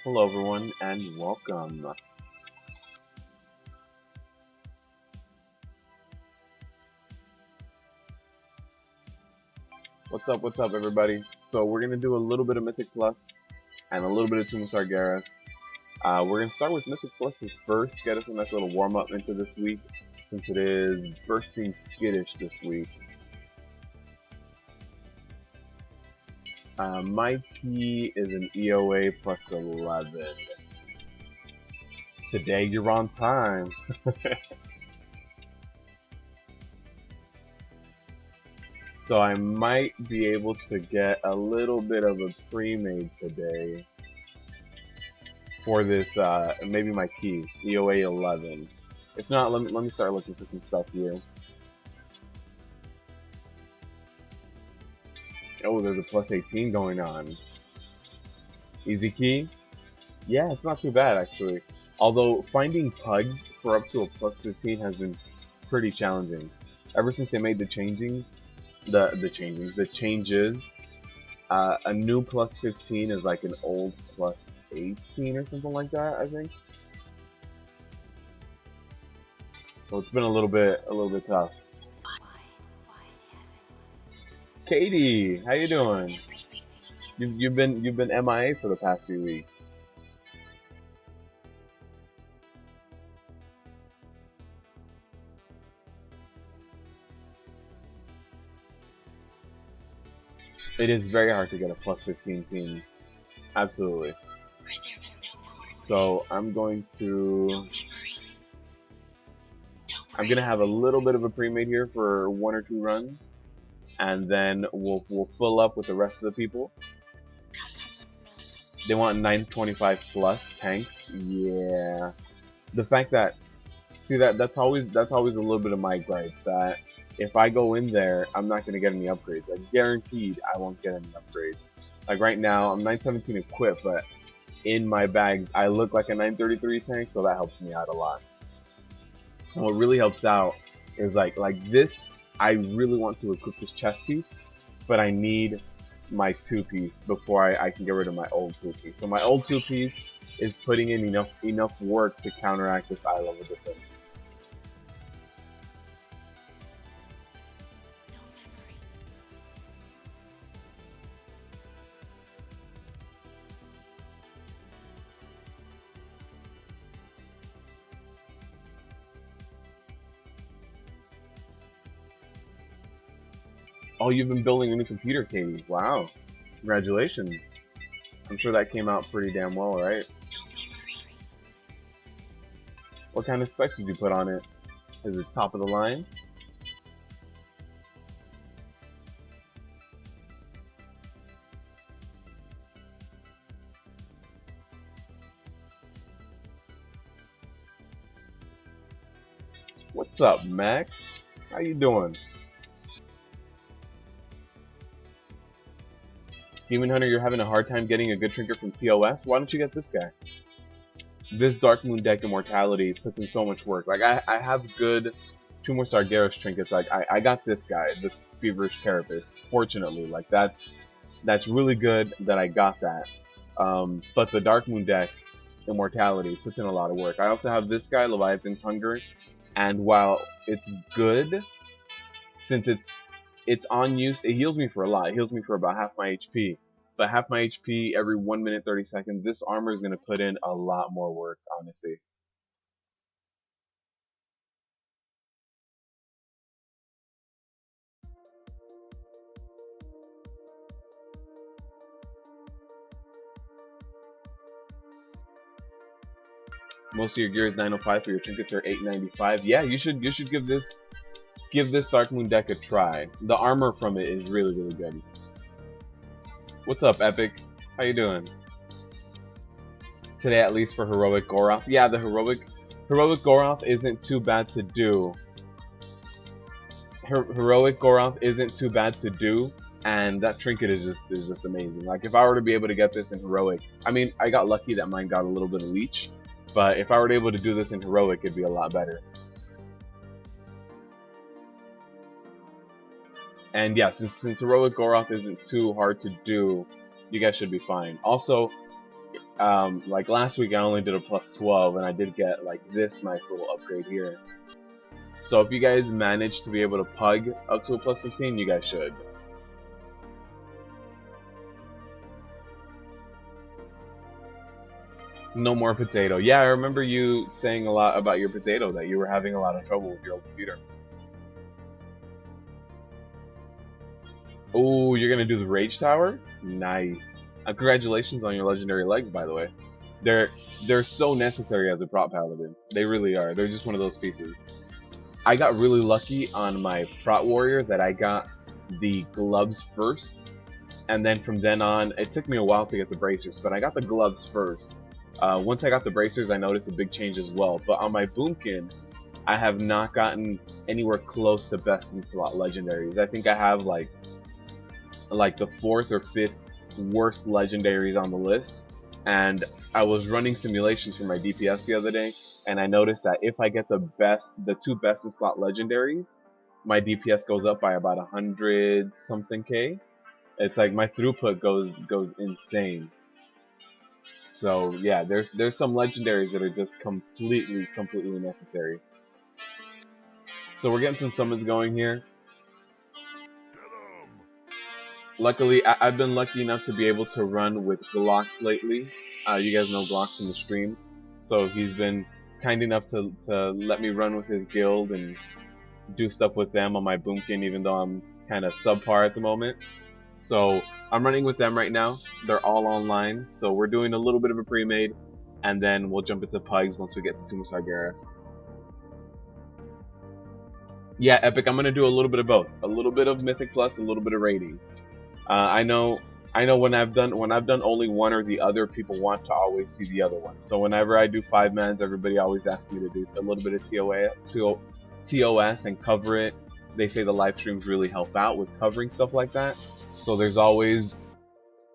Hello everyone and welcome. What's up everybody? So we're going to do a little bit of Mythic Plus and a little bit of Tomb of Sargeras. We're going to start with Mythic Plus first, get us a nice little warm up into this week since it is bursting skittish this week. My P is an EOA plus 11. Today you're on time. So I might be able to get a little bit of a pre-made today for this, maybe my key, EOA 11. If not, let me start looking for some stuff here. Oh, there's a plus 18 going on. Easy key? Yeah, it's not too bad actually. Although finding pugs for up to a plus 15 has been pretty challenging. Ever since they made the changes, a new plus 15 is like an old plus 18 or something like that, I think. So it's been a little bit tough. Katie, how you doing? You've been MIA for the past few weeks. It is very hard to get a plus 15 team. Absolutely. So I'm going to have a little bit of a pre-made here for 1 or 2 runs, and then we'll fill up with the rest of the people. They want 925 plus tanks. Yeah. The fact that, see, that's always a little bit of my gripe, that if I go in there, I'm not gonna get any upgrades. Like guaranteed, I won't get any upgrades. Like right now, I'm 917 equipped, but in my bag, I look like a 933 tank, so that helps me out a lot. And what really helps out is like this. I really want to equip this chest piece, but I need my 2-piece before I can get rid of my old 2-piece. So my old 2-piece is putting in enough work to counteract this eye level difference. Oh, you've been building a new computer, Katie. Wow. Congratulations. I'm sure that came out pretty damn well, right? What kind of specs did you put on it? Is it top of the line? What's up, Max? How you doing? Demon Hunter, you're having a hard time getting a good trinket from TOS? Why don't you get this guy? This Dark Moon deck Immortality puts in so much work. Like, I have good Tomb of Sargeras trinkets. Like, I got this guy, the Feverish Carapace. Fortunately, like, that's really good that I got that. But the Dark Moon deck Immortality puts in a lot of work. I also have this guy, Leviathan's Hunger, and while it's good, since it's on use, it heals me for a lot. It heals me for about half my HP. But half my HP every 1 minute 30 seconds, this armor is going to put in a lot more work, honestly. Most of your gear is 905, for your trinkets are 895. Yeah, you should give this Dark Moon deck a try. The armor from it is really good. What's up, Epic? How you doing? Today, at least for Heroic Goroth. Yeah, the Heroic Goroth isn't too bad to do. Heroic Goroth isn't too bad to do, and that trinket is just amazing. Like, if I were to be able to get this in Heroic, I mean, I got lucky that mine got a little bit of leech, but if I were able to do this in Heroic, it'd be a lot better. And yeah, since Heroic Goroth isn't too hard to do, you guys should be fine. Also, Like last week I only did a plus 12 and I did get like this nice little upgrade here. So if you guys manage to be able to pug up to a plus 15, you guys should. No more potato. Yeah, I remember you saying a lot about your potato, that you were having a lot of trouble with your old computer. Oh, you're gonna do the Rage Tower? Nice. Congratulations on your legendary legs, by the way. They're so necessary as a prop paladin. They really are. They're just one of those pieces. I got really lucky on my prop warrior that I got the gloves first, and then from then on, it took me a while to get the bracers, but I got the gloves first. Once I got the bracers, I noticed a big change as well. But on my boomkin, I have not gotten anywhere close to best in slot legendaries. I think I have like the 4th or 5th worst legendaries on the list. And I was running simulations for my DPS the other day, and I noticed that if I get the 2 best in slot legendaries, my DPS goes up by about 100 something K. It's like my throughput goes insane. So yeah, there's some legendaries that are just completely necessary. So we're getting some summons going here. Luckily, I've been lucky enough to be able to run with Glocks lately. You guys know Glocks from the stream, so he's been kind enough to let me run with his guild and do stuff with them on my boomkin, even though I'm kind of subpar at the moment. So I'm running with them right now. They're all online, so we're doing a little bit of a pre-made, and then we'll jump into Pugs once we get to Tomb of Sargeras. Yeah, Epic, I'm gonna do a little bit of both. A little bit of Mythic Plus, a little bit of raiding. I know when I've done only one or the other, people want to always see the other one. So whenever I do 5-mans, everybody always asks me to do a little bit of TOS and cover it. They say the live streams really help out with covering stuff like that. So there's always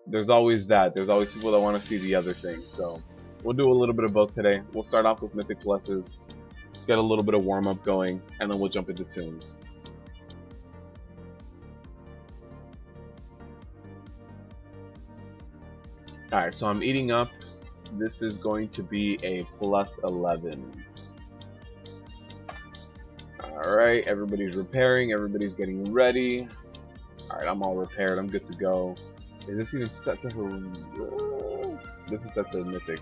that. There's always people that want to see the other thing. So we'll do a little bit of both today. We'll start off with Mythic Pluses, get a little bit of warm up going, and then we'll jump into Tombs. Alright, so I'm eating up. This is going to be a plus 11. Alright, everybody's repairing, everybody's getting ready. Alright, I'm all repaired, I'm good to go. Is this even set to this is set to Mythic.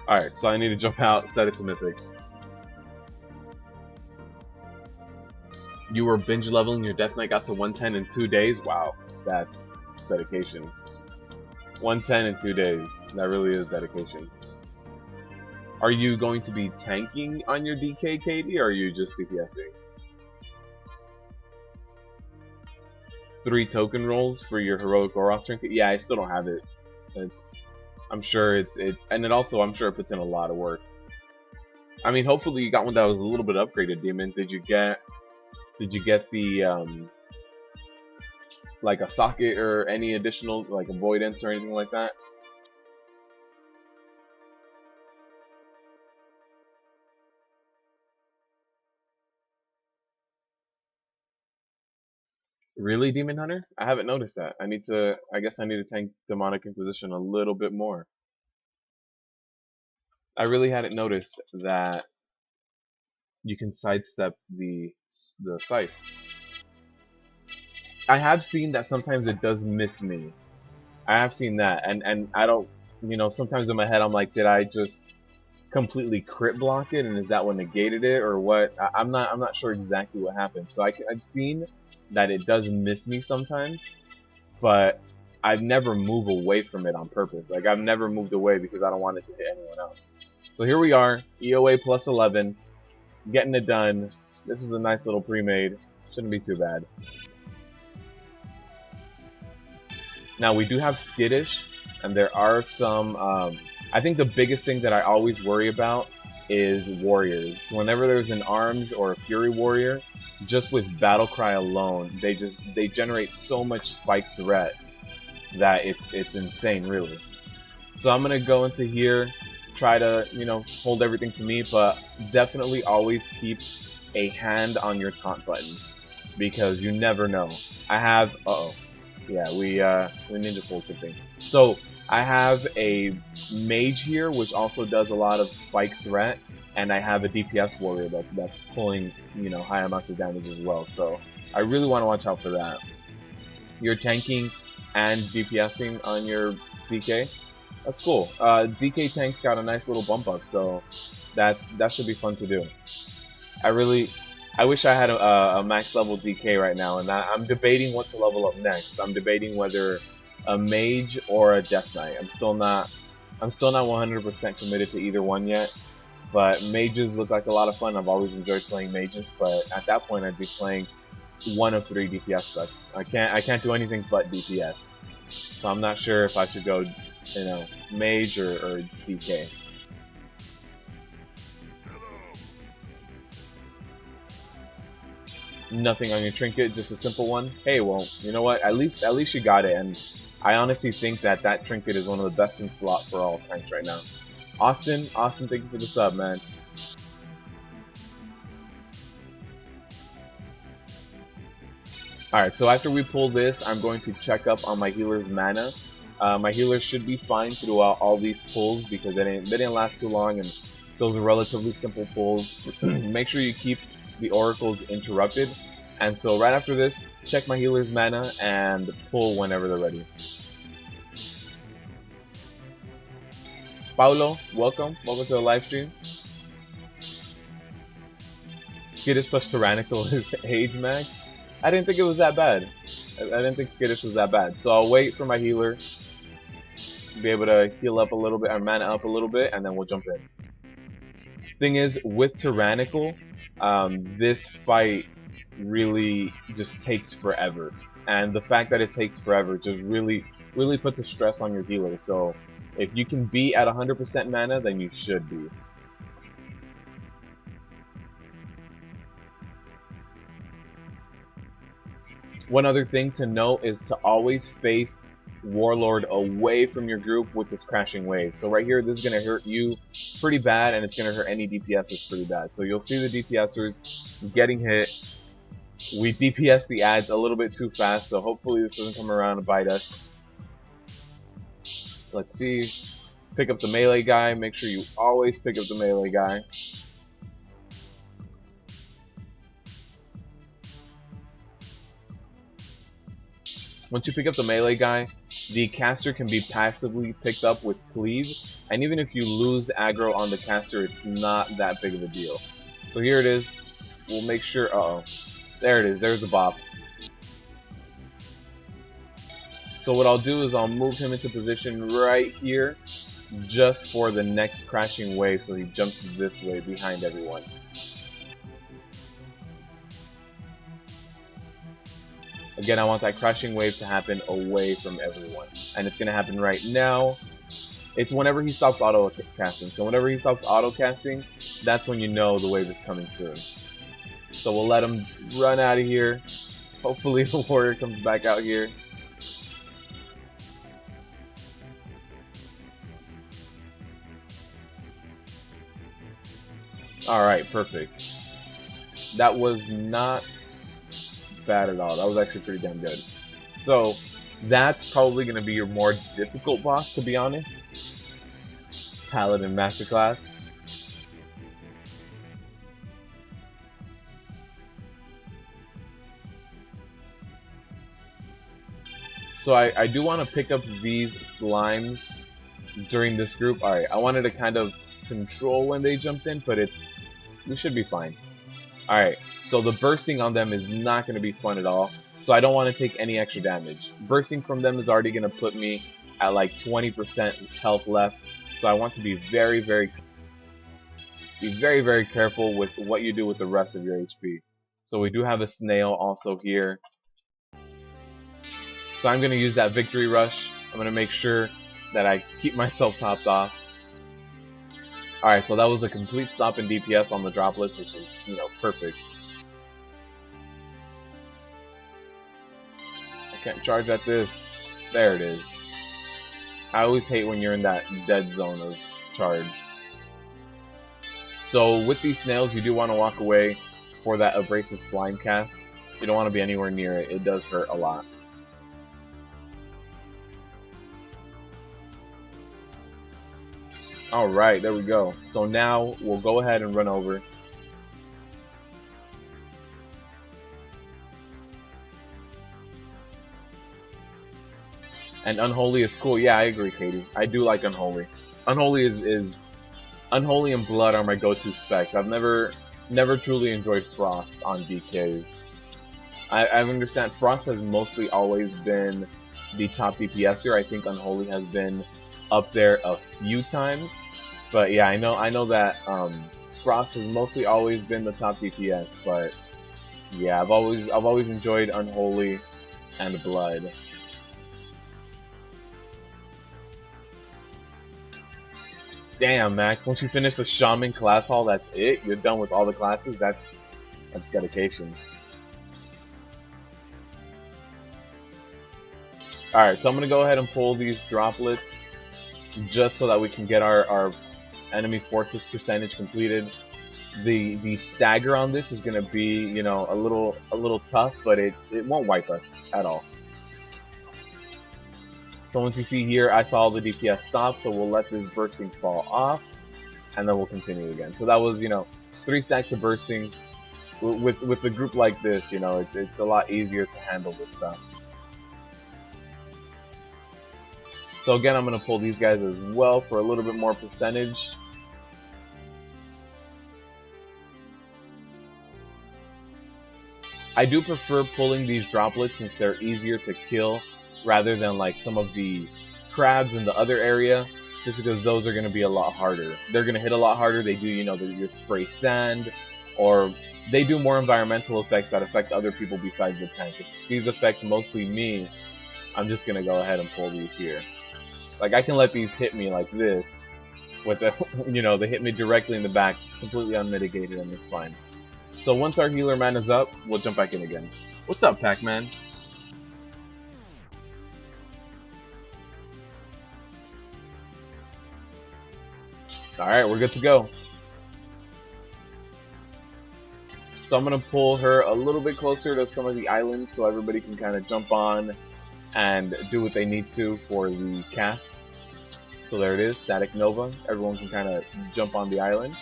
Alright, so I need to jump out, set it to Mythic. You were binge leveling your Death Knight, got to 110 in 2 days? Wow, that's dedication. 110 in 2 days. That really is dedication. Are you going to be tanking on your DK, Katie, or are you just DPSing? 3 token rolls for your heroic Goro trinket? Yeah, I still don't have it. I'm sure I'm sure it puts in a lot of work. I mean, hopefully you got one that was a little bit upgraded, Demon. Did you get the like a socket or any additional, like, avoidance or anything like that? Really, Demon Hunter? I haven't noticed that. I guess I need to tank Demonic Inquisition a little bit more. I really hadn't noticed that you can sidestep the scythe. I have seen that sometimes it does miss me. I have seen that, and I don't, sometimes in my head I'm like, did I just completely crit block it, and is that what negated it, or what? I'm not sure exactly what happened. So I've seen that it does miss me sometimes, but I've never moved away from it on purpose. Like, I've never moved away because I don't want it to hit anyone else. So here we are, EOA plus 11, getting it done. This is a nice little pre-made. Shouldn't be too bad. Now, we do have Skittish, and there are some... I think the biggest thing that I always worry about is warriors. Whenever there's an arms or a fury warrior, just with battle cry alone, they generate so much spike threat that it's insane, really. So I'm gonna go into here, try to hold everything to me, but definitely always keep a hand on your taunt button, because you never know. I have yeah, we ninja full tipping. So I have a mage here, which also does a lot of spike threat, and I have a DPS warrior that's pulling, you know, high amounts of damage as well. So I really want to watch out for that. You're tanking and DPSing on your DK. That's cool. DK tank's got a nice little bump up, so that should be fun to do. I wish I had a max level DK right now, and I'm debating what to level up next. I'm debating whether a mage or a death knight. I'm still not 100% committed to either one yet. But mages look like a lot of fun. I've always enjoyed playing mages, but at that point I'd be playing one of 3 DPS specs. I can't do anything but DPS. So I'm not sure if I should go, you know, mage or DK. Nothing on your trinket, just a simple one. Hey, well, you know what? At least you got it, and I honestly think that trinket is one of the best in slot for all tanks right now. Austin, thank you for the sub, man. Alright, so after we pull this, I'm going to check up on my healer's mana. My healer should be fine throughout all these pulls because they didn't last too long, and those are relatively simple pulls. Make sure you keep the oracles interrupted. And so right after this, check my healer's mana and pull whenever they're ready. Paulo, welcome to the live stream. Skittish plus Tyrannical is age max. I didn't think it was that bad. I didn't think Skittish was that bad. So I'll wait for my healer to be able to heal up a little bit, or mana up a little bit, and then we'll jump in. Thing is, with Tyrannical, this fight really just takes forever. And the fact that it takes forever just really puts a stress on your healer. So if you can be at 100% mana, then you should be. One other thing to note is to always face Warlord away from your group with this crashing wave. So right here, this is going to hurt you pretty bad, and it's going to hurt any DPSers pretty bad. So you'll see the DPSers getting hit. We DPS the ads a little bit too fast, so hopefully this doesn't come around and bite us. Let's see. Pick up the melee guy. Make sure you always pick up the melee guy. Once you pick up the melee guy, the caster can be passively picked up with cleave, and even if you lose aggro on the caster, it's not that big of a deal. So here it is. We'll make sure. There it is. There's the bop. So what I'll do is I'll move him into position right here, just for the next crashing wave, so he jumps this way behind everyone. Again, I want that crashing wave to happen away from everyone. And it's going to happen right now. It's whenever he stops auto-casting. So whenever he stops auto-casting, that's when you know the wave is coming soon. So we'll let him run out of here. Hopefully the warrior comes back out here. Alright, perfect. That was not bad at all. That was actually pretty damn good. So that's probably going to be your more difficult boss, to be honest. Paladin Masterclass. So I do want to pick up these slimes during this group. Alright, I wanted to kind of control when they jumped in, but we should be fine. Alright, so the bursting on them is not going to be fun at all, so I don't want to take any extra damage. Bursting from them is already going to put me at like 20% health left, so I want to be very, very careful with what you do with the rest of your HP. So we do have a snail also here. So I'm going to use that victory rush. I'm going to make sure that I keep myself topped off. Alright, so that was a complete stop in DPS on the droplets, which is, you know, perfect. I can't charge at this. There it is. I always hate when you're in that dead zone of charge. So with these snails, you do want to walk away for that abrasive slime cast. You don't want to be anywhere near it. It does hurt a lot. Alright, there we go. So now we'll go ahead and run over. And Unholy is cool. Yeah, I agree, Katie. I do like Unholy. Unholy is Unholy and Blood are my go-to specs. I've never truly enjoyed Frost on DKs. I understand Frost has mostly always been the top DPSer. I think Unholy has been up there a few times. But yeah, I know that Frost has mostly always been the top DPS, but yeah, I've always enjoyed Unholy and Blood. Damn, Max, once you finish the Shaman class hall, that's it? You're done with all the classes? That's dedication. Alright, so I'm gonna go ahead and pull these droplets just so that we can get our enemy forces percentage completed. The stagger on this is gonna be, you know, a little tough, but it won't wipe us at all. So once you see here, I saw the DPS stop, so we'll let this bursting fall off, and then we'll continue again. So that was, you know, 3 stacks of bursting. With a group like this, you know, it's a lot easier to handle this stuff. So again, I'm going to pull these guys as well for a little bit more percentage. I do prefer pulling these droplets since they're easier to kill rather than like some of the crabs in the other area, just because those are going to be a lot harder. They're going to hit a lot harder. They do, you know, your spray sand, or they do more environmental effects that affect other people besides the tank. If these affect mostly me, I'm just going to go ahead and pull these here. Like, I can let these hit me like this, with the, you know, they hit me directly in the back, completely unmitigated, and it's fine. So once our healer man is up, we'll jump back in again. What's up, Pac-Man? Alright, we're good to go. So I'm going to pull her a little bit closer to some of the islands so everybody can kind of jump on and do what they need to for the cast. So there it is, Static Nova. Everyone can kind of jump on the island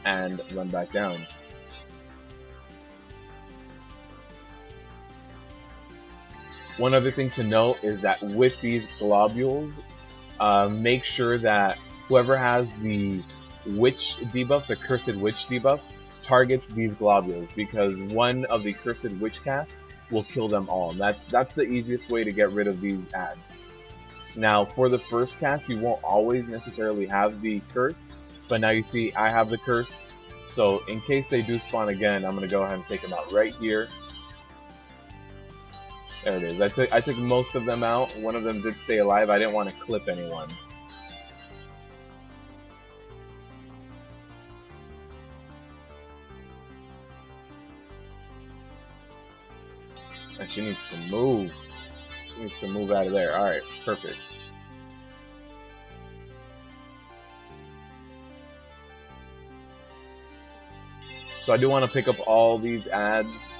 and run back down. One other thing to note is that with these globules, make sure that whoever has the Witch debuff, the Cursed Witch debuff, targets these globules, because one of the Cursed Witch casts will kill them all. That's the easiest way to get rid of these ads. Now, for the first cast, you won't always necessarily have the curse, but now you see I have the curse, so in case they do spawn again, I'm going to go ahead and take them out right here. There it is. I took most of them out. One of them did stay alive. I didn't want to clip anyone. And she needs to move. She needs to move out of there. Alright, perfect. So I do want to pick up all these ads.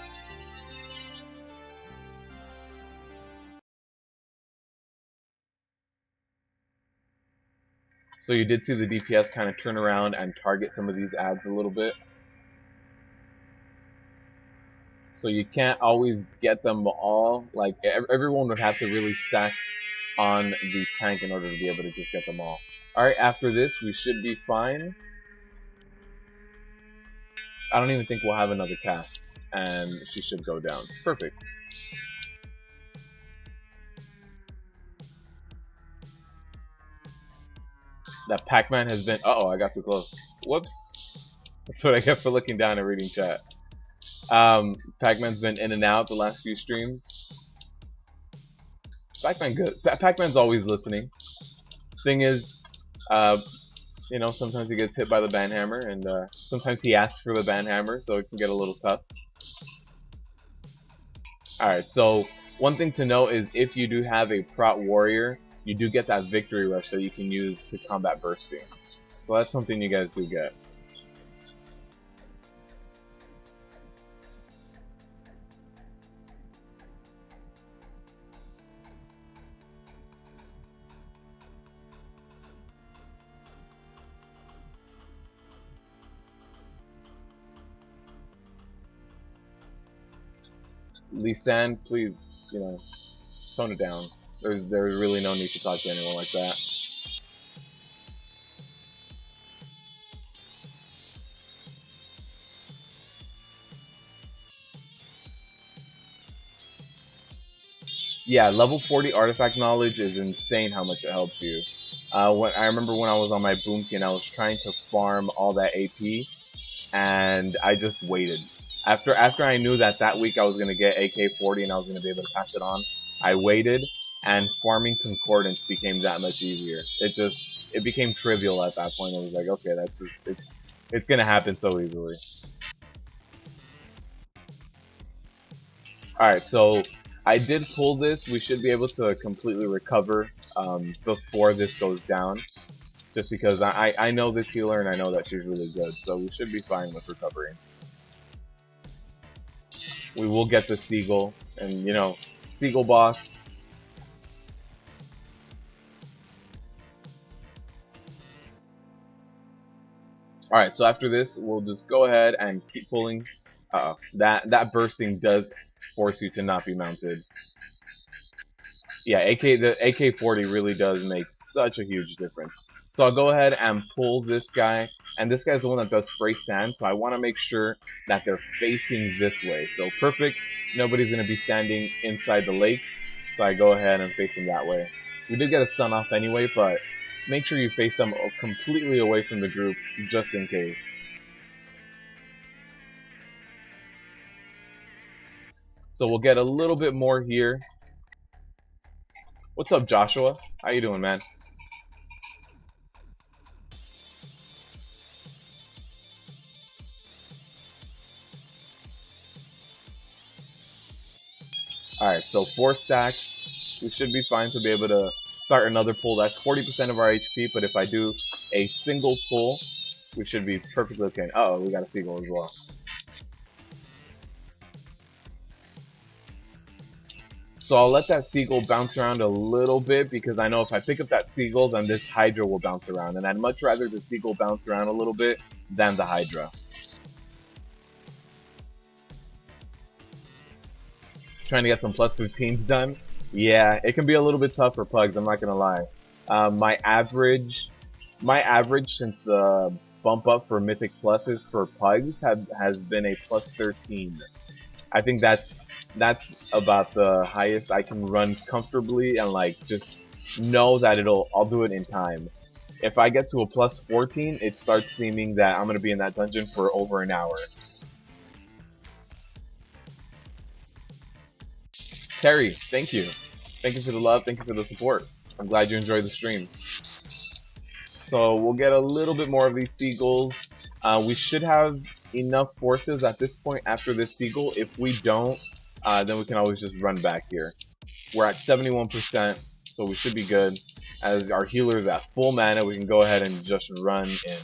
So you did see the DPS kind of turn around and target some of these ads a little bit. So you can't always get them all. Like, everyone would have to really stack on the tank in order to be able to just get them all. Alright, after this, we should be fine. I don't even think we'll have another cast. And she should go down. Perfect. That Pac-Man has been... Uh-oh, I got too close. Whoops. That's what I get for looking down and reading chat. Pac-Man's been in and out the last few streams. Pac-Man good. Pac-Man's always listening. Thing is, you know, sometimes he gets hit by the banhammer, and sometimes he asks for the banhammer, so it can get a little tough. Alright, so one thing to note is if you do have a prot warrior, you do get that victory rush that you can use to combat bursting. So that's something you guys do get. Lisanne, please, you know, tone it down. There's really no need to talk to anyone like that. Yeah, level 40 artifact knowledge is insane how much it helps you. I remember when I was on my boomkin, I was trying to farm all that AP, and I just waited. After I knew that that week I was gonna get AK-40 and I was gonna be able to pass it on, I waited, and farming concordance became that much easier. It became trivial at that point. I was like, okay, that's just, it's gonna happen so easily. All right, so I did pull this. We should be able to completely recover before this goes down, just because I know this healer and I know that she's really good, so we should be fine with recovering. We will get the Seagull, and you know, Seagull boss. All right, so after this, we'll just go ahead and keep pulling. That bursting does force you to not be mounted. Yeah, the AK-40 really does make such a huge difference. So I'll go ahead and pull this guy, and this guy's the one that does spray sand, so I want to make sure that they're facing this way. So perfect, nobody's going to be standing inside the lake, so I go ahead and face them that way. We did get a stun off anyway, but make sure you face them completely away from the group, just in case. So we'll get a little bit more here. What's up, Joshua? How you doing, man? Alright, so 4 stacks. We should be fine to be able to start another pull. That's 40% of our HP, but if I do a single pull, we should be perfectly okay. Uh oh, we got a seagull as well. So I'll let that seagull bounce around a little bit because I know if I pick up that seagull, then this Hydra will bounce around. And I'd much rather the seagull bounce around a little bit than the Hydra. Trying to get some plus 15s done. Yeah, it can be a little bit tough for pugs, I'm not gonna lie. My average since the bump up for Mythic pluses for pugs has been a plus 13. I think that's about the highest I can run comfortably and like just know that I'll do it in time. If I get to a plus 14, it starts seeming that I'm gonna be in that dungeon for over an hour. Terry, thank you. Thank you for the love, thank you for the support. I'm glad you enjoyed the stream. So we'll get a little bit more of these seagulls. We should have enough forces at this point after this seagull. If we don't, then we can always just run back here. We're at 71%, so we should be good. As our healer is at full mana, we can go ahead and just run in.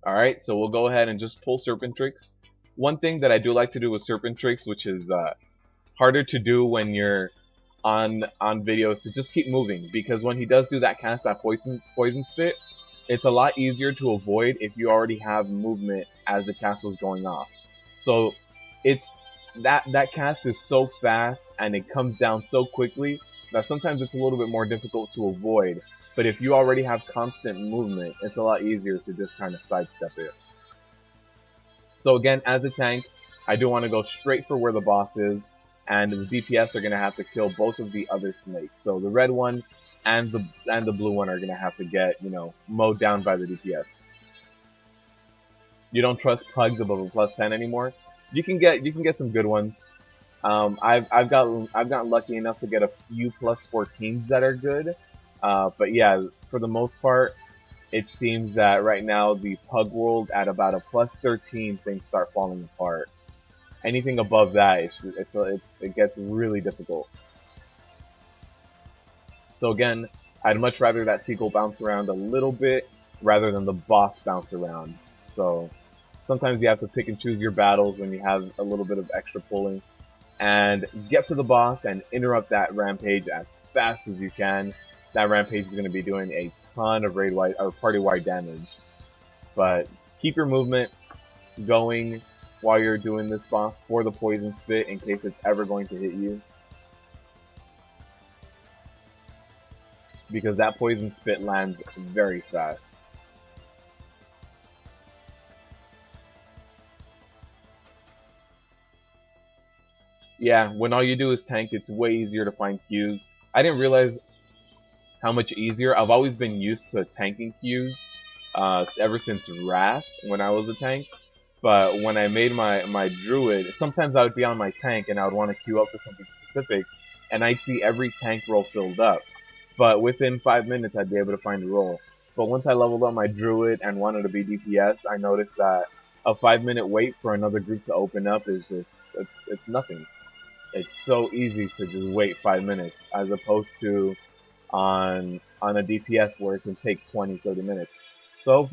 Alright, so we'll go ahead and just pull Serpentrix. One thing that I do like to do with Serpentrix, which is harder to do when you're on video, is to just keep moving, because when he does do that cast, that poison spit, it's a lot easier to avoid if you already have movement as the cast was going off. So it's that cast is so fast and it comes down so quickly that sometimes it's a little bit more difficult to avoid. But if you already have constant movement, it's a lot easier to just kind of sidestep it. So again, as a tank, I do want to go straight for where the boss is, and the DPS are going to have to kill both of the other snakes. So the red one and the blue one are going to have to get, you know, mowed down by the DPS. You don't trust pugs above a plus 10 anymore. You can get some good ones. I've gotten lucky enough to get a few plus 14s that are good. But yeah, for the most part, it seems that right now the pug world at about a plus 13 things start falling apart. Anything above that, it gets really difficult. So again, I'd much rather that seagull bounce around a little bit rather than the boss bounce around. So sometimes you have to pick and choose your battles when you have a little bit of extra pulling. and get to the boss and interrupt that rampage as fast as you can. That rampage is going to be doing a ton of raid wide or party wide damage, but keep your movement going while you're doing this boss for the poison spit in case it's ever going to hit you, because that poison spit lands very fast. Yeah, when all you do is tank, it's way easier to find Qs. I didn't realize how much easier. I've always been used to tanking Qs ever since Wrath when I was a tank. But when I made my druid, sometimes I would be on my tank and I would want to queue up for something specific, and I'd see every tank roll filled up. But within 5 minutes, I'd be able to find a roll. But once I leveled up my druid and wanted to be DPS, I noticed that a 5 minute wait for another group to open up is just it's nothing. It's so easy to just wait 5 minutes as opposed to on a DPS where it can take 20-30 minutes. So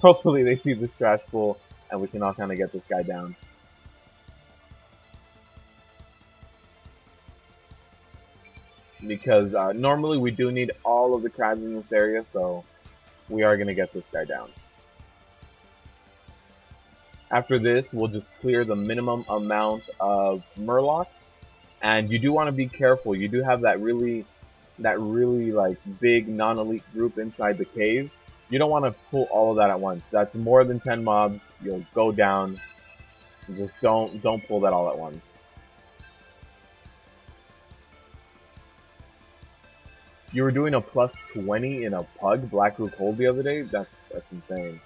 hopefully they see this trash pool and we can all kind of get this guy down. Because normally we do need all of the crabs in this area, so we are going to get this guy down. After this, we'll just clear the minimum amount of murlocs, and you do want to be careful. You do have that really like big non-elite group inside the cave. You don't want to pull all of that at once. That's more than 10 mobs. You'll go down. Just don't pull that all at once. You were doing a plus 20 in a pug Black Group hold the other day. That's insane.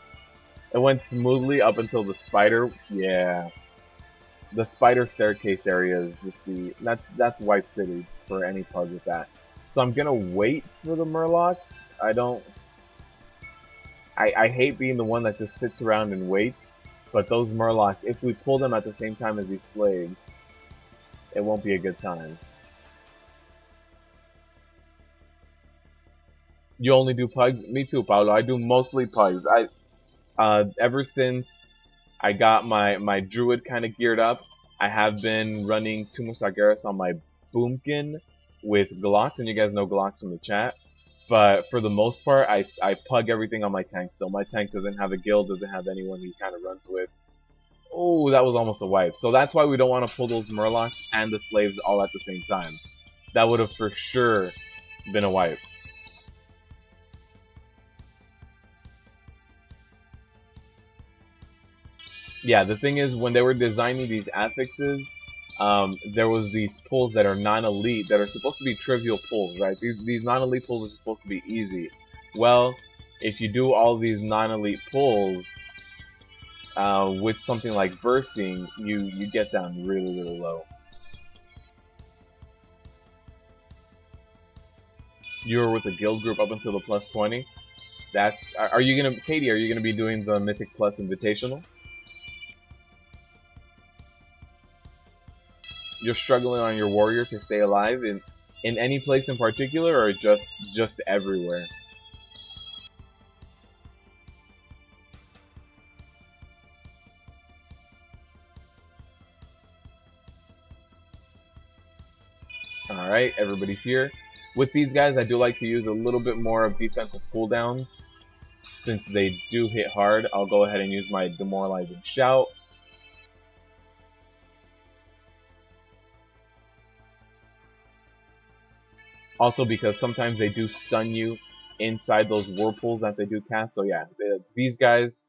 It went smoothly up until the spider. Yeah, the spider staircase area is just that's wipe city for any pug with that. So I'm gonna wait for the murlocs. I don't. I hate being the one that just sits around and waits. But those murlocs, if we pull them at the same time as these slaves, it won't be a good time. You only do pugs? Me too, Paulo. I do mostly pugs. Ever since I got my druid kind of geared up, I have been running Tomb of Sargeras on my boomkin with Glocks, and you guys know Glocks from the chat. But for the most part, I pug everything on my tank. So my tank doesn't have a guild, doesn't have anyone he kind of runs with. Oh, that was almost a wipe. So that's why we don't want to pull those murlocs and the slaves all at the same time. That would have for sure been a wipe. Yeah, the thing is, when they were designing these affixes, there was these pulls that are non-elite that are supposed to be trivial pulls, right? These non-elite pulls are supposed to be easy. Well, if you do all these non-elite pulls with something like bursting, you get down really low. You were with the guild group up until the plus 20. Are you gonna, Katie? Are you gonna be doing the Mythic Plus Invitational? You're struggling on your warrior to stay alive in any place in particular, or just everywhere? Alright, everybody's here. With these guys, I do like to use a little bit more of defensive cooldowns. Since they do hit hard, I'll go ahead and use my demoralizing shout. Also because sometimes they do stun you inside those whirlpools that they do cast. So yeah, these guys,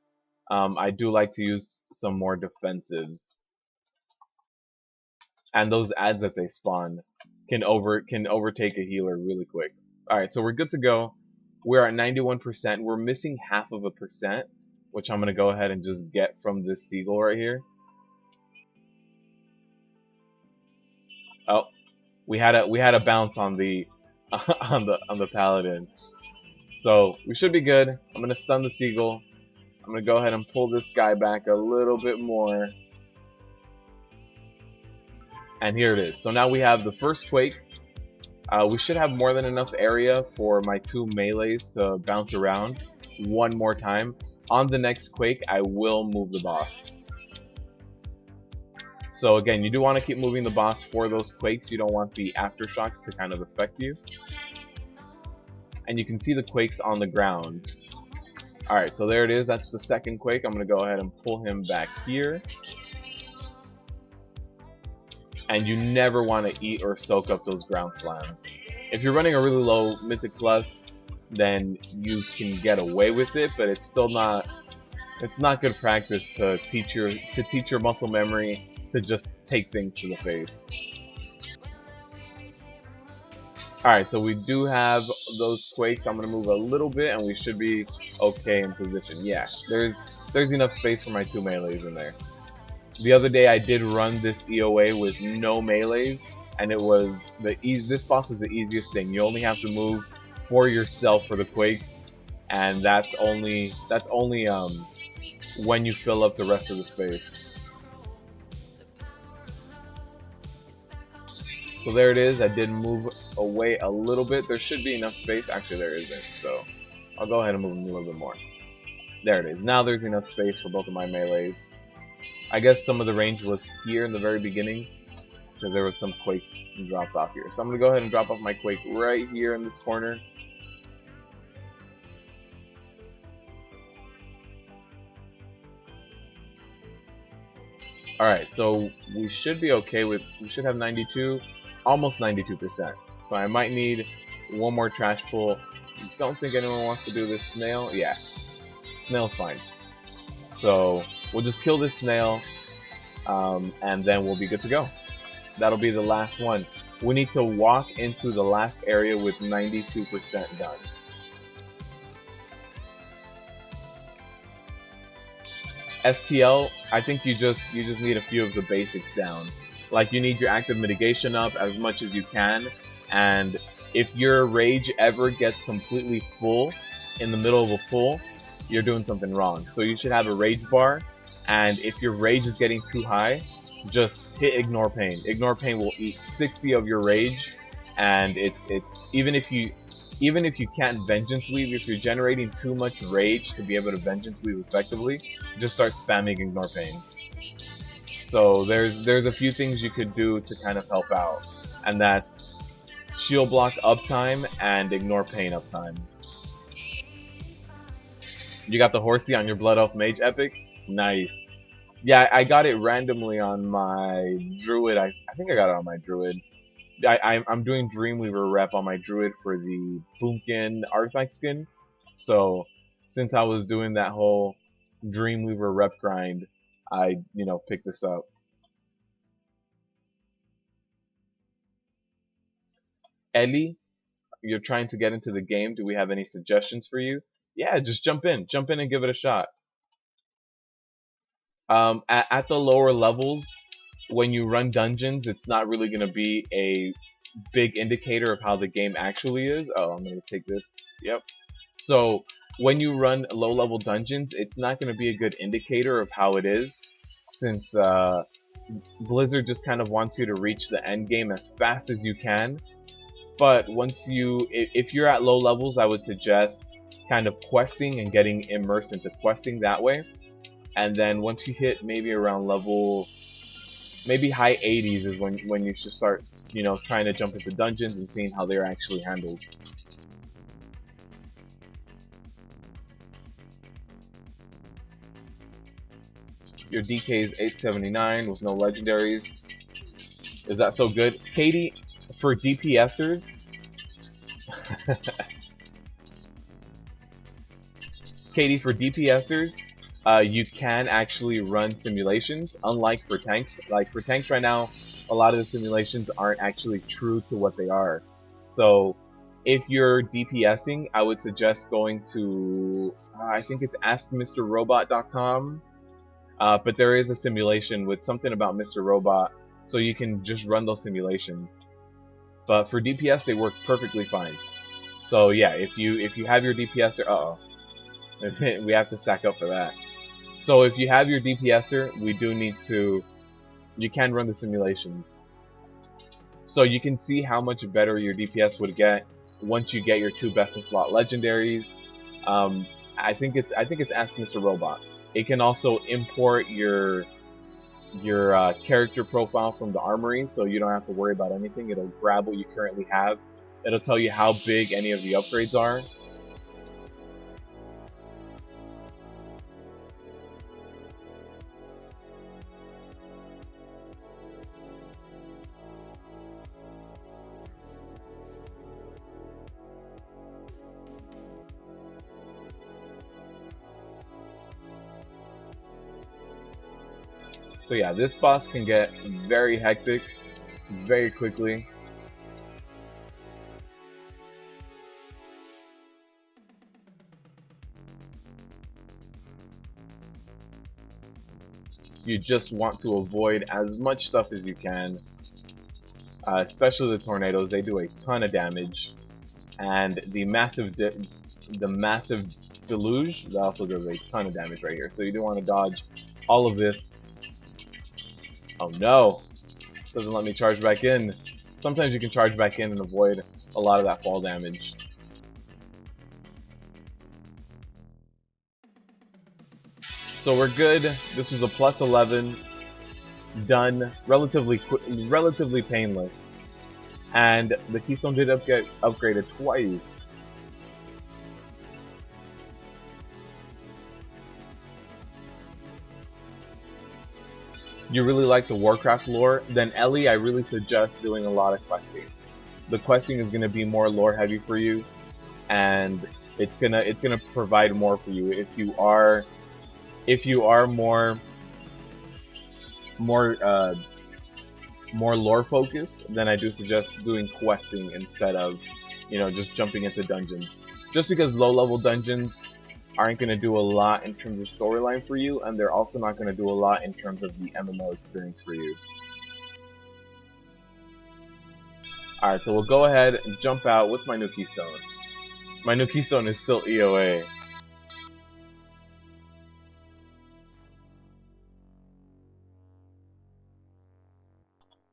I do like to use some more defensives. And those ads that they spawn can overtake a healer really quick. Alright, so we're good to go. We're at 91%. We're missing half of a percent, which I'm gonna go ahead and just get from this seagull right here. Oh, we had a bounce on the on the paladin. So we should be good. I'm gonna stun the seagull. I'm gonna go ahead and pull this guy back a little bit more. And here it is. So now we have the first Quake. We should have more than enough area for my two melees to bounce around one more time. On the next Quake, I will move the boss. So again, you do want to keep moving the boss for those quakes. You don't want the aftershocks to kind of affect you. And you can see the quakes on the ground. Alright, so there it is. That's the second quake. I'm going to go ahead and pull him back here. And you never want to eat or soak up those ground slams. If you're running a really low Mythic Plus, then you can get away with it, but it's still not. It's not good practice to teach your muscle memory to just take things to the face. Alright, so we do have those quakes. I'm gonna move a little bit and we should be okay in position. Yeah, there's enough space for my 2 melees in there. The other day I did run this EOA with no melees, and it was this boss is the easiest thing. You only have to move for yourself for the quakes, and that's only when you fill up the rest of the space. So there it is. I did move away a little bit. There should be enough space. Actually, there isn't. So I'll go ahead and move a little bit more. There it is. Now there's enough space for both of my melees. I guess some of the range was here in the very beginning because there was some quakes dropped off here. So I'm going to go ahead and drop off my quake right here in this corner. Alright, so we should be okay with, we should have 92, almost 92%. So I might need one more trash pull. Don't think anyone wants to do this snail. Yeah, snail's fine. So we'll just kill this snail, and then we'll be good to go. That'll be the last one. We need to walk into the last area with 92% done. STL, I think you just need a few of the basics down. Like, you need your active mitigation up as much as you can, and if your rage ever gets completely full in the middle of a pull, you're doing something wrong. So you should have a rage bar, and if your rage is getting too high, just hit ignore pain. Ignore pain will eat 60 of your rage, and it's even if you can't vengeance weave, if you're generating too much rage to be able to vengeance weave effectively, just start spamming ignore pain. So there's a few things you could do to kind of help out, and that's shield block uptime and ignore pain uptime. You got the horsey on your Blood Elf Mage epic? Nice. Yeah, I got it randomly on my Druid. I think I got it on my Druid. I'm doing Dreamweaver rep on my Druid for the Boomkin artifact skin. So since I was doing that whole Dreamweaver rep grind, I picked this up. Ellie, you're trying to get into the game. Do we have any suggestions for you? Yeah, just jump in and give it a shot. At the lower levels, when you run dungeons, it's not really going to be a big indicator of how the game actually is. Oh, I'm going to take this. Yep. So when you run low-level dungeons, it's not going to be a good indicator of how it is, since Blizzard just kind of wants you to reach the end game as fast as you can. But if you're at low levels, I would suggest kind of questing and getting immersed into questing that way. And then once you hit maybe around level, maybe high 80s is when you should start, trying to jump into dungeons and seeing how they're actually handled. Your DK is 879 with no legendaries. Is that so good? Katie, for DPSers, you can actually run simulations, unlike for tanks. Like for tanks right now, a lot of the simulations aren't actually true to what they are. So if you're DPSing, I would suggest going to, I think it's askmrrobot.com. But there is a simulation with something about Mr. Robot, so you can just run those simulations. But for DPS, they work perfectly fine. So yeah, if you have your DPSer, we have to stack up for that. So if you have your DPSer, you can run the simulations. So you can see how much better your DPS would get once you get your 2 best in slot legendaries. I think it's Ask Mr. Robot. It can also import your your character profile from the armory, so you don't have to worry about anything. It'll grab what you currently have. It'll tell you how big any of the upgrades are. So yeah, this boss can get very hectic very quickly. You just want to avoid as much stuff as you can, especially the tornadoes. They do a ton of damage, and the massive deluge that also does a ton of damage right here. So you do want to dodge all of this. Oh no, doesn't let me charge back in. Sometimes you can charge back in and avoid a lot of that fall damage. So we're good. This was a plus 11, done relatively painless, and the Keystone did get upgraded twice. You really like the Warcraft lore, then Ellie, I really suggest doing a lot of questing. The questing is going to be more lore heavy for you, and it's gonna provide more for you. If you are more lore focused, then I do suggest doing questing instead of, just jumping into dungeons. Just because low level dungeons aren't going to do a lot in terms of storyline for you, and they're also not going to do a lot in terms of the MMO experience for you. Alright, so we'll go ahead and jump out. What's my new keystone? My new keystone is still EOA.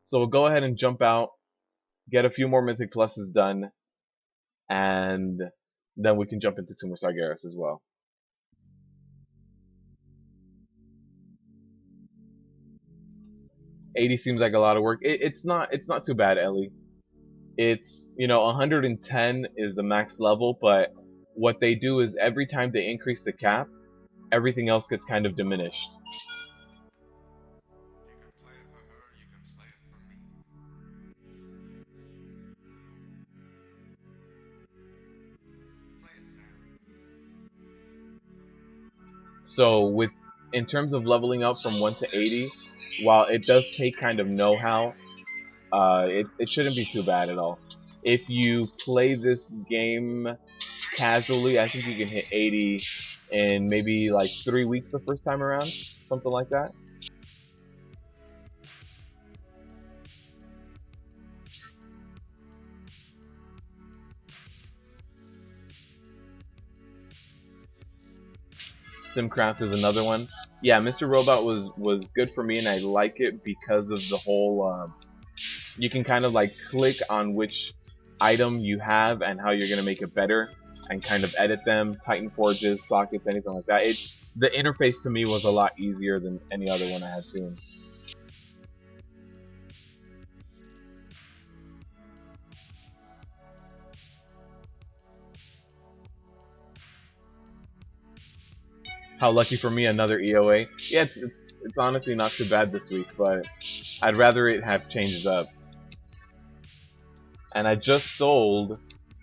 So we'll go ahead and jump out, get a few more Mythic Pluses done, and then we can jump into Tomb of Sargeras as well. $80 seems like a lot of work. It's not too bad, Ellie. It's 110 is the max level, but what they do is every time they increase the cap, everything else gets kind of diminished. So in terms of leveling up from 1 to 80, while it does take kind of know-how, it shouldn't be too bad at all. If you play this game casually, I think you can hit 80 in maybe like 3 weeks the first time around, something like that. Simcraft is another one. Yeah, Mr. Robot was good for me, and I like it because of the whole. You can kind of like click on which item you have and how you're gonna make it better, and kind of edit them, Titan forges, sockets, anything like that. The interface to me was a lot easier than any other one I had seen. How lucky for me, another EOA. Yeah, it's honestly not too bad this week, but I'd rather it have changed up. And I just sold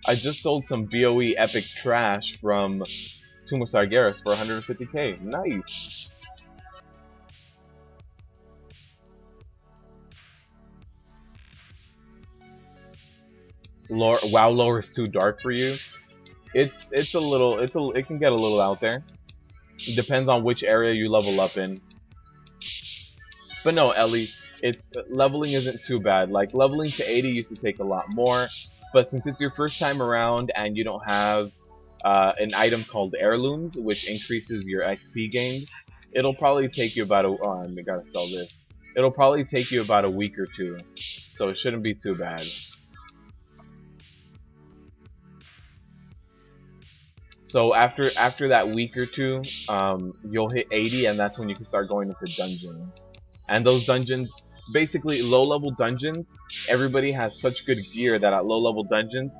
some BOE epic trash from Tomb of Sargeras for 150k. Nice. WoW lore is too dark for you. It can get a little out there. It depends on which area you level up in. But no, Ellie, leveling isn't too bad. Like leveling to 80 used to take a lot more, but since it's your first time around and you don't have an item called heirlooms, which increases your XP gained, it'll probably take you about I gotta sell this. It'll probably take you about a week or two, so it shouldn't be too bad. So after that week or two, you'll hit 80, and that's when you can start going into dungeons. And those dungeons, basically low-level dungeons, everybody has such good gear that at low-level dungeons,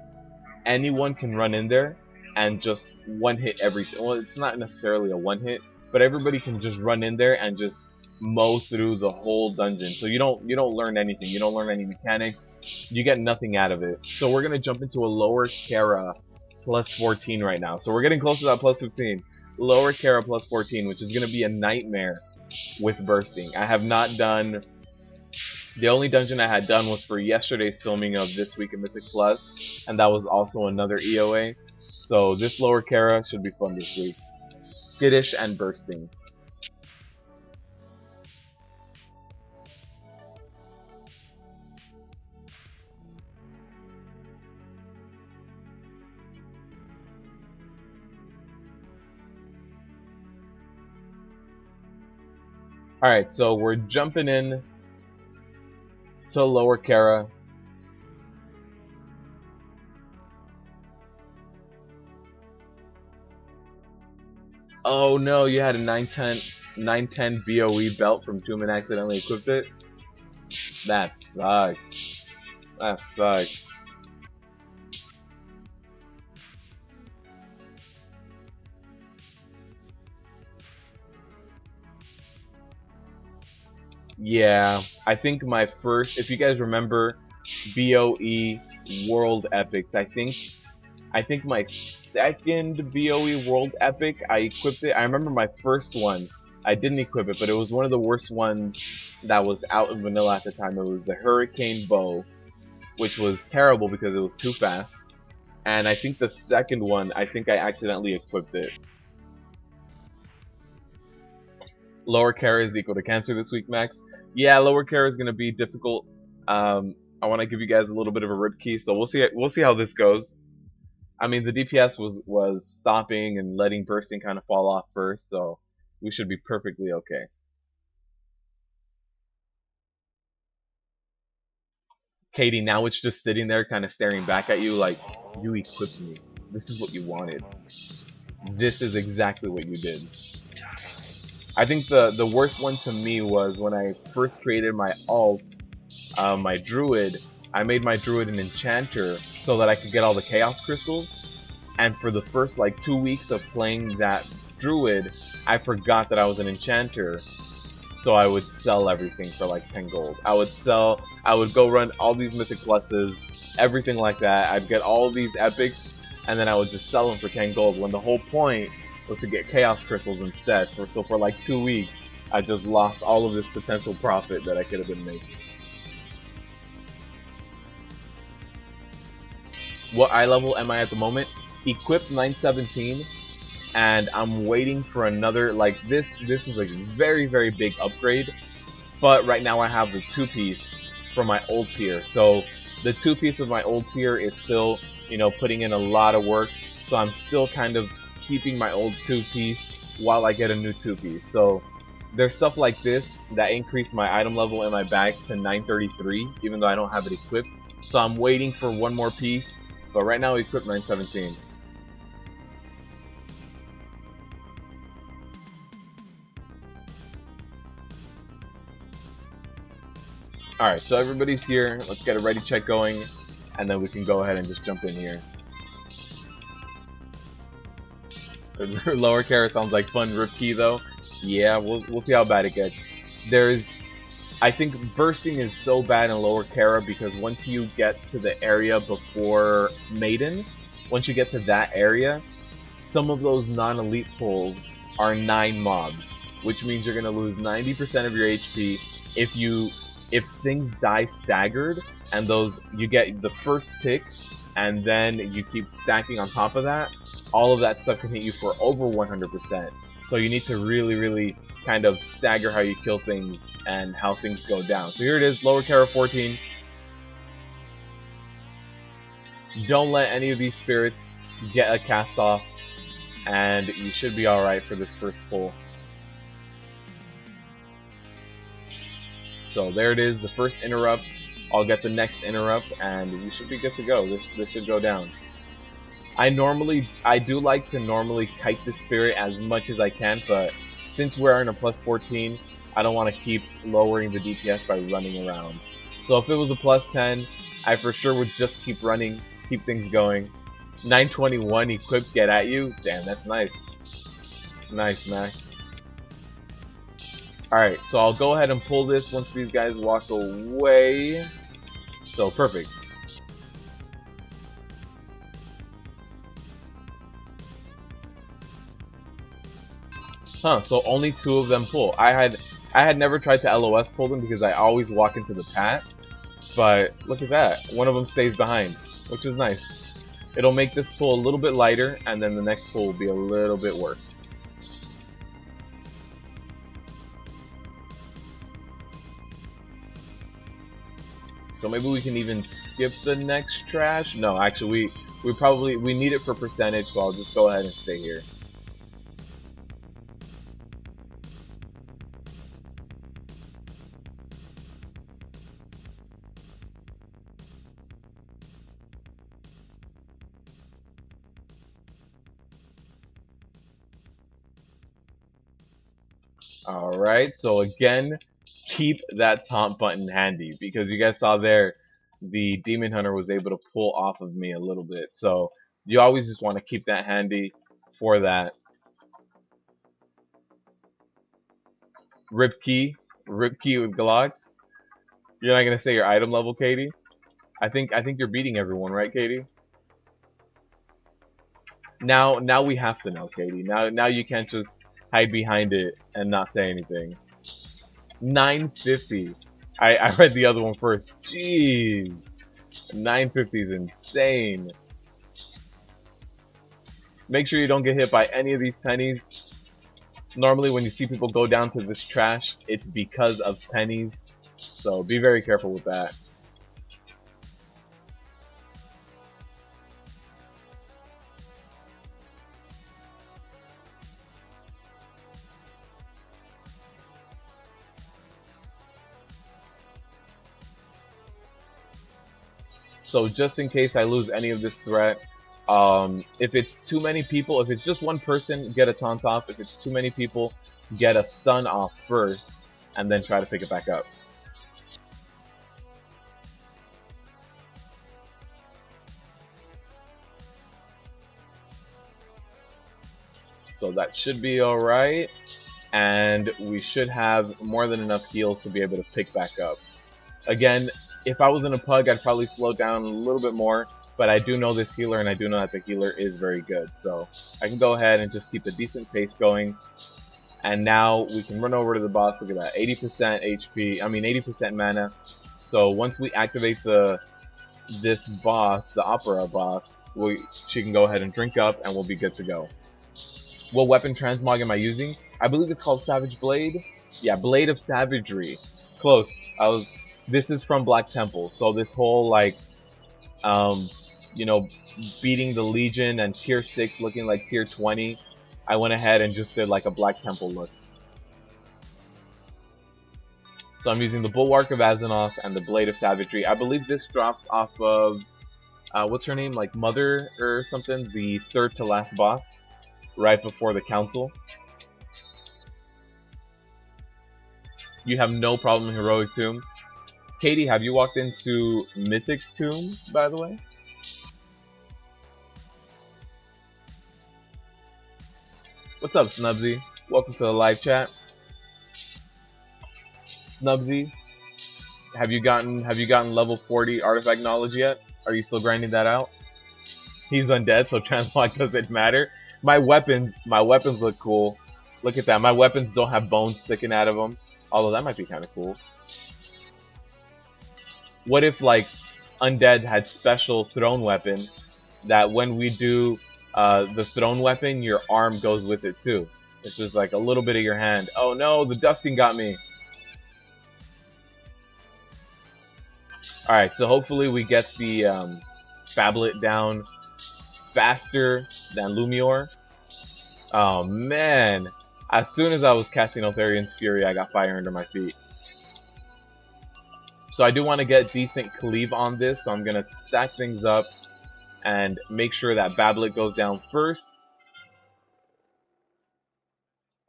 anyone can run in there and just one-hit everything. Well, it's not necessarily a one-hit, but everybody can just run in there and just mow through the whole dungeon. So you don't learn anything. You don't learn any mechanics. You get nothing out of it. So we're gonna jump into a lower Kara plus 14 right now. So we're getting close to that plus 15. Lower Kara plus 14, which is gonna be a nightmare with bursting. I have not done. The only dungeon I had done was for yesterday's filming of This Week in Mythic Plus, and that was also another EOA. So this lower Kara should be fun this week. Skittish and bursting. Alright, so we're jumping in to lower Kara. Oh no, you had a 910 BOE belt from Tomb and accidentally equipped it? That sucks. That sucks. Yeah, I think my first, if you guys remember, BOE World Epics, I think my second BOE World Epic, I equipped it. I remember my first one, I didn't equip it, but it was one of the worst ones that was out in vanilla at the time. It was the Hurricane Bow, which was terrible because it was too fast. And I think the second one, I think I accidentally equipped it. Lower Kara is equal to Cancer this week, Max. Yeah, lower Kara is going to be difficult. I want to give you guys a little bit of a rip key, so we'll see. We'll see how this goes. I mean, the DPS was stopping and letting bursting kind of fall off first, so we should be perfectly okay. Katie, now it's just sitting there kind of staring back at you like, you equipped me. This is what you wanted. This is exactly what you did. I think the worst one to me was when I first created my alt, my druid. I made my druid an enchanter so that I could get all the chaos crystals. And for the first like 2 weeks of playing that druid, I forgot that I was an enchanter. So I would sell everything for like 10 gold. I would go run all these mythic pluses, everything like that. I'd get all these epics, and then I would just sell them for 10 gold when the whole point was to get chaos crystals instead. So for like 2 weeks, I just lost all of this potential profit that I could have been making. What eye level am I at the moment? Equipped 917, and I'm waiting for another, like this is a very big upgrade, but right now I have the 2-piece from my old tier. So the 2-piece of my old tier is still, you know, putting in a lot of work, so I'm still kind of keeping my old 2-piece while I get a new 2-piece. So there's stuff like this that increase my item level in my bags to 933, even though I don't have it equipped. So I'm waiting for one more piece, but right now I equipped 917. Alright, so everybody's here. Let's get a ready check going, and then we can go ahead and just jump in here. Lower Kara sounds like fun rip key though. Yeah, we'll see how bad it gets. I think bursting is so bad in lower Kara because once you get to the area before Maiden, once you get to that area, some of those non-elite pulls are 9 mobs, which means you're gonna lose 90% of your HP if things die staggered, and you get the first tick, and then you keep stacking on top of that. All of that stuff can hit you for over 100%. So you need to really kind of stagger how you kill things and how things go down. So here it is, lower Kara 14. Don't let any of these spirits get a cast off, and you should be alright for this first pull. So there it is, the first interrupt. I'll get the next interrupt, and we should be good to go. This should go down. I do like to normally kite the spirit as much as I can, but since we're in a plus 14, I don't want to keep lowering the DPS by running around. So if it was a plus 10, I for sure would just keep running, keep things going. 921 equipped, get at you. Damn, that's nice. Nice, Max. Alright, so I'll go ahead and pull this once these guys walk away. So, perfect. Huh, so only 2 of them pull. I had never tried to LOS pull them because I always walk into the path. But look at that. One of them stays behind, which is nice. It'll make this pull a little bit lighter, and then the next pull will be a little bit worse. So maybe we can even skip the next trash. No, actually, we need it for percentage, so I'll just go ahead and stay here. Alright, so again, keep that taunt button handy, because you guys saw there, the Demon Hunter was able to pull off of me a little bit. So you always just want to keep that handy for that. Rip key with Glocks. You're not gonna say your item level, Katie? I think you're beating everyone, right, Katie? Now we have to know, Katie. Now you can't just hide behind it and not say anything. 950. I read the other one first. Jeez. 950 is insane. Make sure you don't get hit by any of these pennies. Normally when you see people go down to this trash, it's because of pennies. So be very careful with that. So just in case I lose any of this threat, if it's too many people, if it's just one person, get a taunt off. If it's too many people, get a stun off first, and then try to pick it back up. So that should be alright, and we should have more than enough heals to be able to pick back up. Again, if I was in a pug, I'd probably slow down a little bit more, but I do know this healer, and I do know that the healer is very good. So I can go ahead and just keep a decent pace going. And now we can run over to the boss. Look at that, 80% HP, 80% mana. So once we activate this boss, the Opera boss, she can go ahead and drink up, and we'll be good to go. What weapon transmog am I using? I believe it's called Savage Blade. Yeah, Blade of Savagery. Close. This is from Black Temple. So this whole beating the Legion and tier 6 looking like tier 20, I went ahead and just did like a Black Temple look. So I'm using the Bulwark of Azzinoth and the Blade of Savagery. I believe this drops off of, what's her name? Like Mother or something? The third to last boss, right before the Council. You have no problem in Heroic Tomb. Katie, have you walked into Mythic Tomb, by the way? What's up, Snubsy? Welcome to the live chat. Snubsy, have you gotten level 40 artifact knowledge yet? Are you still grinding that out? He's undead, so transmog doesn't matter. My weapons look cool. Look at that. My weapons don't have bones sticking out of them. Although that might be kind of cool. What if like undead had special throne weapon that when we do the throne weapon, your arm goes with it too. It's just like a little bit of your hand. Oh no, the dusting got me. Alright, so hopefully we get the Phablet down faster than Lumior. Oh man, as soon as I was casting Eltharion's Fury, I got fire under my feet. So I do want to get decent cleave on this, so I'm going to stack things up and make sure that Phablet goes down first.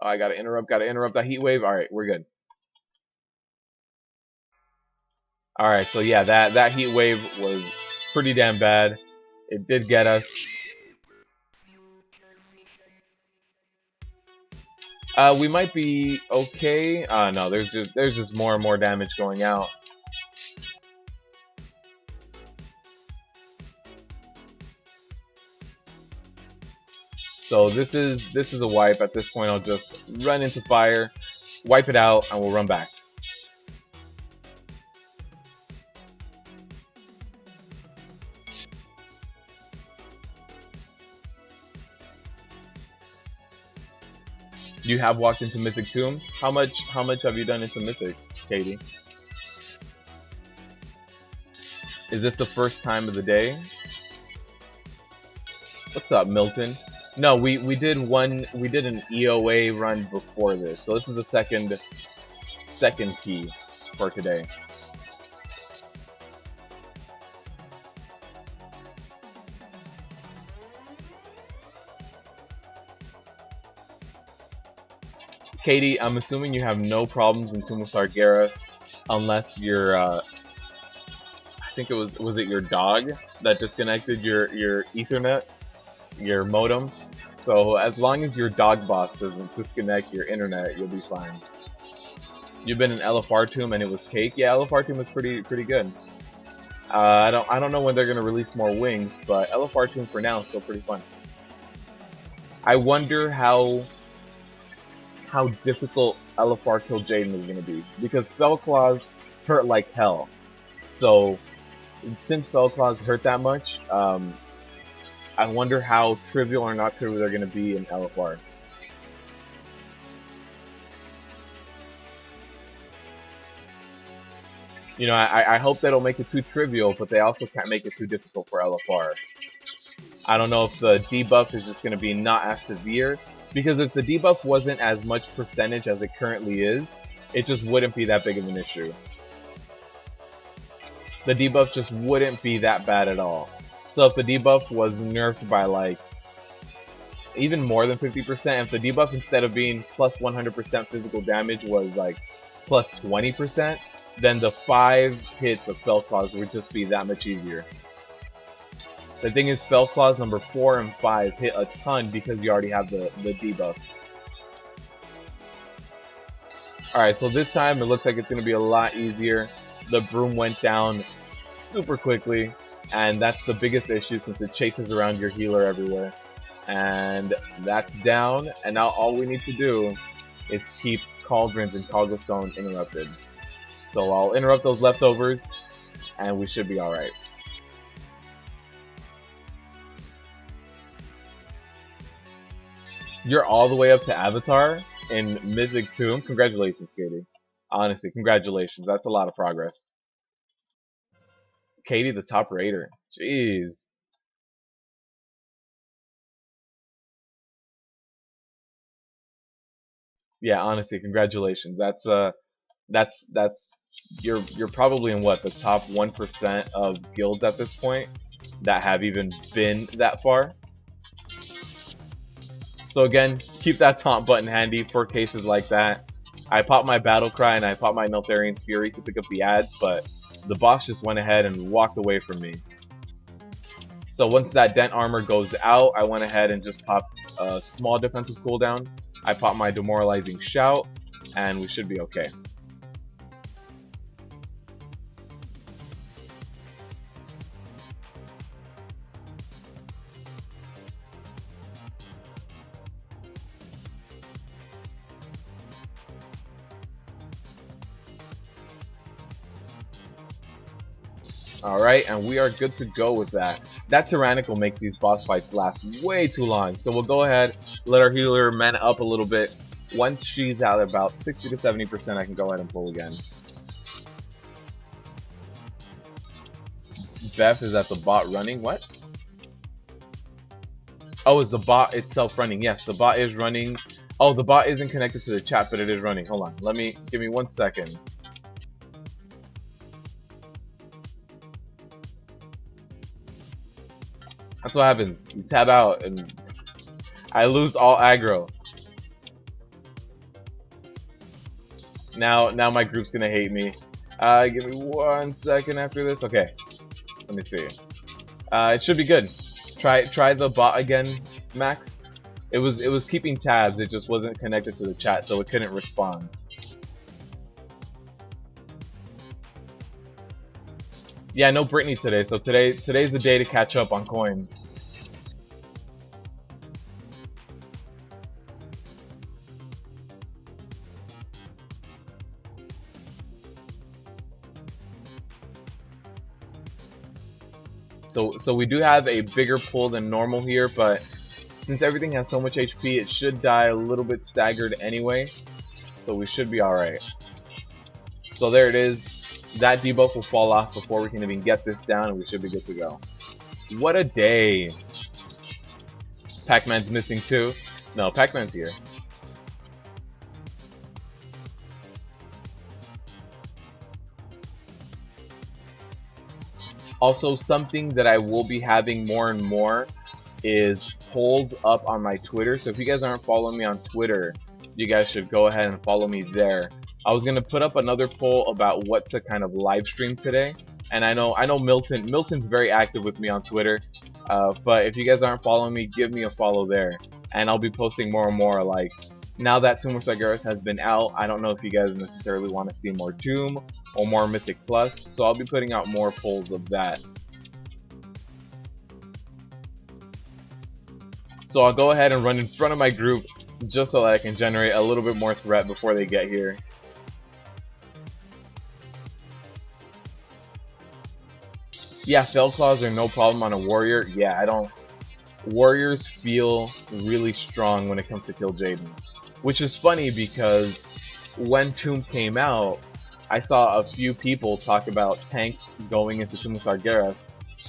Oh, I gotta interrupt that heat wave. Alright, we're good. All right, so yeah, that heat wave was pretty damn bad. It did get us. We might be okay. No, there's just more and more damage going out. So this is a wipe. At this point, I'll just run into fire, wipe it out, and we'll run back. You have walked into Mythic Tomb. How much have you done into Mythic, Katie? Is this the first time of the day? What's up, Milton? No, we did an EOA run before this, so this is the second key for today. Katie, I'm assuming you have no problems in Tomb of Sargeras, unless you're I think it was it your dog that disconnected your Ethernet, your modem. So as long as your dog boss doesn't disconnect your internet, you'll be fine. You've been in LFR Tomb and it was cake. Yeah, LFR Tomb was pretty good. I don't know when they're gonna release more wings, but LFR Tomb for now is still pretty fun. I wonder how difficult LFR Kill Jaden is gonna be, because Fellclaws hurt like hell. So since Fellclaws hurt that much, I wonder how trivial or not trivial they're going to be in LFR. You know, I hope they don't make it too trivial, but they also can't make it too difficult for LFR. I don't know if the debuff is just going to be not as severe, because if the debuff wasn't as much percentage as it currently is, it just wouldn't be that big of an issue. The debuff just wouldn't be that bad at all. So if the debuff was nerfed by like even more than 50%, if the debuff instead of being plus 100% physical damage was like plus 20%, then the 5 hits of Fellclaws would just be that much easier. The thing is, Fellclaws number 4 and 5 hit a ton because you already have the debuffs. Alright, so this time it looks like it's going to be a lot easier. The broom went down super quickly, and that's the biggest issue since it chases around your healer everywhere. And that's down, and now all we need to do is keep Cauldrons and Cogglestone interrupted. So I'll interrupt those leftovers, and we should be alright. You're all the way up to Avatar in Mythic Tomb. Congratulations, Katie. Honestly, congratulations. That's a lot of progress. Katie, the top raider. Jeez. Yeah, honestly, congratulations. That's you're probably in what, the top 1% of guilds at this point that have even been that far. So again, keep that taunt button handy for cases like that. I popped my battle cry and I popped my Neltharian's Fury to pick up the ads, but the boss just went ahead and walked away from me. So once that dent armor goes out, I went ahead and just popped a small defensive cooldown. I popped my demoralizing shout, and we should be okay. Alright, and we are good to go with that. That Tyrannical makes these boss fights last way too long, so we'll go ahead, let our healer mana up a little bit. Once she's at about 60 to 70%, I can go ahead and pull again. Beth is at the bot running. What? Oh, is the bot itself running? Yes, the bot is running. Oh, the bot isn't connected to the chat, but it is running. Hold on. Give me 1 second. That's what happens. You tab out and I lose all aggro. Now my group's gonna hate me. Give me 1 second after this. Okay, let me see. It should be good. Try the bot again, Max. It was keeping tabs. It just wasn't connected to the chat, so it couldn't respond. Yeah, no Brittany today. So today's the day to catch up on coins. So we do have a bigger pull than normal here, but since everything has so much HP, it should die a little bit staggered anyway. So we should be alright. So there it is. That debuff will fall off before we can even get this down, and we should be good to go. What a day. Pac-Man's missing too. No, Pac-Man's here. Also, something that I will be having more and more is polls up on my Twitter. So if you guys aren't following me on Twitter, you guys should go ahead and follow me there. I was gonna put up another poll about what to kind of live stream today, and I know Milton's very active with me on Twitter. But if you guys aren't following me, give me a follow there, and I'll be posting more and more. Like, now that Tomb of Sargeras has been out, I don't know if you guys necessarily want to see more Tomb or more Mythic Plus, so I'll be putting out more polls of that. So I'll go ahead and run in front of my group just so that I can generate a little bit more threat before they get here. Yeah, Fell Claws are no problem on a warrior. Yeah, I don't... Warriors feel really strong when it comes to Kill Jaden. Which is funny because when Tomb came out, I saw a few people talk about tanks going into Tomb of Sargeras,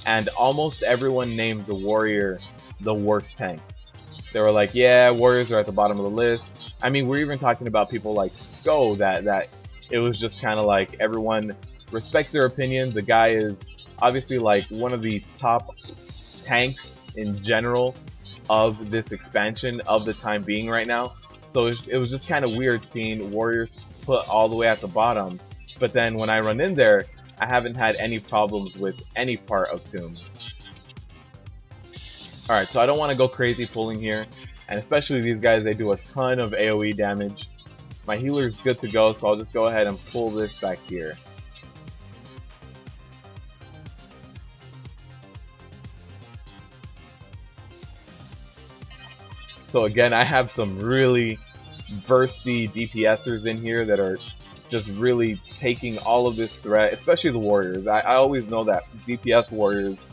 and almost everyone named the warrior the worst tank. They were like, yeah, warriors are at the bottom of the list. I mean, we're even talking about people like Sko that it was just kind of like everyone respects their opinion. The guy is obviously like one of the top tanks in general of this expansion of the time being right now. So it was just kind of weird seeing warriors put all the way at the bottom. But then when I run in there, I haven't had any problems with any part of Tomb. Alright, so I don't want to go crazy pulling here. And especially these guys, they do a ton of AoE damage. My healer's good to go, so I'll just go ahead and pull this back here. So again, I have some really bursty DPSers in here that are just really taking all of this threat, especially the warriors. I always know that DPS warriors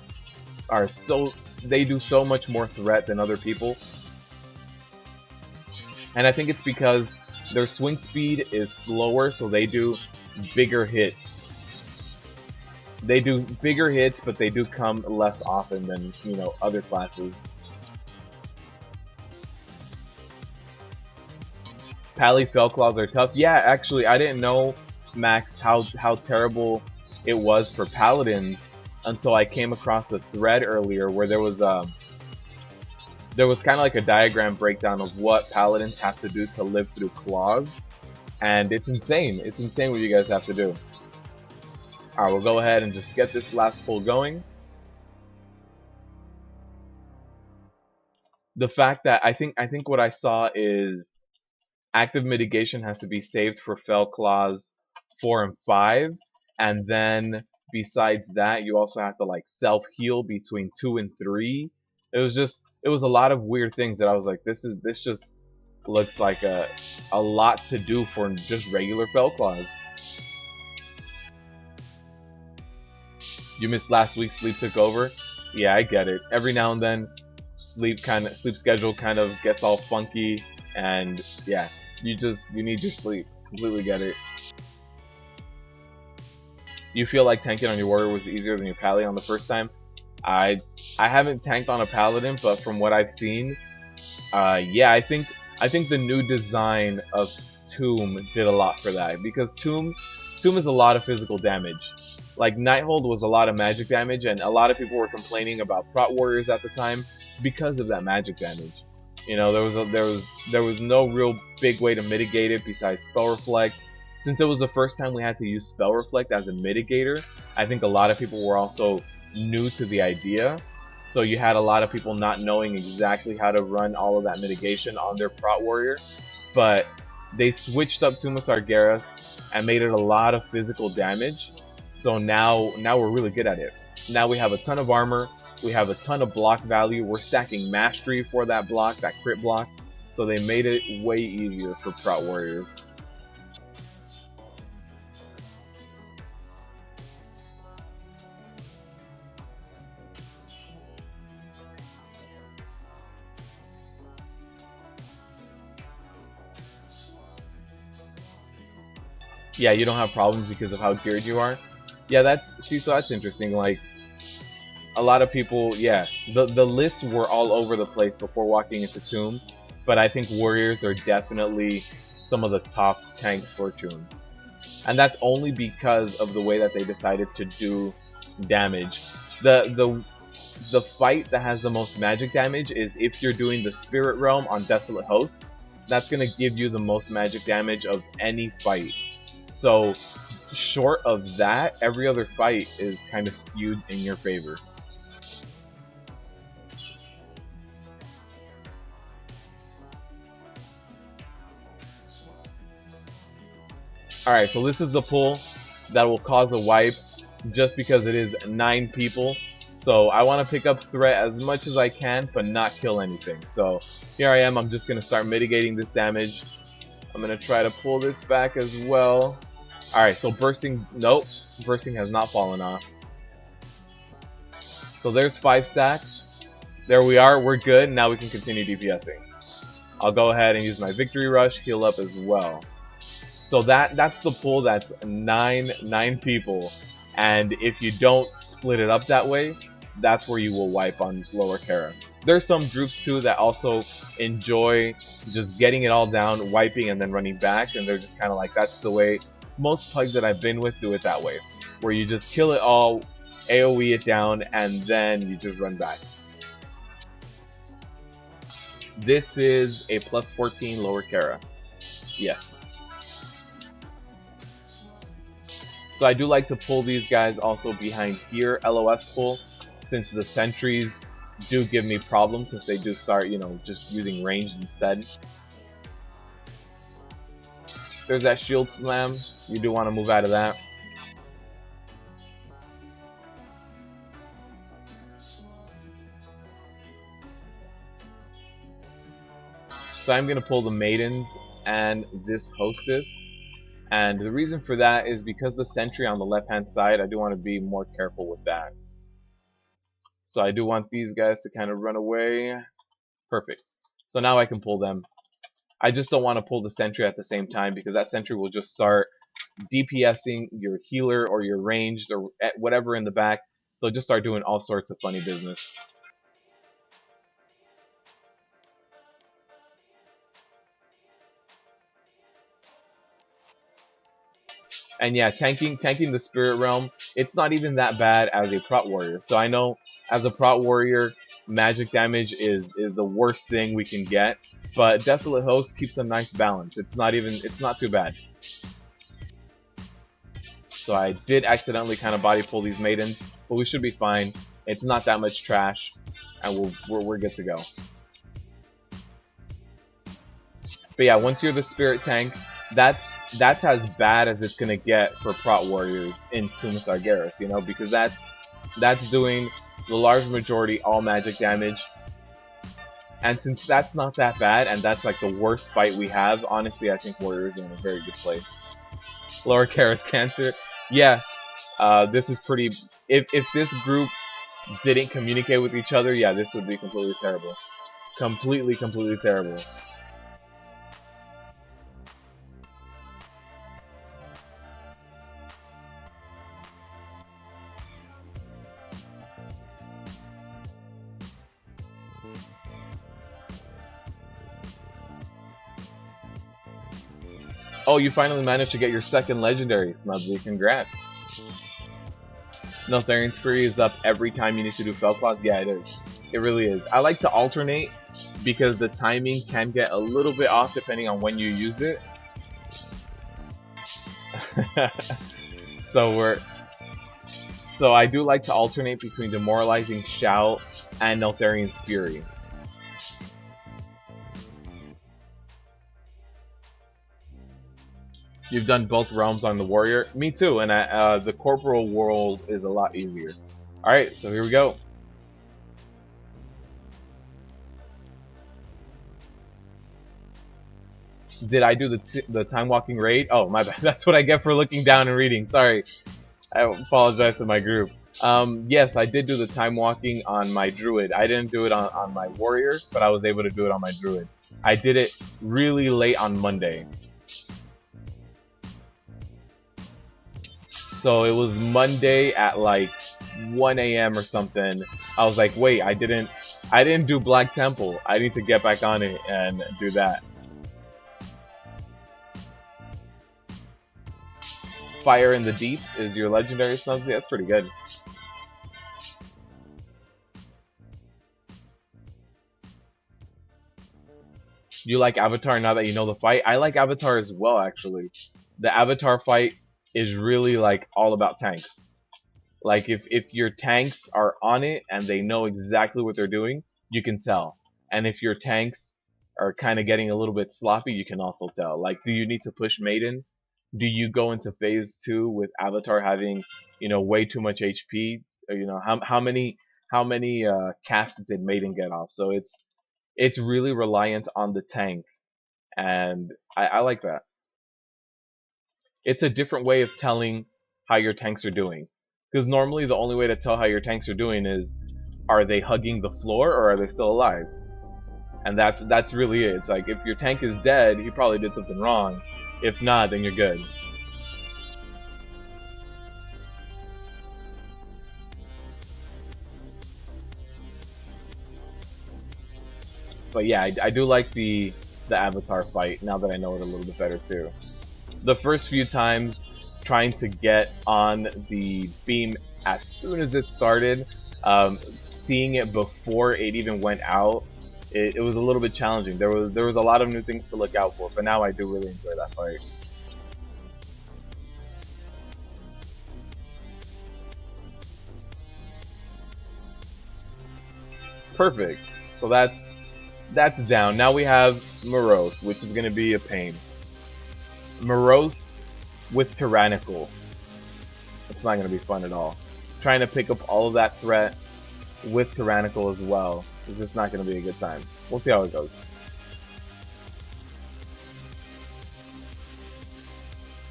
are they do so much more threat than other people. And I think it's because their swing speed is slower, so they do bigger hits. They do bigger hits, but they do come less often than, you know, other classes. Pally Fellclaws are tough. Yeah, actually, I didn't know, Max, how terrible it was for Paladins until I came across a thread earlier where there was kind of like a diagram breakdown of what Paladins have to do to live through claws, and it's insane. It's insane what you guys have to do. Alright, we'll go ahead and just get this last pull going. The fact that I think what I saw is active mitigation has to be saved for Fell Claws 4 and 5, and then besides that, you also have to like self-heal between 2 and 3. It was a lot of weird things that I was like, this just looks like a lot to do for just regular Fell Claws. You missed last week, sleep took over. Yeah, I get it. Every now and then, sleep schedule kind of gets all funky, and yeah, you need your sleep. Completely get it. You feel like tanking on your warrior was easier than your pally on the first time? I haven't tanked on a paladin, but from what I've seen, yeah, I think the new design of Tomb did a lot for that, because Tomb is a lot of physical damage. Like Nighthold was a lot of magic damage, and a lot of people were complaining about prot warriors at the time because of that magic damage. You know, there was no real big way to mitigate it besides spell reflect. since it was the first time we had to use Spell Reflect as a mitigator, I think a lot of people were also new to the idea. So you had a lot of people not knowing exactly how to run all of that mitigation on their Prot Warrior. But they switched up Tomb of Sargeras and made it a lot of physical damage. So now we're really good at it. Now we have a ton of armor, we have a ton of block value, we're stacking mastery for that block, that crit block. So they made it way easier for Prot Warriors. Yeah, you don't have problems because of how geared you are. Yeah, so that's interesting. Like, a lot of people, yeah, the lists were all over the place before walking into Tomb, but I think Warriors are definitely some of the top tanks for Tomb. And that's only because of the way that they decided to do damage. The fight that has the most magic damage is if you're doing the Spirit Realm on Desolate Host. That's going to give you the most magic damage of any fight. So, short of that, every other fight is kind of skewed in your favor. Alright, so this is the pull that will cause a wipe just because it is 9 people. So I want to pick up threat as much as I can, but not kill anything. So here I am, I'm just going to start mitigating this damage. I'm going to try to pull this back as well. Alright, so bursting, nope, bursting has not fallen off. So there's 5 stacks. There we are, we're good. Now we can continue DPSing. I'll go ahead and use my Victory Rush, heal up as well. So that's the pull, that's 9 people. And if you don't split it up that way, that's where you will wipe on Lower Kara. There's some groups too that also enjoy just getting it all down, wiping, and then running back. And they're just kind of like, that's the way most pugs that I've been with do it that way, where you just kill it all, AoE it down, and then you just run back. This is a plus 14 Lower Kara. Yes. So I do like to pull these guys also behind here, LOS pull, since the sentries do give me problems since they do start, you know, just using ranged instead. There's that shield slam. You do want to move out of that. So I'm going to pull the Maidens and this Hostess. And the reason for that is because the sentry on the left hand side, I do want to be more careful with that. So I do want these guys to kind of run away. Perfect. So now I can pull them. I just don't want to pull the sentry at the same time because that sentry will just start DPSing your healer or your ranged or whatever in the back. They'll just start doing all sorts of funny business. And yeah, tanking the Spirit Realm, it's not even that bad as a Prot Warrior. So I know as a Prot Warrior, magic damage is the worst thing we can get. But Desolate Host keeps a nice balance. It's not too bad. So I did accidentally kind of body pull these Maidens, but we should be fine. It's not that much trash, and we're good to go. But yeah, once you're the Spirit tank, that's as bad as it's gonna get for Prot Warriors in Tomb of Sargeras, you know, because that's doing the large majority all magic damage. And since that's not that bad, and that's like the worst fight we have, honestly, I think Warriors are in a very good place. Lower Kara's Cancer, yeah, this is pretty. If this group didn't communicate with each other, yeah, this would be completely terrible, completely terrible. Oh, you finally managed to get your second legendary, Snubsy. Congrats. No, Therian Spree is up every time you need to do Felclaws. Yeah, it is. It really is. I like to alternate because the timing can get a little bit off depending on when you use it. So I do like to alternate between Demoralizing Shout and Neltharian's Fury. You've done both realms on the warrior. Me too, and the corporal world is a lot easier. All right, so here we go. Did I do the time walking raid? Oh my bad. That's what I get for looking down and reading. Sorry, I apologize to my group. Yes, I did do the time walking on my druid. I didn't do it on my warrior, but I was able to do it on my druid. I did it really late on Monday. So it was Monday at like 1 a.m. or something. I was like, wait, I didn't do Black Temple. I need to get back on it and do that. Fire in the Deep is your legendary snubs. Yeah, that's pretty good. You like Avatar now that you know the fight? I like Avatar as well, actually. The Avatar fight is really like all about tanks. Like if your tanks are on it and they know exactly what they're doing, you can tell. And if your tanks are kind of getting a little bit sloppy, you can also tell. Like, do you need to push Maiden? Do you go into phase 2 with Avatar having, way too much HP? Or, how many casts did Maiden get off? So it's really reliant on the tank, and I like that. It's a different way of telling how your tanks are doing, because normally the only way to tell how your tanks are doing is, are they hugging the floor or are they still alive? And that's really it. It's like, if your tank is dead, he probably did something wrong. If not, then you're good. But yeah, I do like the Avatar fight now that I know it a little bit better too. The first few times, trying to get on the beam as soon as it started, seeing it before it even went out, it was a little bit challenging. There was a lot of new things to look out for, but now I do really enjoy that fight. Perfect. So that's down. Now we have Morose, which is going to be a pain. Morose with Tyrannical. It's not going to be fun at all. Trying to pick up all of that threat with Tyrannical as well is just not going to be a good time. We'll see how it goes.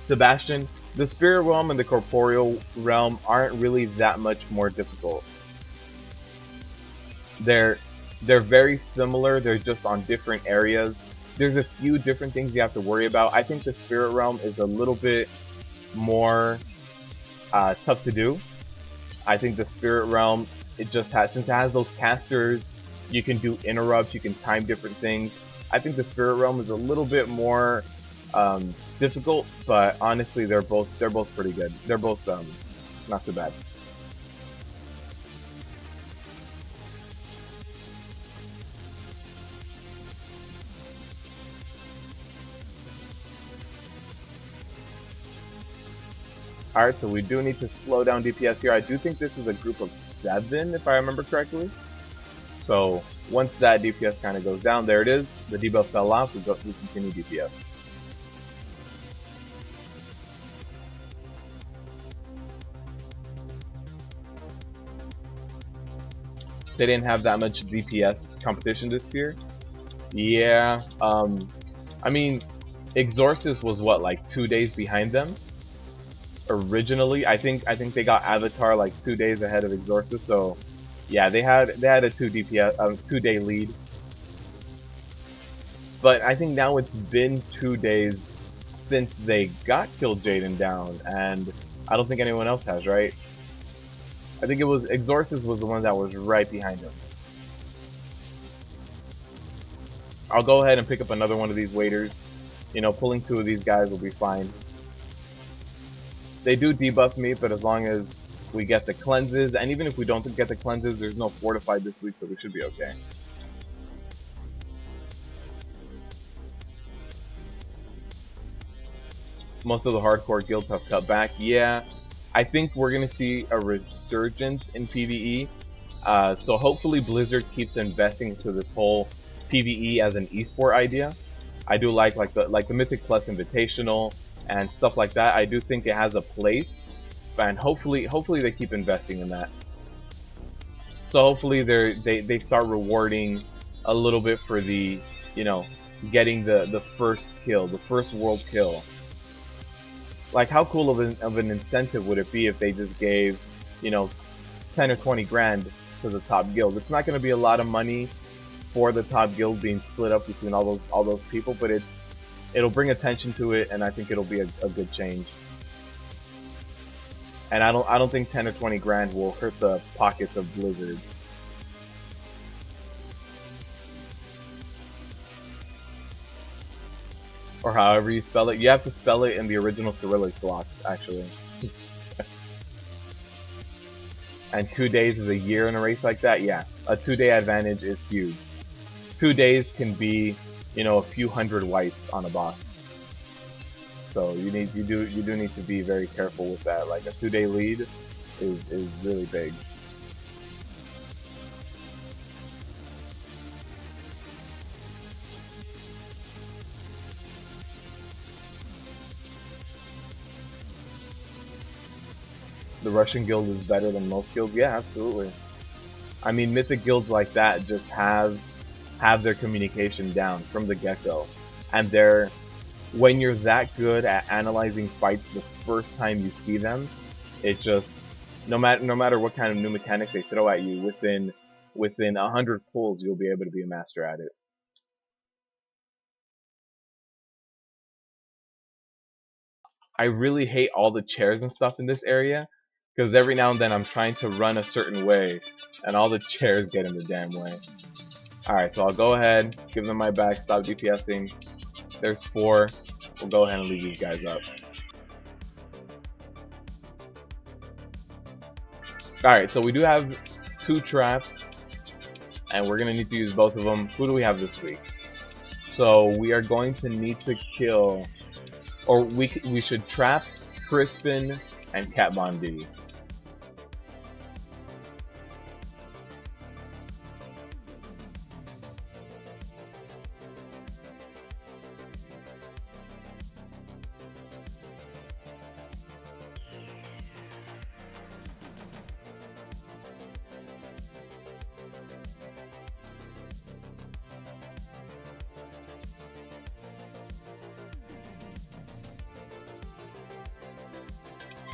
Sebastian, the Spirit Realm and the Corporeal Realm aren't really that much more difficult. They're very similar. They're just on different areas. There's a few different things you have to worry about. I think the Spirit Realm is a little bit more tough to do. I think the Spirit Realm, since it has those casters, you can do interrupts, you can time different things. I think the Spirit Realm is a little bit more difficult, but honestly, they're both pretty good. They're both not too bad. Alright, so we do need to slow down DPS here. I do think this is a group of 7, if I remember correctly. So once that DPS kind of goes down, there it is. The debuff fell off. We continue DPS. They didn't have that much DPS competition this year. Yeah. I mean, Exorcist was what, like 2 days behind them? Originally, I think they got Avatar like 2 days ahead of Exorcist, so yeah, they had a 2 day lead. But I think now it's been 2 days since they got Kill Jaden down, and I don't think anyone else has, right? I think it was Exorcist was the one that was right behind him. I'll go ahead and pick up another one of these waiters. Pulling 2 of these guys will be fine. They do debuff me, but as long as we get the cleanses, and even if we don't get the cleanses, there's no fortified this week, so we should be okay. most of the hardcore guilds have cut back. Yeah, I think we're gonna see a resurgence in PvE. So hopefully Blizzard keeps investing into this whole PvE as an esport idea. I do like the Mythic Plus Invitational and stuff like that. I do think it has a place, and hopefully they keep investing in that. So hopefully they start rewarding a little bit for the, you know, getting the first kill, the first world kill. Like, how cool of an incentive would it be if they just gave, you know, 10 or 20 grand to the top guild? It's not going to be a lot of money for the top guild being split up between all those people, but it'll bring attention to it, and I think it'll be a good change. And I don't think 10 or 20 grand will hurt the pockets of Blizzard. Or however you spell it. You have to spell it in the original Cyrillic block, actually. And 2 days is a year in a race like that? Yeah. A 2-day advantage is huge. 2 days can be, you know, a few hundred whites on a boss. So you do need to be very careful with that. Like, a 2-day lead is really big. The Russian guild is better than most guilds? Yeah, absolutely. I mean, mythic guilds like that just have their communication down from the get-go. And when you're that good at analyzing fights the first time you see them, it just, no matter what kind of new mechanic they throw at you, within 100 pulls, you'll be able to be a master at it. I really hate all the chairs and stuff in this area, because every now and then I'm trying to run a certain way, and all the chairs get in the damn way. Alright, so I'll go ahead, give them my back, stop DPSing. There's 4. We'll go ahead and leave these guys up. Alright, so we do have 2 traps, and we're going to need to use both of them. Who do we have this week? So we are going to need to kill, or we should trap Crispin and Cat Von D.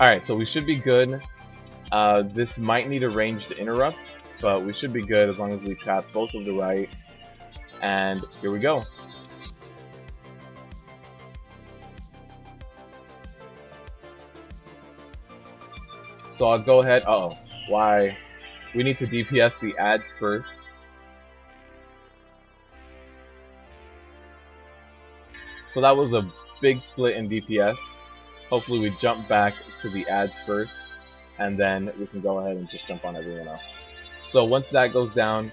Alright, so we should be good. This might need a ranged interrupt, but we should be good as long as we tap both of the right. And here we go. So I'll go ahead. Uh-oh. Why? We need to DPS the ads first. So that was a big split in DPS. Hopefully we jump back to the ads first, and then we can go ahead and just jump on everyone else. So once that goes down,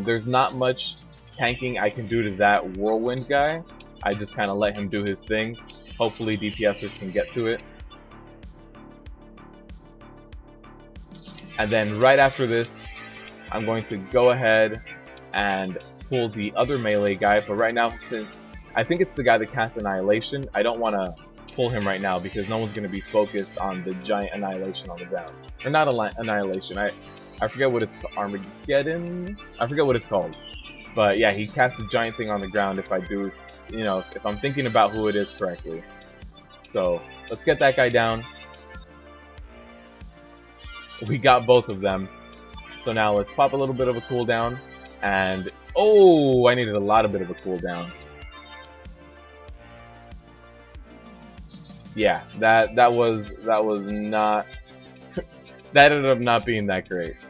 there's not much tanking I can do to that whirlwind guy. I just kind of let him do his thing. Hopefully DPSers can get to it. And then right after this, I'm going to go ahead and pull the other melee guy. But right now, since I think it's the guy that casts Annihilation, I don't want to pull him right now because no one's going to be focused on the giant Annihilation on the ground. Or not Annihilation, I forget what it's called. Armageddon? I forget what it's called. But yeah, he casts a giant thing on the ground if I do, you know, if I'm thinking about who it is correctly. So let's get that guy down. We got both of them. So now let's pop a little bit of a cooldown. And oh, I needed a lot of bit of a cooldown. Yeah, that was not that ended up not being that great.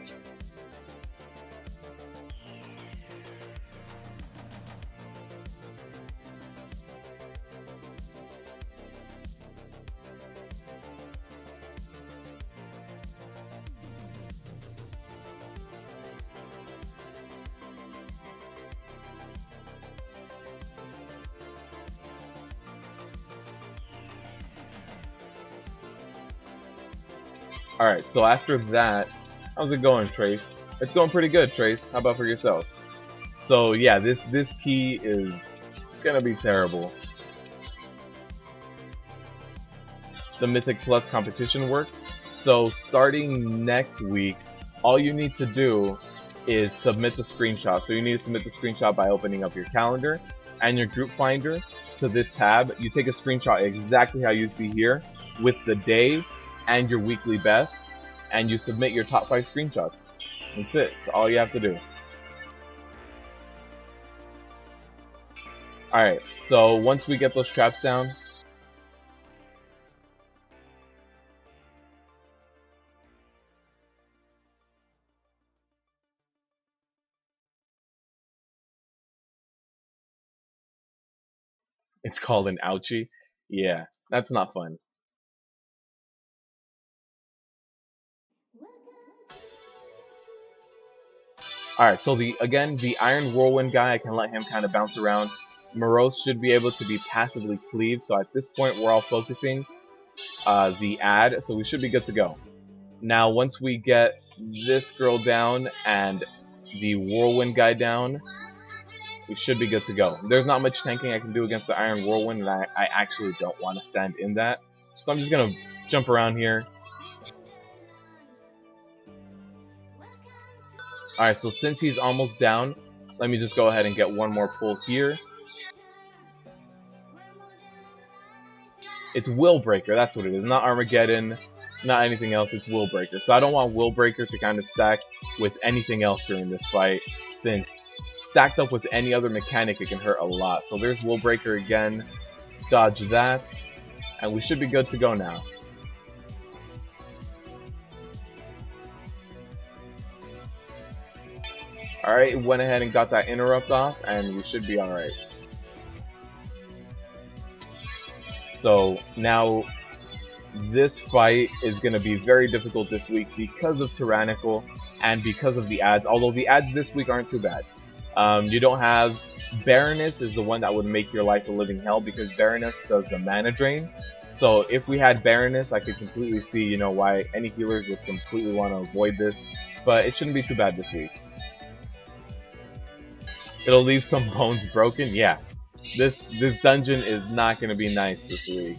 Alright, so after that, how's it going, Trace? It's going pretty good, Trace. How about for yourself? So yeah, this key is gonna be terrible. The Mythic Plus competition works. So starting next week, all you need to do is submit the screenshot. So you need to submit the screenshot by opening up your calendar and your group finder to this tab. You take a screenshot exactly how you see here with the day and your weekly best, and you submit your top 5 screenshots. That's it. That's all you have to do. Alright, so once we get those traps down, it's called an ouchie. Yeah, that's not fun. Alright, so the Iron Whirlwind guy, I can let him kind of bounce around. Morose should be able to be passively cleaved, so at this point we're all focusing the ad, so we should be good to go. Now, once we get this girl down and the Whirlwind guy down, we should be good to go. There's not much tanking I can do against the Iron Whirlwind, and I actually don't want to stand in that. So I'm just going to jump around here. Alright, so since he's almost down, let me just go ahead and get one more pull here. It's Will Breaker, that's what it is. Not Armageddon, not anything else, it's Will Breaker. So I don't want Will Breaker to kind of stack with anything else during this fight, since stacked up with any other mechanic it can hurt a lot. So there's Will Breaker again, dodge that, and we should be good to go now. Alright, went ahead and got that interrupt off, and we should be alright. So now this fight is going to be very difficult this week because of Tyrannical and because of the ads, although the ads this week aren't too bad. You don't have Baroness is the one that would make your life a living hell, because Baroness does the mana drain. So if we had Baroness, I could completely see, you know, why any healers would completely want to avoid this, but it shouldn't be too bad this week. It'll leave some bones broken, yeah. This dungeon is not going to be nice this week.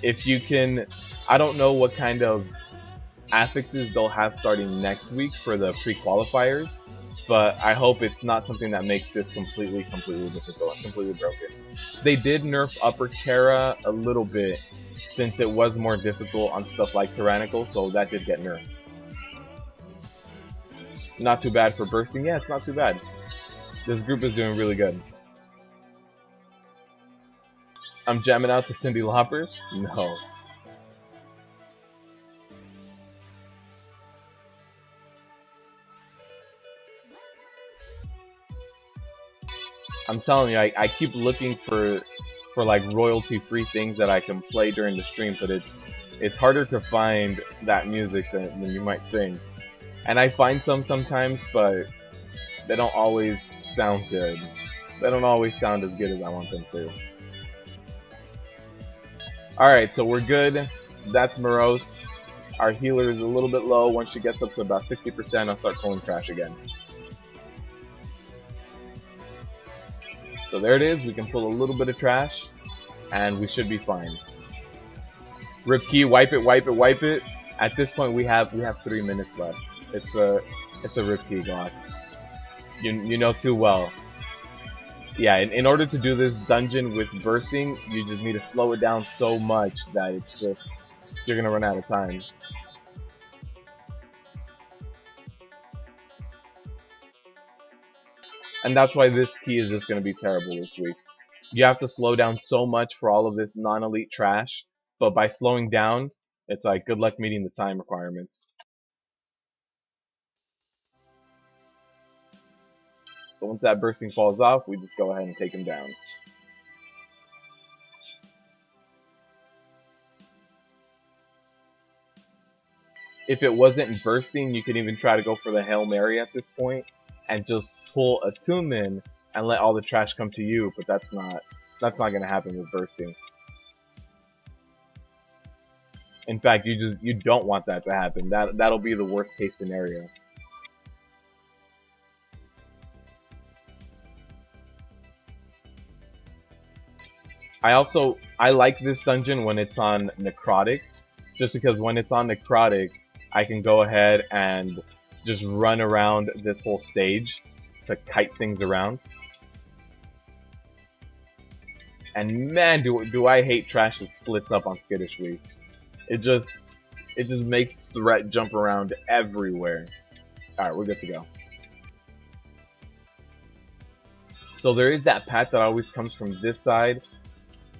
If you can, I don't know what kind of affixes they'll have starting next week for the pre-qualifiers, but I hope it's not something that makes this completely difficult, completely broken. They did nerf Upper Kara a little bit, since it was more difficult on stuff like Tyrannical, so that did get nerfed. Not too bad for bursting. Yeah, it's not too bad. This group is doing really good. I'm jamming out to Cyndi Lauper? No. I'm telling you, I keep looking for like royalty-free things that I can play during the stream, but it's harder to find that music than you might think. And I find some sometimes, but they don't always sound good. They don't always sound as good as I want them to. Alright, so we're good. That's Morose. Our healer is a little bit low. Once she gets up to about 60%, I'll start pulling trash again. So there it is. We can pull a little bit of trash, and we should be fine. Rip key, wipe it, wipe it, wipe it. At this point, we have 3 minutes left. It's a rip key block. You know too well. Yeah, in order to do this dungeon with bursting, you just need to slow it down so much that it's just, you're gonna run out of time. And that's why this key is just gonna be terrible this week. You have to slow down so much for all of this non-elite trash, but by slowing down, it's like good luck meeting the time requirements. So once that bursting falls off, we just go ahead and take him down. If it wasn't bursting, you could even try to go for the Hail Mary at this point and just pull a Attunement and let all the trash come to you, but that's not going to happen with bursting. In fact, you don't want that to happen. That'll be the worst case scenario. I like this dungeon when it's on Necrotic, just because when it's on Necrotic, I can go ahead and just run around this whole stage to kite things around. And man, do I hate trash that splits up on Skittish Week. It just makes Threat jump around everywhere. Alright, we're good to go. So there is that path that always comes from this side.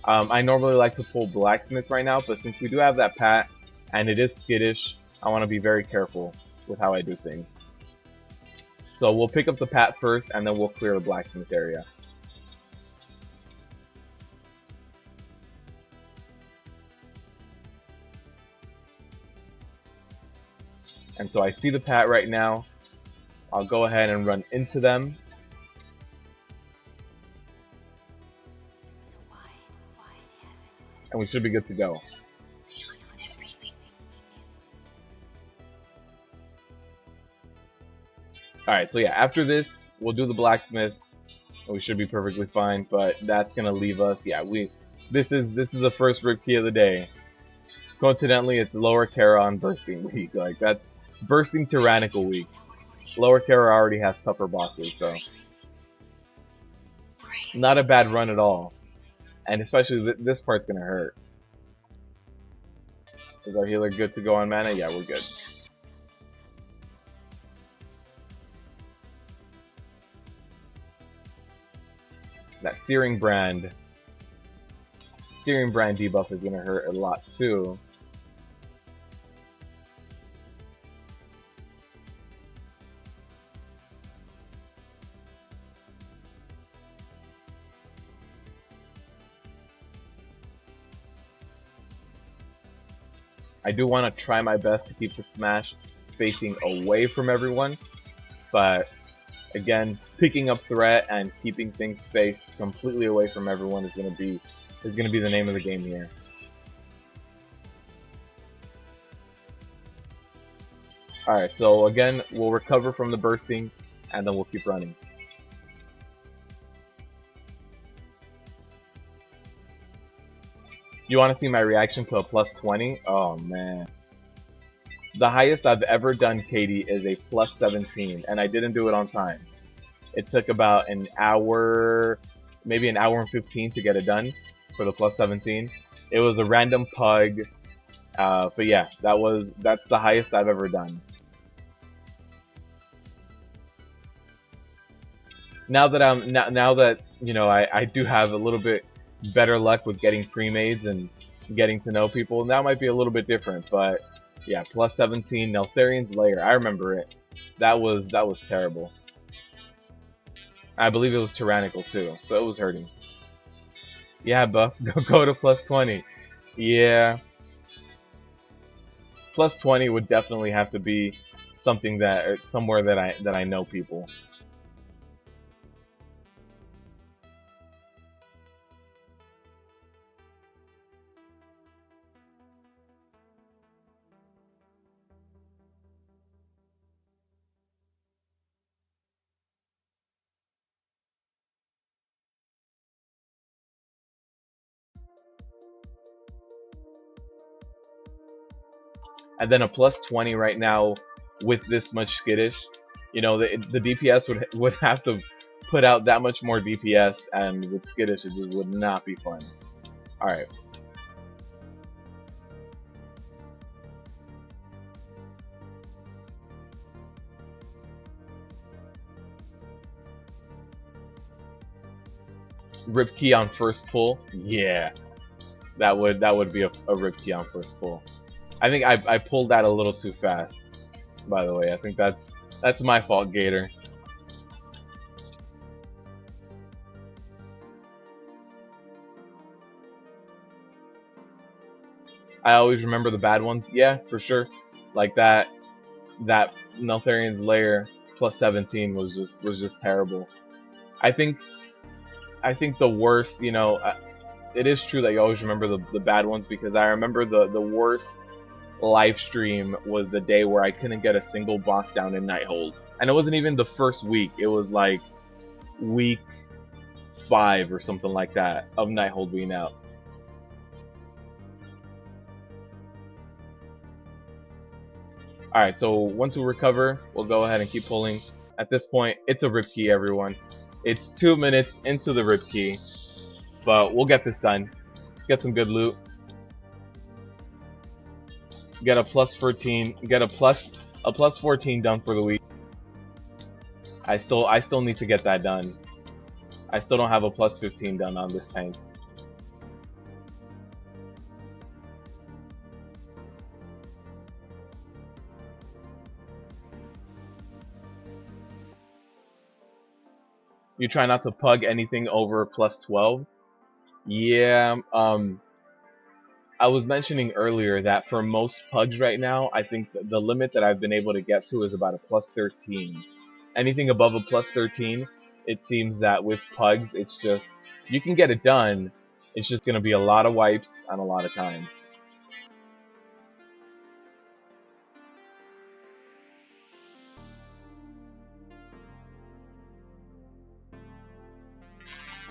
I normally like to pull Blacksmith right now, but since we do have that pat, and it is skittish, I want to be very careful with how I do things. So we'll pick up the pat first, and then we'll clear the Blacksmith area. And so I see the pat right now. I'll go ahead and run into them. And we should be good to go. Alright, so yeah, after this, we'll do the Blacksmith. And we should be perfectly fine, but that's gonna leave us. Yeah, this is the first rip key of the day. Coincidentally, it's Lower Kara on Bursting Week. Like, that's Bursting Tyrannical Week. Lower Kara already has tougher bosses, so not a bad run at all. And especially this part's gonna hurt. Is our healer good to go on mana? Yeah, we're good. That Searing Brand debuff is gonna hurt a lot too. I do want to try my best to keep the smash facing away from everyone, but again, picking up threat and keeping things faced completely away from everyone is gonna be the name of the game here. Alright, so again, we'll recover from the bursting, and then we'll keep running. You want to see my reaction to a plus 20? Oh man. The highest I've ever done, Katie, is a plus 17, and I didn't do it on time. It took about an hour, maybe an hour and 15 to get it done for the plus 17. It was a random pug, but yeah, that's the highest I've ever done. Now that you know, I do have a little bit better luck with getting pre-mades and getting to know people. That might be a little bit different, but yeah, plus 17, Neltharian's Lair. I remember it. That was terrible. I believe it was tyrannical too, so it was hurting. Yeah, Buff, go to plus 20. Yeah, plus 20 would definitely have to be something somewhere that I know people. And then a plus 20 right now with this much skittish, you know, the DPS would have to put out that much more DPS, and with skittish it just would not be fun. Alright. Rip key on first pull? Yeah. That would be a rip key on first pull. I think I pulled that a little too fast, by the way. I think that's my fault, Gator. I always remember the bad ones. Yeah, for sure. Like that Neltharian's Lair plus 17 was just terrible. I think the worst, you know, it is true that you always remember the bad ones, because I remember the worst live stream was the day where I couldn't get a single boss down in Nighthold. And it wasn't even the first week. It was like week 5 or something like that of Nighthold being out. Alright, so once we recover, we'll go ahead and keep pulling. At this point, it's a rip key, everyone. It's 2 minutes into the rip key, but we'll get this done. Get some good loot. Get a plus 14. Get a plus 14 done for the week. I still need to get that done. I still don't have a plus 15 done on this tank. You try not to pug anything over plus 12. Yeah, I was mentioning earlier that for most pugs right now, I think the limit that I've been able to get to is about a plus 13. Anything above a plus 13, it seems that with pugs, it's just, you can get it done, it's just going to be a lot of wipes and a lot of time.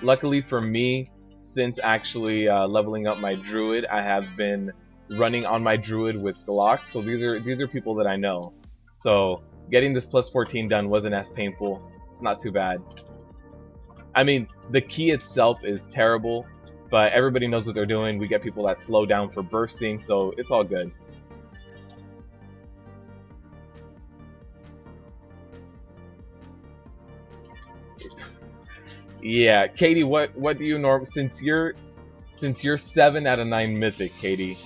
Luckily for me, since actually leveling up my druid, I have been running on my druid with Glock, so these are people that I know. So getting this plus 14 done wasn't as painful. It's not too bad. I mean, the key itself is terrible, but everybody knows what they're doing. We get people that slow down for bursting, so it's all good. Yeah, Katie, what do you norm since you're 7 out of 9 Mythic, Katie?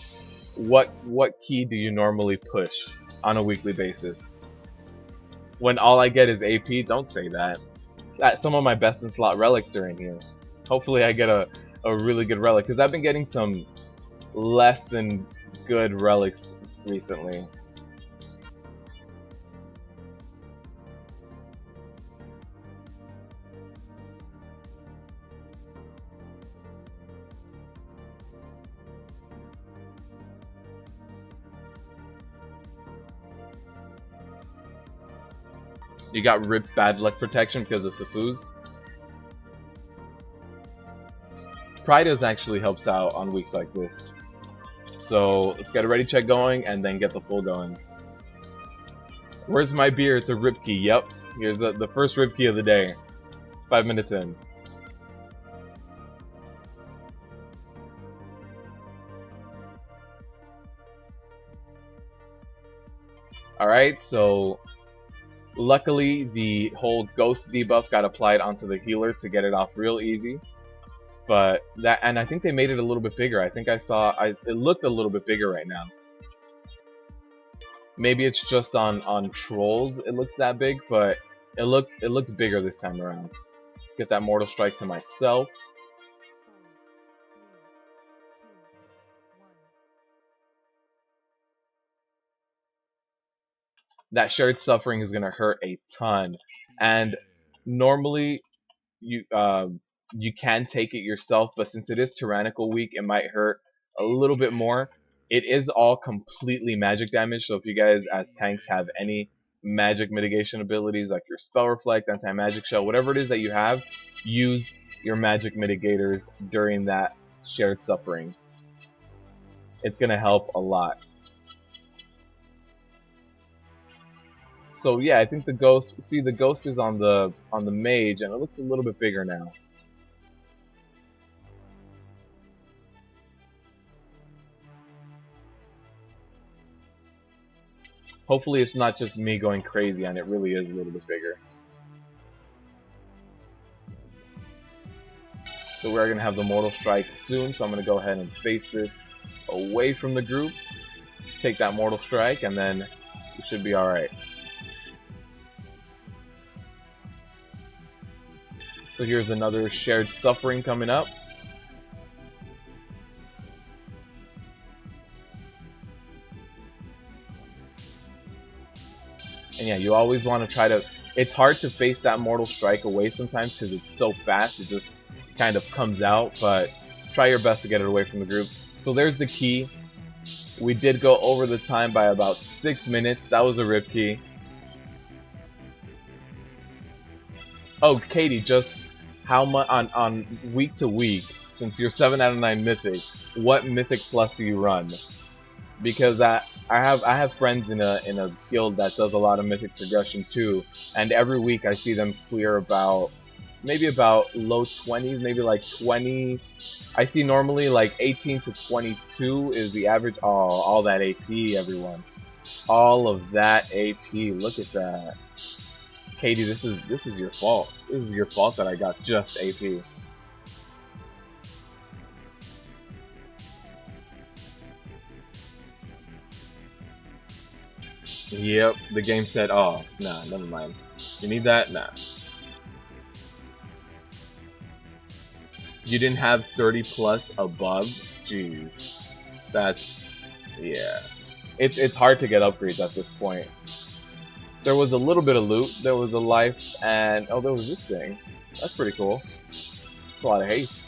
What key do you normally push on a weekly basis? When all I get is AP, don't say that. Some of my best in slot relics are in here. Hopefully I get a really good relic, because I've been getting some less than good relics recently. You got ripped bad luck protection because of Safuz. Pridos actually helps out on weeks like this. So let's get a ready check going and then get the full going. Where's my beer? It's a rip key. Yep. Here's the first rip key of the day. 5 minutes in. Alright, so luckily the whole ghost debuff got applied onto the healer to get it off real easy. But that, and I think they made it a little bit bigger. I think it looked a little bit bigger right now. Maybe it's just on trolls it looks that big, but it looked bigger this time around. Get that mortal strike to myself. That shared suffering is gonna hurt a ton, and normally you can take it yourself, but since it is tyrannical week, it might hurt a little bit more. It is all completely magic damage, so if you guys as tanks have any magic mitigation abilities like your spell reflect, anti-magic shell, whatever it is that you have, use your magic mitigators during that shared suffering. It's gonna help a lot. So yeah, I think the ghost is on the mage, and it looks a little bit bigger now. Hopefully it's not just me going crazy and it really is a little bit bigger. So we're going to have the Mortal Strike soon, so I'm going to go ahead and face this away from the group. Take that Mortal Strike, and then it should be alright. So here's another Shared Suffering coming up. And yeah, you always want to try to... It's hard to face that Mortal Strike away sometimes because it's so fast, it just kind of comes out, but try your best to get it away from the group. So there's the key. We did go over the time by about 6 minutes. That was a rip key. Oh, Katie, just how much on week to week, since you're 7 out of 9 Mythic, what Mythic Plus do you run? Because I have friends in a guild that does a lot of Mythic progression too, and every week I see them clear about maybe about low 20s, maybe like 20. I see normally like 18 to 22 is the average. Oh, all that AP, everyone. All of that AP. Look at that. Katie, this is your fault. This is your fault that I got just AP. Yep, the game said, oh, nah, never mind. You need that? Nah. You didn't have 30 plus above? Jeez. That's, yeah. It's hard to get upgrades at this point. There was a little bit of loot, there was a life, and oh, there was this thing. That's pretty cool. It's a lot of haste.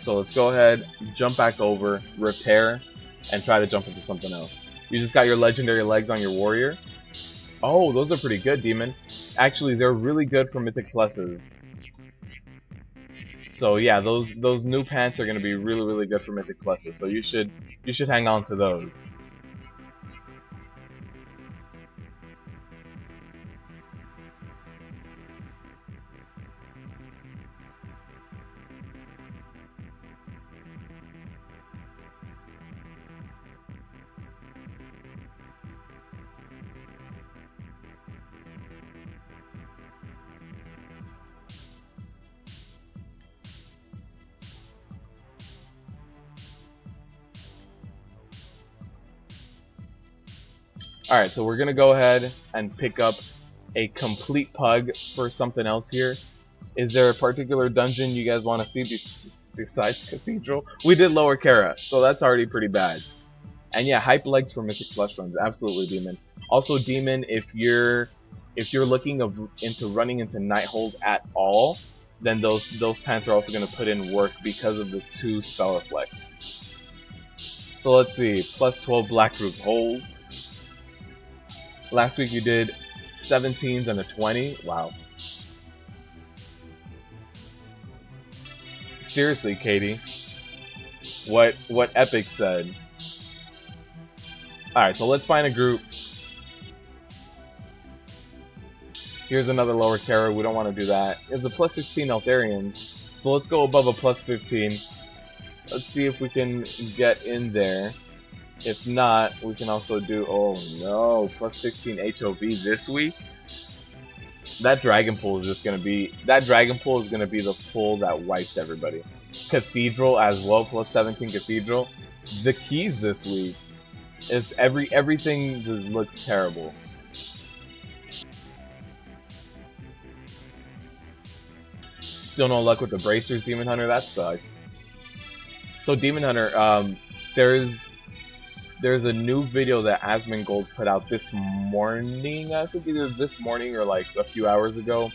So let's go ahead, jump back over, repair, and try to jump into something else. You just got your legendary legs on your warrior. Oh, those are pretty good, Demon. Actually, they're really good for Mythic Pluses. So yeah, those new pants are gonna be really good for Mythic Pluses. So you should hang on to those. Alright, so we're gonna go ahead and pick up a complete pug for something else here. Is there a particular dungeon you guys want to see besides Cathedral? We did Lower Kara, so that's already pretty bad. And yeah, hype legs for Mythic Flesh runs, absolutely, Demon. Also, Demon, if you're looking into running into Nighthold at all, then those pants are also gonna put in work because of the 2 spell reflex. So let's see, plus 12 Black Root Hold. Last week we did 17s and a 20. Wow. Seriously, Katie. What Epic said. Alright, so let's find a group. Here's another lower Kara. We don't want to do that. It's a plus 16 Eltharians. So let's go above a plus 15. Let's see if we can get in there. If not, we can also do, oh no, plus 16 HOV this week. That Dragon Pool is just gonna be the pull that wipes everybody. Cathedral as well, plus 17 Cathedral. The keys this week is everything just looks terrible. Still no luck with the bracers, Demon Hunter. That sucks. So Demon Hunter, there's a new video that Asmongold put out this morning. I think either this morning or like a few hours ago,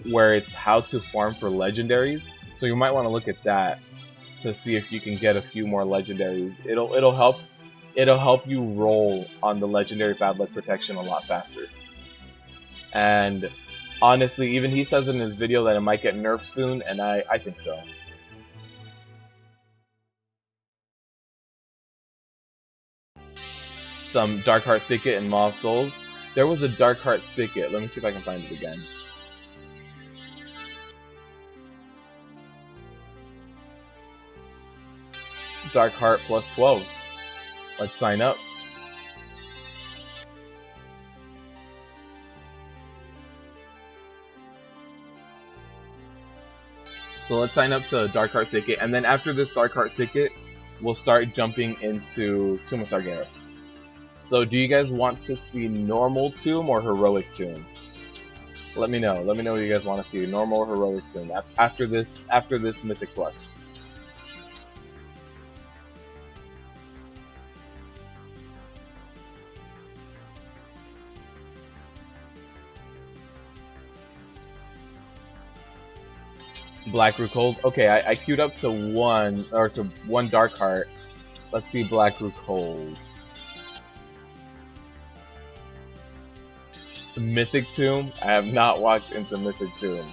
where it's how to farm for legendaries. So you might want to look at that to see if you can get a few more legendaries. It'll help you roll on the legendary bad luck protection a lot faster. And honestly, even he says in his video that it might get nerfed soon, and I think so. Some Darkheart Thicket and Maw of Souls. There was a Darkheart Thicket. Let me see if I can find it again. Darkheart plus 12. Let's sign up. So let's sign up to Darkheart Thicket, and then after this Darkheart Thicket, we'll start jumping into Tomb of Sargeras. So do you guys want to see normal tomb or heroic tomb? Let me know. Let me know what you guys want to see. Normal or heroic soon. After this Mythic Plus. Black Rook Hold. Okay, I queued up to one Dark Heart. Let's see Black Rook Hold. Mythic Tomb. I have not walked into Mythic Tomb.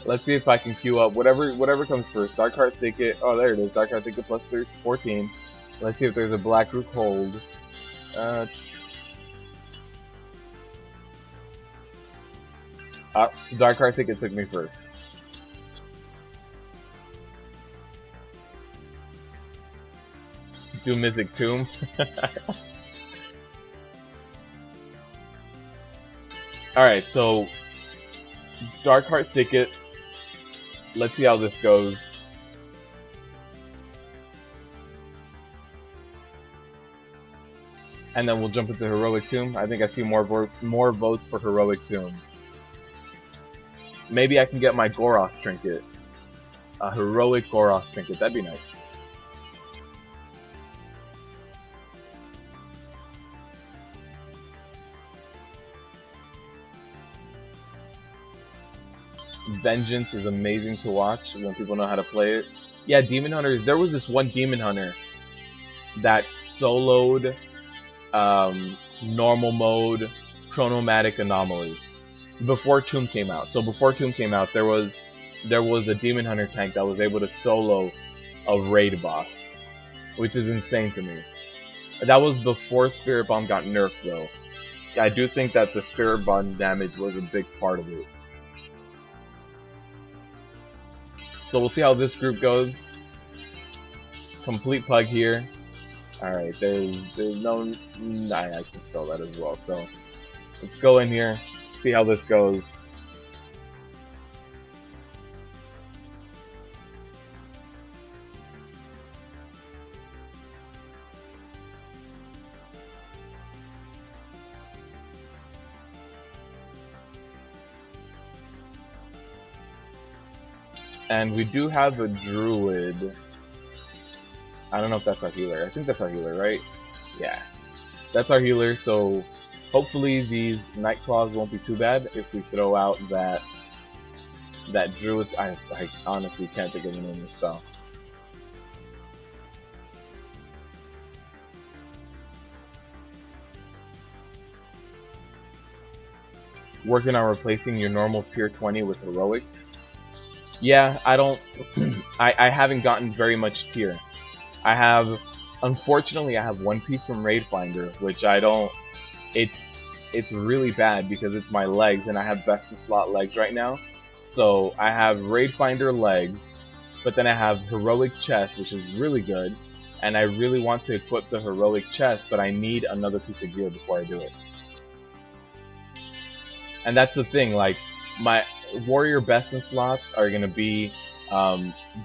Let's see if I can queue up whatever comes first. Dark Heart Thicket. Oh, there it is. Dark Heart Thicket plus 14. Let's see if there's a Black Rook Hold. Dark Heart Thicket took me first. Do Mythic Tomb. Alright, so Dark Heart Thicket. Let's see how this goes. And then we'll jump into Heroic Tomb. I think I see more votes for Heroic Tomb. Maybe I can get my Goro Trinket. A Heroic Goro Trinket. That'd be nice. Vengeance is amazing to watch when people know how to play it. Yeah, Demon Hunters. There was this one Demon Hunter that soloed normal mode chronomatic anomaly before Tomb came out. So before Tomb came out, there was a Demon Hunter tank that was able to solo a raid boss, which is insane to me. That was before Spirit Bomb got nerfed, though. I do think that the Spirit Bomb damage was a big part of it. So we'll see how this group goes. Complete Pug here. Alright, there's no... I can spell that as well. So let's go in here, see how this goes. And we do have a Druid. I don't know if that's our healer. I think that's our healer, right? Yeah. That's our healer, so hopefully these Nightclaws won't be too bad if we throw out that Druid. I honestly can't think of the name of the spell. Working on replacing your normal tier 20 with heroic. Yeah, I don't... I haven't gotten very much tier. Unfortunately, I have one piece from Raid Finder, which I don't... It's really bad because it's my legs, and I have best in slot legs right now. So I have Raid Finder legs, but then I have heroic chest, which is really good, and I really want to equip the heroic chest, but I need another piece of gear before I do it. And that's the thing, like, my warrior best in slots are going to be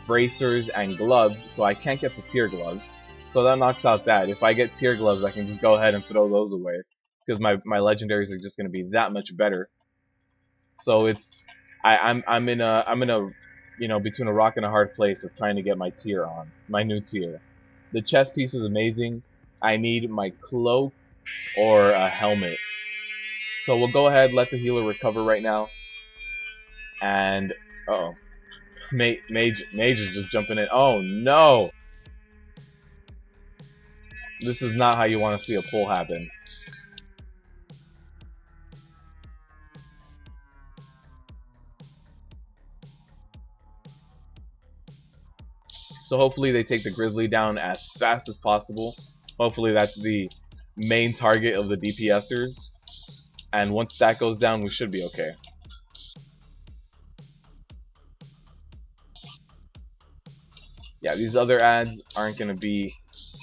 bracers and gloves, so I can't get the tier gloves. So that knocks out that. If I get tier gloves, I can just go ahead and throw those away, because my legendaries are just going to be that much better. So it's I'm in a you know, between a rock and a hard place of trying to get my tier on, my new tier. The chest piece is amazing. I need my cloak or a helmet. So we'll go ahead, let the healer recover right now. And uh-oh. Mage is just jumping in. Oh no! This is not how you want to see a pull happen. So hopefully they take the Grizzly down as fast as possible. Hopefully that's the main target of the DPSers. And once that goes down, we should be okay. Yeah, these other ads aren't going to be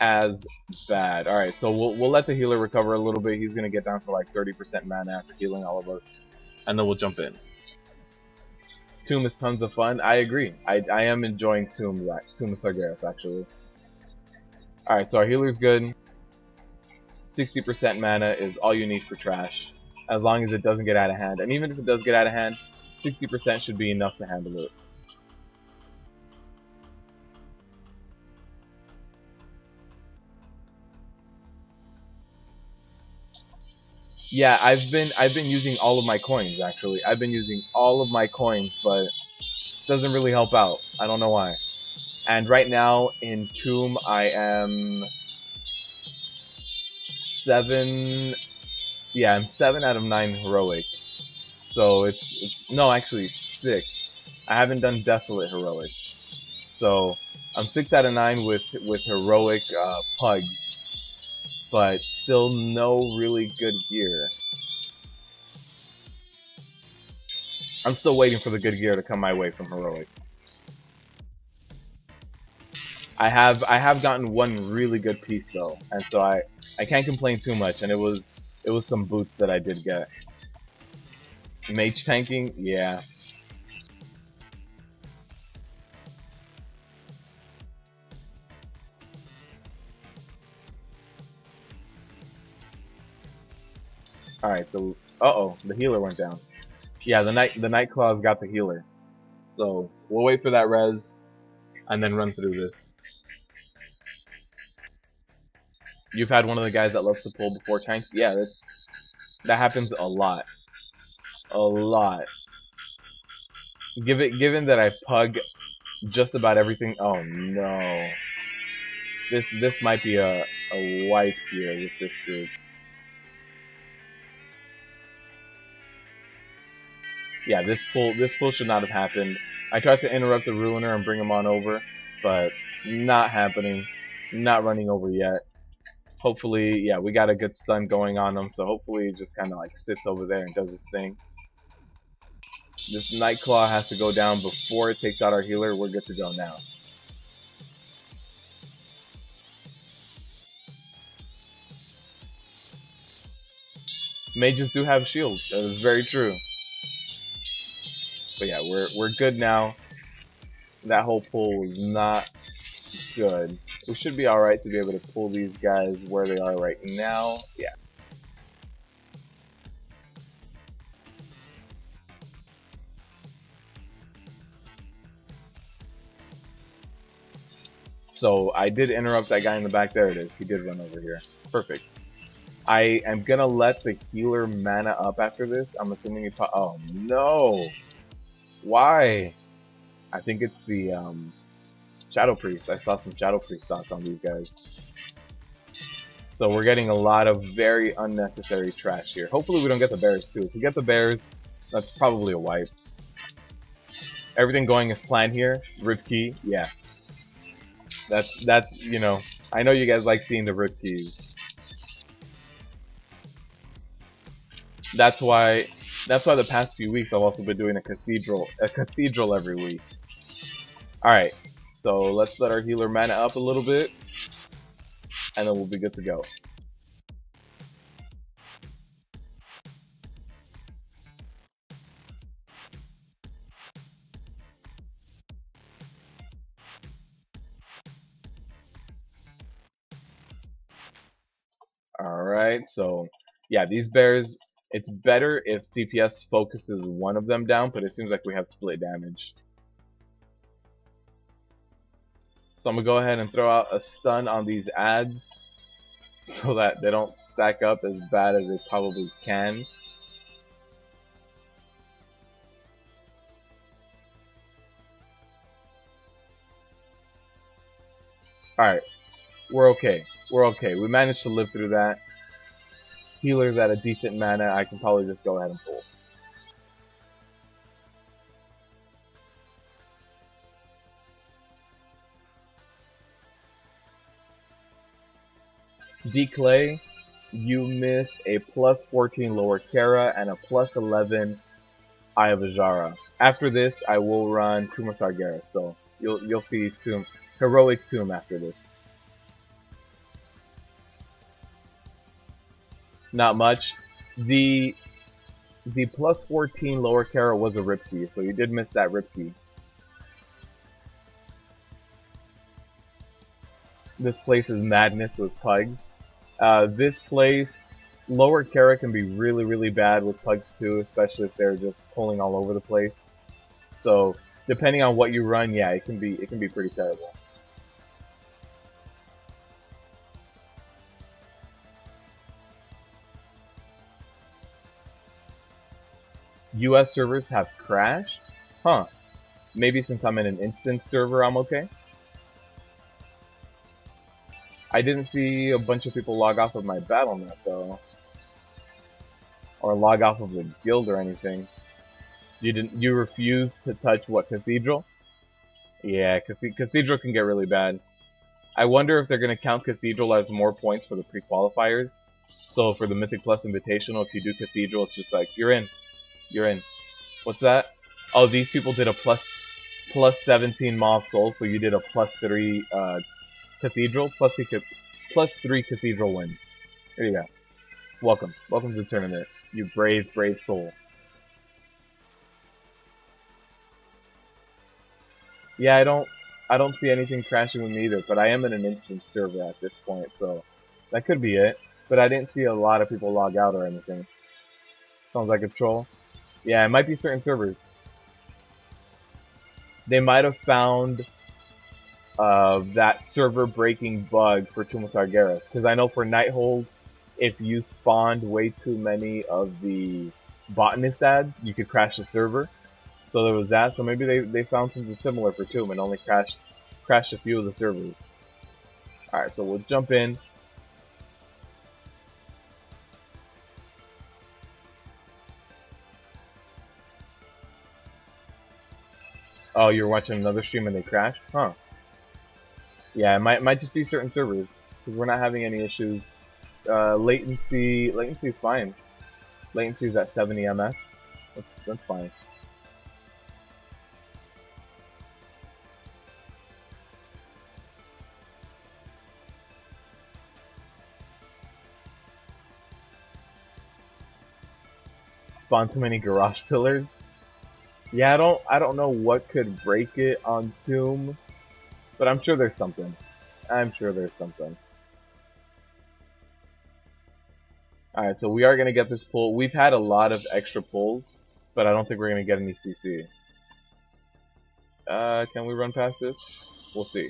as bad. Alright, so we'll let the healer recover a little bit. He's going to get down to like 30% mana after healing all of us. And then we'll jump in. Tomb is tons of fun. I agree. I am enjoying Tomb of Sargeras, actually. Alright, so our healer's good. 60% mana is all you need for trash. as long as it doesn't get out of hand. And even if it does get out of hand, 60% should be enough to handle it. Yeah, I've been using all of my coins actually. I've been using all of my coins, but it doesn't really help out. I don't know why. And right now in Tomb, I am 7. Yeah, I'm 7 out of 9 heroic. So it's no, actually 6. I haven't done Desolate heroic. So I'm 6 out of 9 with heroic Pug, but still no really good gear. I'm still waiting for the good gear to come my way from heroic. I have gotten one really good piece though, and so I can't complain too much. And it was some boots that I did get. Mage tanking, yeah. All right, the the healer went down. Yeah, the night claws got the healer. So we'll wait for that res and then run through this. You've had one of the guys that loves to pull before tanks. Yeah, that happens a lot, a lot. Given that I pug just about everything. Oh no, this might be a wipe here with this group. Yeah, this pull should not have happened. I tried to interrupt the ruiner and bring him on over, but not happening. Not running over yet. Hopefully, yeah, we got a good stun going on him, so hopefully he just kind of like sits over there and does his thing. This Nightclaw has to go down before it takes out our healer. We're good to go now. Mages do have shields. That is very true. But yeah, we're good now. That whole pull was not good. We should be alright to be able to pull these guys where they are right now. Yeah. So I did interrupt that guy in the back. There it is. He did run over here. Perfect. I am gonna let the healer mana up after this. I'm assuming he oh no! Why? I think it's the Shadow Priest. I saw some Shadow Priest thoughts on these guys. So we're getting a lot of very unnecessary trash here. Hopefully we don't get the bears too. If we get the bears, that's probably a wipe. Everything going as planned here. Rip key, yeah. That's you know, I know you guys like seeing the rip keys. That's why the past few weeks I've also been doing a cathedral every week. Alright, so let's let our healer mana up a little bit, and then we'll be good to go. Alright, so yeah, these bears, it's better if DPS focuses one of them down, but it seems like we have split damage. So I'm gonna go ahead and throw out a stun on these ads so that they don't stack up as bad as they probably can. Alright, we're okay. We're okay. We managed to live through that. Healer's at a decent mana. I can probably just go ahead and pull. D-Clay, you missed a plus 14 lower Kara and a plus 11 Eye of Ajara. After this, I will run Tomb of Sargeras, so you'll see Heroic Tomb after this. Not much. The plus 14 lower Kara was a rip key, so you did miss that rip key. This place is madness with pugs. This place, Lower Kara can be really, really bad with pugs too, especially if they're just pulling all over the place. So depending on what you run, yeah, it can be pretty terrible. US servers have crashed? Huh. Maybe since I'm in an instance server, I'm okay. I didn't see a bunch of people log off of my battle.net though, or log off of the guild or anything. You didn't. You refused to touch what cathedral? Yeah, cathedral can get really bad. I wonder if they're gonna count cathedral as more points for the pre-qualifiers. So for the Mythic Plus Invitational, if you do cathedral, it's just like you're in, you're in. What's that? Oh, these people did a plus 17 mob souls, but you did a plus 3 cathedral, plus 3 cathedral win. There you go. Welcome, welcome to the tournament, you brave, brave soul. Yeah, I don't see anything crashing with me either, but I am in an instance server at this point, so that could be it. But I didn't see a lot of people log out or anything. Sounds like a troll. Yeah, it might be certain servers. They might have found that server breaking bug for Tomb of Sargeras, because I know for Nighthold, if you spawned way too many of the botanist ads, you could crash the server. So there was that. So maybe they found something similar for Tomb and only crashed a few of the servers. All right, so we'll jump in. Oh, you're watching another stream and they crashed? Huh. Yeah, it might just be certain servers because we're not having any issues. Latency is fine. Latency is at 70 ms. That's fine. Spawn too many garage pillars. Yeah, I don't know what could break it on Tomb, but I'm sure there's something. I'm sure there's something. All right, so we are gonna get this pull. We've had a lot of extra pulls, but I don't think we're gonna get any CC. Can we run past this? We'll see.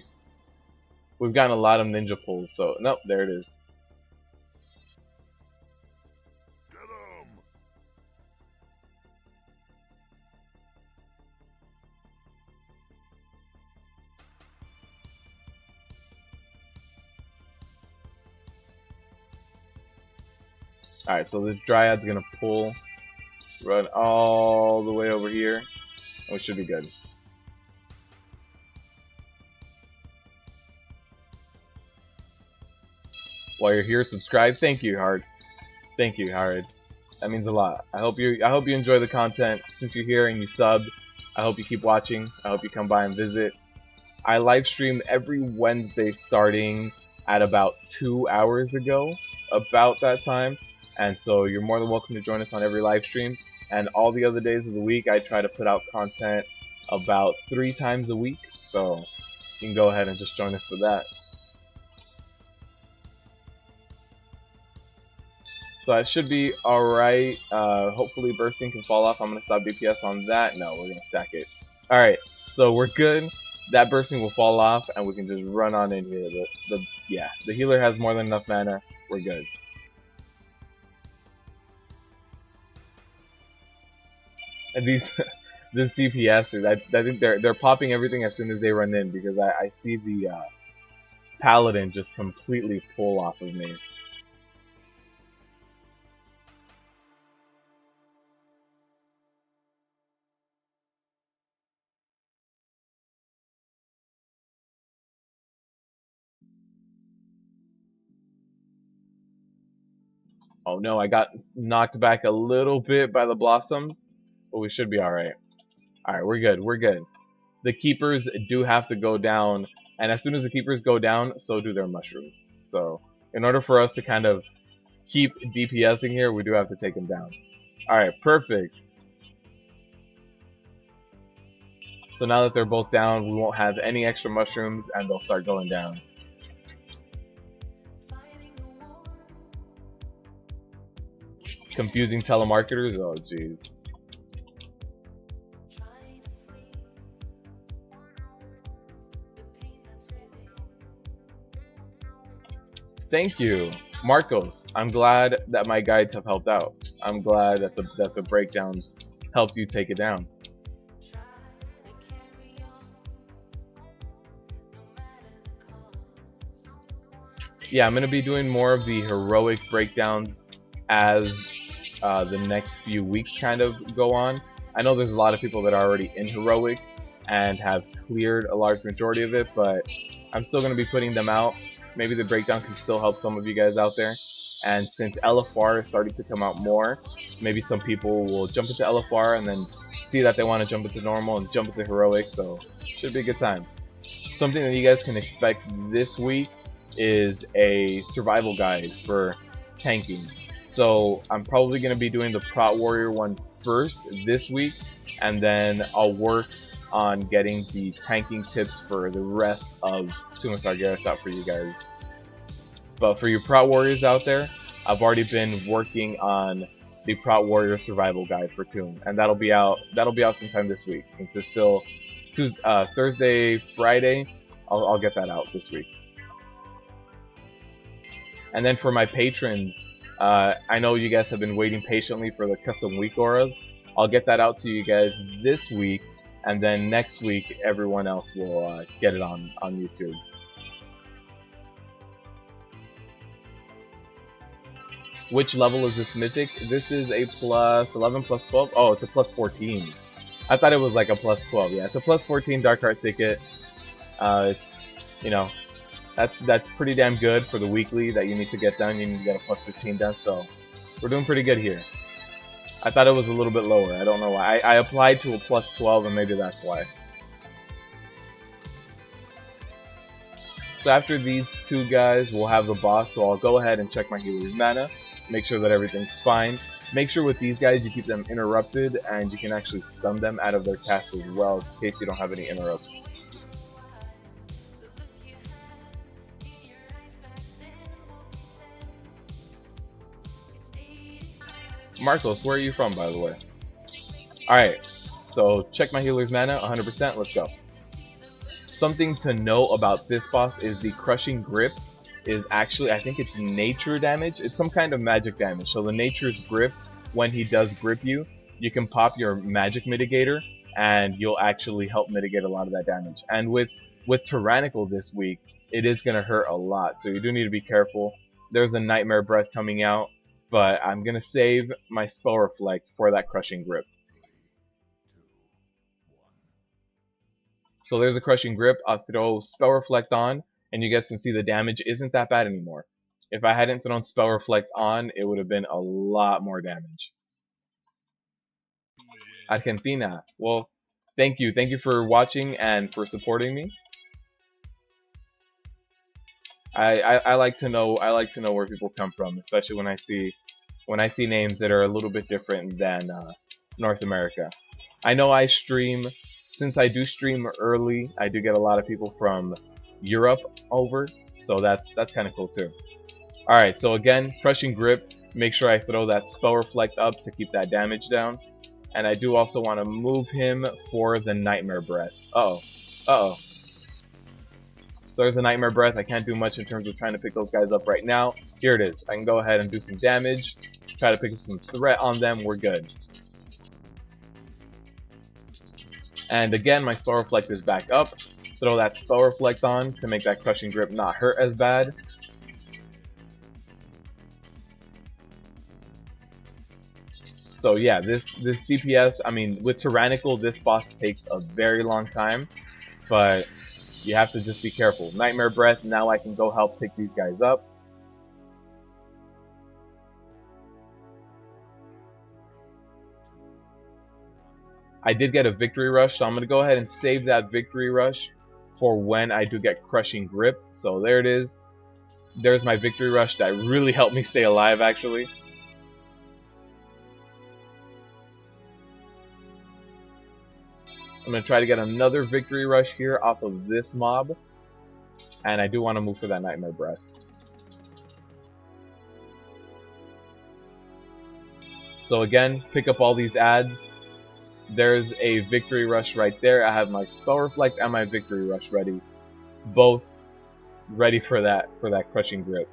We've gotten a lot of ninja pulls, so nope, there it is. All right, so this Dryad's gonna pull, run all the way over here, and we should be good. While you're here, subscribe. Thank you, Hard. Thank you, Hard. That means a lot. I hope you enjoy the content. Since you're here and you subbed, I hope you keep watching. I hope you come by and visit. I live stream every Wednesday starting at about 2 hours ago, about that time. And so you're more than welcome to join us on every live stream. And all the other days of the week, I try to put out content about 3 times a week. So you can go ahead and just join us for that. So I should be alright. Hopefully bursting can fall off. I'm going to stop DPS on that. No, we're going to stack it. Alright, so we're good. That bursting will fall off, and we can just run on in here. The healer has more than enough mana. We're good. And these DPSers, I think they're popping everything as soon as they run in because I see the paladin just completely pull off of me. Oh no, I got knocked back a little bit by the blossoms, but we should be alright. Alright, we're good. We're good. The keepers do have to go down, and as soon as the keepers go down, so do their mushrooms. So in order for us to kind of keep DPSing here, we do have to take them down. Alright, perfect. So now that they're both down, we won't have any extra mushrooms, and they'll start going down. Confusing telemarketers? Oh, jeez. Thank you, Marcos. I'm glad that my guides have helped out. I'm glad that the breakdowns helped you take it down. Yeah, I'm gonna be doing more of the heroic breakdowns as the next few weeks kind of go on. I know there's a lot of people that are already in heroic and have cleared a large majority of it, but I'm still gonna be putting them out. Maybe the breakdown can still help some of you guys out there. And since LFR is starting to come out more, maybe some people will jump into LFR and then see that they want to jump into normal and jump into heroic, so should be a good time. Something that you guys can expect this week is a survival guide for tanking. So I'm probably going to be doing the Prot Warrior one first this week, and then I'll work on getting the tanking tips for the rest of Tomb of Sargeras out for you guys. But for you Prot Warriors out there, I've already been working on the Prot Warrior survival guide for Tomb, and that'll be out sometime this week. Since it's still Thursday, Friday, I'll get that out this week. And then for my patrons, I know you guys have been waiting patiently for the custom week auras. I'll get that out to you guys this week, and then next week everyone else will get it on YouTube. Which level is this mythic? This is a plus 11 plus 12. Oh, it's a plus 14. I thought it was like a plus 12. Yeah, it's a plus 14 Dark Heart Ticket. It's, you know, that's pretty damn good for the weekly that you need to get done. You need to get a plus 15 done, so we're doing pretty good here. I thought it was a little bit lower. I don't know why. I applied to a plus 12, and maybe that's why. So after these two guys, we'll have the boss. So I'll go ahead and check my healer's mana, make sure that everything's fine. Make sure with these guys you keep them interrupted, and you can actually stun them out of their cast as well, in case you don't have any interrupts. Marcos, where are you from, by the way? Alright, so check my healer's mana, 100%, let's go. Something to know about this boss is the crushing grip is actually, I think it's nature damage. It's some kind of magic damage. So the nature's grip, when he does grip you, you can pop your magic mitigator and you'll actually help mitigate a lot of that damage. And with Tyrannical this week, it is going to hurt a lot. So you do need to be careful. There's a Nightmare Breath coming out, but I'm going to save my Spell Reflect for that crushing grip. So there's a crushing grip. I'll throw Spell Reflect on, and you guys can see the damage isn't that bad anymore. If I hadn't thrown Spell Reflect on, it would have been a lot more damage. Argentina. Well, thank you. Thank you for watching and for supporting me. I like to know where people come from, especially when I see names that are a little bit different than North America. I know I stream. Since I do stream early, I do get a lot of people from Europe over, so that's kind of cool too. Alright, so again, crushing grip, make sure I throw that Spell Reflect up to keep that damage down. And I do also want to move him for the Nightmare Breath. Uh-oh. So there's a Nightmare Breath. I can't do much in terms of trying to pick those guys up right now. Here it is. I can go ahead and do some damage, try to pick some threat on them. We're good. And again, my Spell Reflect is back up. Throw that Spell Reflect on to make that crushing grip not hurt as bad. So yeah, this DPS, I mean, with Tyrannical, this boss takes a very long time, but you have to just be careful. Nightmare Breath, now I can go help pick these guys up. I did get a Victory Rush, so I'm going to go ahead and save that Victory Rush for when I do get Crushing Grip. So there it is. There's my Victory Rush that really helped me stay alive, actually. I'm going to try to get another Victory Rush here off of this mob. And I do want to move for that Nightmare Breath. So again, pick up all these ads. There's a Victory Rush right there. I have my Spell Reflect and my Victory Rush ready. Both ready for that Crushing Grip.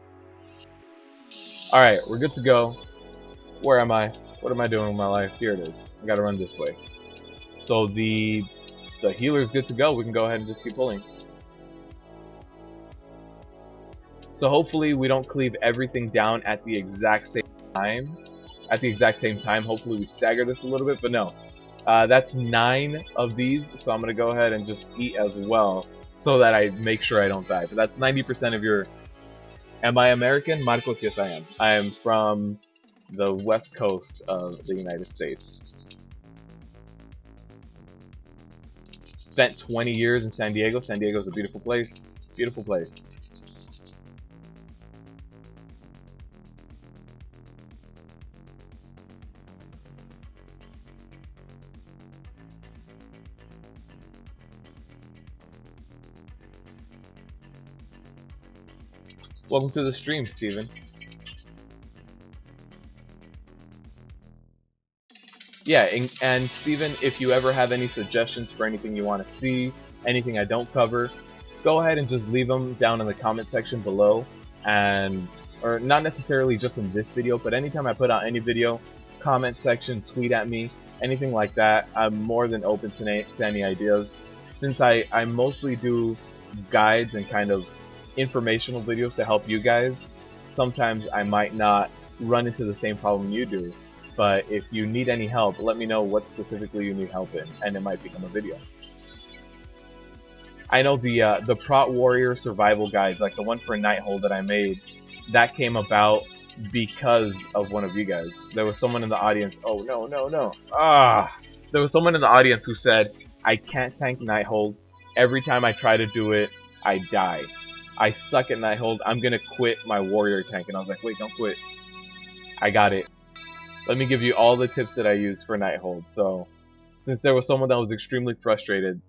Alright, we're good to go. Where am I? What am I doing with my life? Here it is. I gotta run this way. So the healer's good to go. We can go ahead and just keep pulling. So hopefully we don't cleave everything down at the exact same time. Hopefully we stagger this a little bit, but no. That's 9 of these, so I'm going to go ahead and just eat as well so that I make sure I don't die. But that's 90% of your... Am I American? Marcos, yes I am. I am from the west coast of the United States. Spent 20 years in San Diego. San Diego's a beautiful place. Beautiful place. Welcome to the stream, Steven. Yeah, and Steven, if you ever have any suggestions for anything you want to see, anything I don't cover, go ahead and just leave them down in the comment section below. And, or not necessarily just in this video, but anytime I put out any video, comment section, tweet at me, anything like that. I'm more than open to any ideas. Since I mostly do guides and kind of informational videos to help you guys, sometimes I might not run into the same problem you do. But if you need any help, let me know what specifically you need help in, and it might become a video. I know the Prot Warrior survival guides, like the one for Nighthold that I made, that came about because of one of you guys. There was someone in the audience. Oh no. There was someone in the audience who said, "I can't tank Nighthold. Every time I try to do it, I die. I suck at Nighthold. I'm gonna quit my warrior tank." And I was like, "Wait, don't quit. I got it. Let me give you all the tips that I use for Nighthold." So, since there was someone that was extremely frustrated,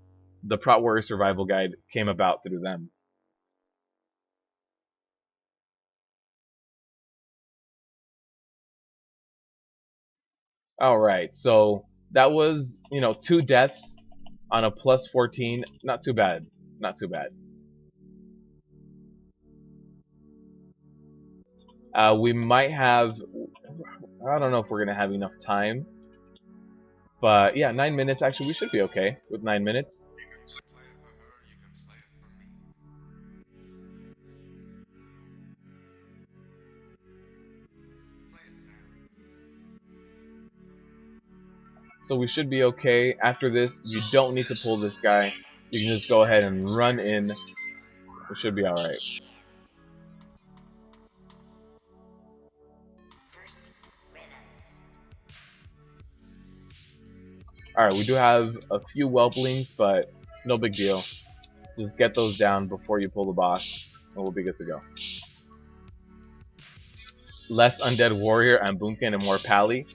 the Prot Warrior Survival Guide came about through them. Alright, so that was, 2 deaths on a plus 14. Not too bad. Not too bad. We might have... I don't know if we're going to have enough time. But yeah, 9 minutes. Actually, we should be okay with 9 minutes. So we should be okay. After this, you don't need to pull this guy. You can just go ahead and run in. It should be alright. Alright, we do have a few whelplings, but no big deal. Just get those down before you pull the boss, and we'll be good to go. Less Undead Warrior and Boomkin and more Pally.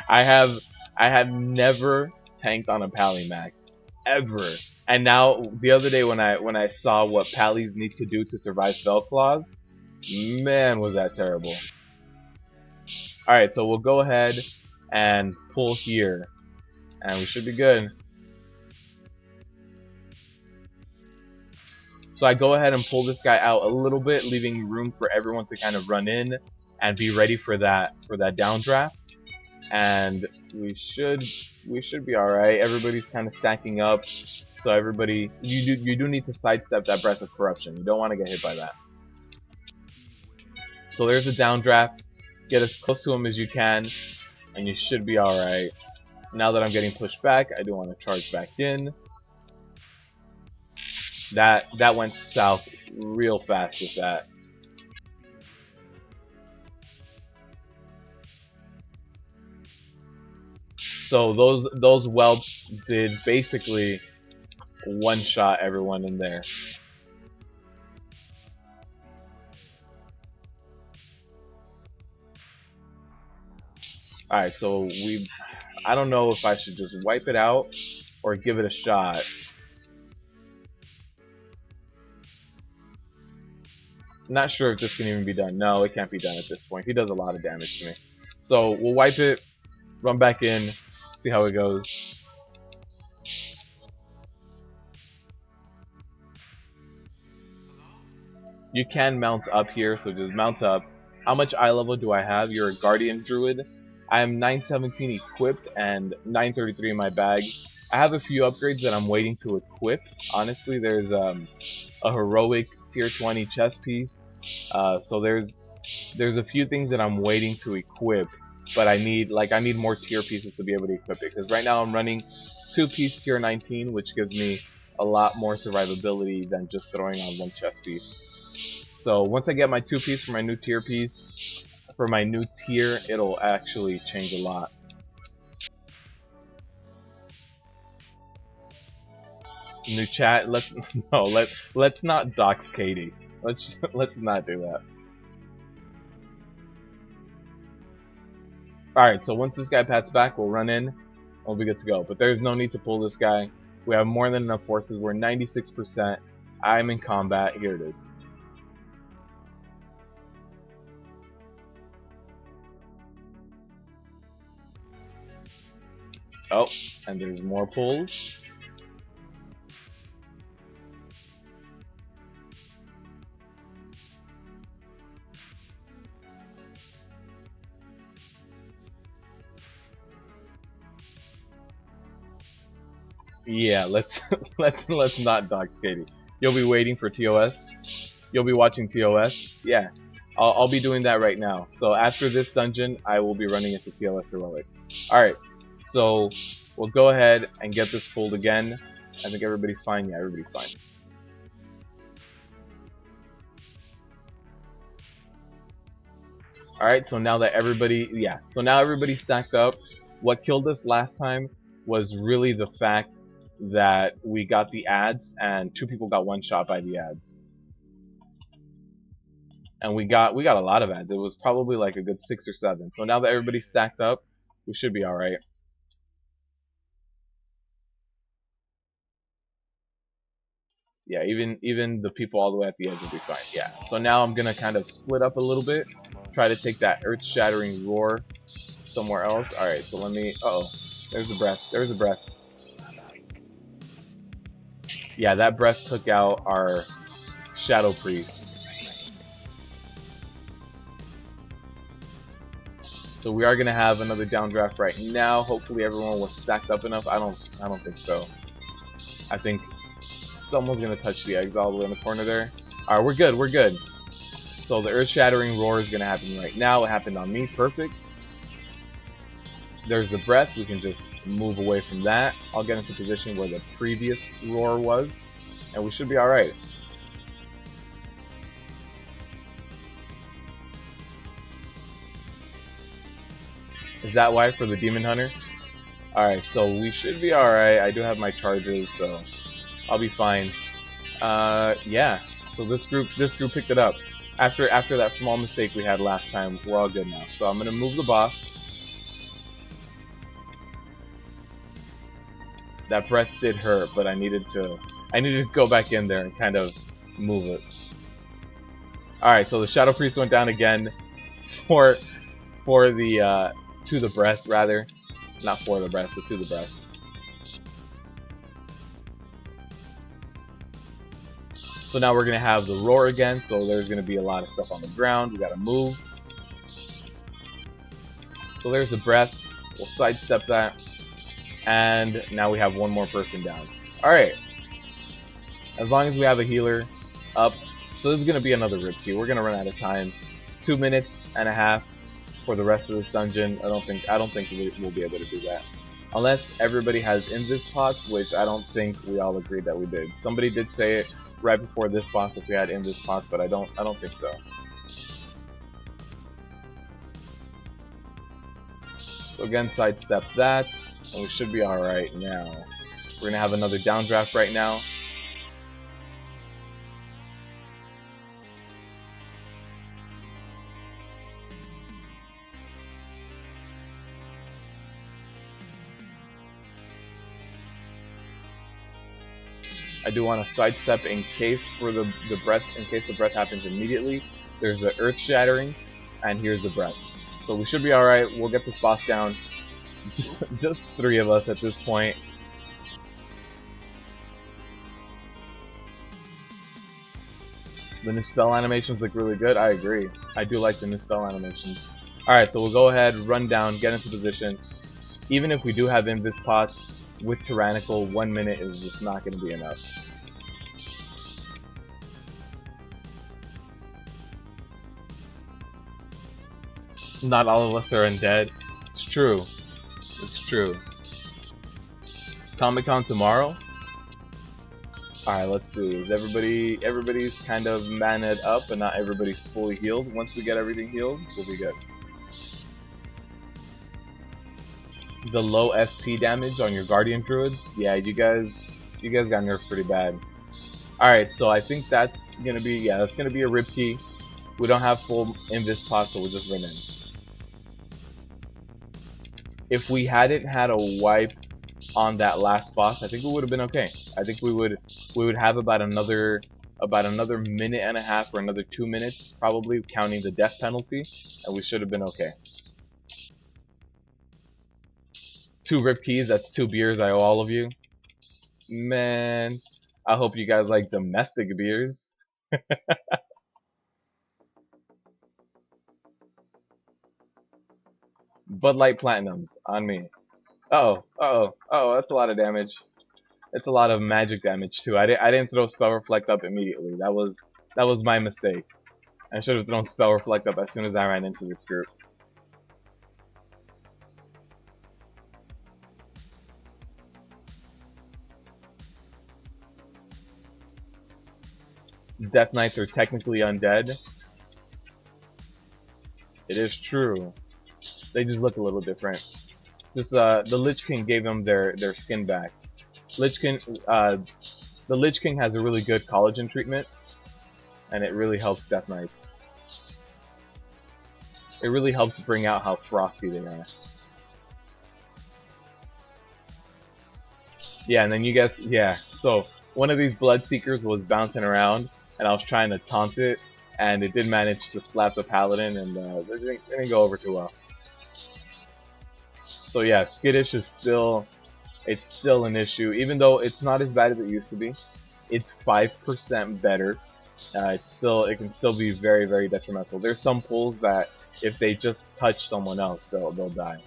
I have never tanked on a Pally max. Ever. And now the other day when I saw what Pallies need to do to survive Fellclaws, man was that terrible. Alright, so we'll go ahead and pull here. And we should be good. So I go ahead and pull this guy out a little bit, leaving room for everyone to kind of run in and be ready for that downdraft. And we should be all right. Everybody's kind of stacking up, so everybody you do need to sidestep that Breath of Corruption. You don't want to get hit by that. So there's a downdraft. Get as close to him as you can, and you should be all right. Now that I'm getting pushed back, I do want to charge back in. That went south real fast with that. So those whelps did basically one-shot everyone in there. Alright, so I don't know if I should just wipe it out or give it a shot. Not sure if this can even be done. No, it can't be done at this point. He does a lot of damage to me. So we'll wipe it, run back in, see how it goes. You can mount up here, so just mount up. How much eye level do I have? You're a Guardian Druid. I am 917 equipped and 933 in my bag. I have a few upgrades that I'm waiting to equip. Honestly, there's a heroic tier 20 chest piece. So there's a few things that I'm waiting to equip, but I need more tier pieces to be able to equip it. Because right now I'm running 2-piece tier 19, which gives me a lot more survivability than just throwing on 1 chest piece. So once I get my 2-piece for my new tier piece, for my new tier, it'll actually change a lot. New chat, let's not dox Katie. Let's not do that. Alright, so once this guy pats back, we'll run in, we'll be good to go. But there's no need to pull this guy. We have more than enough forces. We're 96%. I'm in combat. Here it is. Oh, and there's more pulls. Yeah, let's not dox Katie. You'll be waiting for TOS. You'll be watching TOS. Yeah, I'll be doing that right now. So after this dungeon, I will be running into TOS Heroic. All right, so we'll go ahead and get this pulled again. I think everybody's fine. Yeah, everybody's fine. All right, so now that everybody's stacked up. What killed us last time was really the fact that we got the ads and 2 people got one shot by the ads. And we got a lot of ads. It was probably like a good 6 or 7. So now that everybody's stacked up, we should be all right. Yeah, even the people all the way at the edge will be fine. Yeah. So now I'm gonna kind of split up a little bit, try to take that earth-shattering roar somewhere else. All right. So let me. Uh oh. There's the breath. There's the breath. Yeah, that breath took out our shadow priest. So we are gonna have another downdraft right now. Hopefully everyone was stacked up enough. I don't think so. I think someone's gonna touch the eggs all the way in the corner there. Alright, we're good, we're good. So the earth-shattering roar is gonna happen right now. It happened on me, perfect. There's the breath, we can just move away from that. I'll get into position where the previous roar was, and we should be alright. Is that why for the Demon Hunter? Alright, so we should be alright. I do have my charges, so I'll be fine. Yeah. So this group picked it up. After that small mistake we had last time, we're all good now. So I'm gonna move the boss. That breath did hurt, but I needed to go back in there and kind of move it. Alright, so the Shadow Priest went down again for the to the breath rather. Not for the breath, but to the breath. So now we're going to have the roar again, so there's going to be a lot of stuff on the ground. We got to move. So there's the breath. We'll sidestep that. And now we have one more person down. Alright. As long as we have a healer up. So this is going to be another rip queue. We're going to run out of time. 2 minutes and a half for the rest of this dungeon. I don't think we'll be able to do that. Unless everybody has invis pots, which I don't think we all agreed that we did. Somebody did say it right before this boss if we had invis pots, but I don't think so. So again, sidestep that, and we should be alright now. We're gonna have another downdraft right now. I do want to sidestep in case for the breath, in case the breath happens immediately. There's the earth shattering, and here's the breath. So we should be alright. We'll get this boss down. Just 3 of us at this point. The new spell animations look really good. I agree. I do like the new spell animations. Alright, so we'll go ahead, run down, get into position. Even if we do have invis pots with Tyrannical, 1 minute is just not going to be enough. Not all of us are undead. It's true. It's true. Comic-Con tomorrow? Alright, let's see. Is everybody's kind of maned up, but not everybody's fully healed. Once we get everything healed, we'll be good. The low SP damage on your Guardian Druids? Yeah, you guys got nerfed pretty bad. Alright, so I think that's gonna be, yeah, that's gonna be a rip key. We don't have full invis pot, so we'll just run in. If we hadn't had a wipe on that last boss, I think we would have been okay. I think we would have about another minute and a half or another 2 minutes, probably counting the death penalty, and we should have been okay. 2 rip keys, that's 2 beers I owe all of you. Man, I hope you guys like domestic beers. Bud Light Platinums on me. Uh-oh, that's a lot of damage. It's a lot of magic damage too. I didn't throw Spell Reflect up immediately. That was my mistake. I should have thrown Spell Reflect up as soon as I ran into this group. Death Knights are technically undead. It is true. They just look a little different. Just the Lich King gave them their skin back. The Lich King has a really good collagen treatment, and it really helps Death Knights. It really helps bring out how frosty they are. Yeah, and then you guys, yeah. So one of these Bloodseekers was bouncing around, and I was trying to taunt it, and it did manage to slap the Paladin, and it didn't go over too well. So yeah, Skittish is still an issue, even though it's not as bad as it used to be. It's 5% better. It can still be very, very detrimental. There's some pulls that if they just touch someone else, they'll die.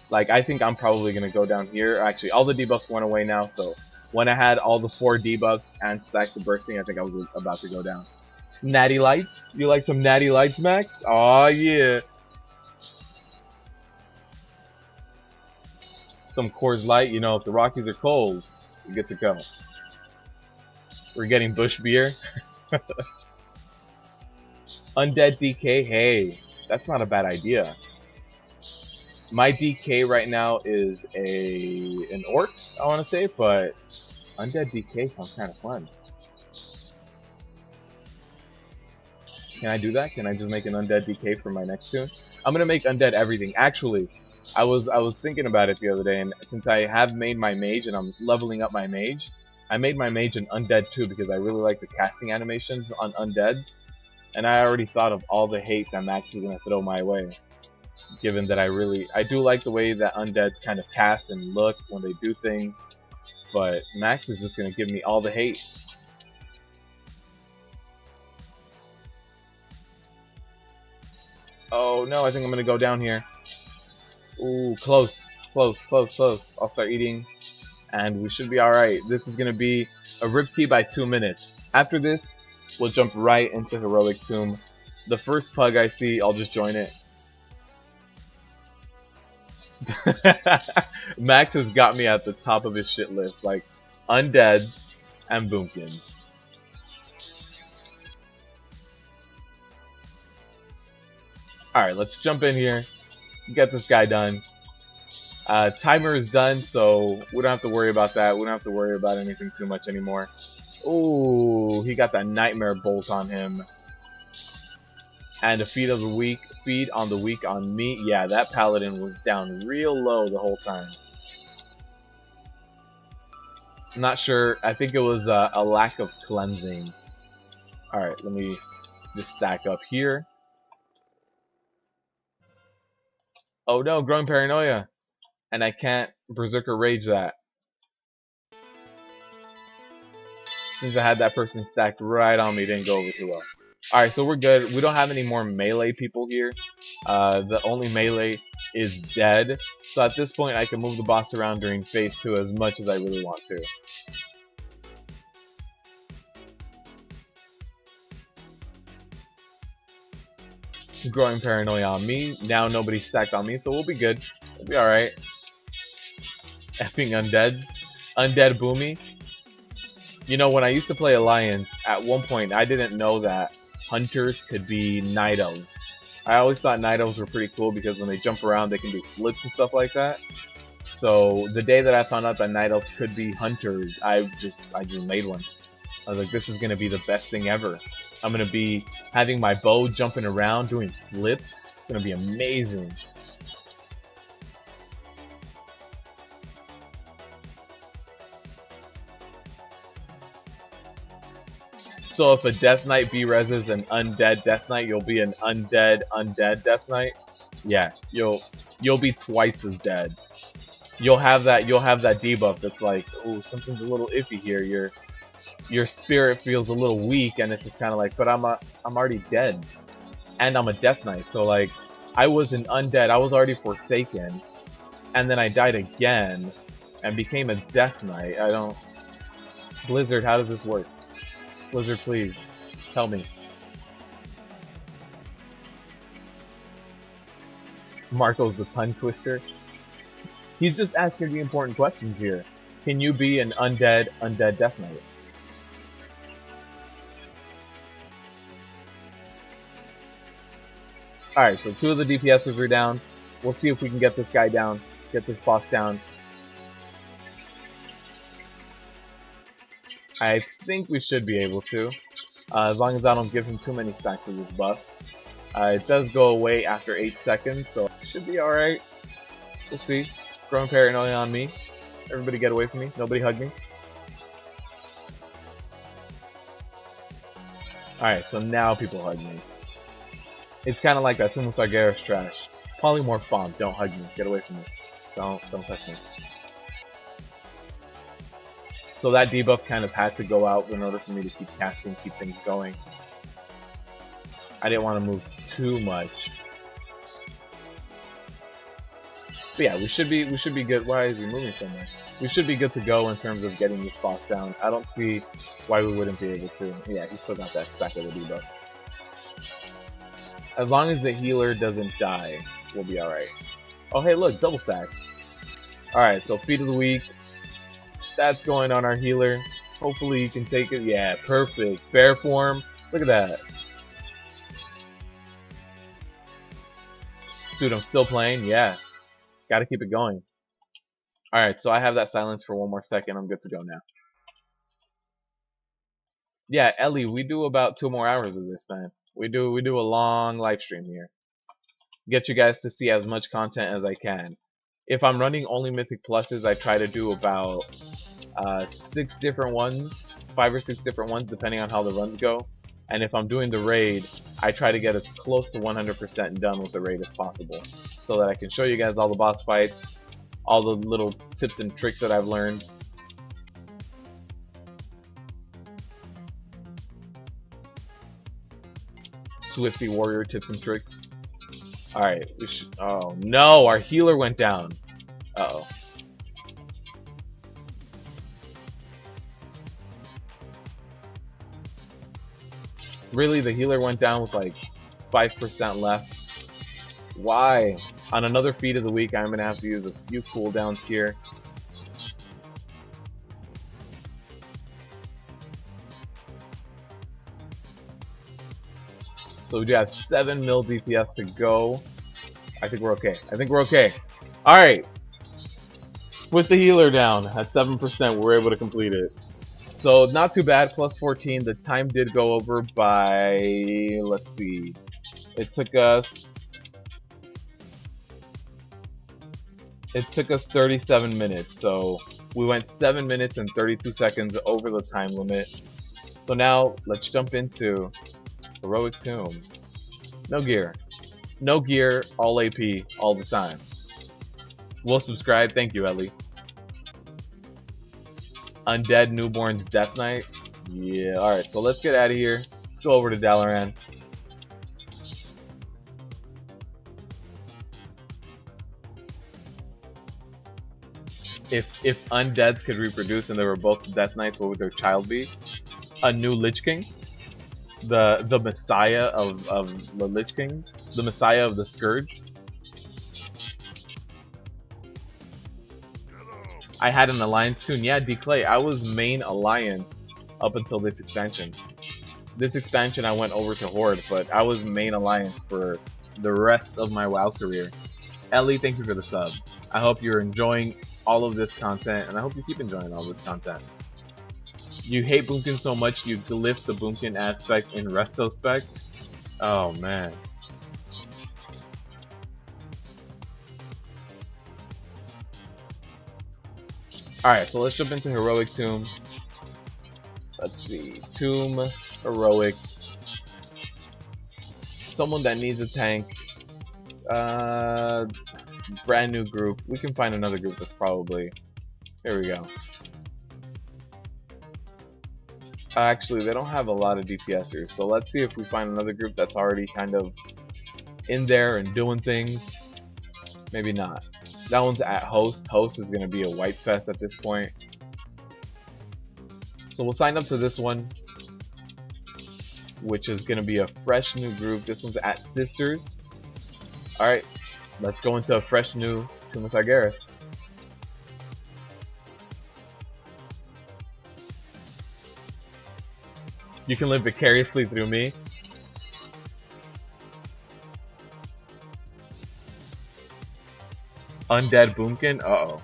Like, I think I'm probably gonna go down here. Actually, all the debuffs went away now, so when I had all the 4 debuffs and stacks of bursting, I think I was about to go down. Natty Lights? You like some Natty Lights, Max? Aw, yeah. Some Coors Light, you know, if the Rockies are cold, we get to go. We're getting Bush beer. Undead DK, hey, that's not a bad idea. My DK right now is an orc, I want to say, but Undead DK sounds kind of fun. Can I do that? Can I just make an Undead DK for my next tune? I'm gonna make Undead everything. Actually, I was thinking about it the other day, and since I have made my mage and I'm leveling up my mage, I made my mage an Undead too because I really like the casting animations on Undeads, and I already thought of all the hate that Max is gonna throw my way. Given that I do like the way that Undeads kind of cast and look when they do things, but Max is just gonna give me all the hate. Oh no, I think I'm gonna go down here. Ooh, close. I'll start eating, and we should be alright. This is gonna be a rip key by 2 minutes. After this, we'll jump right into Heroic Tomb. The first pug I see, I'll just join it. Max has got me at the top of his shit list, like Undeads and Boomkins. Alright, let's jump in here, get this guy done. Timer is done, so we don't have to worry about that. We don't have to worry about anything too much anymore. Ooh, he got that Nightmare Bolt on him. And a feed on the weak on me. Yeah, that Paladin was down real low the whole time. I'm not sure. I think it was a lack of cleansing. Alright, let me just stack up here. Oh no, growing paranoia. And I can't Berserker Rage that. Since I had that person stacked right on me, didn't go over too well. Alright, so we're good. We don't have any more melee people here. The only melee is dead. So at this point, I can move the boss around during phase 2 as much as I really want to. Growing paranoia on me. Now nobody's stacked on me, so we'll be good. We'll be alright. Effing undeads. Undead Boomy. You know, when I used to play Alliance, at one point I didn't know that hunters could be night elves. I always thought night elves were pretty cool because when they jump around they can do flips and stuff like that. So the day that I found out that night elves could be hunters, I just made one. I was like, this is gonna be the best thing ever. I'm gonna be having my bow jumping around doing flips. It's gonna be amazing. So if a Death Knight B-reses an undead Death Knight, you'll be an undead Death Knight. Yeah, you'll be twice as dead. You'll have that debuff that's like, oh, something's a little iffy here. Your spirit feels a little weak, and it's just kind of like, but I'm already dead, and I'm a Death Knight. So like, I was an undead. I was already Forsaken, and then I died again, and became a Death Knight. I don't. Blizzard, how does this work? Blizzard, please tell me. Marco's the tongue twister. He's just asking the important questions here. Can you be an undead Death Knight? Alright, so 2 of the DPSers are down. We'll see if we can get this guy down. Get this boss down. I think we should be able to. As long as I don't give him too many stacks of this buff. It does go away after 8 seconds, so it should be alright. We'll see. Growing paranoia on me. Everybody get away from me. Nobody hug me. Alright, so now people hug me. It's kind of like that Tomb of Sargeras trash. Polymorph bomb. Don't hug me. Get away from me. Don't touch me. So that debuff kind of had to go out in order for me to keep casting, keep things going. I didn't want to move too much. But yeah, we should be good. Why is he moving so much? We should be good to go in terms of getting this boss down. I don't see why we wouldn't be able to. Yeah, he still got that stack of the debuff. As long as the healer doesn't die, we'll be alright. Oh hey look, double stack. Alright, so feat of the week. That's going on our healer. Hopefully you can take it. Yeah, perfect. Bear form. Look at that. Dude, I'm still playing. Yeah. Gotta keep it going. Alright, so I have that silence for 1 more second. I'm good to go now. Yeah, Ellie, we do about 2 more hours of this, man. We do a long live stream here. Get you guys to see as much content as I can. If I'm running only Mythic Pluses, I try to do about 6 different ones, 5 or 6 different ones, depending on how the runs go. And if I'm doing the raid, I try to get as close to 100% done with the raid as possible, so that I can show you guys all the boss fights, all the little tips and tricks that I've learned. Swifty warrior tips and tricks. Alright, we should. Oh no, our healer went down. Uh-oh. Really, the healer went down with like 5% left. Why? On another feat of the week, I'm gonna have to use a few cooldowns here. So we do have 7 mil DPS to go. I think we're okay. I think we're okay. Alright. With the healer down at 7%, we're able to complete it. So not too bad, plus 14. The time did go over by, let's see. It took us 37 minutes. So we went 7 minutes and 32 seconds over the time limit. So now let's jump into Heroic Tomb. No gear. No gear, all AP, all the time. We'll subscribe. Thank you, Ellie. Undead Newborn's Death Knight. Yeah, alright, so let's get out of here. Let's go over to Dalaran. If undeads could reproduce and they were both Death Knights, what would their child be? A new Lich King? The Messiah of the Lich King? The Messiah of the Scourge? I had an alliance soon. Yeah, D-Clay, I was main alliance up until this expansion. This expansion I went over to Horde, but I was main alliance for the rest of my WoW career. Ellie, thank you for the sub. I hope you're enjoying all of this content, and I hope you keep enjoying all this content. You hate Boomkin so much you glyph the Boomkin aspect in Restospec? Oh man. Alright, so let's jump into Heroic Tomb. Let's see. Tomb, Heroic. Someone that needs a tank. Brand new group. We can find another group that's probably... Here we go. Actually, they don't have a lot of DPSers, so let's see if we find another group that's already kind of in there and doing things. Maybe not. That one's at Host. Host is going to be a white fest at this point. So we'll sign up to this one, which is going to be a fresh new group. This one's at Sisters. Alright, let's go into a fresh new Tomb of Sargeras. You can live vicariously through me. Undead Boomkin? Uh-oh.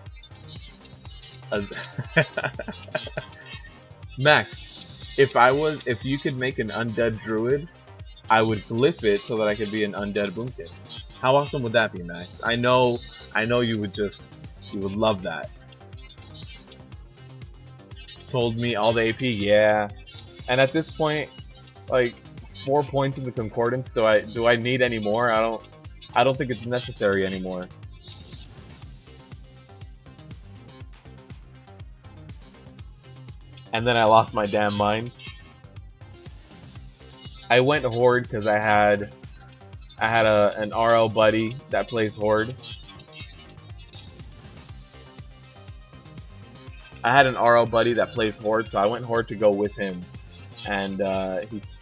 Max, if you could make an undead druid, I would glyph it so that I could be an undead Boomkin. How awesome would that be, Max? I know you would love that. Sold me all the AP, yeah. And at this point, like 4 points in the concordance, do I need any more? I don't think it's necessary anymore. And then I lost my damn mind. I went Horde because I had an RL buddy that plays Horde. I had an RL buddy that plays Horde, so I went Horde to go with him. And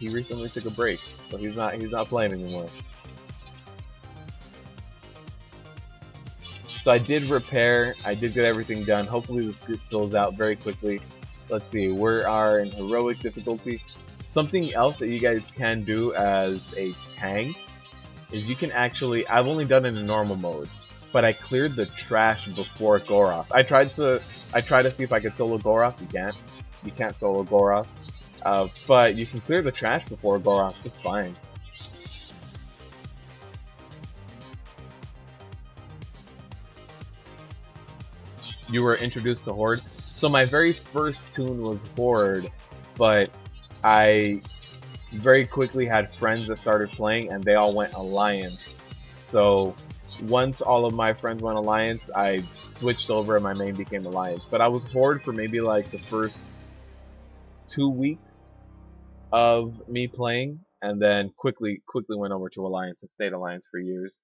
he recently took a break, so he's not playing anymore. So I did repair, I did get everything done. Hopefully this group fills out very quickly. Let's see, we are in heroic difficulty. Something else that you guys can do as a tank is you can actually, I've only done it in normal mode, but I cleared the trash before Goroth. I tried to see if I could solo Goroth. You can't solo Goroth. But you can clear the trash before Goroth just fine. You were introduced to Horde. So my very first tune was Horde, but I very quickly had friends that started playing and they all went Alliance. So once all of my friends went Alliance, I switched over and my main became Alliance. But I was Horde for maybe like the first 2 weeks of me playing, and then quickly went over to Alliance and stayed Alliance for years.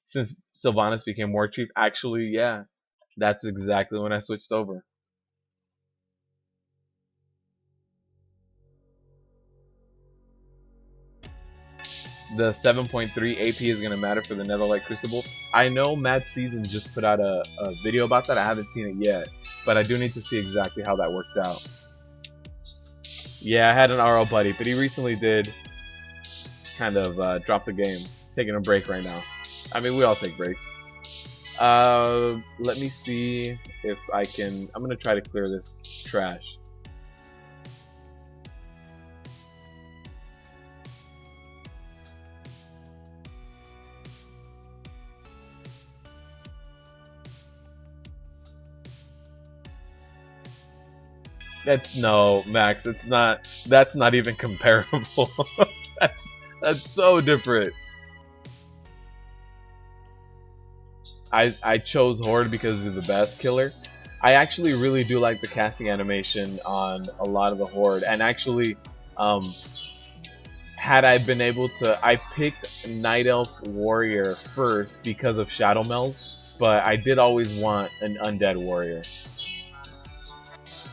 Since Sylvanas became War Chief, actually, yeah, that's exactly when I switched over. The 7.3 AP is going to matter for the Netherlight Crucible. I know Mad Season just put out a video about that. I haven't seen it yet, but I do need to see exactly how that works out. Yeah, I had an RL buddy, but he recently did kind of drop the game. Taking a break right now. I mean, we all take breaks. Let me see if I can... I'm going to try to clear this trash. Max, that's not even comparable. That's so different. I chose Horde because it's the best killer. I actually really do like the casting animation on a lot of the Horde, and actually, um, had I been able to, I picked Night Elf Warrior first because of Shadow Meld, but I did always want an Undead Warrior.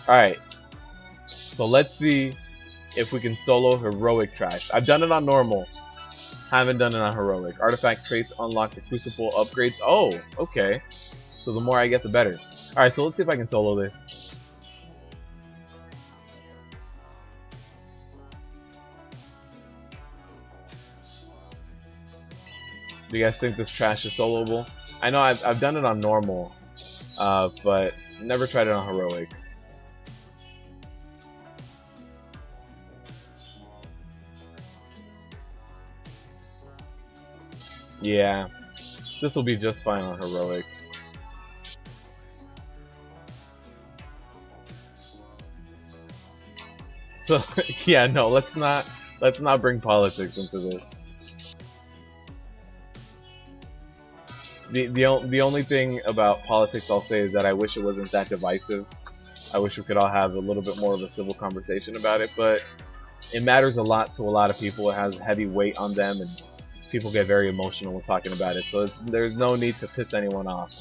Alright, so let's see if we can solo Heroic Trash. I've done it on normal, haven't done it on Heroic. Artifact traits unlock the Crucible upgrades. Oh, okay. So the more I get, the better. Alright, so let's see if I can solo this. Do you guys think this trash is soloable? I know I've done it on normal, but never tried it on Heroic. Yeah, this will be just fine on Heroic. So yeah, no, let's not bring politics into this. The only thing about politics I'll say is that I wish it wasn't that divisive. I wish we could all have a little bit more of a civil conversation about it, but it matters a lot to a lot of people. It has heavy weight on them, and people get very emotional when talking about it. So there's no need to piss anyone off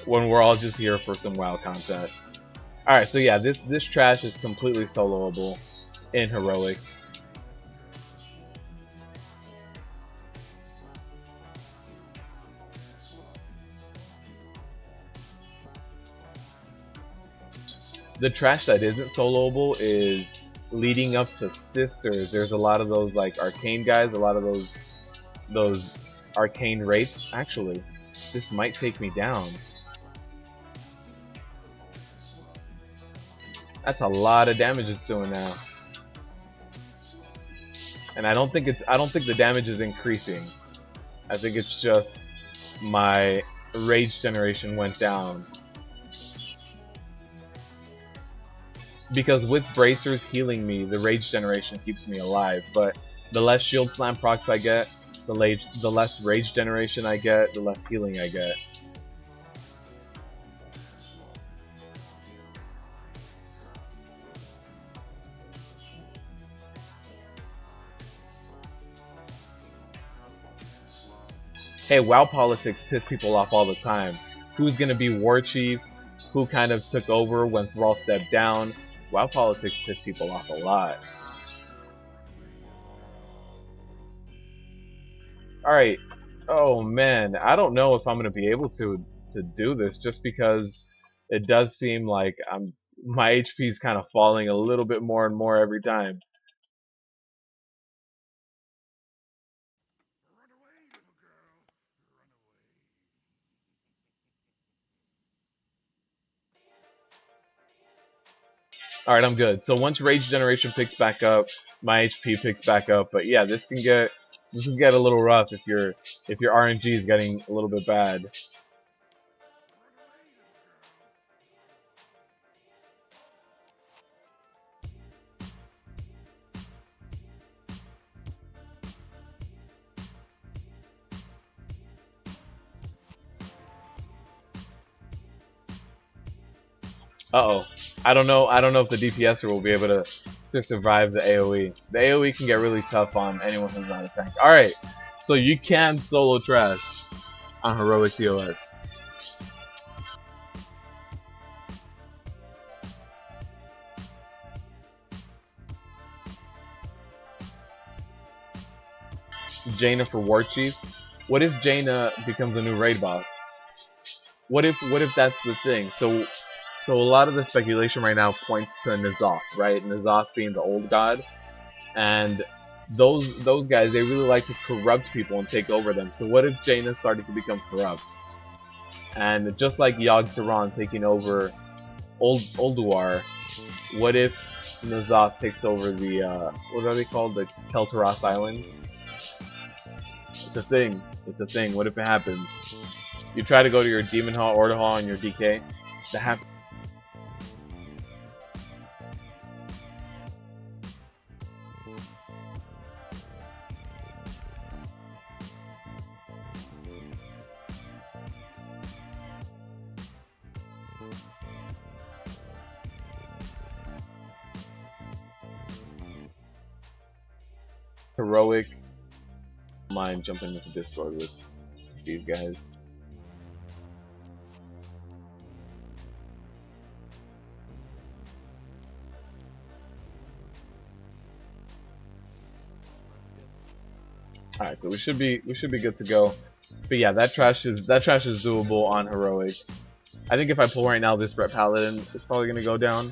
when we're all just here for some WoW content. All right, so yeah, this trash is completely soloable in Heroic. The trash that isn't soloable is leading up to Sisters. There's a lot of those like arcane guys, a lot of those arcane wraiths. Actually, this might take me down. That's a lot of damage it's doing now. And I don't think the damage is increasing. I think it's just my rage generation went down. Because with bracers healing me, the rage generation keeps me alive, but the less shield slam procs I get, the less rage generation I get, the less healing I get. Hey, WoW politics piss people off all the time. Who's gonna be War Chief? Who kind of took over when Thrall stepped down? WoW politics piss people off a lot. Alright. Oh man, I don't know if I'm gonna be able to do this just because it does seem like my HP is kind of falling a little bit more and more every time. Alright, I'm good. So once rage generation picks back up, my HP picks back up. But yeah, this can get a little rough if your RNG is getting a little bit bad. Uh-oh. I don't know if the DPSer will be able to survive the AoE. The AoE can get really tough on anyone who's not a tank. Alright, so you can solo trash on Heroic COS. Jaina for War Chief. What if Jaina becomes a new raid boss? What if that's the thing? So a lot of the speculation right now points to N'Zoth, right? N'Zoth being the old god, and those guys, they really like to corrupt people and take over them. So what if Jaina started to become corrupt? And just like Yogg-Saron taking over Ulduar, what if N'Zoth takes over the what are they called? The Keltaros Islands? It's a thing. It's a thing. What if it happens? You try to go to your Demon Hall, Order Hall, and your DK. That happens. Heroic. Mind jumping into Discord with these guys. All right, so we should be good to go. But yeah, that trash is doable on heroic. I think if I pull right now, this Ret Paladin is probably gonna go down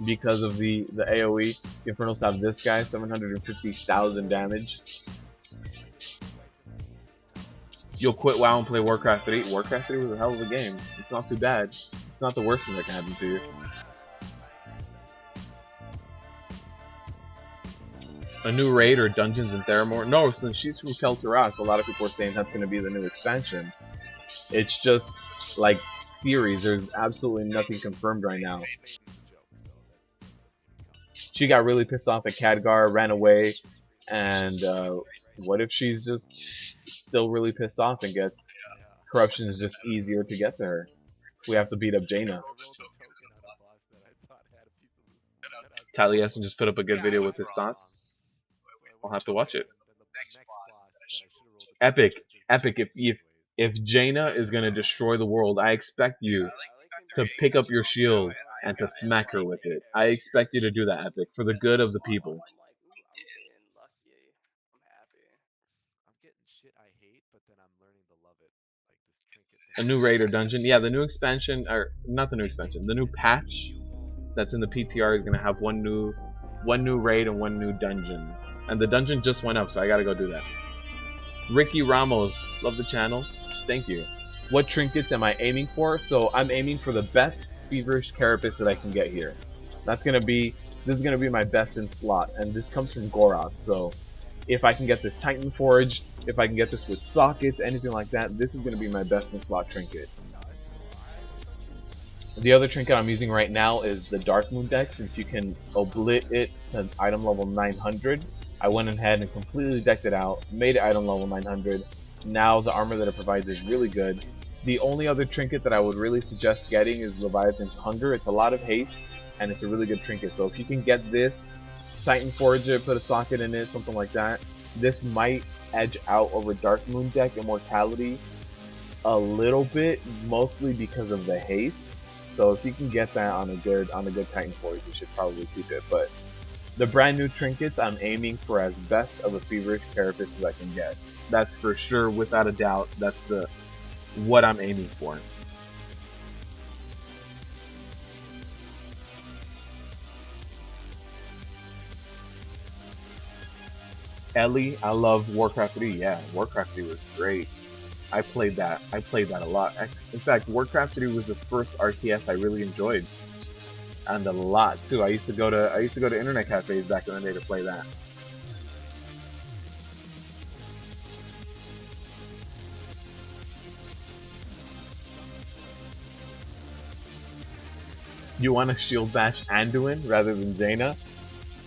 because of the AOE. The Infernals have this guy, 750,000 damage. You'll quit WoW and play Warcraft 3. Warcraft 3 was a hell of a game. It's not too bad. It's not the worst thing that can happen to you. A new raid or dungeons in Theramore? No, since she's from Kel'Thuzad, a lot of people are saying that's going to be the new expansion. It's just like theories. There's absolutely nothing confirmed right now. She got really pissed off at Khadgar, ran away, and what if she's just still really pissed off and gets corruption is just easier to get to her? We have to beat up Jaina. Taliesin just put up a good video with his thoughts. I'll have to watch it. Epic. If Jaina is gonna destroy the world, I expect you to pick up your shield and to smack her with it. I expect you to do that, Epic, for the good of the people. A new raid or dungeon? Yeah, the new expansion, or not the new expansion, the new patch that's in the PTR is gonna have one new raid and one new dungeon. And the dungeon just went up, so I gotta go do that. Ricky Ramos, love the channel. Thank you. What trinkets am I aiming for? So I'm aiming for the best feverish carapace that I can get here. This is gonna be my best in slot, and this comes from Goro. So if I can get this Titan Forged, if I can get this with sockets, anything like that, this is gonna be my best in slot trinket. The other trinket I'm using right now is the Dark Moon deck, since you can oblit it to item level 900. I went ahead and completely decked it out, made it item level 900. Now the armor that it provides is really good. The only other trinket that I would really suggest getting is Leviathan's Hunger. It's a lot of haste, and it's a really good trinket. So if you can get this, Titan Forge it, put a socket in it, something like that, this might edge out over Dark Moon deck Immortality a little bit, mostly because of the haste. So if you can get that on a good Titan Forge, you should probably keep it. But the brand new trinkets, I'm aiming for as best of a feverish carapace as I can get. That's for sure, without a doubt. That's what I'm aiming for. Ellie, I love Warcraft 3. Yeah, Warcraft 3 was great. I played that a lot. In fact, Warcraft 3 was the first RTS I really enjoyed, and a lot too. I used to go to internet cafes back in the day to play that. You want to shield bash Anduin rather than Jaina?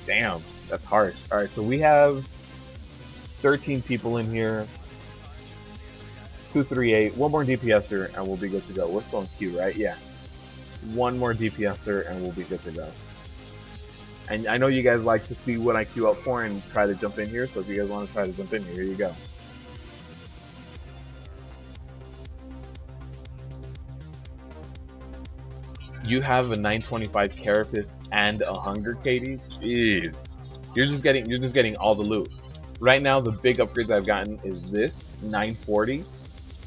Damn, that's harsh. Alright, so we have 13 people in here. 238, one more DPSer and we'll be good to go. We're still in queue, right? Yeah. One more DPSer and we'll be good to go. And I know you guys like to see what I queue up for and try to jump in here, so if you guys want to try to jump in here you go. You have a 925 Carapace and a Hunger, Katie? Jeez. You're just getting all the loot. Right now, the big upgrades I've gotten is this 940,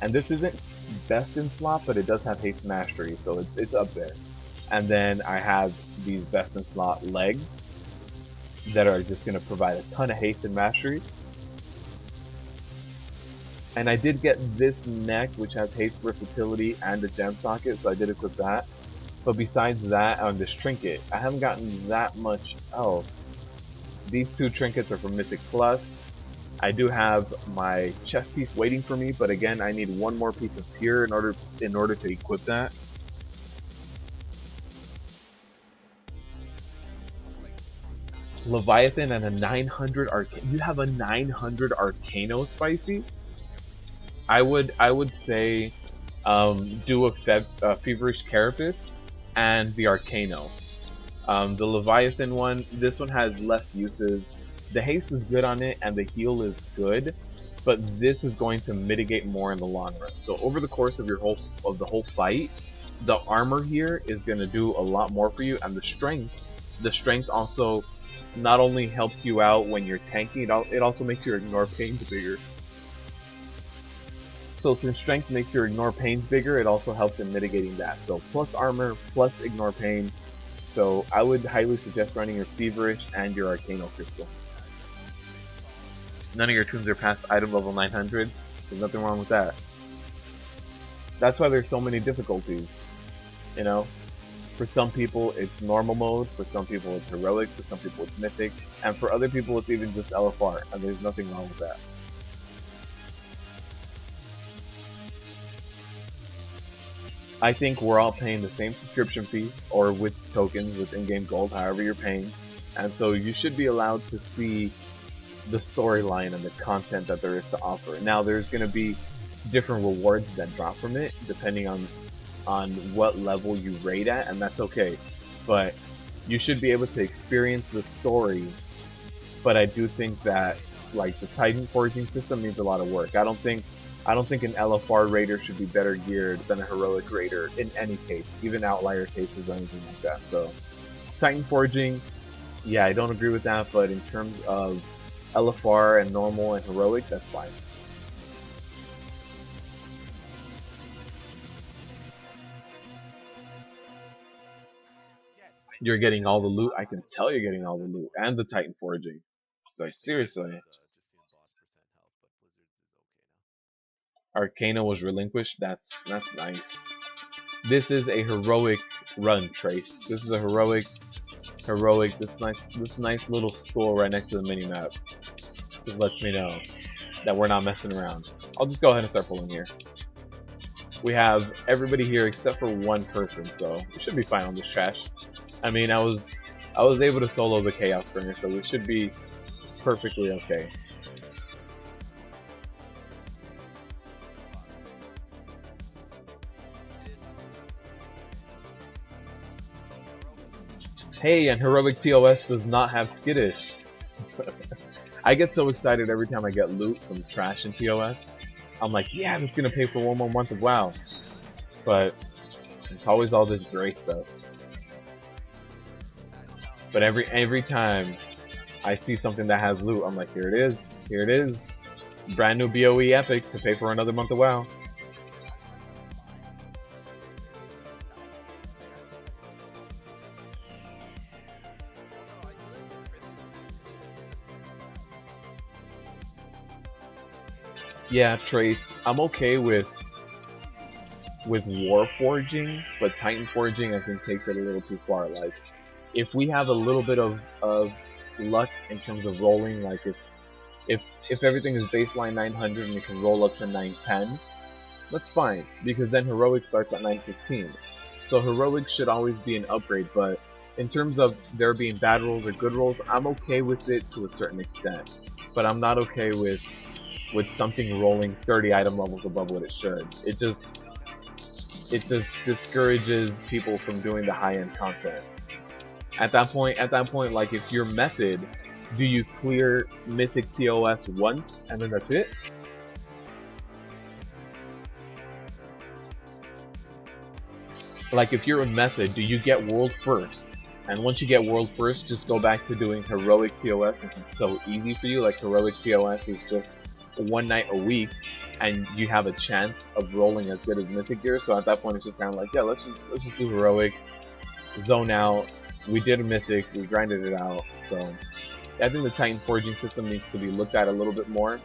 and this isn't best in slot, but it does have haste mastery, so it's up there. And then I have these best in slot legs that are just going to provide a ton of haste and mastery. And I did get this neck, which has haste versatility and a gem socket, so I did equip that. But besides that, on this trinket, I haven't gotten that much else. These two trinkets are from Mythic Plus. I do have my chest piece waiting for me, but again, I need one more piece of tier in order to equip that. Leviathan and a 900 You have a 900 Arcano, Spicy? I would say do a Feverish Carapace and the Arcano. The Leviathan one, this one has less uses. The haste is good on it and the heal is good, but this is going to mitigate more in the long run. So over the course of the whole fight, the armor here is going to do a lot more for you, and the strength also not only helps you out when you're tanking, it also makes your ignore pains bigger. So since strength makes your ignore pains bigger, it also helps in mitigating that. So plus armor, plus ignore pain. So I would highly suggest running your Feverish and your Arcano Crystal. None of your tunes are past item level 900. There's nothing wrong with that. That's why there's so many difficulties. You know, for some people it's normal mode, for some people it's heroic, for some people it's mythic, and for other people it's even just LFR, and there's nothing wrong with that. I think we're all paying the same subscription fee, or with tokens, with in-game gold, however you're paying, and so you should be allowed to see the storyline and the content that there is to offer. Now there's going to be different rewards that drop from it, depending on what level you raid at, and that's okay. But you should be able to experience the story. But I do think that like the Titan forging system needs a lot of work. I don't think an LFR raider should be better geared than a heroic raider in any case, even outlier cases or anything like that. So Titan forging, yeah, I don't agree with that, but in terms of LFR and normal and heroic, that's fine. You're getting all the loot. I can tell you're getting all the loot and the Titan forging. So seriously, Arcana was relinquished. That's nice. This is a heroic run, Trace. This is a heroic. This nice little store right next to the mini map just lets me know that we're not messing around. I'll just go ahead and start pulling here. We have everybody here except for one person, so we should be fine on this trash. I mean, I was able to solo the Chaos Bringer, so we should be perfectly okay. Hey, and Heroic TOS does not have Skittish. I get so excited every time I get loot from trash in TOS. I'm like, yeah, that's gonna pay for one more month of WoW. But it's always all this gray stuff. But every time I see something that has loot, I'm like, here it is. Here it is. Brand new BOE epic to pay for another month of WoW. Yeah, Trace, I'm okay with War Forging, but Titan Forging I think takes it a little too far. Like, if we have a little bit of luck in terms of rolling, like if everything is baseline 900 and we can roll up to 910, that's fine, because then Heroic starts at 915. So Heroic should always be an upgrade, but in terms of there being bad rolls or good rolls, I'm okay with it to a certain extent. But I'm not okay with something rolling 30 item levels above what it should. It just discourages people from doing the high-end content. At that point, like, if your method, do you clear Mythic TOS once and then that's it? Like, if you're a method, do you get world first? And once you get world first, just go back to doing heroic TOS since it's so easy for you. Like, heroic TOS is just one night a week, and you have a chance of rolling as good as Mythic gear. So at that point, it's just kind of like, yeah, let's just do heroic, zone out. We did a Mythic, we grinded it out. So I think the Titan forging system needs to be looked at a little bit more.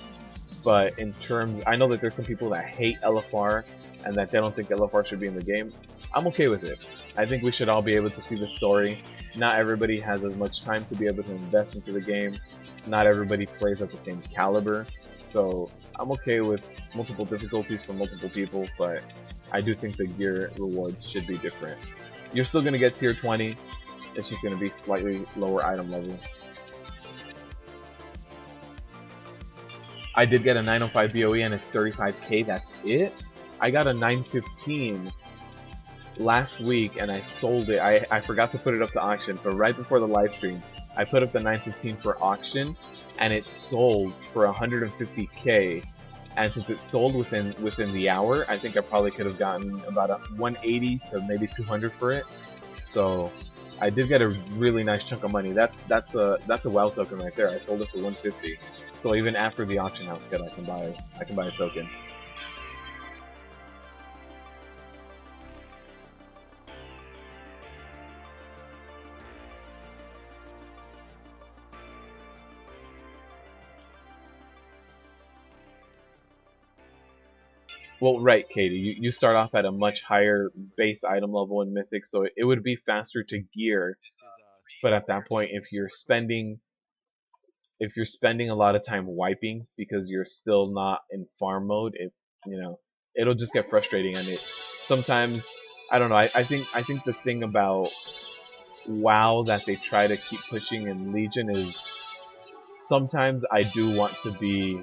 But in terms, I know that there's some people that hate LFR and that they don't think LFR should be in the game. I'm okay with it. I think we should all be able to see the story. Not everybody has as much time to be able to invest into the game. Not everybody plays at the same caliber. So I'm okay with multiple difficulties for multiple people, but I do think the gear rewards should be different. You're still going to get tier 20. It's just going to be slightly lower item level. I did get a 905 BOE and it's 35k, that's it? I got a 915 last week and I sold it. I forgot to put it up to auction, but right before the live stream, I put up the 915 for auction and it sold for 150k. And since it sold within the hour, I think I probably could have gotten about a 180 to maybe 200 for it. So I did get a really nice chunk of money. That's a WoW token right there. I sold it for 150. So even after the auction house kit, I can buy a token. Well, right, Katie. You start off at a much higher base item level in Mythic, so it would be faster to gear. But at that point, if you're spending a lot of time wiping because you're still not in farm mode, it'll just get frustrating. And it sometimes, I don't know. I think the thing about WoW that they try to keep pushing in Legion is sometimes I do want to be.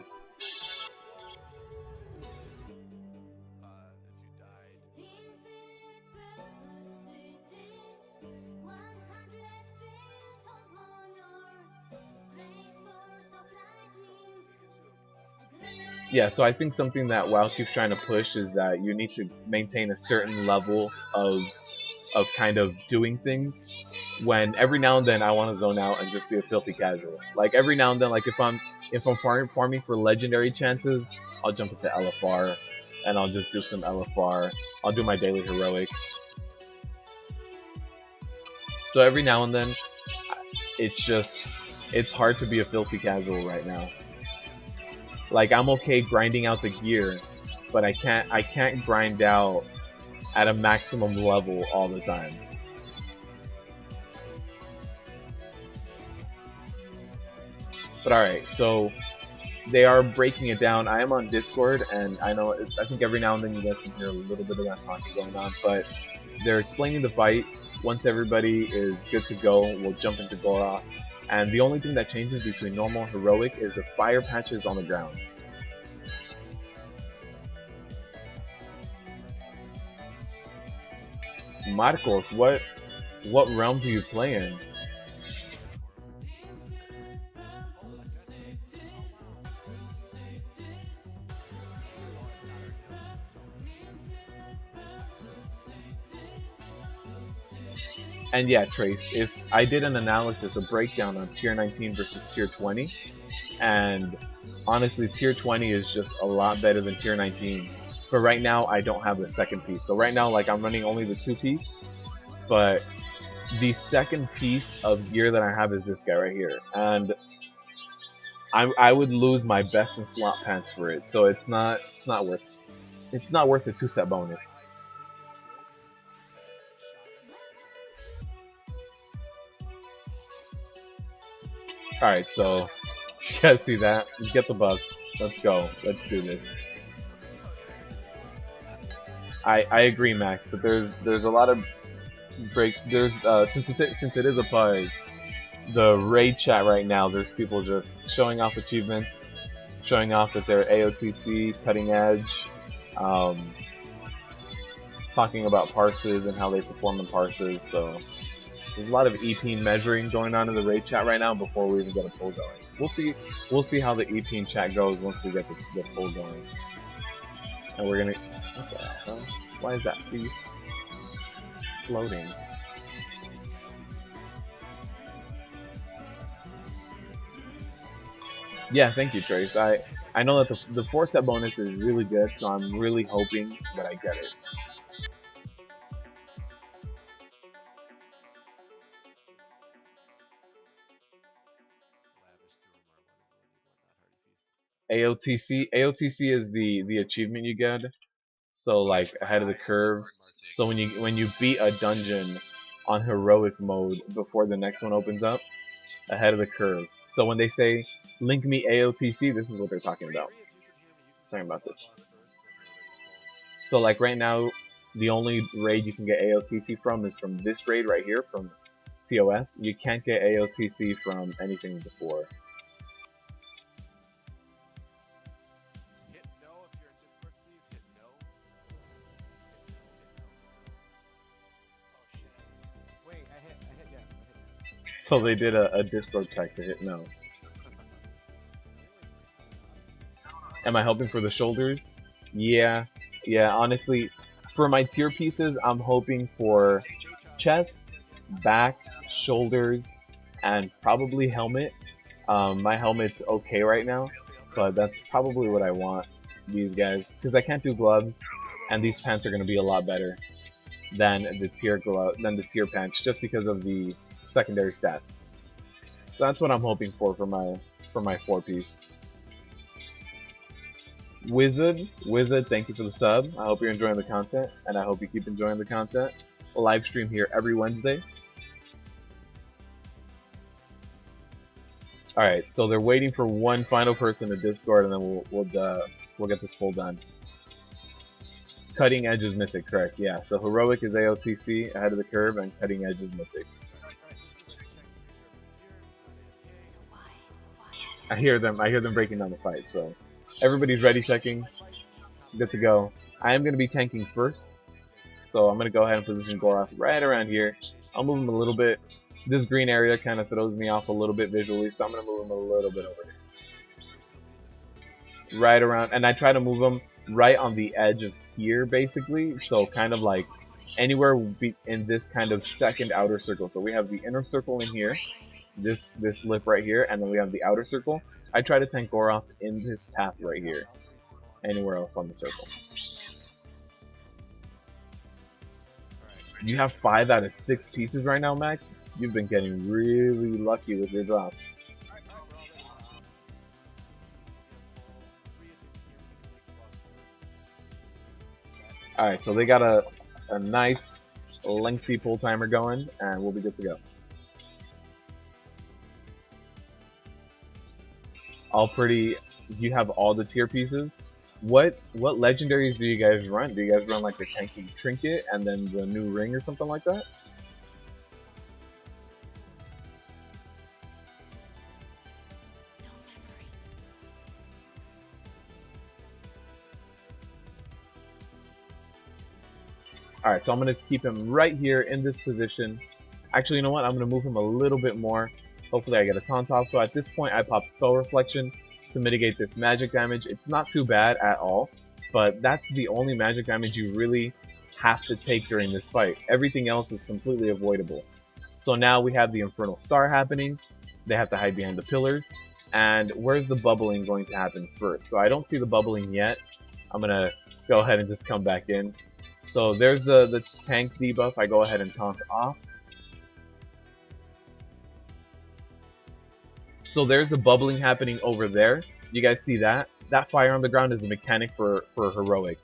Yeah, so I think something that WoW keeps trying to push is that you need to maintain a certain level of kind of doing things. When every now and then I want to zone out and just be a filthy casual. Like every now and then, like if I'm farming for legendary chances, I'll jump into LFR and I'll just do some LFR. I'll do my daily heroic. So every now and then, it's hard to be a filthy casual right now. Like I'm okay grinding out the gear, but I can't grind out at a maximum level all the time. But all right, so they are breaking it down. I am on Discord, and I think every now and then you guys can hear a little bit of that talking going on, but they're explaining the fight. Once everybody is good to go, we'll jump into Goro. And the only thing that changes between normal and heroic is the fire patches on the ground. Marcos, what realm do you play in? And yeah, Trace, if I did an analysis, a breakdown on tier 19 versus tier 20, and honestly, tier 20 is just a lot better than tier 19. But right now, I don't have the second piece. So right now, like I'm running only the 2-piece, but the second piece of gear that I have is this guy right here, and I would lose my best in slot pants for it. So it's not worth the 2-set bonus. All right, so you guys see that? You get the buffs. Let's go. Let's do this. I agree, Max, but there's a lot of there's since it is a PUG, the raid chat right now, there's people just showing off achievements, showing off that they're AOTC cutting edge, um, talking about parses and how they perform in parses. So there's a lot of EP measuring going on in the raid chat right now before we even get a poll going. We'll see how the EP chat goes once we get the poll going. And we're gonna. What the hell? Why is that piece floating? Yeah, thank you, Trace. I know that the 4-set bonus is really good, so I'm really hoping that I get it. AOTC is the achievement you get. So like ahead of the curve. So when you beat a dungeon on heroic mode before the next one opens up, ahead of the curve. So when they say link me AOTC, this is what they're talking about. Talking about this. So like right now, the only raid you can get AOTC from is from this raid right here from TOS. You can't get AOTC from anything before. So they did a Discord check to hit no. Am I helping for the shoulders? Yeah, yeah, honestly, for my tier pieces, I'm hoping for chest, back, shoulders, and probably helmet. My helmet's okay right now, but that's probably what I want, these guys, because I can't do gloves, and these pants are going to be a lot better than the tier pants, just because of the secondary stats. So that's what I'm hoping for my 4-piece. Wizard, thank you for the sub. I hope you're enjoying the content, and I hope you keep enjoying the content. We'll live stream here every Wednesday. All right, so they're waiting for one final person to Discord, and then we'll get this full done. Cutting Edge is Mythic, correct? Yeah. So Heroic is AOTC ahead of the curve, and Cutting Edge is Mythic. I hear them breaking down the fight. So everybody's ready, checking, good to go. I am going to be tanking first, so I'm going to go ahead and position Goro right around here. I'll move him a little bit. This green area kind of throws me off a little bit visually, so I'm going to move him a little bit over here. Right around, and I try to move him right on the edge of here, basically. So kind of like anywhere in this kind of second outer circle. So we have the inner circle in here, this lip right here, and then we have the outer circle. I try to tank Goroth in this path right here, anywhere else on the circle. You have 5 out of 6 pieces right now, Max. You've been getting really lucky with your drops. Alright, so they got a nice lengthy pull timer going, and we'll be good to go. You have all the tier pieces. What legendaries do you guys run? Do you guys run like the tanky Trinket and then the new ring or something like that? Alright, so I'm going to keep him right here in this position. Actually, you know what? I'm going to move him a little bit more. Hopefully I get a taunt off. So at this point, I pop Spell Reflection to mitigate this magic damage. It's not too bad at all, but that's the only magic damage you really have to take during this fight. Everything else is completely avoidable. So now we have the Infernal Star happening. They have to hide behind the pillars. And where's the bubbling going to happen first? So I don't see the bubbling yet. I'm going to go ahead and just come back in. So there's the tank debuff. I go ahead and taunt off. So there's the bubbling happening over there. You guys see that? That fire on the ground is the mechanic for Heroic.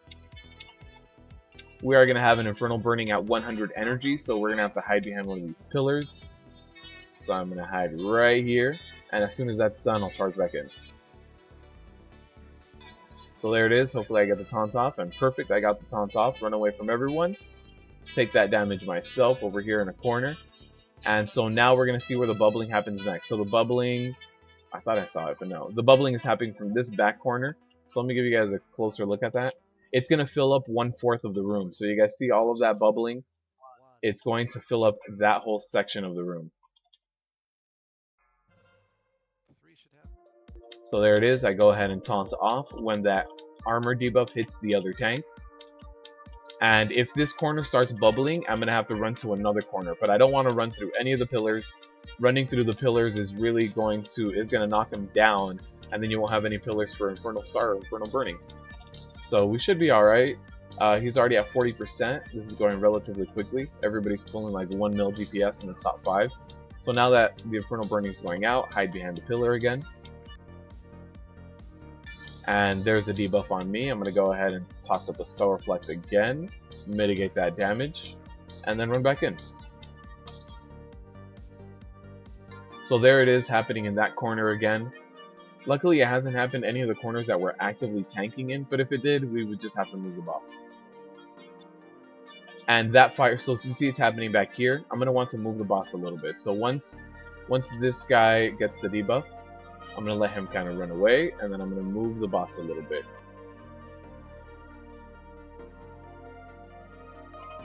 We are going to have an Infernal Burning at 100 energy, so we're going to have to hide behind one of these pillars. So I'm going to hide right here, and as soon as that's done, I'll charge back in. So there it is. Hopefully I get the taunt off, and perfect, I got the taunt off. Run away from everyone. Take that damage myself over here in a corner. And so now we're going to see where the bubbling happens next. So the bubbling, I thought I saw it, but no. The bubbling is happening from this back corner. So let me give you guys a closer look at that. It's going to fill up 1/4 of the room. So you guys see all of that bubbling? It's going to fill up that whole section of the room. So there it is. I go ahead and taunt off when that armor debuff hits the other tank. And if this corner starts bubbling, I'm going to have to run to another corner. But I don't want to run through any of the pillars. Running through the pillars is really going to knock them down. And then you won't have any pillars for Infernal Star or Infernal Burning. So we should be alright. He's already at 40%. This is going relatively quickly. Everybody's pulling like 1 mil DPS in the top 5. So now that the Infernal Burning is going out, hide behind the pillar again. And there's a debuff on me. I'm going to go ahead and toss up a Spell Reflect again, mitigate that damage, and then run back in. So there it is happening in that corner again. Luckily it hasn't happened any of the corners that we're actively tanking in, but if it did, we would just have to move the boss. And that fire, so you see it's happening back here. I'm going to want to move the boss a little bit. So once this guy gets the debuff, I'm going to let him kind of run away, and then I'm going to move the boss a little bit.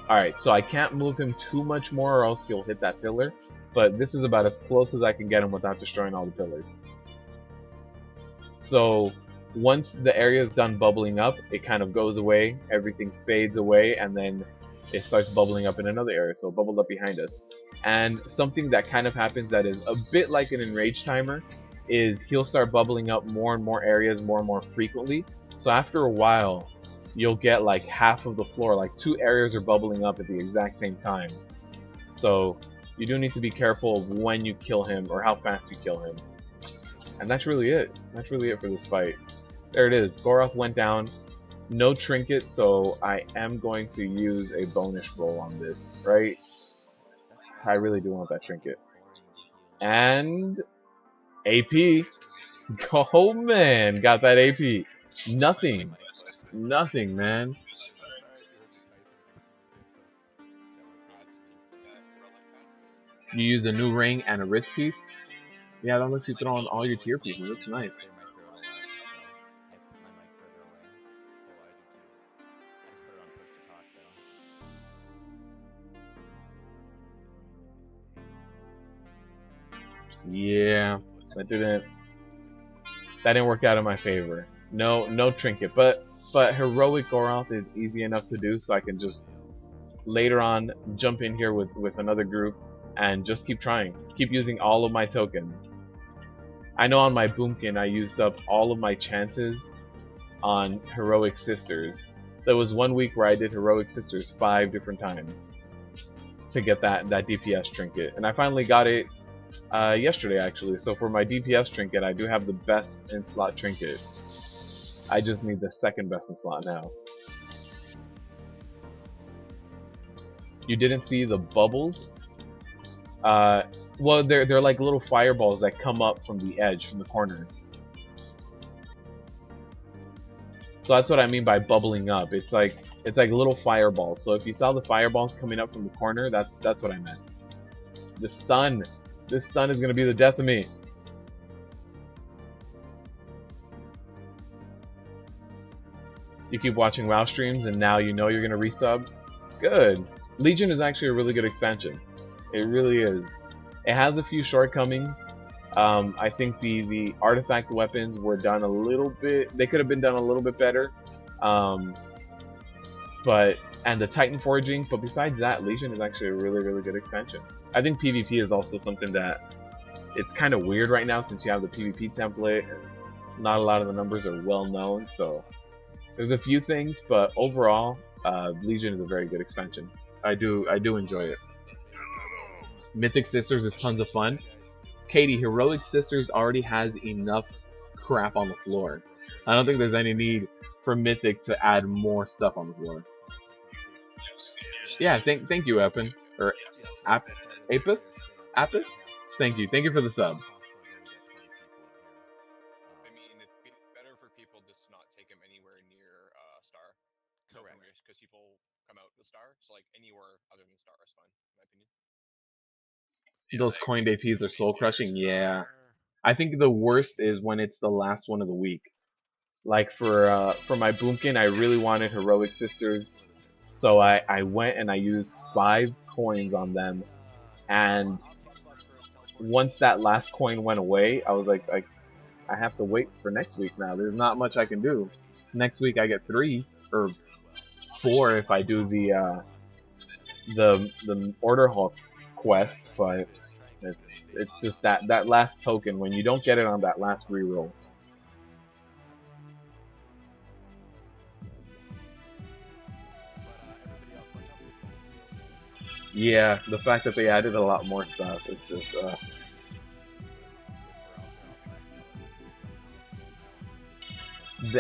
Alright, so I can't move him too much more or else he'll hit that pillar. but this is about as close as I can get him without destroying all the pillars. So once the area is done bubbling up, it kind of goes away, everything fades away, and then it starts bubbling up in another area. So it bubbled up behind us. And something that kind of happens that is a bit like an enrage timer is he'll start bubbling up more and more areas more and more frequently. So after a while, you'll get like half of the floor, like 2 areas are bubbling up at the exact same time. So you do need to be careful of when you kill him or how fast you kill him. And that's really it. That's really it for this fight. There it is. Goroth went down. No trinket, so I am going to use a bonus roll on this, right? I really do want that trinket. And AP. Oh man, got that AP. Nothing. Nothing, man. You use a new ring and a wrist piece? Yeah, that lets you throw on all your tier pieces. That's nice. Yeah, that didn't work out in my favor. No trinket, but heroic Goroth is easy enough to do, so I can just later on jump in here with another group and just keep trying, keep using all of my tokens. I know on my Boomkin I used up all of my chances on heroic sisters. There was one week where I did heroic sisters 5 different times to get that DPS trinket, and I finally got it yesterday actually. So for my DPS trinket, I do have the best in slot trinket. I just need the second best in slot now. You didn't see the bubbles? Well, they're like little fireballs that come up from the edge, from the corners. So that's what I mean by bubbling up. It's like little fireballs. So if you saw the fireballs coming up from the corner, that's what I meant. The stun. This stun is gonna be the death of me. You keep watching WoW streams and now you know you're gonna resub. Good. Legion is actually a really good expansion. It really is. It has a few shortcomings. I think the artifact weapons were done a little bit. They could have been done a little bit better. And the Titan forging. But besides that, Legion is actually a really good expansion. I think PvP is also something that it's kind of weird right now since you have the PvP template. And not a lot of the numbers are well known, so there's a few things. But overall, Legion is a very good expansion. I do enjoy it. Mythic Sisters is tons of fun. Katie, Heroic Sisters already has enough crap on the floor. I don't think there's any need for Mythic to add more stuff on the floor. Yeah, thank you, Eppin. Or Apis? Apis? Thank you for the subs. I mean, it's better for people just not take him anywhere near Star. Correct. Because people come out with Star, so like anywhere other than Star is fine, in my opinion. Those coined APs are soul crushing. Yeah, I think the worst is when it's the last one of the week. Like for my Boomkin, I really wanted Heroic Sisters, so I went and I used 5 coins on them, and once that last coin went away, I was like I have to wait for next week now. There's not much I can do. Next week I get 3 or 4 if I do the Order Hall quest, but it's just that last token when you don't get it on that last reroll. Yeah, the fact that they added a lot more stuff, it's just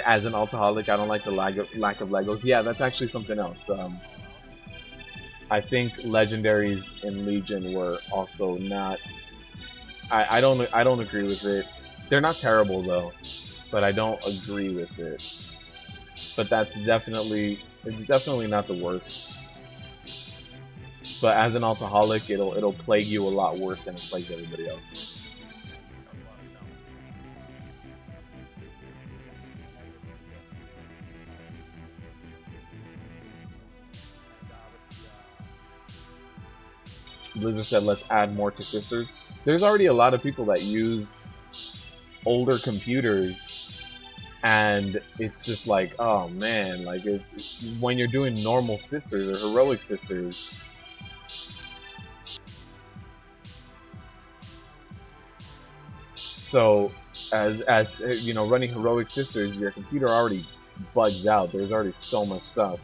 as an alcoholic, I don't like the lack of Legos. Yeah, that's actually something else. I think legendaries in Legion were also not. I don't agree with it. They're not terrible though, but I don't agree with it. But it's definitely not the worst. But as an alcoholic, it'll plague you a lot worse than it plagues everybody else. Blizzard said, let's add more to sisters. There's already a lot of people that use older computers, and it's just like, oh man, like when you're doing normal sisters or heroic sisters, so as you know, running heroic sisters, your computer already bugs out. There's already so much stuff.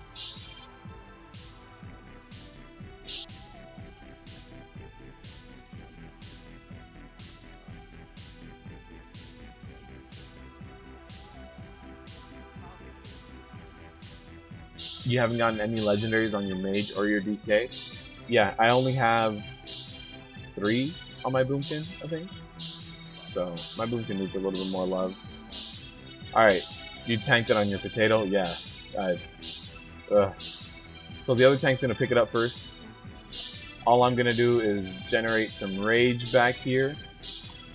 You haven't gotten any legendaries on your mage or your DK? Yeah, I only have 3 on my boomkin, I think. So my boomkin needs a little bit more love. Alright, you tanked it on your potato? Yeah. So the other tank's gonna pick it up first. All I'm gonna do is generate some rage back here.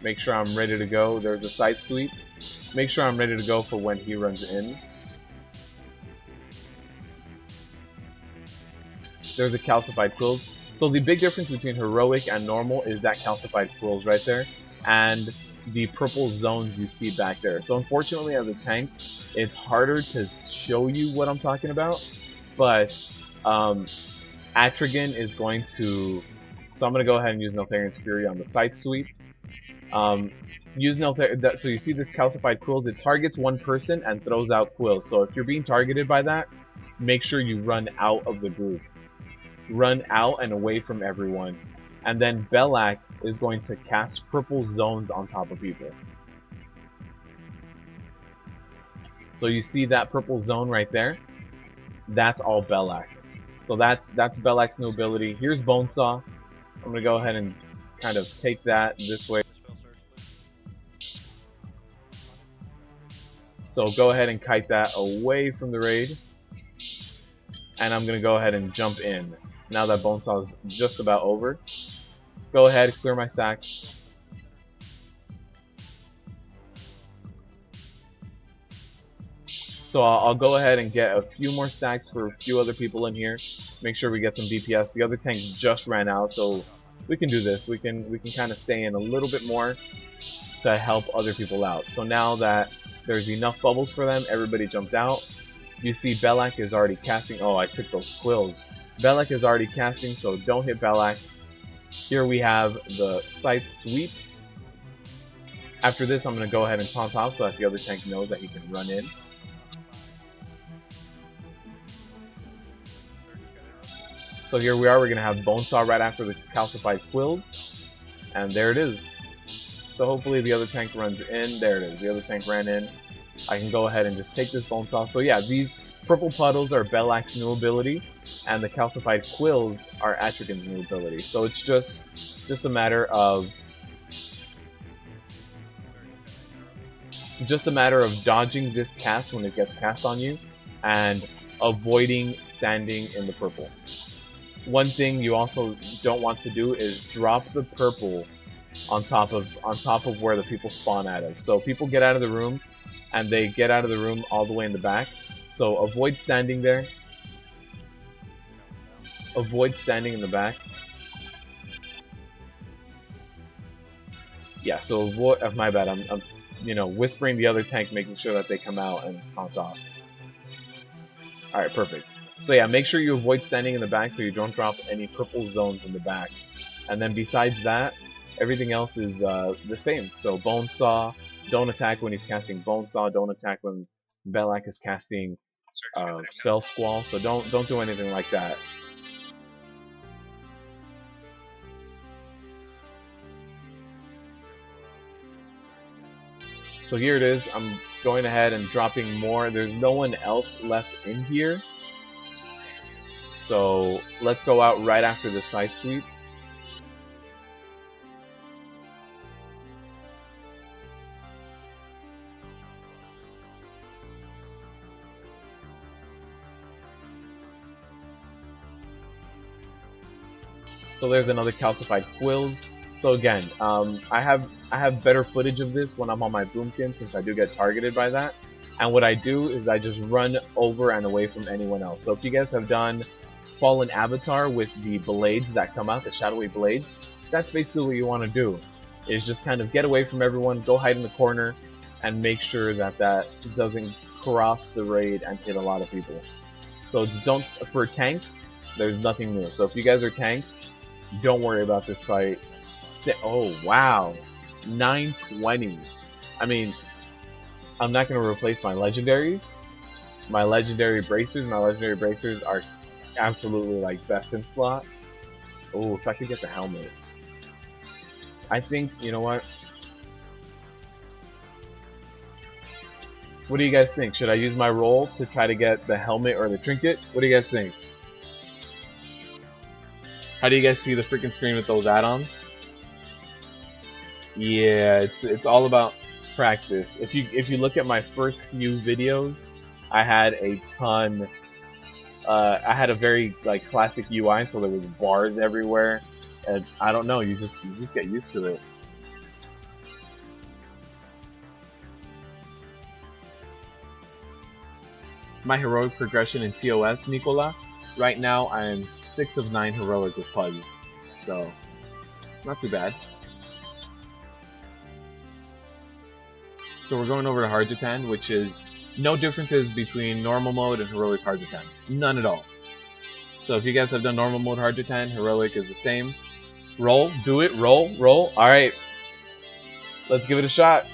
Make sure I'm ready to go. There's a side sweep. Make sure I'm ready to go for when he runs in. There's a calcified quills. So the big difference between heroic and normal is that calcified quills right there, and the purple zones you see back there. So unfortunately, as a tank, it's harder to show you what I'm talking about, but Atrigan is going to. So I'm going to go ahead and use Neltharian's Fury on the side sweep. Use Neltharian. So you see this calcified quills. It targets one person and throws out quills. So if you're being targeted by that, make sure you run out of the group. Run out and away from everyone. And then Belak is going to cast purple zones on top of people. So you see that purple zone right there? That's all Belak. So that's Belak's new ability. Here's Bonesaw. I'm going to go ahead and kind of take that this way. So go ahead and kite that away from the raid. And I'm going to go ahead and jump in. Now that Bonesaw is just about over. Go ahead, clear my stack. So I'll go ahead and get a few more stacks for a few other people in here. Make sure we get some DPS. The other tank just ran out, so we can do this. We can kind of stay in a little bit more to help other people out. So now that there's enough bubbles for them, everybody jumped out. You see Belak is already casting. Oh, I took those quills. Belak is already casting, so don't hit Belak. Here we have the side sweep. After this, I'm going to go ahead and taunt off so that the other tank knows that he can run in. So here we are, we're going to have Bonesaw right after the calcified quills. And there it is. So hopefully the other tank runs in. There it is. The other tank ran in. I can go ahead and just take this Bonesaw. So yeah, these purple puddles are Belak's new ability, and the calcified quills are Atrigan's new ability. So it's just a matter of dodging this cast when it gets cast on you, and avoiding standing in the purple. One thing you also don't want to do is drop the purple on top of where the people spawn out of. So people get out of the room, and they get out of the room all the way in the back. So avoid standing there. Avoid standing in the back. Yeah, so avoid. My bad. I'm whispering the other tank, making sure that they come out and count off. All right, perfect. So yeah, make sure you avoid standing in the back so you don't drop any purple zones in the back. And then besides that, everything else is the same. So Bonesaw, don't attack when he's casting Bonesaw. Don't attack when Belak is casting Fell Squall. So don't do anything like that. So here it is. I'm going ahead and dropping more. There's no one else left in here. So let's go out right after the side sweep. So there's another calcified quills. So again, I have better footage of this when I'm on my boomkin, since I do get targeted by that. And what I do is I just run over and away from anyone else. So if you guys have done fallen avatar with the blades that come out, the shadowy blades, that's basically what you want to do. Is just kind of get away from everyone, go hide in the corner, and make sure that that doesn't cross the raid and hit a lot of people. So don't, for tanks, there's nothing new. So if you guys are tanks, don't worry about this fight. Oh wow, 920. I mean, I'm not gonna replace my legendaries. My legendary bracers are absolutely like best in slot. Oh, if I could get the helmet. I think, you know what? What do you guys think? Should I use my roll to try to get the helmet or the trinket? What do you guys think? How do you guys see the freaking screen with those add-ons? Yeah, it's all about practice. If you look at my first few videos, I had a ton. I had a very like classic UI, so there was bars everywhere, and I don't know. You just get used to it. My heroic progression in TOS, Nicola. Right now, I am 6 of 9 heroic with PUG, so not too bad. So we're going over to hard to 10, which is no differences between normal mode and heroic hard to 10. None at all. So if you guys have done normal mode hard to 10, heroic is the same. Roll, do it, roll. Alright, let's give it a shot.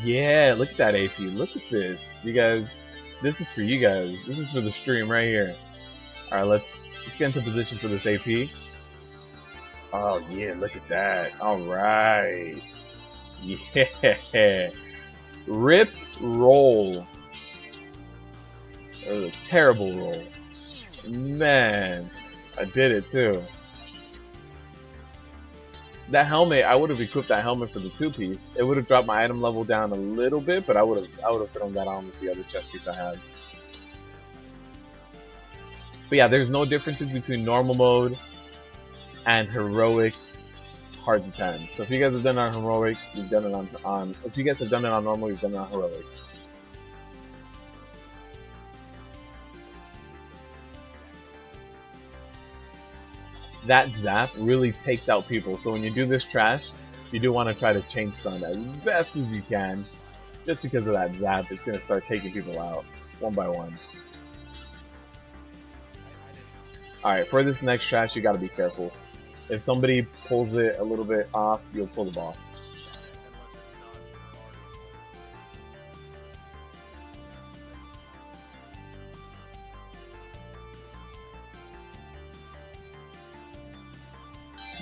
Yeah, look at that AP. Look at this. You guys, this is for you guys. This is for the stream right here. Alright, let's get into position for this AP. Oh yeah, look at that. Alright. Yeah. Rip roll. It was a terrible roll. Man, I did it too. That helmet, I would have equipped that helmet for the 2-piece. It would have dropped my item level down a little bit, but I would have thrown that on with the other chest piece I had. But yeah, there's no differences between normal mode and heroic hard to 10. So if you guys have done it on heroic, you've done it on if you guys have done it on normal, you've done it on heroic. That zap really takes out people. So when you do this trash, you do want to try to chain stun as best as you can. Just because of that zap, it's going to start taking people out one by one. Alright, for this next trash, you got to be careful. If somebody pulls it a little bit off, you'll pull the boss.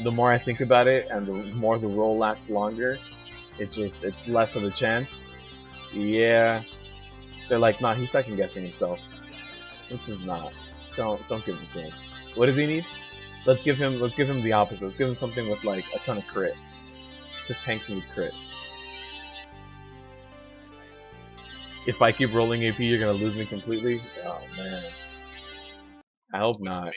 The more I think about it, and the more the roll lasts longer, it's less of a chance. Yeah, they're like, nah, he's second guessing himself. This is not. Don't give him a chance. What does he need? Let's give him the opposite. Let's give him something with like a ton of crit. Just tanks need crit. If I keep rolling AP, you're gonna lose me completely. Oh man. I hope not.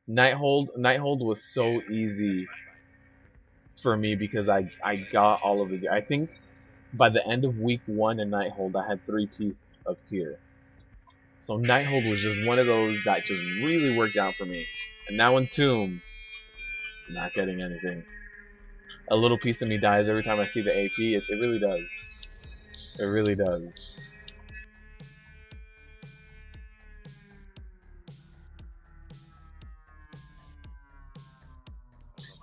Nighthold was so easy for me because I got all of it. I think by the end of week 1 in Nighthold, I had 3-piece of tier. So Nighthold was just one of those that just really worked out for me. And now in Tomb, not getting anything. A little piece of me dies every time I see the AP. It really does. It really does.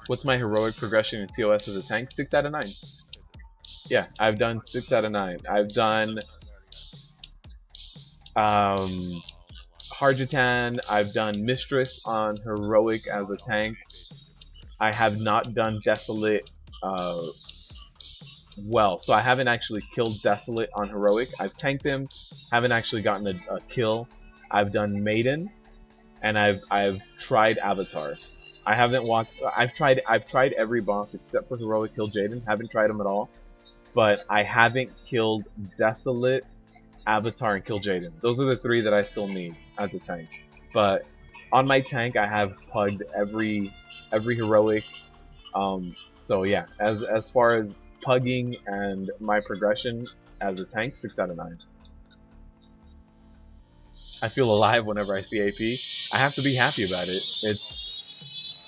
What's my heroic progression in TOS as a tank? 6 out of 9. Yeah, I've done 6 out of 9. I've done Harjatan, I've done Mistress on heroic as a tank. I have not done Desolate well, so I haven't actually killed Desolate on heroic. I've tanked him, haven't actually gotten a kill. I've done Maiden, and I've tried Avatar. I haven't walked. I've tried every boss except for heroic. Kill Jaden. Haven't tried them at all, but I haven't killed Desolate, Avatar, and Kill Jaden. Those are the 3 that I still need as a tank. But on my tank, I have pugged every heroic. So yeah, as far as pugging and my progression as a tank, 6 out of 9. I feel alive whenever I see AP. I have to be happy about it.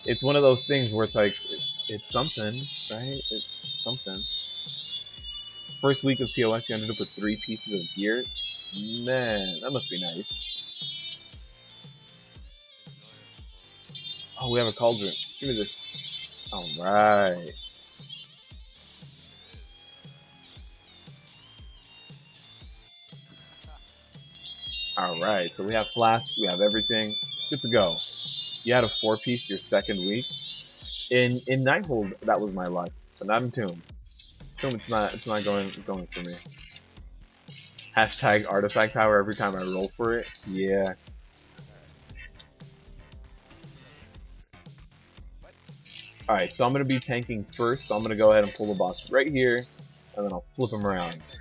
It's one of those things where it's like it's something, right? It's something. First week of TOS, you ended up with 3 pieces of gear. Man, that must be nice. Oh, we have a cauldron. Give me this. All right. All right. So we have flask. We have everything. Good to go. You had a 4-piece your second week. In Nighthold, that was my luck, but not in Tomb. Tomb, it's not going for me. Hashtag artifact power every time I roll for it. Yeah. Alright, so I'm going to be tanking first, so I'm going to go ahead and pull the boss right here, and then I'll flip him around.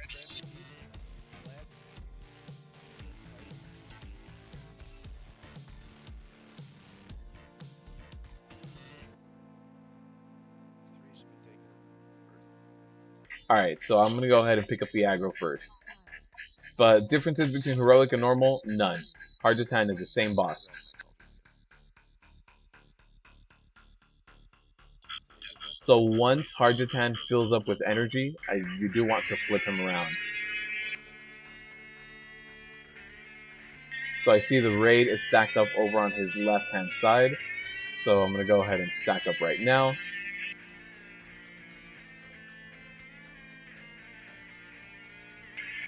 Alright, so I'm going to go ahead and pick up the aggro first. But differences between heroic and normal? None. Hardjatan is the same boss. So once Hardjatan fills up with energy, you do want to flip him around. So I see the raid is stacked up over on his left-hand side. So I'm going to go ahead and stack up right now.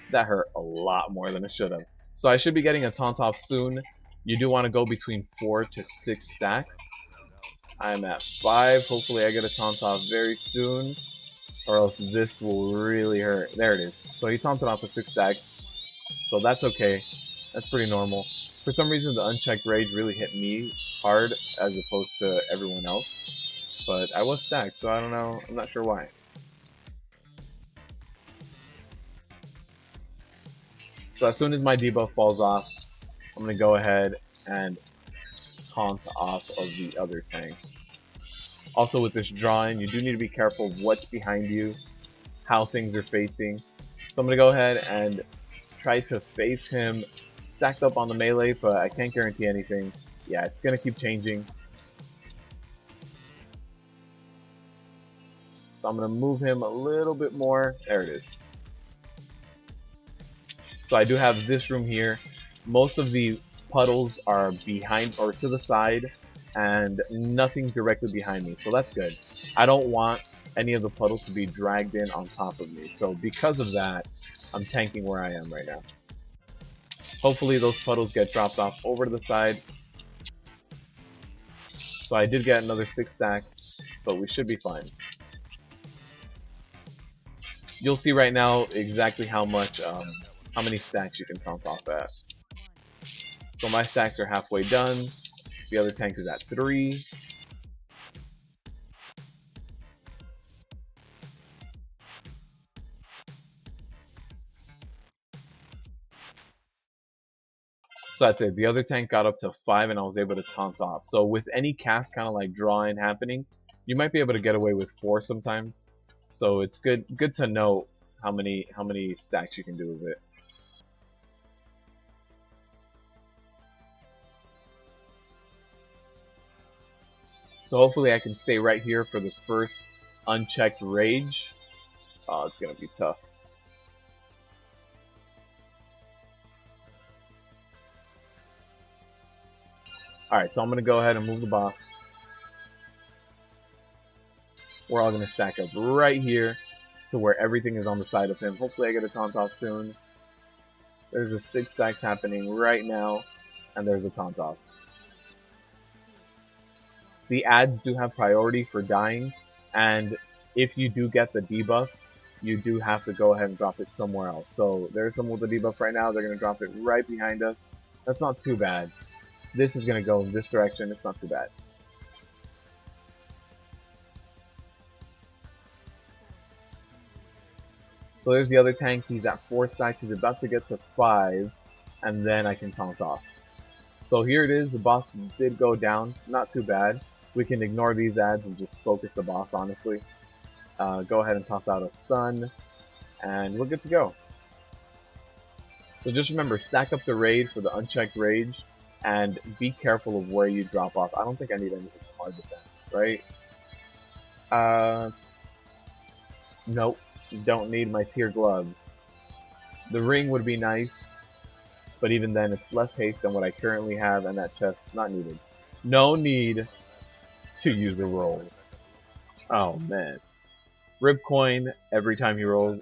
That hurt a lot more than it should have. So I should be getting a taunt off soon. You do want to go between 4 to 6 stacks. I'm at 5. Hopefully I get a taunt off very soon, or else this will really hurt. There it is. So he taunted off a 6 stack. So that's okay. That's pretty normal. For some reason the unchecked rage really hit me hard as opposed to everyone else. But I was stacked, so I don't know. I'm not sure why. So as soon as my debuff falls off, I'm going to go ahead and taunt off of the other tank. Also with this drawing, you do need to be careful of what's behind you, how things are facing. So I'm going to go ahead and try to face him stacked up on the melee, but I can't guarantee anything. Yeah, it's going to keep changing. So I'm going to move him a little bit more. There it is. So I do have this room here. Most of the puddles are behind or to the side, and nothing directly behind me, so that's good. I don't want any of the puddles to be dragged in on top of me, so because of that, I'm tanking where I am right now. Hopefully those puddles get dropped off over to the side. So I did get another 6 stacks, so we should be fine. You'll see right now exactly how many stacks you can taunt off at. So my stacks are halfway done. The other tank is at 3. So that's it. The other tank got up to 5 and I was able to taunt off. So with any cast kind of like draw-in happening, you might be able to get away with 4 sometimes. So it's good to know how many stacks you can do with it. So hopefully I can stay right here for the first unchecked rage. Oh, it's gonna be tough. Alright, so I'm gonna go ahead and move the boss. We're all gonna stack up right here to where everything is on the side of him. Hopefully I get a taunt off soon. There's a 6 stacks happening right now, and there's a taunt off. The ads do have priority for dying, and if you do get the debuff, you do have to go ahead and drop it somewhere else. So there's someone with the debuff right now, they're going to drop it right behind us. That's not too bad. This is going to go in this direction, it's not too bad. So there's the other tank, he's at 4 stacks, he's about to get to 5, and then I can taunt off. So here it is, the boss did go down, not too bad. We can ignore these ads and just focus the boss, honestly. Go ahead and toss out a sun, and we're good to go. So just remember, stack up the raid for the unchecked rage, and be careful of where you drop off. I don't think I need anything hard defense, right? Nope. Don't need my tier gloves. The ring would be nice, but even then, it's less haste than what I currently have, and that chest not needed. No need to use a roll. Oh man, rip coin every time he rolls.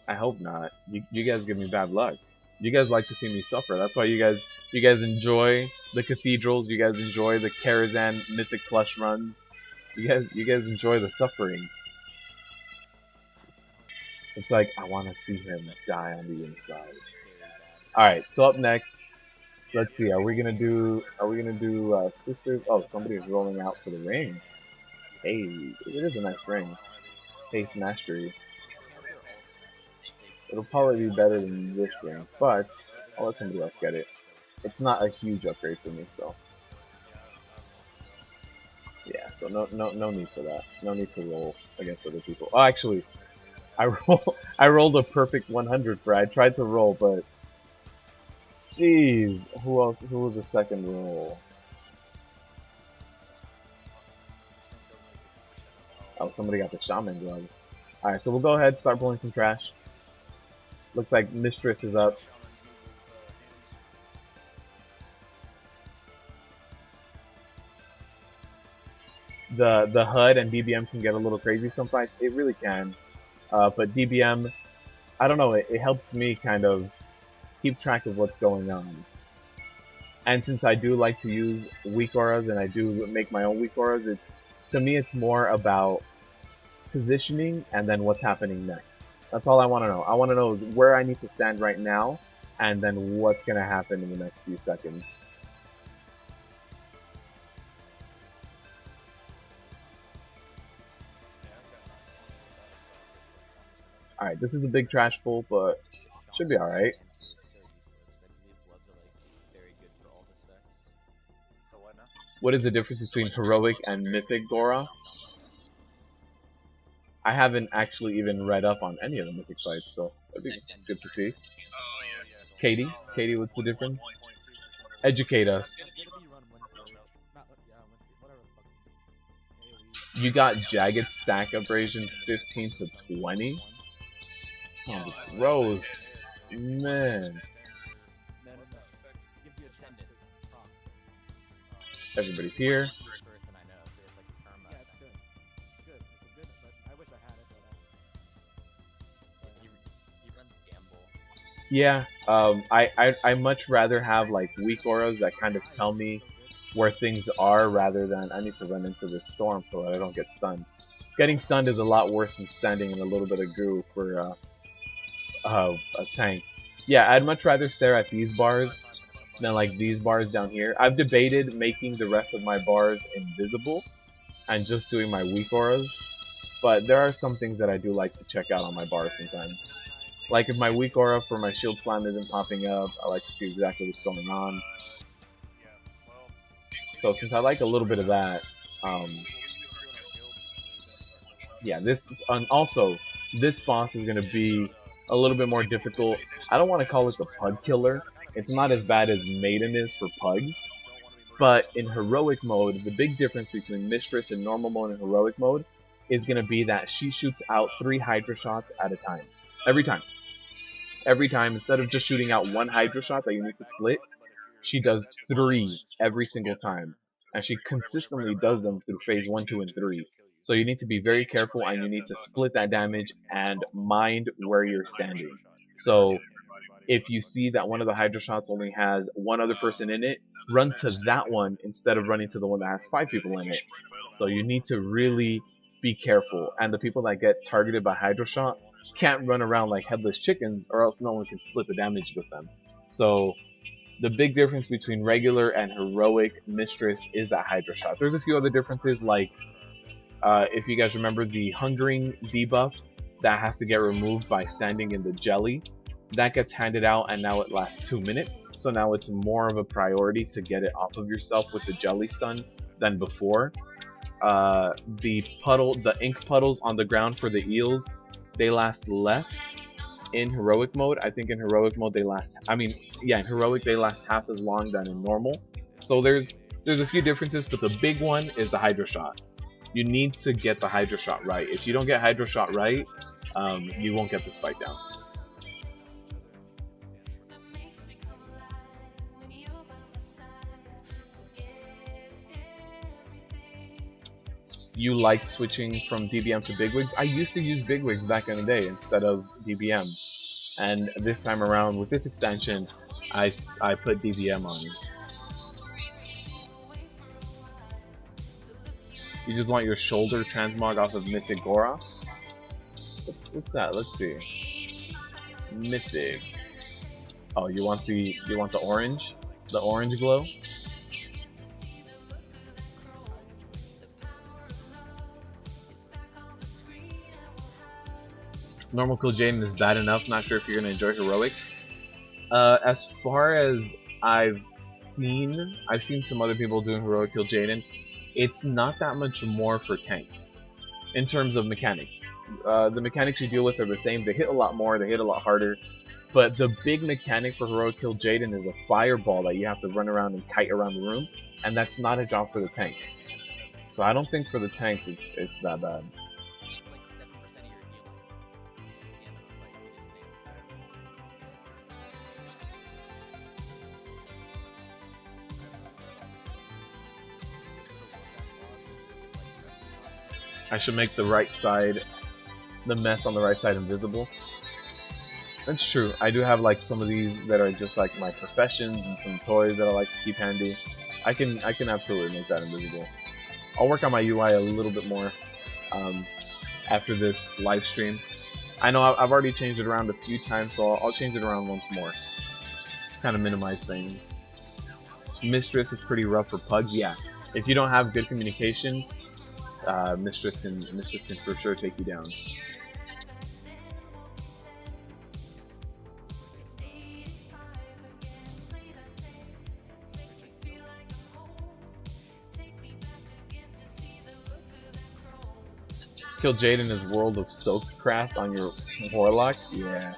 I hope not. You guys give me bad luck. You guys like to see me suffer. That's why you guys enjoy the cathedrals. You guys enjoy the Karazhan Mythic plush runs. You guys enjoy the suffering. It's like I want to see him die on the inside. All right. So up next, let's see. Are we gonna do sisters? Oh, somebody's rolling out for the ring. Hey, it is a nice ring. Haste mastery. It'll probably be better than this ring, but I'll let somebody else get it. It's not a huge upgrade for me, so yeah. So no need for that. No need to roll against other people. Oh, actually, I rolled a perfect 100 for. I tried to roll, but jeez, who else? Who was the second roll? Oh, somebody got the shaman glove. All right, so we'll go ahead, start pulling some trash. Looks like Mistress is up. The HUD and DBM can get a little crazy sometimes. It really can. But DBM, I don't know, it helps me kind of keep track of what's going on. And since I do like to use weak auras and I do make my own weak auras, to me it's more about positioning and then what's happening next. That's all I want to know. I want to know where I need to stand right now and then what's going to happen in the next few seconds. Alright, this is a big trash pull, but should be alright. What is the difference between heroic and mythic Goro? I haven't actually even read up on any of the mythic fights, so that'd be good to see. Katie, what's the difference? Educate us. You got jagged stack abrasion 15 to 20? Sounds gross. Man. Everybody's here. Yeah, I much rather have like weak auras that kind of tell me where things are rather than I need to run into this storm so that I don't get stunned. Getting stunned is a lot worse than standing in a little bit of goo for a tank. Yeah, I'd much rather stare at these bars than like these bars down here. I've debated making the rest of my bars invisible and just doing my weak auras, but there are some things that I do like to check out on my bars sometimes. Like if my weak aura for my shield slam isn't popping up, I like to see exactly what's going on. So since I like a little bit of that, um, yeah, and also this boss is gonna be a little bit more difficult. I don't want to call it the pug killer. It's not as bad as Maiden is for pugs, but in heroic mode, the big difference between Mistress in normal mode and heroic mode is gonna be that she shoots out 3 Hydra shots at a time. Every time. Every time, instead of just shooting out 1 Hydra shot that you need to split, she does 3 every single time. And she consistently does them through phase 1, 2, and 3. So you need to be very careful and you need to split that damage and mind where you're standing. So if you see that one of the Hydra shots only has 1 other person in it, run to that one instead of running to the one that has 5 people in it. So you need to really be careful. And the people that get targeted by Hydra shot can't run around like headless chickens or else no one can split the damage with them. So the big difference between regular and heroic Mistress is that Hydra shot. There's a few other differences, like if you guys remember the hungering debuff that has to get removed by standing in the jelly, that gets handed out and now it lasts 2 minutes. So now it's more of a priority to get it off of yourself with the jelly stun than before. The ink puddles on the ground for the eels, they last less in heroic mode. I think in heroic mode they last. I mean, yeah, in heroic they last half as long than in normal. So there's a few differences, but the big one is the Hydro Shot. You need to get the Hydro Shot right. If you don't get Hydro Shot right, you won't get this fight down. You like switching from DBM to Bigwigs? I used to use Bigwigs back in the day instead of DBM, and this time around with this extension, I put DBM on. You just want your shoulder transmog off of Mythic Goro. What's that? Let's see. Mythic. Oh, you want the orange glow. Normal Kill Jaden is bad enough. Not sure if you're gonna enjoy heroic. As far as I've seen some other people doing heroic Kill Jaden. It's not that much more for tanks in terms of mechanics. The mechanics you deal with are the same. They hit a lot more. They hit a lot harder. But the big mechanic for heroic Kill Jaden is a fireball that you have to run around and kite around the room, and that's not a job for the tank. So I don't think for the tanks it's that bad. I should make the right side, the mess on the right side, invisible. That's true. I do have like some of these that are just like my professions and some toys that I like to keep handy. I can absolutely make that invisible. I'll work on my UI a little bit more after this live stream. I know I've already changed it around a few times, so I'll change it around once more. Kind of minimize things. Mistress is pretty rough for PUG. Yeah, if you don't have good communication, Mistress can for sure take you down. Kill Jade in his World of Soakcraft on your Warlock? Yeah.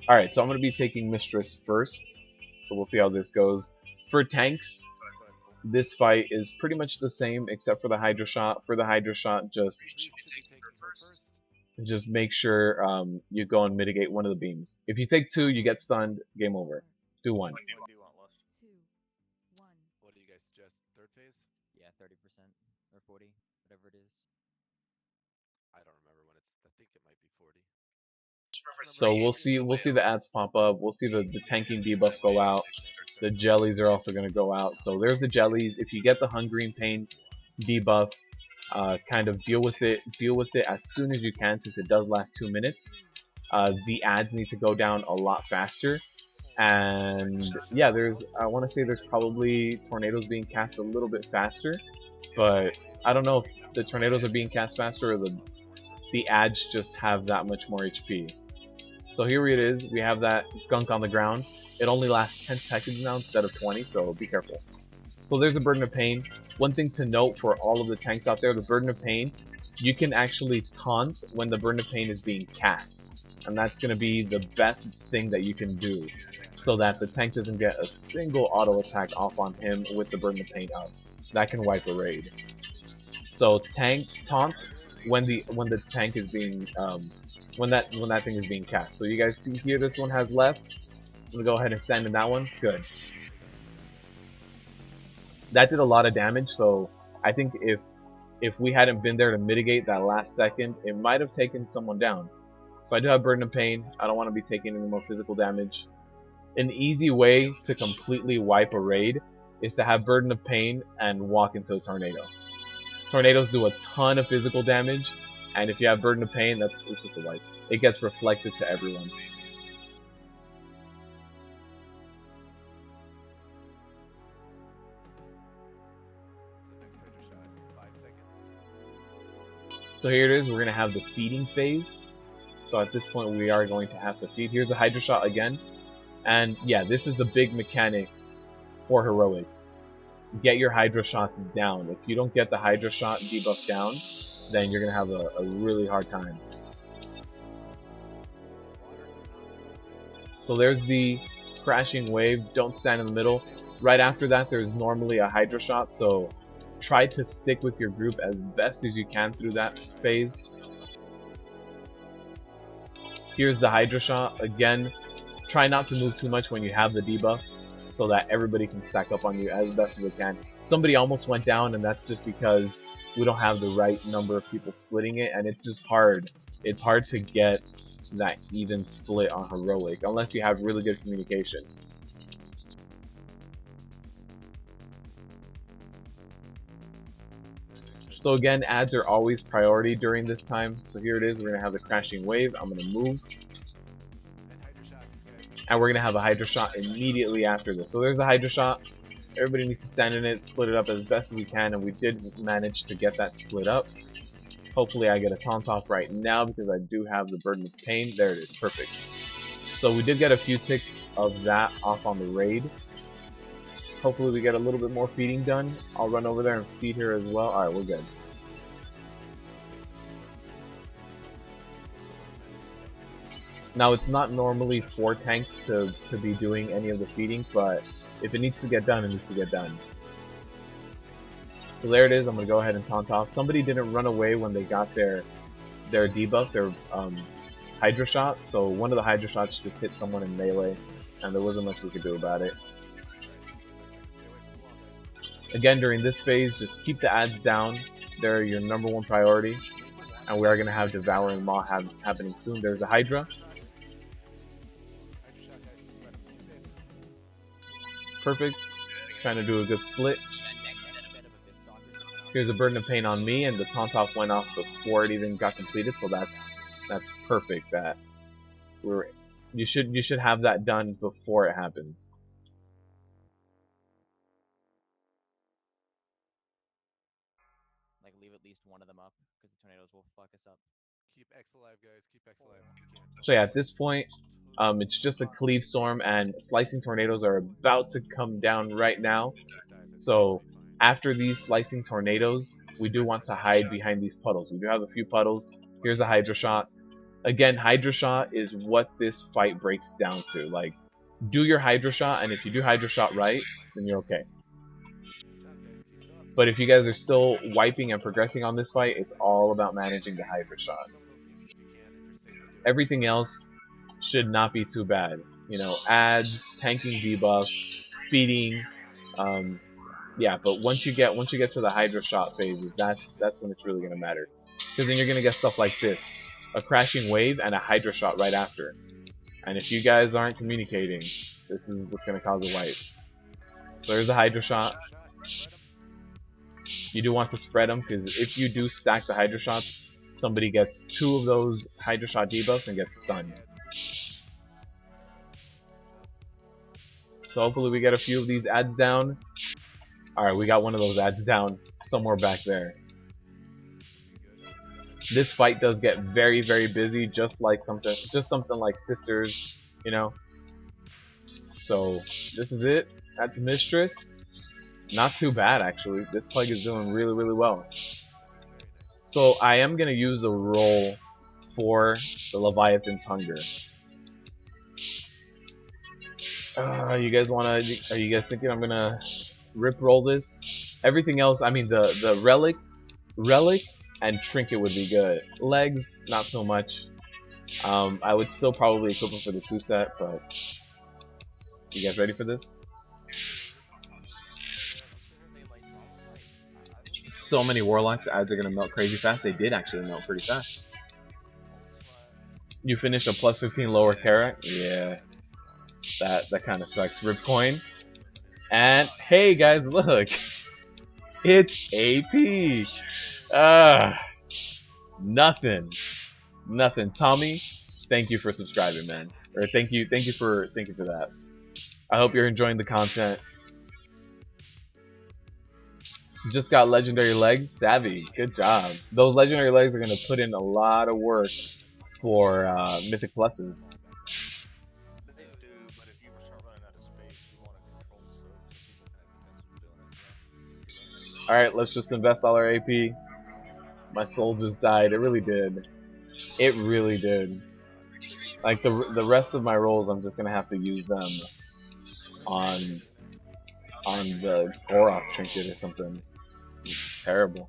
Alright, so I'm going to be taking Mistress first. So we'll see how this goes. For tanks, this fight is pretty much the same except for the Hydra Shot. For the Hydra Shot, just make sure you go and mitigate one of the beams. If you take two, you get stunned. Game over. Do one. What do you guys suggest? Third phase? Yeah, 30% or 40, whatever it is. I don't remember when it's. I think it might be 40. So we'll see the ads pop up. We'll see the tanking debuffs go out. The jellies are also going to go out. So there's the jellies. If you get the Hungry and Pain debuff, kind of deal with it as soon as you can, since it does last 2 minutes. The ads need to go down a lot faster. And yeah, I want to say there's probably tornadoes being cast a little bit faster, but I don't know if the tornadoes are being cast faster or the ads just have that much more HP. So here it is. We have that gunk on the ground. It only lasts 10 seconds now instead of 20, so be careful. So there's a Burden of Pain. One thing to note for all of the tanks out there, the Burden of Pain, you can actually taunt when the Burden of Pain is being cast. And that's going to be the best thing that you can do, so that the tank doesn't get a single auto attack off on him with the Burden of Pain up. That can wipe a raid. So tank taunt when the tank is being when that thing is being cast. So you guys see here, this one has less. I'm gonna go ahead and stand in that one. Good. That did a lot of damage. So I think if we hadn't been there to mitigate that last second, it might have taken someone down. So I do have Burden of Pain. I don't want to be taking any more physical damage. An easy way to completely wipe a raid is to have Burden of Pain and walk into a tornado. Tornadoes do a ton of physical damage, and if you have Burden of Pain, it's just a wipe. It gets reflected to everyone. So here it is. We're going to have the feeding phase. So at this point, we are going to have to feed. Here's a Hydra Shot again. And yeah, this is the big mechanic for heroic. Get your Hydra shots down. If you don't get the Hydra shot debuff down, then you're gonna have a really hard time. So there's the crashing wave. Don't stand in the middle. Right after that, there's normally a Hydra shot, so try to stick with your group as best as you can through that phase. Here's the Hydra shot. Again, try not to move too much when you have the debuff, so that everybody can stack up on you as best as they can. Somebody almost went down, and that's just because we don't have the right number of people splitting it, and it's just hard. It's hard to get that even split on heroic, unless you have really good communication. So again, ads are always priority during this time. So here it is, we're gonna have the crashing wave. I'm gonna move. And we're gonna have a Hydra shot immediately after this. So there's the Hydra shot. Everybody needs to stand in it, split it up as best as we can, and we did manage to get that split up. Hopefully I get a taunt off right now because I do have the Burden of Pain. There it is, perfect. So we did get a few ticks of that off on the raid. Hopefully we get a little bit more feeding done. I'll run over there and feed her as well. Alright, we're good. Now it's not normally for tanks to be doing any of the feeding, but if it needs to get done, it needs to get done. So there it is, I'm going to go ahead and taunt off. Somebody didn't run away when they got their debuff, their Hydra shot, so one of the Hydra shots just hit someone in melee, and there wasn't much we could do about it. Again, during this phase, just keep the ads down. They're your #1 priority, and we are going to have Devouring Maw happening soon. There's a Hydra. Perfect. Trying to do a good split. Here's a Burden of Pain on me, and the taunt off went off before it even got completed, so that's perfect. That you should have that done before it happens. Like, leave at least one of them up, because the tornadoes will fuck us up. Keep X alive, guys. Keep X alive. So yeah, at this point, it's just a Cleave Storm, and Slicing Tornadoes are about to come down right now. So after these Slicing Tornadoes, we do want to hide behind these puddles. We do have a few puddles. Here's a Hydra shot. Again, Hydra shot is what this fight breaks down to. Like, do your Hydra shot, and if you do Hydra shot right, then you're okay. But if you guys are still wiping and progressing on this fight, it's all about managing the Hydra shots. Everything else should not be too bad. You know, ads, tanking debuff, feeding, yeah. But once you get to the Hydra shot phases, that's when it's really gonna matter. Because then you're gonna get stuff like this: a crashing wave and a Hydra shot right after. And if you guys aren't communicating, this is what's gonna cause a wipe. So there's a Hydra shot. You do want to spread them, because if you do stack the Hydra shots, somebody gets 2 of those Hydra shot debuffs and gets stunned. So hopefully we get a few of these ads down. Alright, we got one of those ads down somewhere back there. This fight does get very, very busy, just something like Sisters, you know. So this is it. That's Mistress. Not too bad, actually. This Pug is doing really, really well. So I am gonna use a roll for the Leviathan's Hunger. You guys wanna? Are you guys thinking I'm gonna rip roll this? Everything else, I mean, the relic, and Trinket would be good. Legs, not so much. I would still probably equip them for the 2-set, but you guys ready for this? So many Warlocks, ads are gonna melt crazy fast. They did actually melt pretty fast. You finished a +15 lower Kara? Yeah. That kind of sucks. Rip coin. And hey guys, look. It's AP. Nothing. Tommy, thank you for subscribing, man. Or thank you for that. I hope you're enjoying the content. Just got legendary legs. Savvy. Good job. Those legendary legs are gonna put in a lot of work for Mythic Pluses. They do, but if you start running out of space, you want to control so people Alright, let's just invest all our AP. My soul just died. It really did. It really did. Like the rest of my rolls, I'm just gonna have to use them on the Goro trinket or something. It's terrible.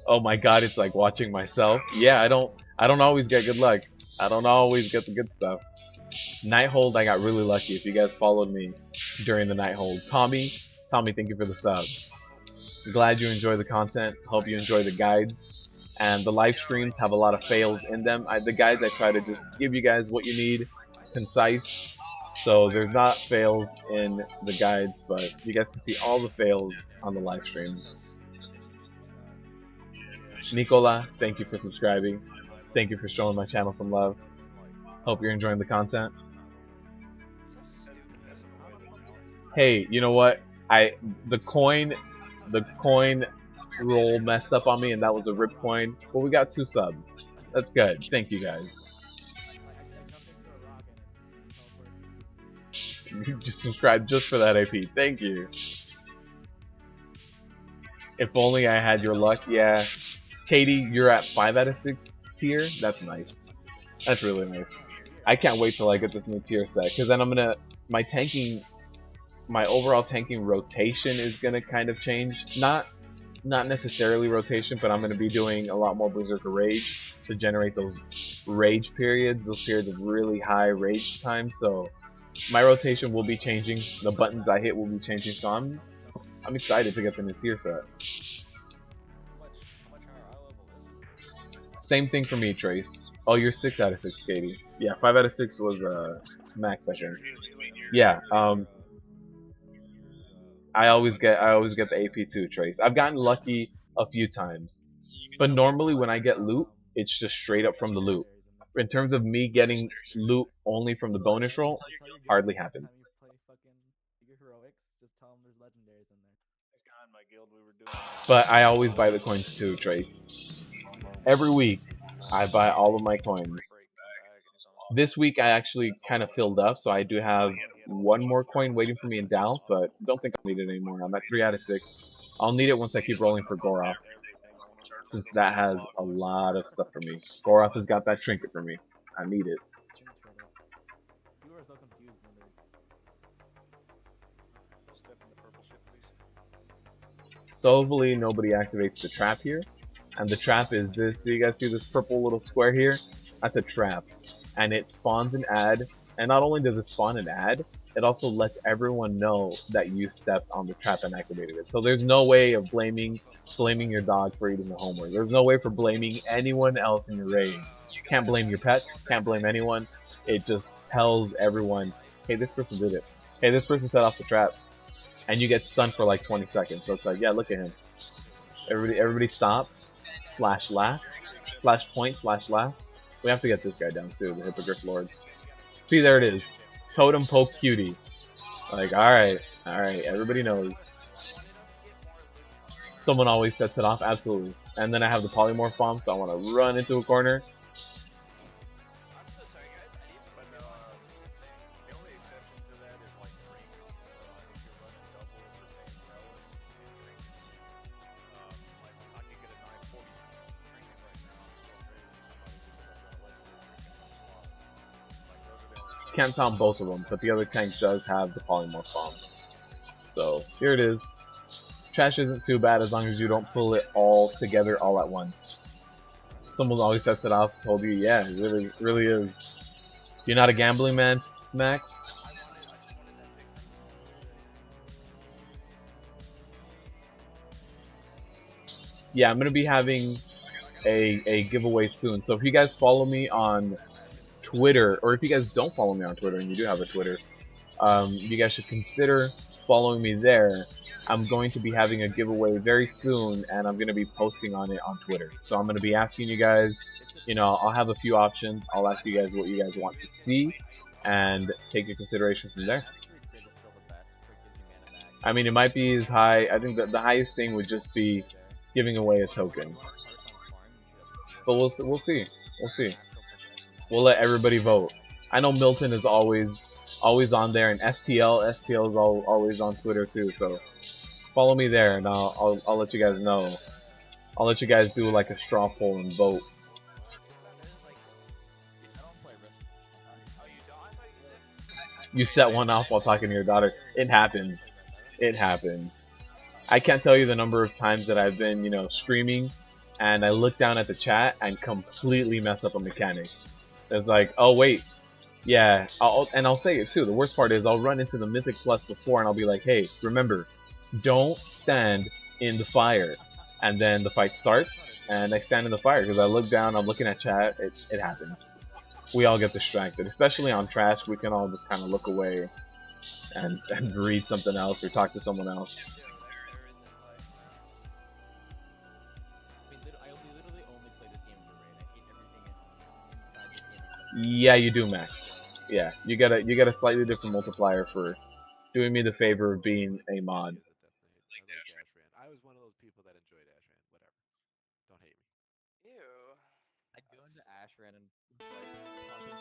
Oh my god, it's like watching myself. Yeah, I don't always get good luck. I don't always get the good stuff. Night hold, I got really lucky. If you guys followed me during the night hold, Tommy, thank you for the sub. Glad you enjoy the content. Hope you enjoy the guides. And the live streams have a lot of fails in them. The guides, I try to just give you guys what you need, concise. So there's not fails in the guides, but you guys can see all the fails on the live streams. Nicola, thank you for subscribing. Thank you for showing my channel some love. Hope you're enjoying the content. Hey, you know what? The coin roll messed up on me, and that was a rip coin. But we got 2 subs. That's good. Thank you guys. You just subscribed just for that AP. Thank you. If only I had your luck. Yeah, Katie, you're at 5 out of 6 tier. That's nice. That's really nice. I can't wait till I get this new tier set, because then I'm gonna my overall tanking rotation is gonna kind of change. Not necessarily rotation, but I'm gonna be doing a lot more Berserker Rage to generate those rage periods, those periods of really high rage time. So my rotation will be changing. The buttons I hit will be changing. So I'm excited to get the new tier set. Same thing for me, Trace. Oh, you're 6 out of 6, Katie. Yeah, 5 out of 6 was max, I think. Yeah. I always get the AP too, Trace. I've gotten lucky a few times, but normally when I get loot, it's just straight up from the loot. In terms of me getting loot only from the bonus roll, hardly happens. But I always buy the coins too, Trace. Every week, I buy all of my coins. This week I actually kind of filled up, so I do have 1 more coin waiting for me in Dow, but don't think I'll need it anymore. I'm at 3 out of 6. I'll need it once I keep rolling for Goro, since that has a lot of stuff for me. Goro has got that trinket for me. I need it. So hopefully nobody activates the trap here. And the trap is this. So you guys see this purple little square here? That's a trap. And it spawns an ad. And not only does it spawn an ad, it also lets everyone know that you stepped on the trap and activated it. So there's no way of blaming your dog for eating the homework. There's no way for blaming anyone else in your raid. You can't blame your pets, can't blame anyone. It just tells everyone, hey, this person did it. Hey, this person set off the trap. And you get stunned for like 20 seconds. So it's like, yeah, look at him. Everybody stop, slash laugh, slash point, slash laugh. We have to get this guy down too, the Hippogriff Lord. See, there it is. Totem Poke Cutie. Like, alright, everybody knows. Someone always sets it off, absolutely. And then I have the Polymorph Bomb, so I want to run into a corner. Can't sound both of them, but the other tank does have the Polymorph Bomb. So, here it is. Trash isn't too bad as long as you don't pull it all together all at once. Someone always sets it off, told you, yeah, it really is. You're not a gambling man, Max? Yeah, I'm going to be having a giveaway soon. So if you guys follow me on Twitter, or if you guys don't follow me on Twitter and you do have a Twitter, you guys should consider following me there. I'm going to be having a giveaway very soon, and I'm going to be posting on it on Twitter. So I'm going to be asking you guys, you know, I'll have a few options. I'll ask you guys what you guys want to see, and take your consideration from there. I mean, it might be as high. I think that the highest thing would just be giving away a token. But we'll see. We'll see. We'll let everybody vote. I know Milton is always on there, and STL is always on Twitter too. So Follow me there, and I'll let you guys know. I'll let you guys do like a straw poll and vote. I don't play Risk. Oh, you don't? I thought you did. You set one off while talking to your daughter. It happens. It happens. I can't tell you the number of times that I've been, you know, streaming, and I look down at the chat and completely mess up a mechanic. It's like, oh wait, yeah, I'll say it too. The worst part is I'll run into the Mythic Plus before, and I'll be like, hey, remember, don't stand in the fire. And then the fight starts, and I stand in the fire because I look down, I'm looking at chat. It happens. We all get distracted, especially on trash. We can all just kind of look away and read something else or talk to someone else. I literally only play this game for raid. I hate everything inside this game except Yeah, you do, Max. Yeah, you get a slightly different multiplier for doing me the favor of being a mod. I like Ashran. I was one of those people that enjoyed Ashran. Whatever. Don't hate me. Ew. I go into Ashran and like talking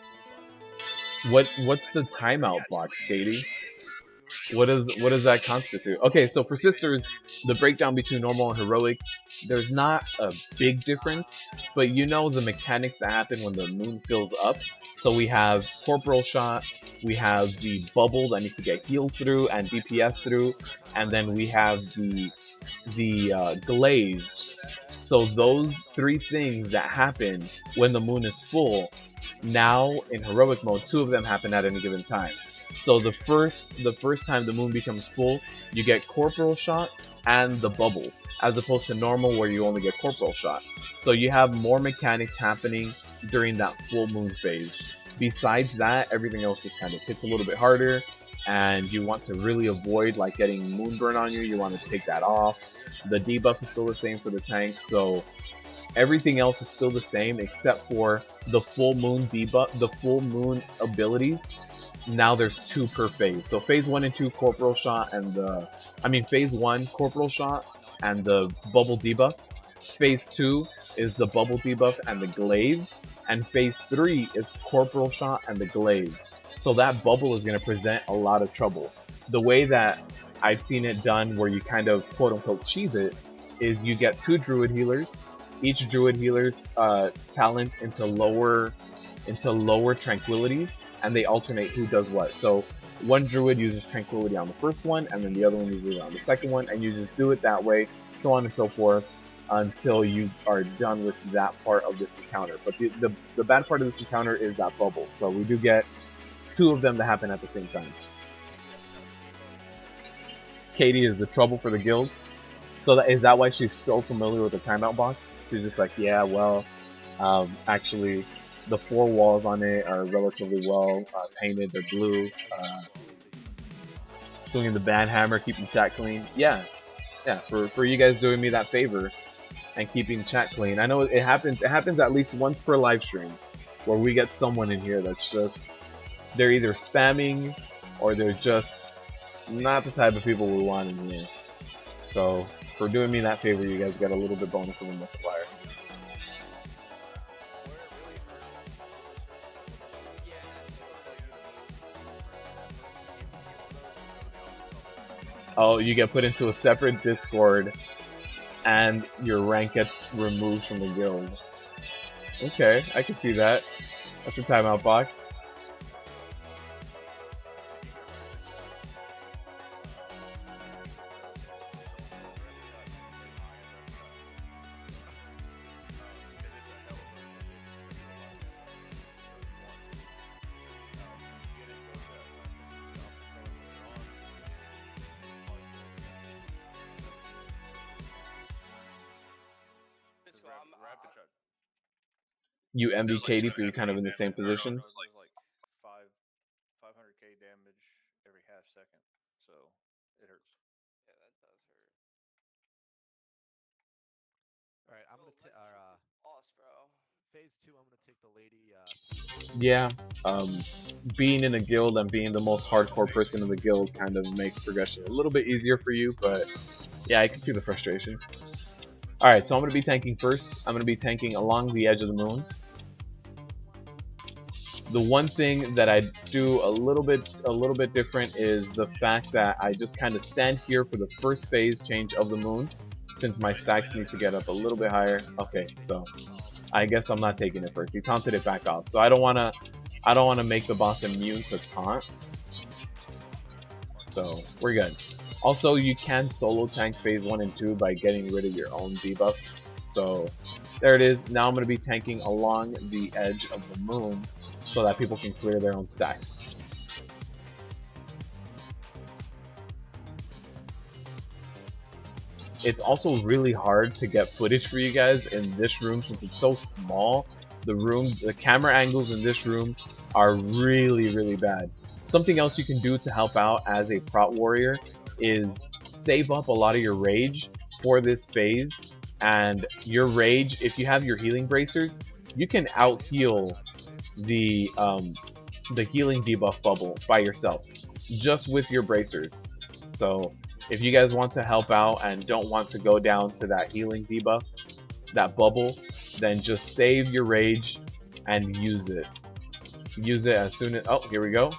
full bucks. What's the timeout box, Katie? What does that constitute? Okay, so for sisters, the breakdown between normal and heroic, there's not a big difference, but you know the mechanics that happen when the moon fills up. So we have corporal shot, we have the bubble that needs to get healed through and DPS through, and then we have the glaze. So those three things that happen when the moon is full, now in heroic mode, two of them happen at any given time. So the first time the moon becomes full, you get corporal shot and the bubble, as opposed to normal where you only get corporal shot. So you have more mechanics happening during that full moon phase. Besides that, everything else just kind of hits a little bit harder, and you want to really avoid like getting moonburn on you. You want to take that off. The debuff is still the same for the tank, so everything else is still the same except for the full moon debuff, the full moon abilities. Now there's two per phase. So phase 1 and 2 corporal shot and phase 1 corporal shot and the bubble debuff. Phase 2 is the bubble debuff and the glaze, and phase 3 is corporal shot and the glaze. So that bubble is going to present a lot of trouble. The way that I've seen it done where you kind of quote unquote cheese it is you get 2 druid healers. Each druid healer's talent into lower tranquilities, and they alternate who does what. So one druid uses tranquility on the first one, and then the other one uses it on the second one, and you just do it that way, so on and so forth, until you are done with that part of this encounter. But the bad part of this encounter is that bubble. So we do get 2 of them to happen at the same time. Katie is the trouble for the guild. So is that why she's so familiar with the timeout box? She's just like, yeah, well, actually, the 4 walls on it are relatively well painted. They're blue. Swinging the band hammer, keeping chat clean. Yeah. For you guys doing me that favor and keeping chat clean. I know it happens. It happens at least once per live stream, where we get someone in here that's just they're either spamming or they're just not the type of people we want in here. So for doing me that favor, you guys get a little bit bonus of a multiplier. Oh, you get put into a separate Discord, and your rank gets removed from the guild. Okay, I can see that. That's a timeout box. You envy Katie, but you're kind of in the same position. It does like 500k damage every half second, so it hurts. Yeah, that does hurt. All right, I'm gonna Boss, bro. phase 2. I'm gonna take the lady. Yeah, being in a guild and being the most hardcore person in the guild kind of makes progression a little bit easier for you, but yeah, I can see the frustration. Alright, so I'm going to be tanking first. I'm going to be tanking along the edge of the moon. The one thing that I do a little bit different is the fact that I just kind of stand here for the first phase change of the moon, since my stacks need to get up a little bit higher. Okay, so I guess I'm not taking it first. He taunted it back off, so I don't wanna make the boss immune to taunts. So we're good. Also, you can solo tank phase 1 and 2 by getting rid of your own debuff. So there it is. Now I'm going to be tanking along the edge of the moon so that people can clear their own stacks. It's also really hard to get footage for you guys in this room since it's so small. The camera angles in this room are really bad. Something else you can do to help out as a prot warrior is save up a lot of your rage for this phase. And your rage, if you have your healing bracers, you can out heal the healing debuff bubble by yourself, just with your bracers. So if you guys want to help out and don't want to go down to that healing debuff, that bubble, then just save your rage and use it. Use it as soon as, oh, here we go.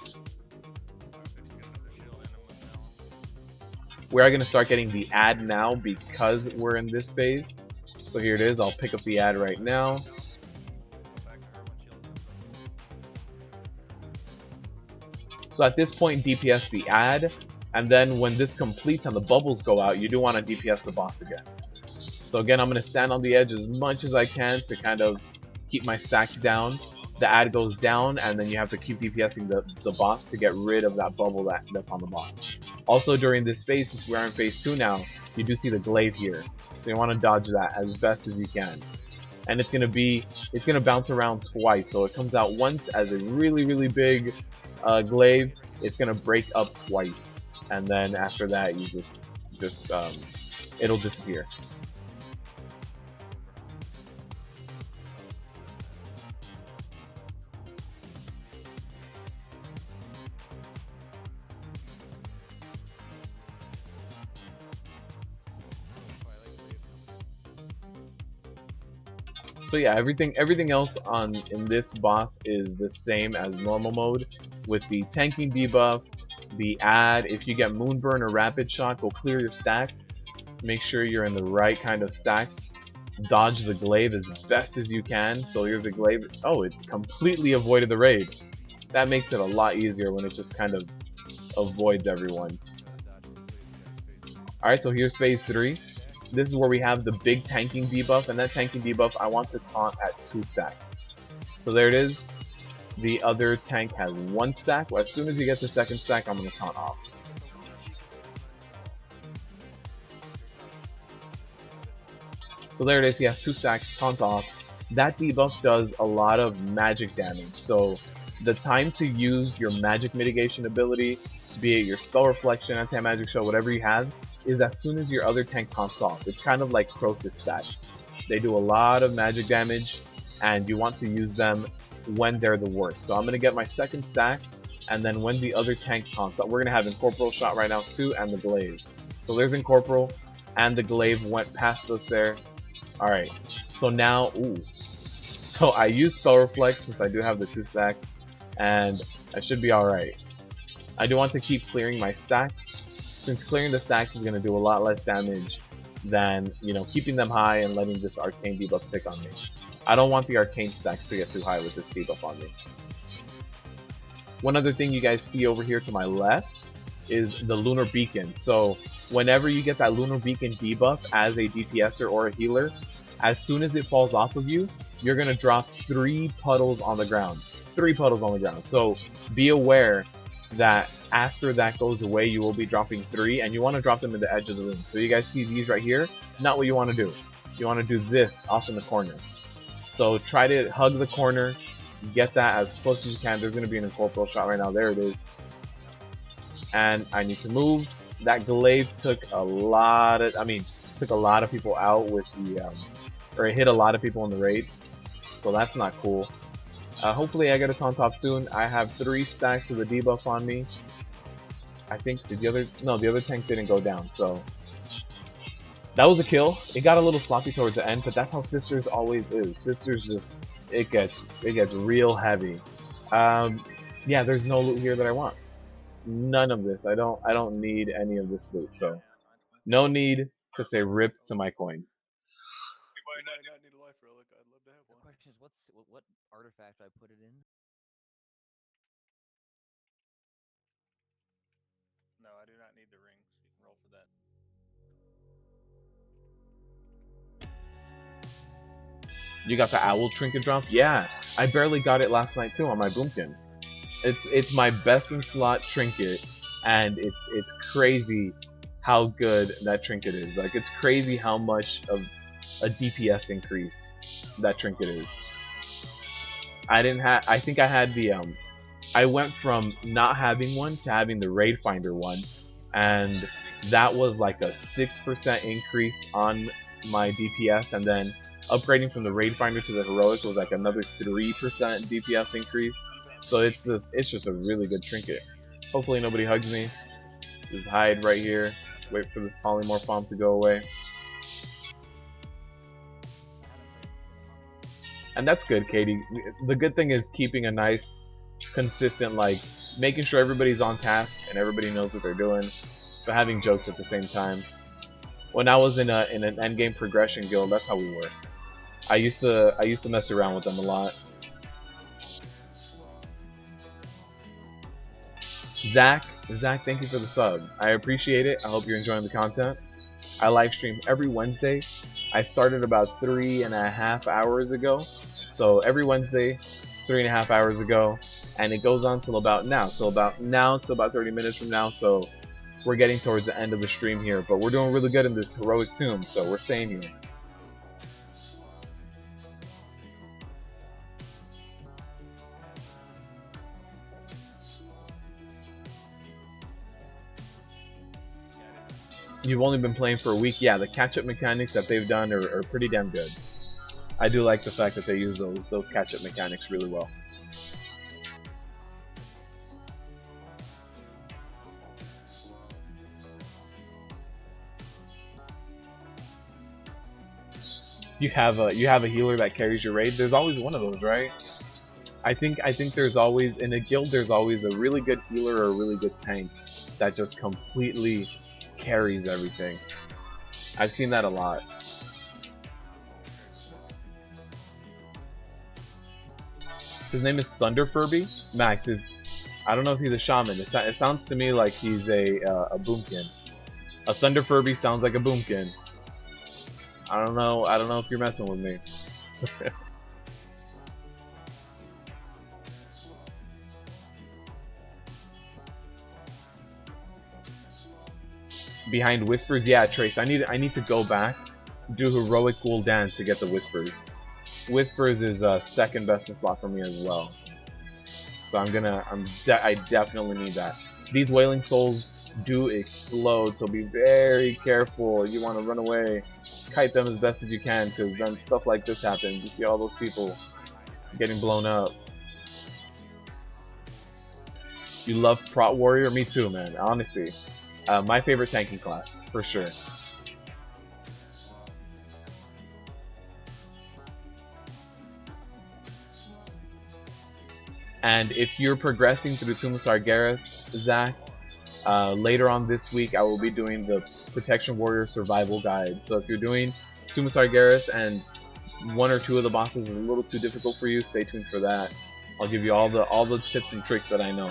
We are going to start getting the ad now because we're in this phase. So here it is. I'll pick up the ad right now. So at this point, DPS the ad, and then when this completes and the bubbles go out, you do want to DPS the boss again. So again, I'm going to stand on the edge as much as I can to kind of keep my stacks down. The ad goes down, and then you have to keep DPSing the boss to get rid of that bubble that's on the boss. Also during this phase, since we're in phase 2 now, you do see the glaive here. So you want to dodge that as best as you can. And it's gonna bounce around twice. So it comes out once as a really big glaive. It's gonna break up twice, and then after that, you it'll disappear. So yeah, everything else in this boss is the same as normal mode, with the tanking debuff, the ad. If you get Moonburn or Rapid Shot, go clear your stacks. Make sure you're in the right kind of stacks. Dodge the glaive as best as you can. So here's the glaive. Oh, it completely avoided the raid. That makes it a lot easier when it just kind of avoids everyone. Alright, so here's phase 3. This is where we have the big tanking debuff, and that tanking debuff I want to taunt at 2 stacks. So there it is. The other tank has 1 stack. Well, as soon as he gets the 2nd stack, I'm going to taunt off. So there it is. He has 2 stacks, taunt off. That debuff does a lot of magic damage. So the time to use your magic mitigation ability, be it your spell reflection, anti-magic show, whatever you have, is as soon as your other tank taunts off. It's kind of like Croesus stacks. They do a lot of magic damage, and you want to use them when they're the worst. So I'm going to get my 2nd stack, and then when the other tank taunts off, we're going to have Incorporeal Shot right now too, and the glaive. So there's Incorporeal, and the glaive went past us there. Alright, so now, so I use Spell Reflect since I do have the 2 stacks, and I should be alright. I do want to keep clearing my stacks, since clearing the stacks is going to do a lot less damage than, keeping them high and letting this arcane debuff stick on me. I don't want the arcane stacks to get too high with this debuff on me. One other thing you guys see over here to my left is the Lunar Beacon. So whenever you get that Lunar Beacon debuff as a DPSer or a healer, as soon as it falls off of you, you're going to drop 3 puddles on the ground. 3 puddles on the ground. So be aware that after that goes away, you will be dropping 3, and you want to drop them in the edge of the room. So you guys see these right here? Not what you want to do. You want to do this off in the corner. So try to hug the corner, get that as close as you can. There's going to be an Incorporeal Shot right now. There it is. And I need to move. That glaive took a lot of people out with the, or it hit a lot of people in the raid. So that's not cool. Hopefully I get a taunt off soon. I have 3 stacks of the debuff on me. I think the other tank didn't go down, so that was a kill. It got a little sloppy towards the end, but that's how Sisters always is. Sisters just, it gets real heavy. Yeah, there's no loot here that I want. None of this. I don't need any of this loot. So no need to say rip to my coin. You might not need a life relic. I'd love to have The one. question is, what artifact I put it in? No, I do not need the rings. You can roll for that. You got the owl trinket drop? Yeah, I barely got it last night too on my boomkin. It's my best in slot trinket, and it's crazy how good that trinket is. Like it's crazy how much of a DPS increase that trinket is. I didn't have. I think I had the I went from not having one to having the raid finder one, and that was like a 6% increase on my DPS, and then upgrading from the raid finder to the heroic was like another 3% DPS increase. So it's just a really good trinket. Hopefully nobody hugs me. Just hide right here. Wait for this polymorph bomb to go away. I haven't played in a month. And that's good, Katie. The good thing is keeping a nice, consistent, like, making sure everybody's on task and everybody knows what they're doing, but having jokes at the same time. When I was in an endgame progression guild, that's how we were. I used to mess around with them a lot. Zach, thank you for the sub. I appreciate it. I hope you're enjoying the content. I live stream every Wednesday. I started about 3.5 hours ago. So every Wednesday, 3.5 hours ago, and it goes on till about now. Till about 30 minutes from now. So we're getting towards the end of the stream here, but we're doing really good in this heroic tomb, so we're staying here. You've only been playing for a week. Yeah, the catch-up mechanics that they've done are pretty damn good. I do like the fact that they use those catch-up mechanics really well. You have a healer that carries your raid. There's always one of those, right? I think there's always in a guild. There's always a really good healer or a really good tank that just completely carries everything. I've seen that a lot. His name is Thunder Furby. Max is. I don't know if he's a shaman. It sounds to me like he's a boomkin. A Thunder Furby sounds like a boomkin. I don't know if you're messing with me. Behind whispers, yeah, Trace. I need to go back, do heroic ghoul dance to get the whispers. Whispers is second best in slot for me as well. So I definitely need that. These wailing souls do explode, so be very careful. You want to run away, kite them as best as you can, because then stuff like this happens. You see all those people getting blown up. You love Prot Warrior? Me too, man. Honestly, my favorite tanking class for sure. And if you're progressing through Tomb of Sargeras, Zach, later on this week I will be doing the Protection Warrior Survival Guide. So if you're doing Tomb of Sargeras and one or two of the bosses is a little too difficult for you, stay tuned for that. I'll give you all the tips and tricks that I know.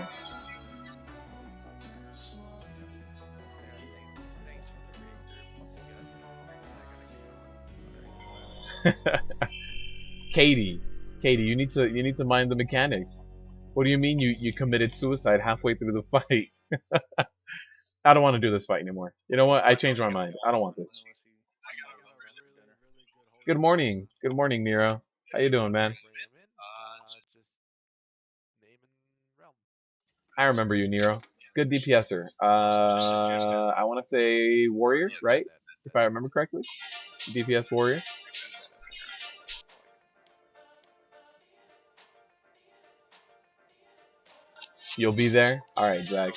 Katie, you need to mind the mechanics. What do you mean you committed suicide halfway through the fight? I don't want to do this fight anymore. You know what? I changed my mind. I don't want this. Good morning. Good morning, Nero. How you doing, man? Just name and realm. I remember you, Nero. Good DPSer. I want to say warrior, right? If I remember correctly, DPS warrior. You'll be there. All right, Zach.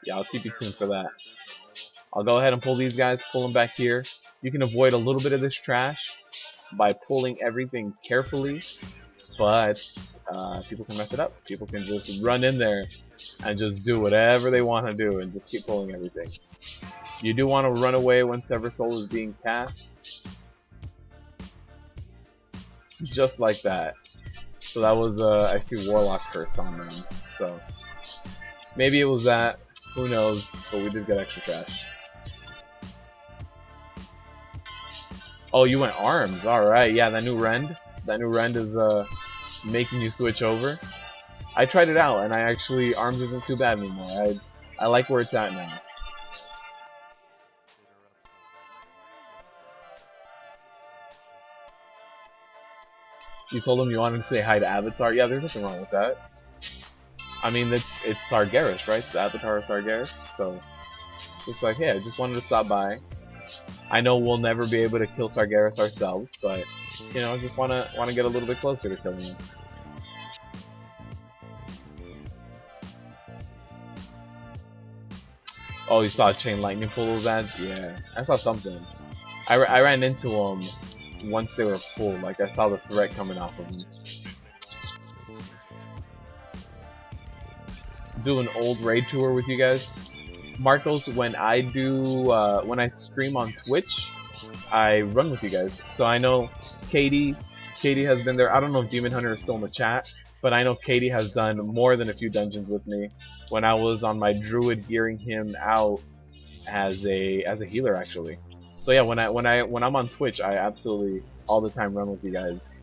Yeah, I'll keep you tuned for that. I'll go ahead and pull these guys, pull them back here. You can avoid a little bit of this trash by pulling everything carefully but people can mess it up. People can just run in there and just do whatever they want to do and just keep pulling everything. You do want to run away when Sever Soul is being cast, just like that. So that was I see Warlock Curse on them. So maybe it was that. Who knows? But we did get extra trash. Oh, you went arms. Alright, yeah, that new rend. That new rend is making you switch over. I tried it out and I actually arms isn't too bad anymore. I like where it's at now. You told him you wanted to say hi to Avatar. Yeah, there's nothing wrong with that. I mean, it's Sargeras, right? It's the Avatar of Sargeras. So, just like, hey, I just wanted to stop by. I know we'll never be able to kill Sargeras ourselves, but you know, I just wanna get a little bit closer to killing him. Oh, you saw Chain Lightning pull those ads? Yeah, I saw something. I ran into them once they were full. Like I saw the threat coming off of them. Do an old raid tour with you guys. Marcos, when I stream on Twitch, I run with you guys. So I know Katie has been there. I don't know if Demon Hunter is still in the chat, but I know Katie has done more than a few dungeons with me. When I was on my druid, gearing him out as a healer, actually. So yeah, when I'm on Twitch, I absolutely all the time run with you guys.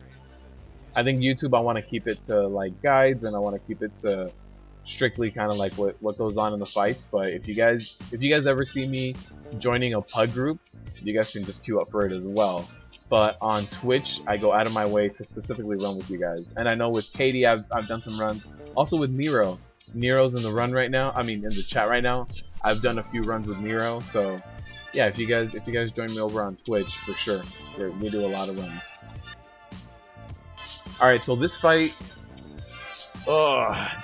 I think YouTube, I want to keep it to like guides, and I want to keep it to strictly kind of like what goes on in the fights. But if you guys ever see me joining a PUG group, you guys can just queue up for it as well. But on Twitch, I go out of my way to specifically run with you guys. And I know with Katie, I've done some runs. Also with Nero. Nero's in the run right now. I mean, in the chat right now. I've done a few runs with Nero. So yeah, if you guys join me over on Twitch, for sure, we do a lot of runs. All right, so this fight.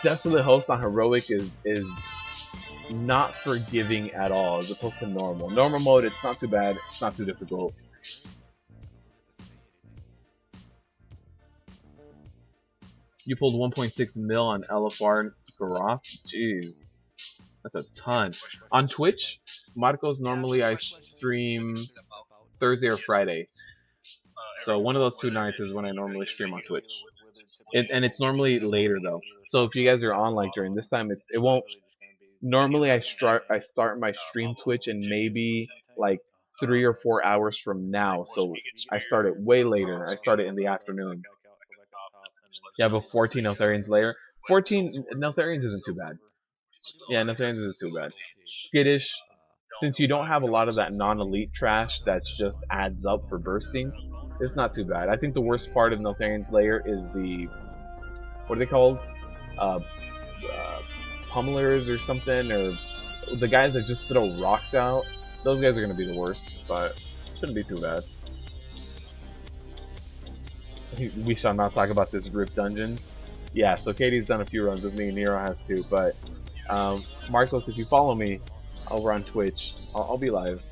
Desolate Host on Heroic is not forgiving at all as opposed to normal. Normal mode, it's not too bad, it's not too difficult. You pulled 1.6 mil on LFR Garoth? Jeez. That's a ton. On Twitch, Marcos, normally I stream Thursday or Friday. So one of those 2 nights is when I normally stream on Twitch. And it's normally later though. So if you guys are on like during this time, it won't. Normally I start my stream Twitch in maybe like 3 or 4 hours from now. So I start it way later. I start it in the afternoon. Yeah, but 14 Neltharians later. 14 Neltharians isn't too bad. Yeah, Neltharians isn't too bad. Skittish, since you don't have a lot of that non-elite trash that just adds up for bursting, it's not too bad. I think the worst part of Neltharian's layer is the, what are they called? Pummelers or something, or the guys that just throw rocks out. Those guys are going to be the worst, but shouldn't be too bad. We shall not talk about this group dungeon. Yeah, so Katie's done a few runs with me, Nero has too, but Marcos, if you follow me over on Twitch, I'll be live.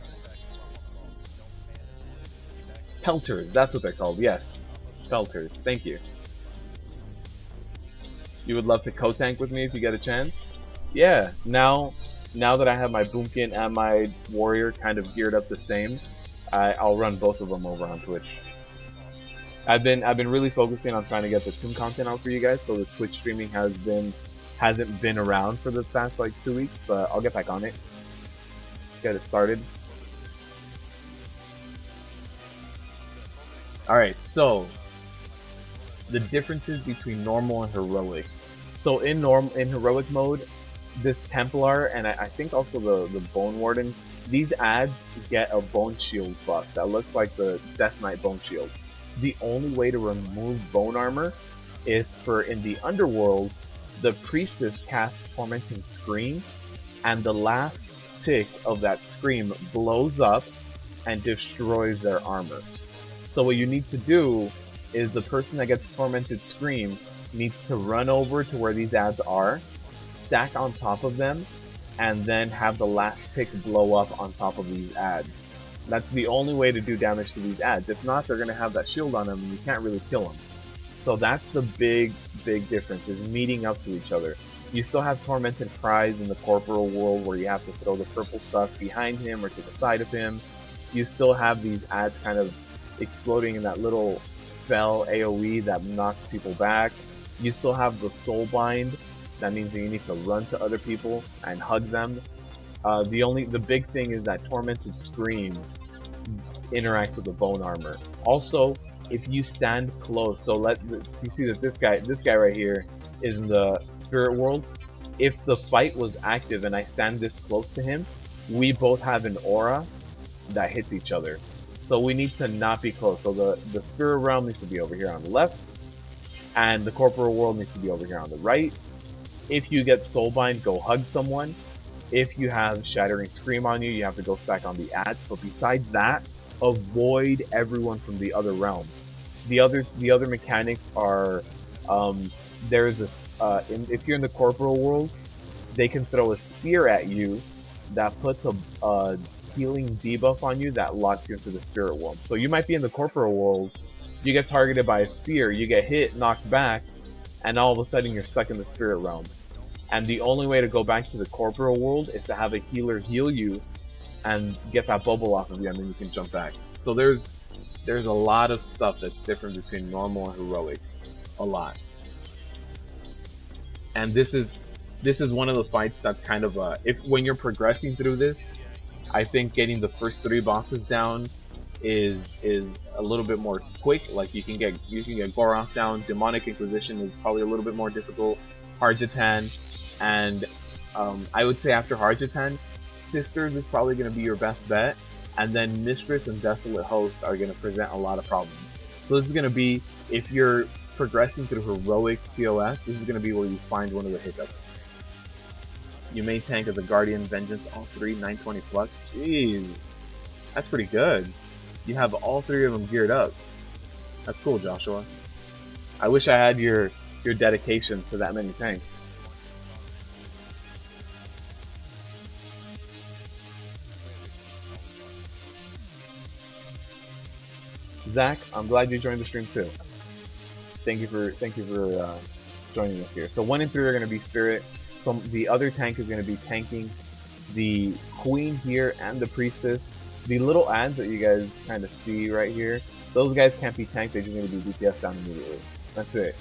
Pelters, that's what they're called, yes. Pelters, thank you. You would love to co-tank with me if you get a chance? Yeah, now that I have my Boomkin and my Warrior kind of geared up the same, I'll run both of them over on Twitch. I've been really focusing on trying to get the Tomb content out for you guys, so the Twitch streaming hasn't been around for the past like 2 weeks, but I'll get back on it. Get it started. Alright, so the differences between normal and heroic. So in heroic mode, this Templar and I think also the Bone Warden, these ads get a Bone Shield buff that looks like the Death Knight Bone Shield. The only way to remove Bone Armor is for, in the Underworld, the Priestess casts Tormenting Scream, and the last tick of that scream blows up and destroys their armor. So what you need to do is the person that gets Tormented Scream needs to run over to where these ads are, stack on top of them, and then have the last tick blow up on top of these ads. That's the only way to do damage to these ads. If not, they're going to have that shield on them and you can't really kill them. So that's the big difference, is meeting up to each other. You still have Tormented Cries in the Corporal world where you have to throw the purple stuff behind him or to the side of him. You still have these ads kind of exploding in that little spell AoE that knocks people back. You still have the Soulbind. That means that you need to run to other people and hug them. The big thing is that Tormented Scream interacts with the bone armor. Also, if you stand close, so you see that this guy right here is in the spirit world. If the fight was active and I stand this close to him, we both have an aura that hits each other. So we need to not be close. So the spirit realm needs to be over here on the left, and the corporal world needs to be over here on the right. If you get soulbind, go hug someone. If you have Shattering Scream on you, you have to go stack on the ads. But besides that, avoid everyone from the other realm. The other mechanics are, there's this, if you're in the corporal world, they can throw a spear at you that puts a healing debuff on you that locks you into the spirit world. So you might be in the corporal world, you get targeted by a spear, you get hit, knocked back, and all of a sudden you're stuck in the spirit realm. And the only way to go back to the corporal world is to have a healer heal you and get that bubble off of you, and then you can jump back. So there's a lot of stuff that's different between normal and heroic. A lot. And this is one of the fights that's kind of when you're progressing through this, I think getting the first 3 bosses down is a little bit more quick. Like you can get Goro down. Demonic Inquisition is probably a little bit more difficult. Harjatan, and I would say after Harjatan, Sisters is probably going to be your best bet, and then Mistress and Desolate Host are going to present a lot of problems. So this is going to be, if you're progressing through heroic COS, this is going to be where you find one of the hiccups. You main tank as a Guardian, Vengeance, all 3, 920 plus. Jeez, that's pretty good. You have all 3 of them geared up. That's cool, Joshua. I wish I had your dedication to that many tanks. Zach, I'm glad you joined the stream too. Thank you for joining us here. So 1 and 3 are going to be spirit. So the other tank is going to be tanking the queen here and the priestess. The little ads that you guys kind of see right here, those guys can't be tanked. They're just going to be DPS down immediately. That's it.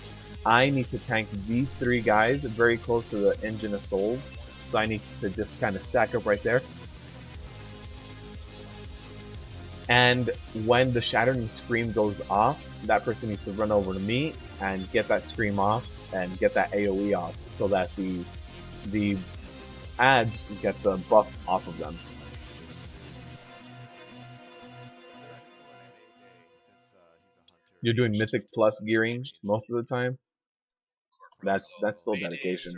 I need to tank these 3 guys very close to the Engine of Souls. So I need to just kind of stack up right there. And when the Shattering Scream goes off, that person needs to run over to me and get that scream off and get that AoE off so that the ads get the buff off of them. You're doing Mythic plus gearing most of the time. That's still dedication.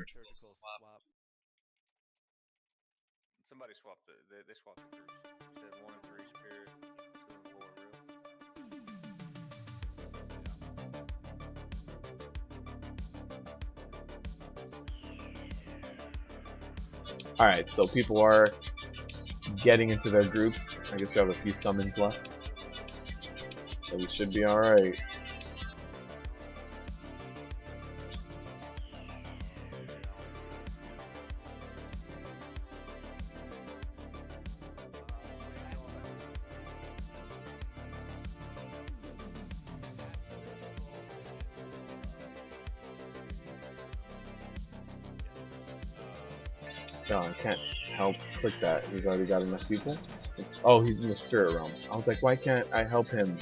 Somebody swapped they swapped the groups. It said 1 and 3 spirit, 2 and 4 real. Alright, so people are getting into their groups. I guess we have a few summons left. So we should be alright. John can't help click that. He's already got enough people. Oh, he's in the spirit realm. I was like, why can't I help him?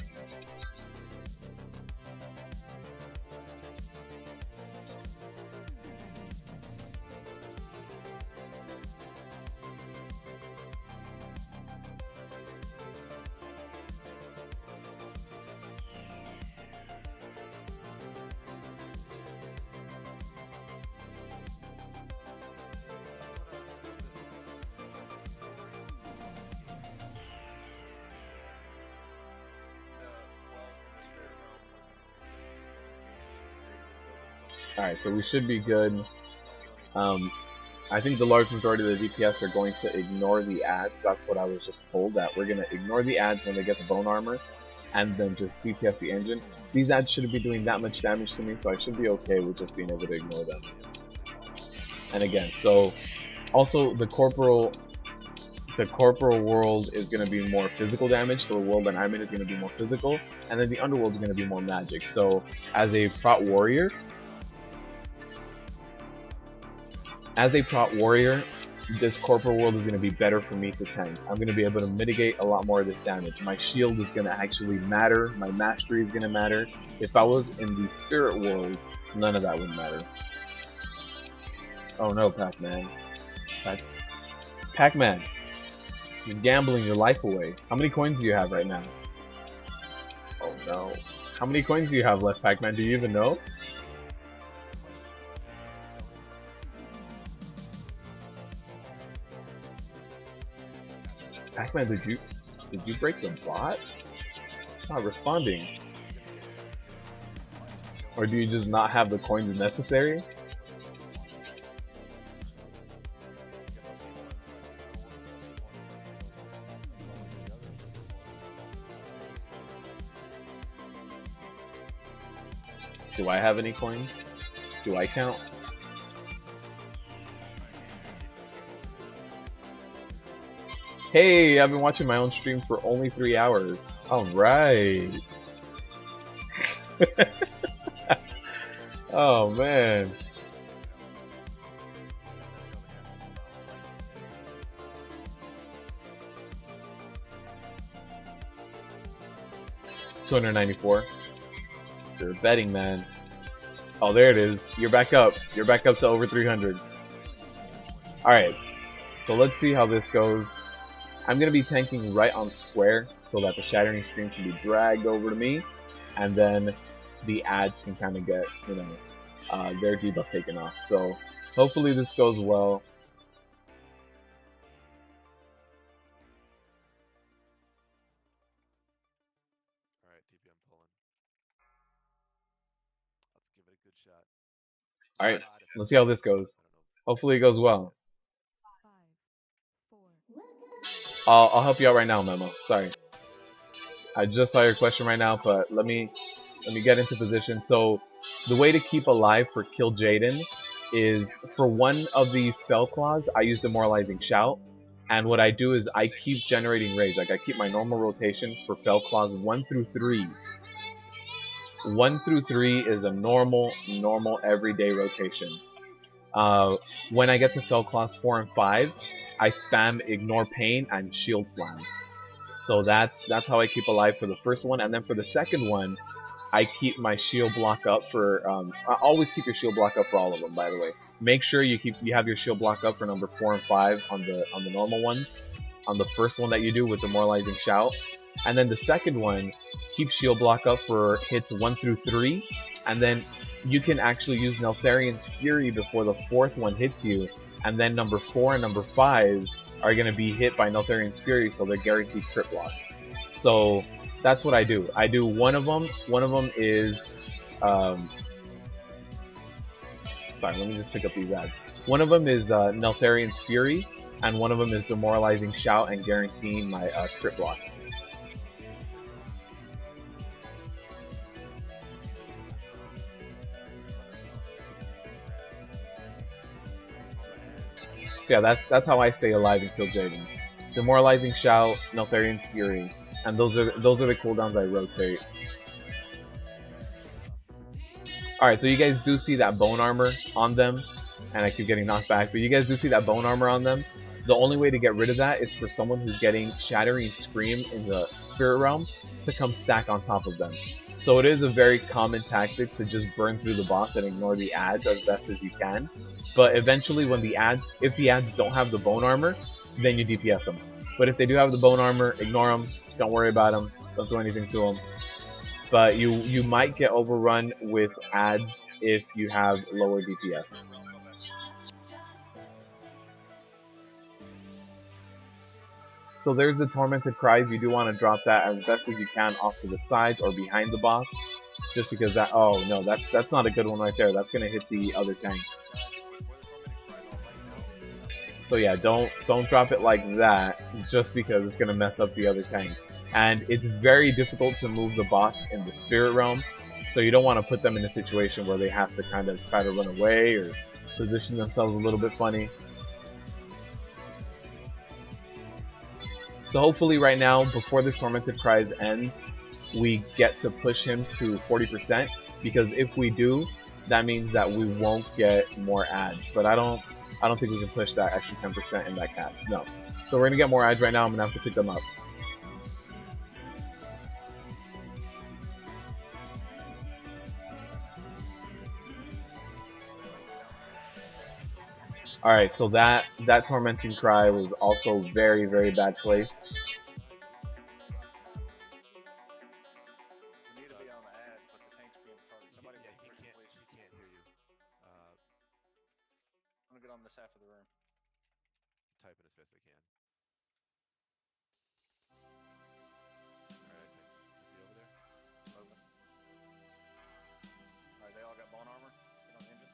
Alright, so we should be good. I think the large majority of the DPS are going to ignore the ads. That's what I was just told, that we're going to ignore the ads when they get the bone armor. and then just DPS the engine. These ads shouldn't be doing that much damage to me, so I should be okay with just being able to ignore them. And again, so also the corporal world is going to be more physical damage, so the world that I'm in is going to be more physical, and then the underworld is going to be more magic. So as a prot warrior, this corporal world is going to be better for me to tank. I'm going to be able to mitigate a lot more of this damage. My shield is going to actually matter. My mastery is going to matter. If I was in the spirit world, none of that would matter. Oh no, Pac-Man. That's... Pac-Man. You're gambling your life away. How many coins do you have right now? Oh no. How many coins do you have left, Pac-Man? Do you even know? Pac-Man, did you break the bot? It's not responding. Or do you just not have the coins necessary? Do I have any coins? Do I count? Hey, I've been watching my own stream for only 3 hours. Alright. Oh man. $294. You're betting, man. Oh, there it is. You're back up. You're back up to over 300. Alright. So let's see how this goes. I'm going to be tanking right on square so that the Shattering Scream can be dragged over to me. And then the ads can kind of get, you know, their debuff taken off. So hopefully this goes well. Alright, DP, I'm pulling. Let's give it a good shot. Alright, let's see how this goes. Hopefully it goes well. I'll help you out right now, Memo. Sorry. I just saw your question right now, but let me get into position. So the way to keep alive for Kill Jaden is for one of the Fell Claws, I use Demoralizing Shout. And what I do is I keep generating rage. Like I keep my normal rotation for Fell Claws 1 through 3. 1 through 3 is a normal everyday rotation. When I get to Fell Claws 4 and 5, I spam Ignore Pain and Shield Slam. So that's how I keep alive for the first one, and then for the second one, I keep my shield block up for. I always keep your shield block up for all of them. By the way, make sure you have your shield block up for number 4 and 5 on the normal ones. On the first one that you do with Demoralizing Shout, and then the second one, keep shield block up for hits 1 through 3, and then you can actually use Neltharian's Fury before the fourth one hits you, and then number 4 and number 5 are going to be hit by Neltharian's Fury, so they're guaranteed crit blocks. So that's what I do. I do one of them. One of them is sorry, let me just pick up these ads. One of them is Neltharian's Fury, and one of them is Demoralizing Shout and guaranteeing my crit blocks. So yeah, that's how I stay alive and kill Jaden. Demoralizing Shout, Neltharian's Fury, and those are the cooldowns I rotate. Alright, so you guys do see that bone armor on them, and I keep getting knocked back, but you guys do see that bone armor on them. The only way to get rid of that is for someone who's getting Shattering Scream in the Spirit Realm to come stack on top of them. So it is a very common tactic to just burn through the boss and ignore the ads as best as you can. But eventually when if the ads don't have the bone armor, then you DPS them. But if they do have the bone armor, ignore them, don't worry about them, don't do anything to them. But you might get overrun with ads if you have lower DPS. So there's the Tormented Cries. You do want to drop that as best as you can off to the sides or behind the boss, just because that. Oh no, that's not a good one right there. That's gonna hit the other tank. So yeah, don't drop it like that, just because it's gonna mess up the other tank. and it's very difficult to move the boss in the spirit realm, so you don't want to put them in a situation where they have to kind of try to run away or position themselves a little bit funny. So hopefully right now, before this Tormented Prize ends, we get to push him to 40%, because if we do, that means that we won't get more ads. But I don't think we can push that extra 10% in that cast. No. So we're gonna get more ads right now. I'm gonna have to pick them up. All right, so that Tormenting Cry was also very, very bad placed. We need to be on the ads, but the tank's being retarded. Somebody Yeah, push him, please. he can't hear you. I'm gonna get on this half of the room. Typing as fast as I can. Alright, is he over there? Moving. Alright, they all got bone armor. Get on the engine.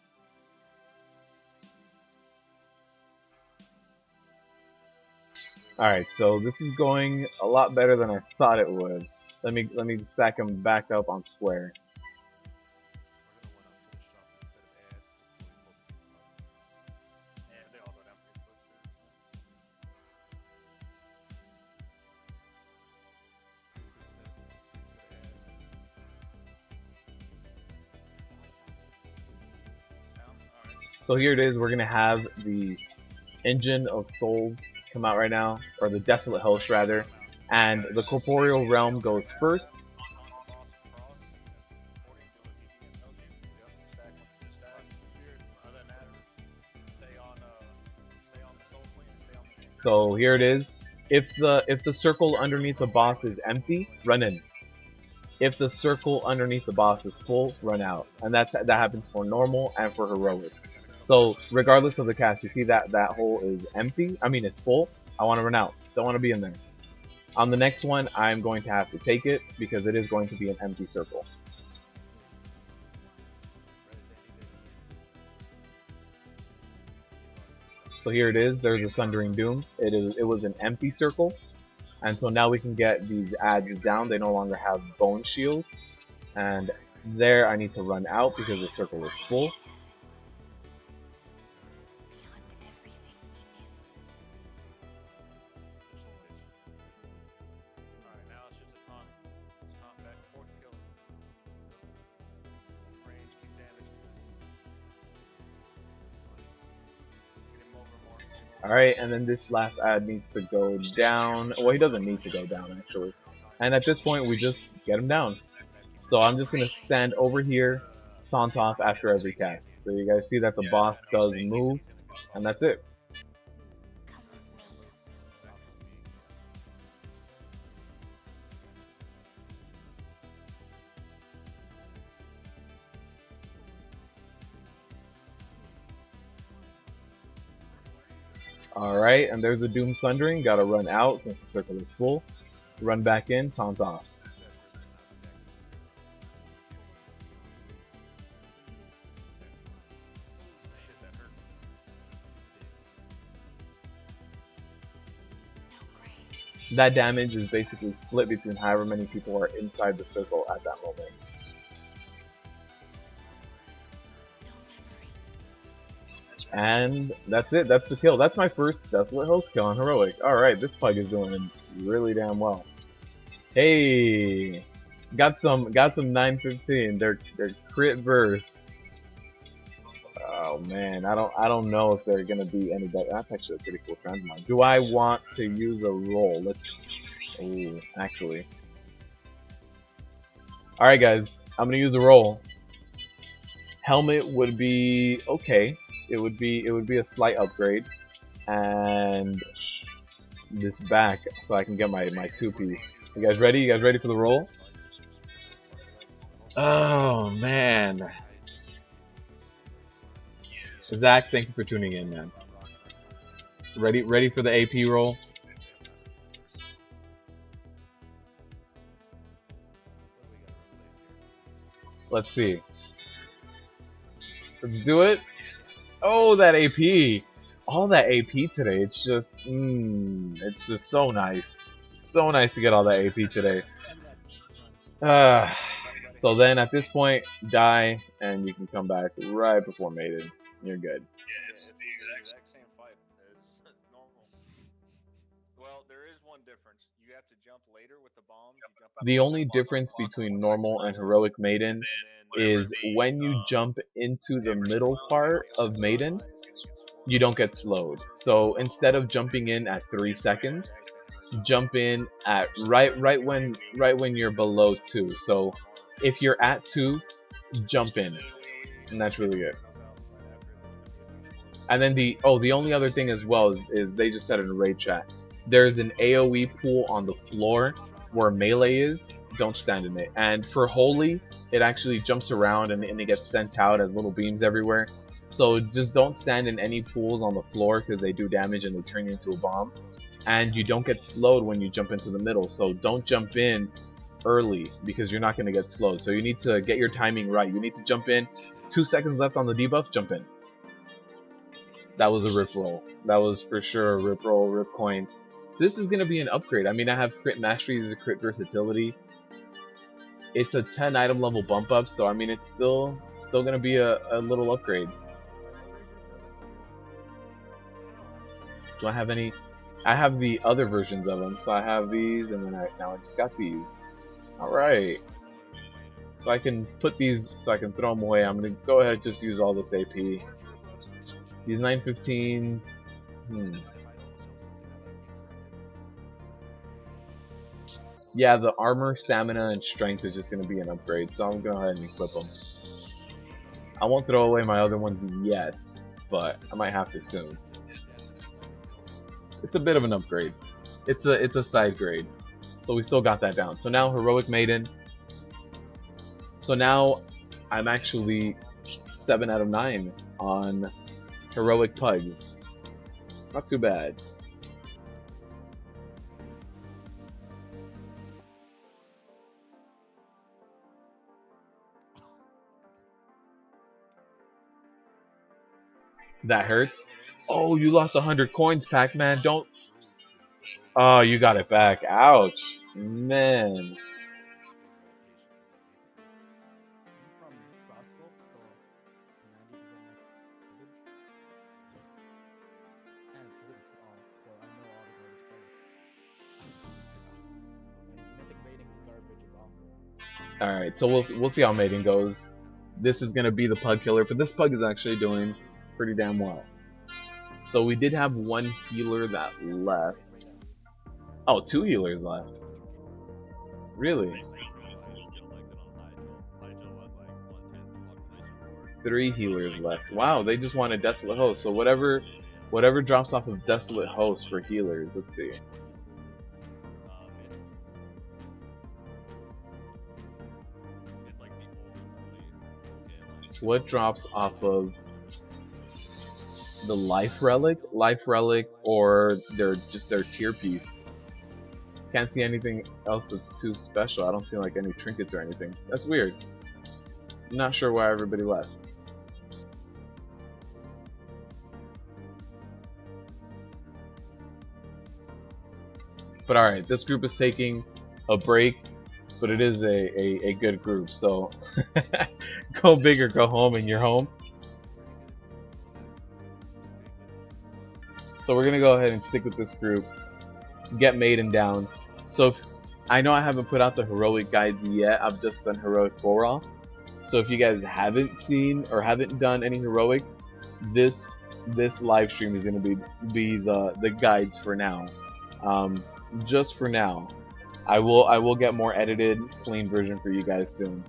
All right, so this is going a lot better than I thought it would. Let me stack them back up on square. We're gonna want to finish off this set of ads before we pull the bus. Yeah, they all go down pretty close. Down. Alright. So here it is. We're gonna have the Engine of Souls come out right now, or the Desolate Host rather, and the Corporeal Realm goes first. So here it is. If the circle underneath the boss is empty, run in. If the circle underneath the boss is full, run out. And that happens for normal and for heroic. So regardless of the cast, you see that hole is empty. I mean, it's full. I want to run out. Don't want to be in there. On the next one, I'm going to have to take it because it is going to be an empty circle. So here it is. There's a Sundering Doom. It was an empty circle. And so now we can get these ads down. They no longer have Bone Shield. And there I need to run out because the circle is full. Alright, now it's just a taunt. Taunt back and forth, kill. Range, keep damage. Get him over more. Alright, and then this last ad needs to go down. Well, he doesn't need to go down, actually. And at this point, we just get him down. So I'm just going to stand over here, taunt off after every cast. So you guys see that the boss does move, and that's it. Alright, and there's the Doom Sundering. Gotta run out since the circle is full. Run back in, taunt off. That damage is basically split between however many people are inside the circle at that moment. And that's it. That's the kill. That's my first Desolate Host kill on Heroic. Alright, this Pug is doing really damn well. Hey! Got some 915. They're crit burst. Oh man, I don't know if they're gonna be any better. That's actually a pretty cool transmog. Do I want to use a roll? Ooh, actually. Alright guys, I'm gonna use a roll. Helmet would be okay. It would be a slight upgrade. And this back so I can get my 2-piece. You guys ready? You guys ready for the roll? Oh man. Zach, thank you for tuning in, man. Ready for the AP roll? Let's see. Let's do it. Oh, that AP. All that AP today. It's just so nice. So nice to get all that AP today. So then at this point, die, and you can come back right before Maiden. You're good. Yeah, it's the exact same fight as normal. Well, there is one difference. You have to jump later with the bombs. You jump out The the only difference between normal and heroic Maiden and then is when you jump into the middle part of Maiden, is gonna get swallowed. you don't get slowed. So instead of jumping in at 3 seconds, jump in at right when you're below 2. So if you're at 2, jump in, and that's really good. And then the only other thing as well is they just said in raid chat, there's an AoE pool on the floor where melee is. Don't stand in it. And for holy, it actually jumps around and it gets sent out as little beams everywhere. So just don't stand in any pools on the floor because they do damage and they turn you into a bomb. And you don't get slowed when you jump into the middle. So don't jump in early because you're not going to get slowed. So you need to get your timing right. You need to jump in. 2 seconds left on the debuff, jump in. That was a rip roll. That was for sure a rip roll, rip coin. This is going to be an upgrade. I mean, I have crit mastery, this is a crit versatility. It's a 10 item level bump up, so I mean, it's still going to be a little upgrade. Do I have any? I have the other versions of them. So I have these, and then now I just got these. All right. So I can put these, so I can throw them away. I'm going to go ahead and just use all this AP. These 915s. Yeah, the armor, stamina, and strength is just going to be an upgrade, so I'm going to go ahead and equip them. I won't throw away my other ones yet, but I might have to soon. It's a bit of an upgrade. It's a side grade, so we still got that down. So now Heroic Maiden. So now I'm actually 7 out of 9 on Heroic Pugs. Not too bad. That hurts. Oh, you lost 100 coins, Pac-Man. Don't. Oh, you got it back. Ouch. Man. Alright, so we'll see how Maiden goes. This is going to be the Pug killer, but this Pug is actually doing pretty damn well. So we did have one healer that left. Oh, 2 healers left. Really? 3 healers left. Wow, they just wanted Desolate Host. So whatever drops off of Desolate Host for healers, let's see. What drops off of the life relic, or their tier piece? Can't see anything else that's too special. I don't see like any trinkets or anything. That's weird. I'm not sure why everybody left. But alright, this group is taking a break, but it is a good group, so go big or go home, and you're home. So we're gonna go ahead and stick with this group, get Maiden down. So I know I haven't put out the heroic guides yet. I've just done heroic Goro. So if you guys haven't seen or haven't done any heroic, this live stream is gonna be the guides for now. Just for now. I will get more edited, clean version for you guys soon.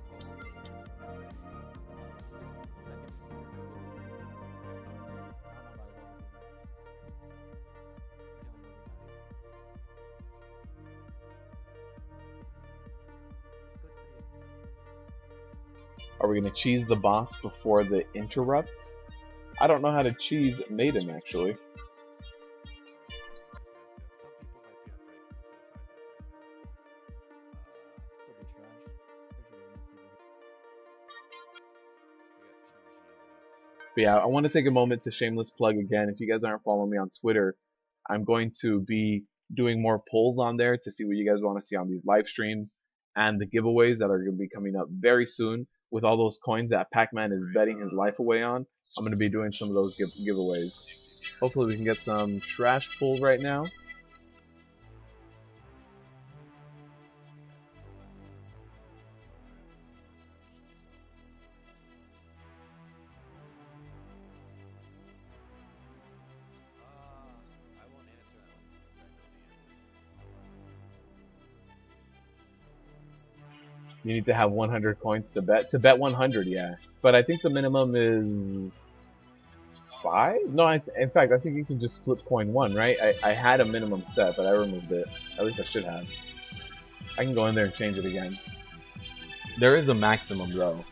Are we gonna cheese the boss before the interrupt? I don't know how to cheese Maiden actually. But yeah, I want to take a moment to shameless plug again. If you guys aren't following me on Twitter, I'm going to be doing more polls on there to see what you guys want to see on these live streams and the giveaways that are going to be coming up very soon. With all those coins that Pac-Man is betting his life away on, I'm going to be doing some of those giveaways. Hopefully we can get some trash pull right now. I won't answer that one because I know the answer. You need to have 100 coins to bet. To bet 100, yeah. But I think the minimum is 5? No, in fact, I think you can just flip coin 1, right? I had a minimum set, but I removed it. At least I should have. I can go in there and change it again. There is a maximum, though.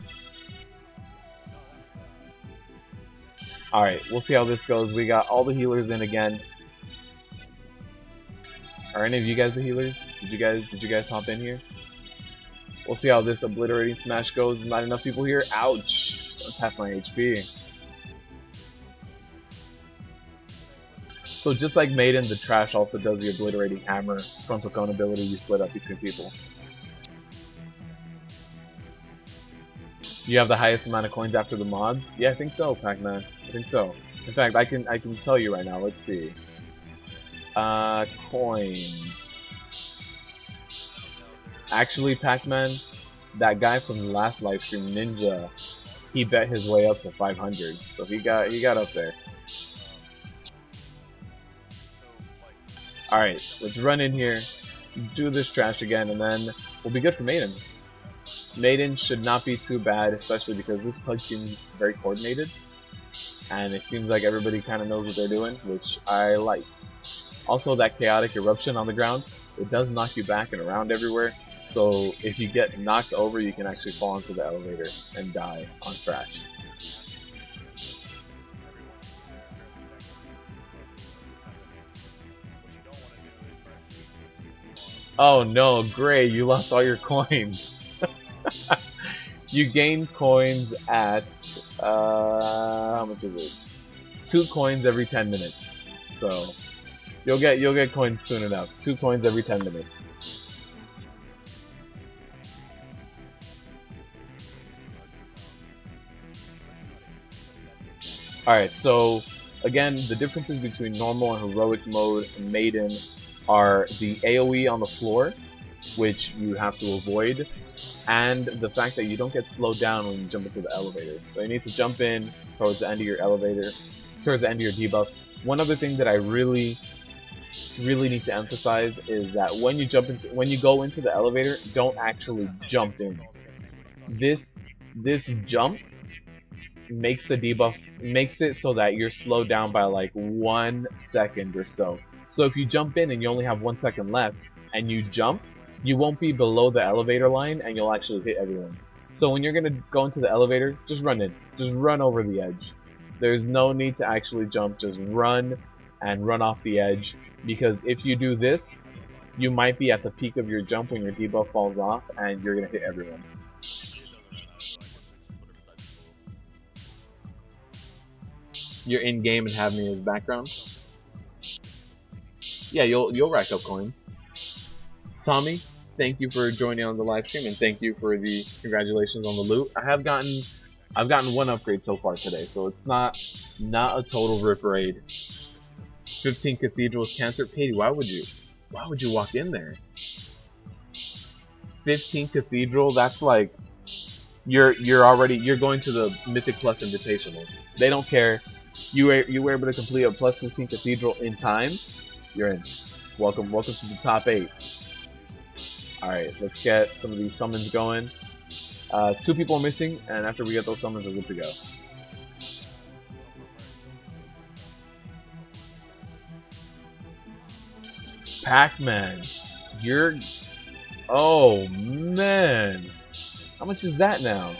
Alright, we'll see how this goes. We got all the healers in again. Are any of you guys the healers? Did you guys hop in here? We'll see how this obliterating smash goes. Not enough people here. Ouch! That's half my HP. So just like Maiden, the trash also does the obliterating hammer frontal cone ability you split up between people. You have the highest amount of coins after the mods? Yeah, I think so, Pac-Man. I think so. In fact, I can tell you right now. Let's see. Coins. Actually, Pac-Man, that guy from the last livestream, Ninja, he bet his way up to 500. So he got up there. All right, let's run in here, do this trash again, and then we'll be good for Maiden. Maiden should not be too bad, especially because this PUG seems very coordinated, and it seems like everybody kind of knows what they're doing, which I like. Also, that chaotic eruption on the ground, it does knock you back and around everywhere, so if you get knocked over, you can actually fall into the elevator and die on trash. Oh no, Gray, you lost all your coins. You gain coins at how much is it? 2 coins every 10 minutes. So you'll get coins soon enough. 2 coins every 10 minutes. Alright, so again, the differences between normal and heroic mode and Maiden are the AoE on the floor, which you have to avoid, and the fact that you don't get slowed down when you jump into the elevator. So you need to jump in towards the end of your elevator, towards the end of your debuff. One other thing that I really need to emphasize is that when you go into the elevator, don't actually jump in. This jump makes the debuff, makes it so that you're slowed down by like 1 second or so. So if you jump in and you only have 1 second left and you jump, you won't be below the elevator line and you'll actually hit everyone. So when you're going to go into the elevator, just run in. Just run over the edge. There's no need to actually jump. Just run and run off the edge. Because if you do this, you might be at the peak of your jump when your debuff falls off and you're going to hit everyone. You're in game and have me as background. Yeah, you'll rack up coins. Tommy, thank you for joining on the live stream and thank you for the congratulations on the loot. I've gotten 1 upgrade so far today, so it's not a total rip raid. 15 cathedrals cancer. Katie, why would you walk in there? 15 cathedral, that's like you're going to the Mythic Plus invitationals. They don't care. You were able to complete a plus 15 cathedral in time. You're in. Welcome to the top 8. Alright, let's get some of these summons going. 2 people are missing, and after we get those summons, we're good to go. Pac-Man, you're... Oh, man. How much is that now?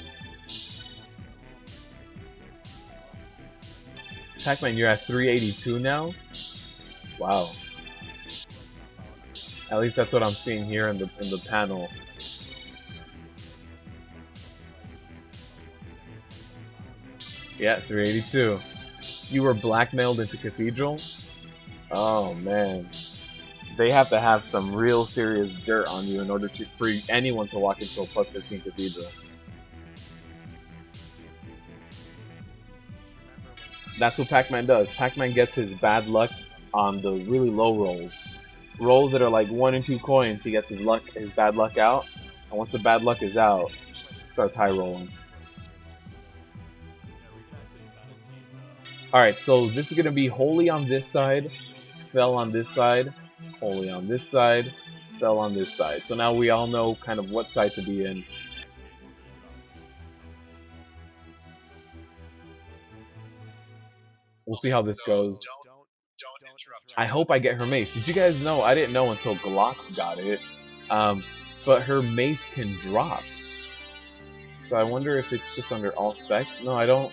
Pac-Man, you're at 382 now? Wow. At least that's what I'm seeing here in the panel. Yeah, 382. You were blackmailed into Cathedral? Oh man. They have to have some real serious dirt on you in order for anyone to walk into a plus 15 cathedral. That's what Pac-Man does. Pac-Man gets his bad luck on the really low rolls. Rolls that are like 1 and 2 coins, he gets his bad luck out. And once the bad luck is out, starts high rolling. Alright, so this is going to be holy on this side, fell on this side, holy on this side, fell on this side. So now we all know kind of what side to be in. We'll see how this goes. Don't interrupt. I hope I get her mace. Did you guys know? I didn't know until Glocks got it. But her mace can drop. So I wonder if it's just under all specs. No, I don't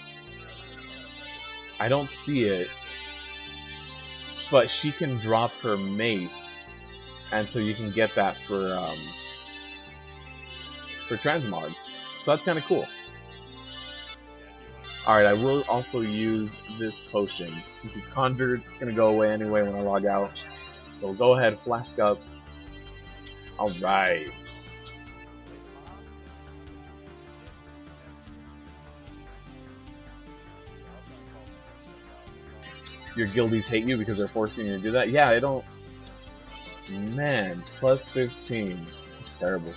see it. But she can drop her mace, and so you can get that for transmog. So that's kind of cool. Alright, I will also use this potion. Since it's conjured, it's going to go away anyway when I log out. So go ahead, flask up. Alright. Your guildies hate you because they're forcing you to do that? Yeah, I don't... Man, plus 15. It's terrible.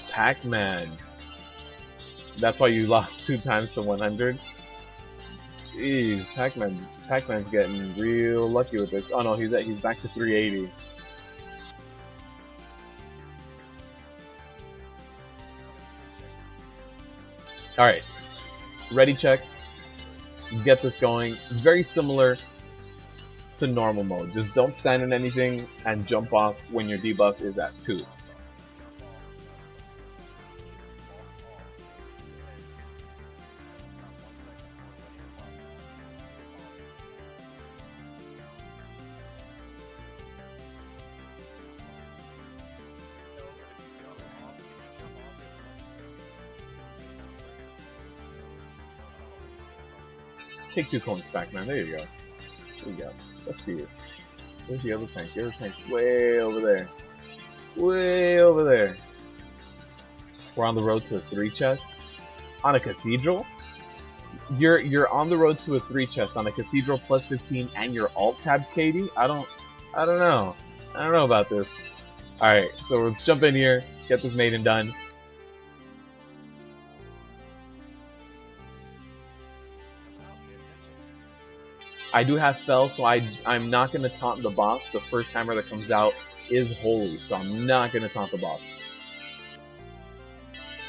Pac-Man. That's why you lost 2 times to 100? Jeez, Pac-Man's getting real lucky with this. Oh no, he's back to 380. Alright. Ready check. Get this going. Very similar to normal mode. Just don't stand in anything and jump off when your debuff is at 2. Take 2 coins back, man. There you go. There you go. That's for you. Where's the other tank? The other tank's way over there. Way over there. We're on the road to a 3 chest. On a cathedral? You're on the road to a 3 chest on a cathedral plus 15 and your alt tab, Katie? I don't know. I don't know about this. Alright, so let's jump in here, get this maiden done. I do have Fell, so I'm not going to taunt the boss. The first hammer that comes out is holy, so I'm not going to taunt the boss.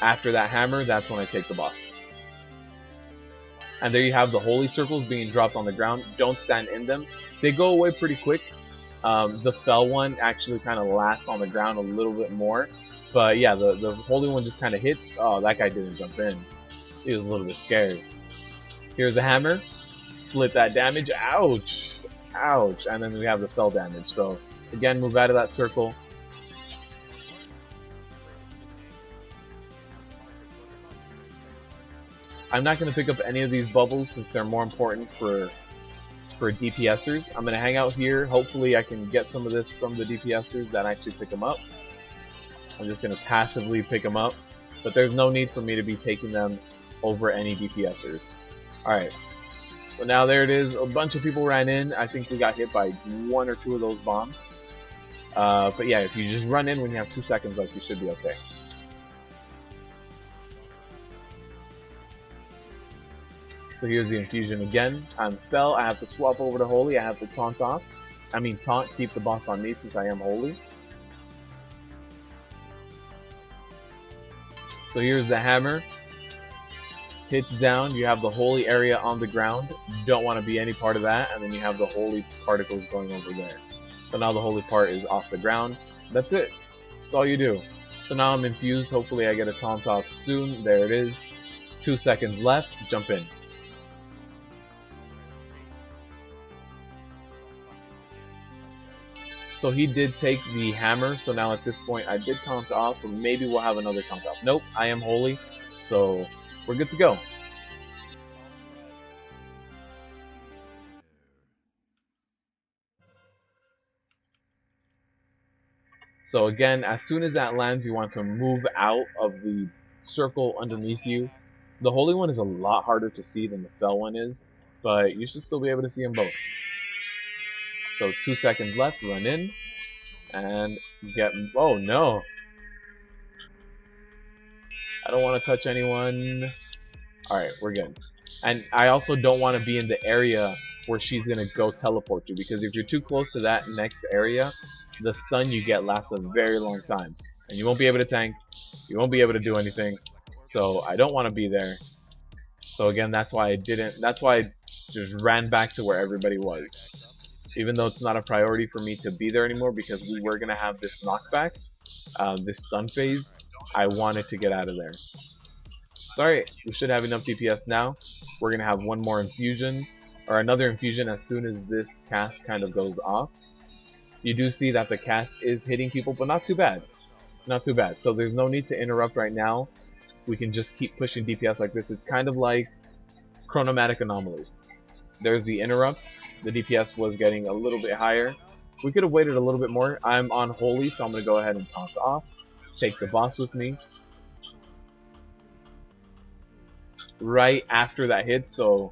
After that hammer, that's when I take the boss. And there you have the holy circles being dropped on the ground. Don't stand in them. They go away pretty quick. The Fell one actually kind of lasts on the ground a little bit more. But yeah, the holy one just kind of hits. Oh, that guy didn't jump in. He was a little bit scared. Here's the hammer. Split that damage. Ouch! Ouch! And then we have the Fell damage. So, again, move out of that circle. I'm not going to pick up any of these bubbles since they're more important for DPSers. I'm going to hang out here. Hopefully I can get some of this from the DPSers that actually pick them up. I'm just going to passively pick them up. But there's no need for me to be taking them over any DPSers. Alright. So now there it is. A bunch of people ran in. I think we got hit by 1 or 2 of those bombs. But yeah, if you just run in when you have 2 seconds left, you should be okay. So here's the infusion again. I'm Fell. I have to swap over to Holy. I have to taunt off. Taunt, keep the boss on me since I am Holy. So here's the hammer. Hits down, you have the holy area on the ground. Don't want to be any part of that, and then you have the holy particles going over there. So now the holy part is off the ground. That's it. That's all you do. So now I'm infused. Hopefully I get a taunt off soon. There it is. 2 seconds left. Jump in. So he did take the hammer. So now at this point I did taunt off, or maybe we'll have another taunt off. Nope, I am holy. So we're good to go. So again, as soon as that lands, you want to move out of the circle underneath you. The Holy One is a lot harder to see than the Fell one is, but you should still be able to see them both. So 2 seconds left, run in, and get... Oh no! I don't want to touch anyone. Alright, we're good. And I also don't want to be in the area where she's going to go teleport you, because if you're too close to that next area, the stun you get lasts a very long time. And you won't be able to tank, you won't be able to do anything, so I don't want to be there. So again, that's why I just ran back to where everybody was. Even though it's not a priority for me to be there anymore, because we were going to have this knockback, this stun phase, I wanted to get out of there. Alright, we should have enough DPS now. We're going to have one more infusion, or another infusion as soon as this cast kind of goes off. You do see that the cast is hitting people, but not too bad. Not too bad. So there's no need to interrupt right now. We can just keep pushing DPS like this. It's kind of like Chronomatic Anomaly. There's the interrupt. The DPS was getting a little bit higher. We could have waited a little bit more. I'm on Holy, so I'm going to go ahead and toss off. Take the boss with me. Right after that hit, so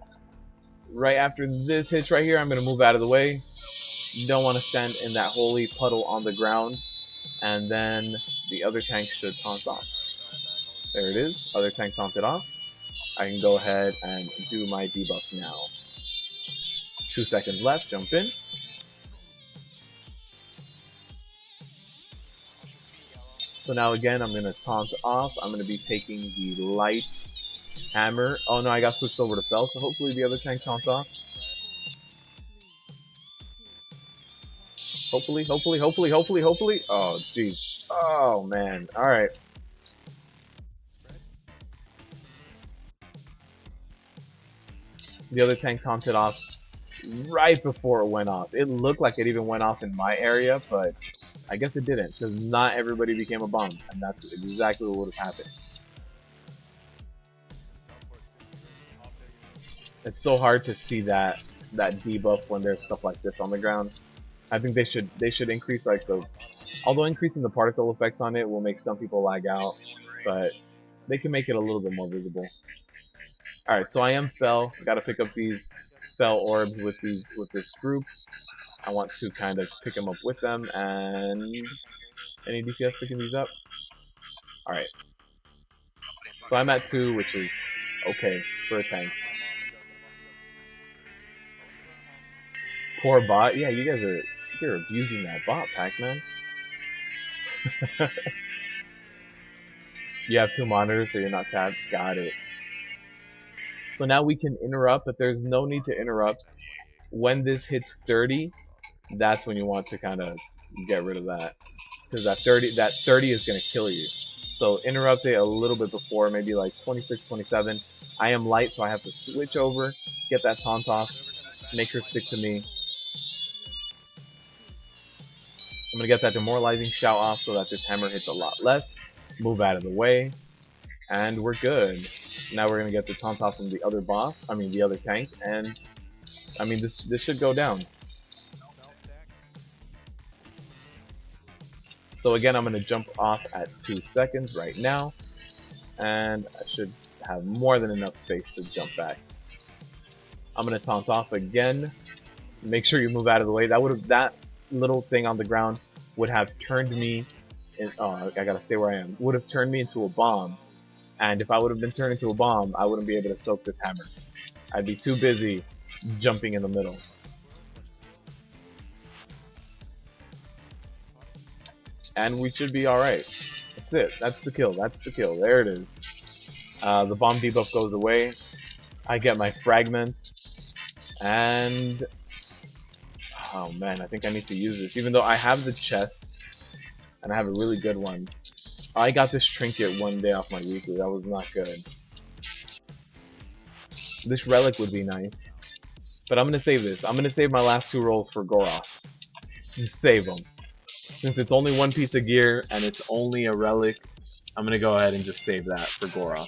right after this hits right here, I'm going to move out of the way. You don't want to stand in that holy puddle on the ground, and then the other tank should taunt off. There it is, other tank taunted off. I can go ahead and do my debuff now. 2 seconds left, jump in. So now again, I'm going to taunt off. I'm going to be taking the light hammer. Oh no, I got switched over to Fell, so hopefully the other tank taunts off. Hopefully. Oh, jeez. Oh, man. Alright. The other tank taunted off right before it went off. It looked like it even went off in my area, but I guess it didn't, because not everybody became a bomb, and that's exactly what would have happened. It's so hard to see that debuff when there's stuff like this on the ground. I think they should increase like although increasing the particle effects on it will make some people lag out, but they can make it a little bit more visible. Alright, so I am Fell. I gotta pick up these Fell orbs with this group. I want to kind of pick them up with them, and any DPS picking these up? Alright. So I'm at 2, which is okay for a tank. Poor bot. Yeah, you guys you're abusing that bot, Pac-Man. You have 2 monitors, so you're not tabbed. Got it. So now we can interrupt, but there's no need to interrupt. When this hits 30, that's when you want to kind of get rid of that, because that 30 is going to kill you. So interrupt it a little bit before, maybe like 26, 27. I am light, so I have to switch over, get that taunt off, make her stick to me. I'm going to get that demoralizing shout off so that this hammer hits a lot less. Move out of the way. And we're good. Now we're going to get the taunt off from the other boss. I mean, the other tank. And, I mean, this should go down. So again, I'm going to jump off at 2 seconds right now. And I should have more than enough space to jump back. I'm going to taunt off again. Make sure you move out of the way. That little thing on the ground would have turned me I gotta stay where I am. Would have turned me into a bomb, and if I would have been turned into a bomb, I wouldn't be able to soak this hammer. I'd be too busy jumping in the middle. And we should be alright. That's it. That's the kill. There it is. The bomb debuff goes away. I get my fragment, and oh man, I think I need to use this. Even though I have the chest, and I have a really good one. I got this trinket one day off my weekly. That was not good. This relic would be nice. But I'm going to save this. I'm going to save my last 2 rolls for Goro. Just save them. Since it's only 1 piece of gear, and it's only a relic, I'm going to go ahead and just save that for Goro.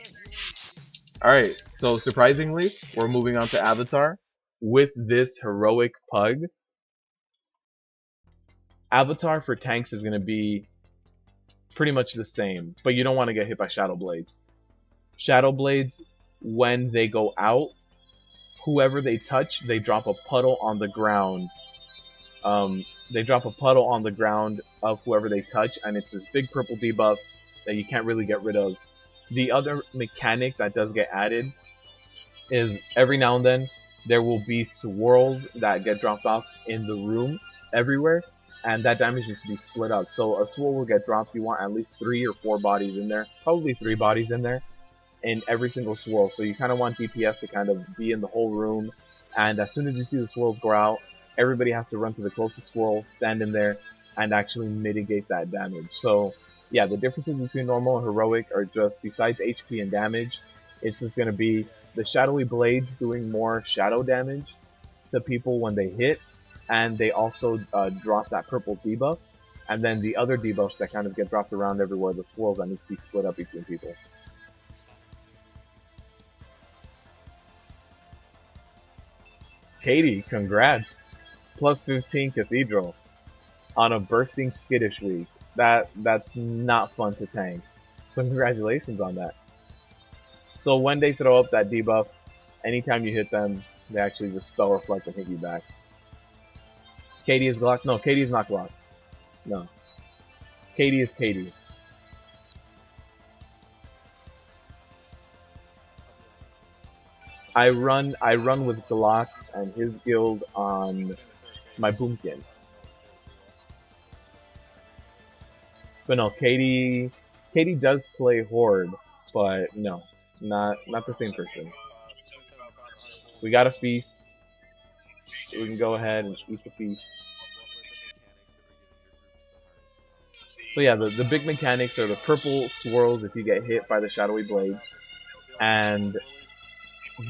Alright, so surprisingly, we're moving on to Avatar with this heroic pug. Avatar for tanks is going to be pretty much the same, but you don't want to get hit by Shadow Blades. Shadow Blades, when they go out, whoever they touch, they drop a puddle on the ground. They drop a puddle on the ground of whoever they touch, and it's this big purple debuff that you can't really get rid of. The other mechanic that does get added is every now and then there will be swirls that get dropped off in the room everywhere, and that damage needs to be split up. So a swirl will get dropped. You want at least 3 or 4 bodies in there, probably 3 bodies in there, in every single swirl. So you kind of want DPS to kind of be in the whole room, and as soon as you see the swirls go out, everybody has to run to the closest swirl, stand in there, and actually mitigate that damage. So yeah, the differences between normal and heroic are just, besides HP and damage, it's just going to be the shadowy blades doing more shadow damage to people when they hit, and they also drop that purple debuff, and then the other debuffs that kind of get dropped around everywhere, the swirls that need to be split up between people. Katie, congrats! Plus 15 Cathedral on a bursting skittish week. That's not fun to tank. So congratulations on that. So when they throw up that debuff, anytime you hit them, they actually just spell reflect and hit you back. Katie is Glock? No, Katie is not Glock. No. Katie is Katie. I run with Glocks and his guild on my Boomkin. But no, Katie does play Horde, but no, not the same person. We got a feast. We can go ahead and eat the feast. So yeah, the big mechanics are the purple swirls if you get hit by the shadowy blades, and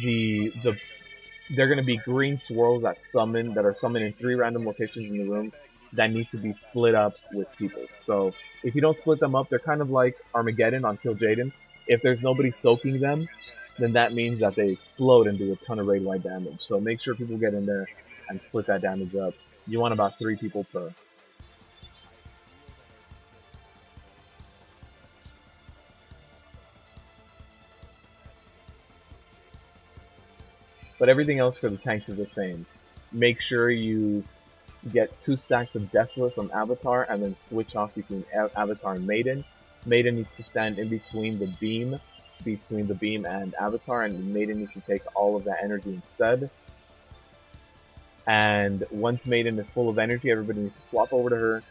they're gonna be green swirls that are summoned in 3 random locations in the room that need to be split up with people. So if you don't split them up, they're kind of like Armageddon on Kill Jaden. If there's nobody soaking them, then that means that they explode and do a ton of raid-wide damage. So make sure people get in there and split that damage up. You want about 3 people per. But everything else for the tanks is the same. Make sure you get 2 stacks of Desolate from Avatar, and then switch off between Avatar and Maiden. Maiden needs to stand in between the beam and Avatar, and Maiden needs to take all of that energy instead. And once Maiden is full of energy, everybody needs to swap over to her,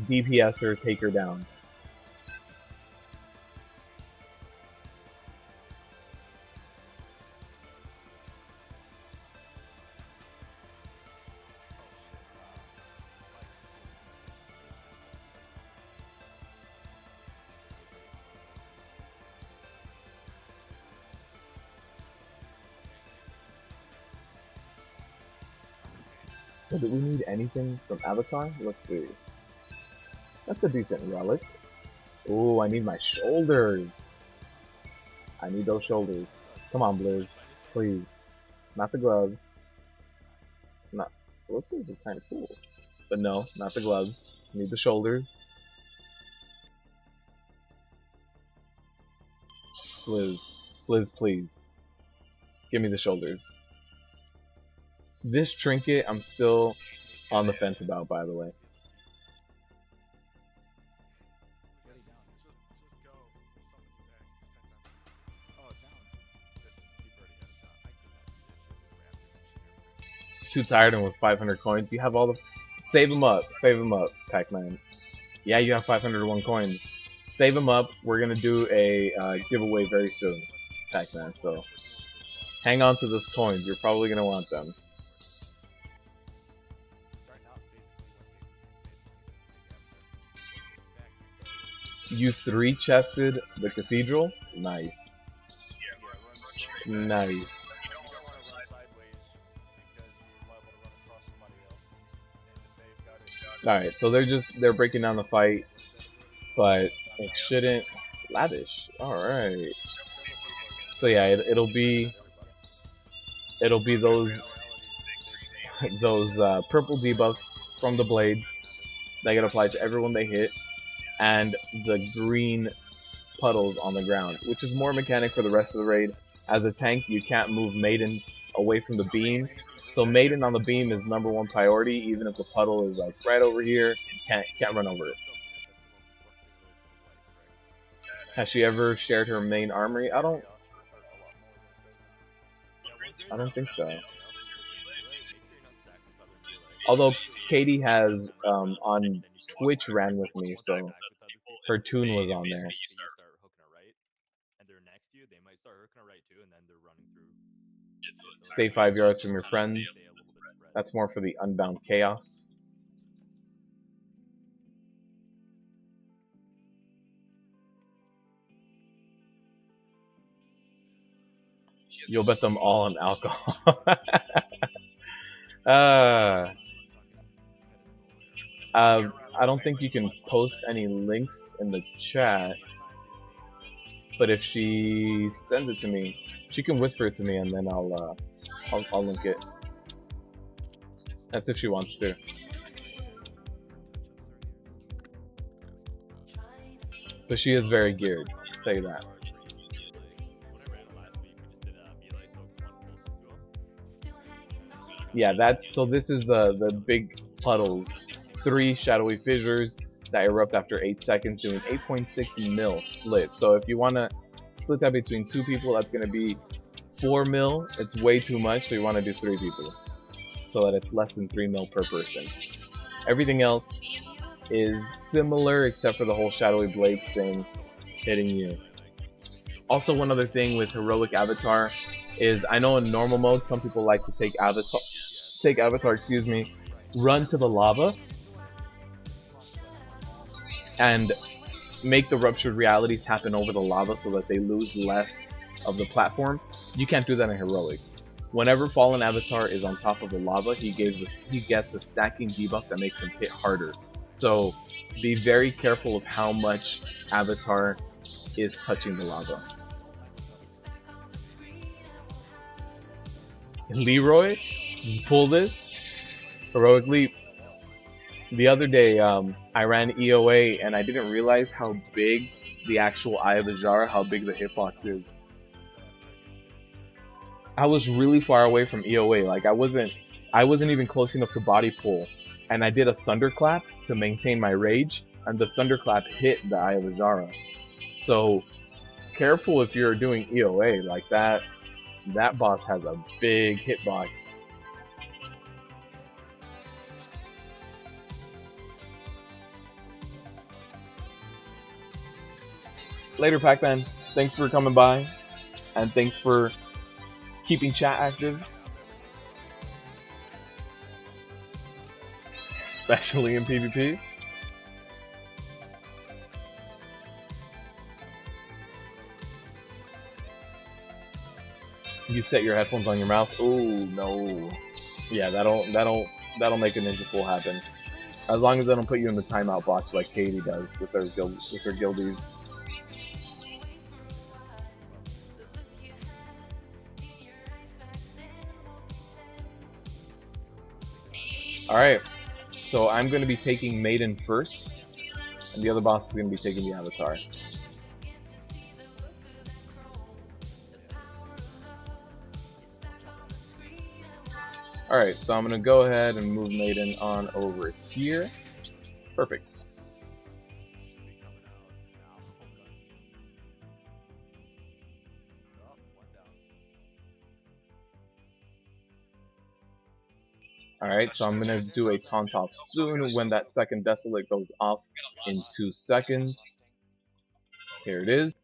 DPS her, take her down. So do we need anything from Avatar? Let's see. That's a decent relic. Ooh, I need my shoulders. I need those shoulders. Come on, Blizz. Please. Not the gloves. Not. What's this? Is kind of cool. But no, not the gloves. Need the shoulders. Blizz. Blizz, please. Give me the shoulders. This trinket, I'm still on the fence about, by the way. Too tired and with 500 coins. You have all the... Save them up. Save them up, Pac-Man. Yeah, you have 501 coins. Save them up. We're going to do a giveaway very soon, Pac-Man. So hang on to those coins. You're probably going to want them. You 3-chested the Cathedral? Nice. Nice. Alright, so they're breaking down the fight, but it shouldn't... Lavish. Alright. So yeah, it'll be those purple debuffs from the blades that get applied to everyone they hit, and the green puddles on the ground, which is more mechanic for the rest of the raid. As a tank, you can't move Maiden away from the beam, so Maiden on the beam is #1 priority. Even if the puddle is like right over here, can't run over it. Has she ever shared her main armory? I don't think so. Although Katie has on Twitch ran with me, so her tune was on there. Stay 5 yards from your friends. That's more for the Unbound Chaos. You'll bet them all on alcohol. I don't think you can post any links in the chat, but if she sends it to me, she can whisper it to me, and then I'll link it. That's if she wants to. But she is very geared, I'll tell you that. Yeah, this is the big puddles. 3 shadowy fissures that erupt after 8 seconds, doing 8.6 mil split. So if you want to split that between 2 people, that's going to be 4 mil. It's way too much, so you want to do 3 people, so that it's less than 3 mil per person. Everything else is similar, except for the whole shadowy blades thing hitting you. Also, one other thing with heroic avatar is, I know in normal mode some people like to take avatar, run to the lava and make the ruptured realities happen over the lava so that they lose less of the platform. You can't do that in heroic. Whenever fallen avatar is on top of the lava, he gets a stacking debuff that makes him hit harder. So be very careful of how much avatar is touching the lava. Leroy, pull this heroic leap. The other day, I ran EOA and I didn't realize how big the actual Eye of Azara, how big the hitbox is. I was really far away from EOA. Like I wasn't even close enough to body pull, and I did a thunderclap to maintain my rage, and the thunderclap hit the Eye of Azara. So careful if you're doing EOA like that. That boss has a big hitbox. Later, Pac-Man. Thanks for coming by, and thanks for keeping chat active, especially in PvP. You set your headphones on your mouse. Oh no. Yeah, that'll make a ninja full happen. As long as they don't put you in the timeout box like Katie does with her guildies. Alright, so I'm going to be taking Maiden first, and the other boss is going to be taking the Avatar. Alright, so I'm going to go ahead and move Maiden on over here. Perfect. Alright, so I'm going to do a taunt off soon when that second Desolate goes off in 2 seconds. Here it is.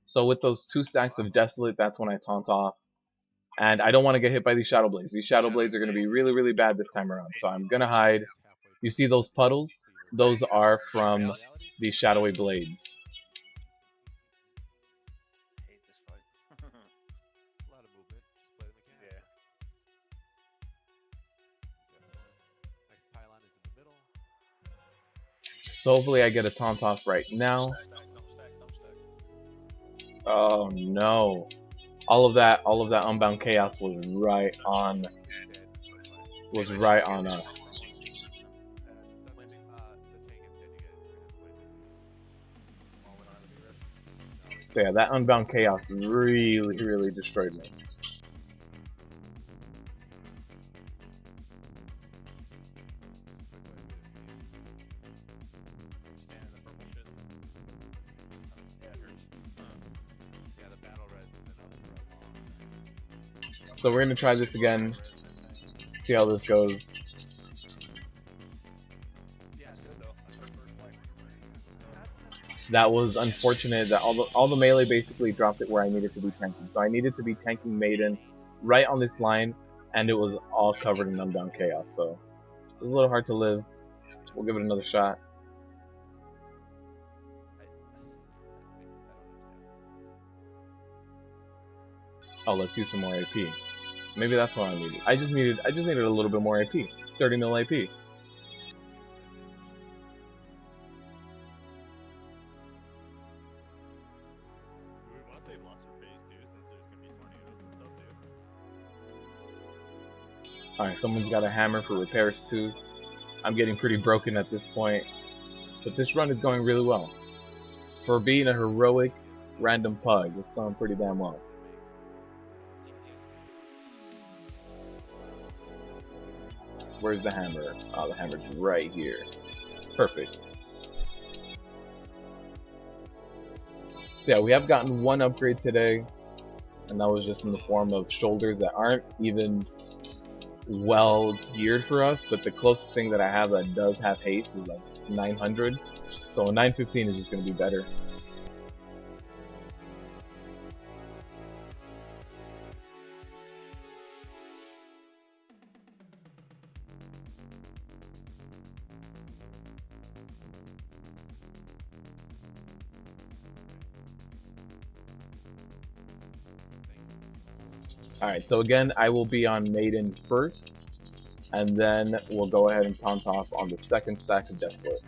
So with those 2 stacks of Desolate, that's when I taunt off. And I don't want to get hit by these Shadow Blades. These Shadow Blades are going to be really, really bad this time around. So I'm going to hide. You see those puddles? Those are from the Shadowy Blades. Hate this fight. A lot of movement. Just play the mechanics. Yeah. Next pylon is in the middle. So hopefully I get a taunt off right now. Oh no. All of that Unbound Chaos was right on us. So yeah, that Unbound Chaos really, really destroyed me. Stand in the purple shit. Yeah, it hurts. Yeah, the battle res is enough for a long time. So we're gonna try this again, see how this goes. Yeah, That's good though. That's our first wipe. That was unfortunate that all the melee basically dropped it where I needed to be tanking. So I needed to be tanking Maiden right on this line, and it was all covered in Unbound Chaos. So it was a little hard to live. We'll give it another shot. I don't understand. Oh, let's use some more AP. Maybe that's what I needed. I just needed a little bit more AP. 30 mil AP. Do we want to save loss for phase 2 since there's going to be tornadoes and stuff too? Alright, someone's got a hammer for repairs too. I'm getting pretty broken at this point. But this run is going really well. For being a heroic random pug, it's going pretty damn well. Where's the hammer? Oh, the hammer's right here. Perfect. So yeah, we have gotten one upgrade today, and that was just in the form of shoulders that aren't even well geared for us, but the closest thing that I have that does have haste is like 900, so a 915 is just going to be better. Alright, so again, I will be on Maiden first, and then we'll go ahead and taunt off on the second stack of Desolate.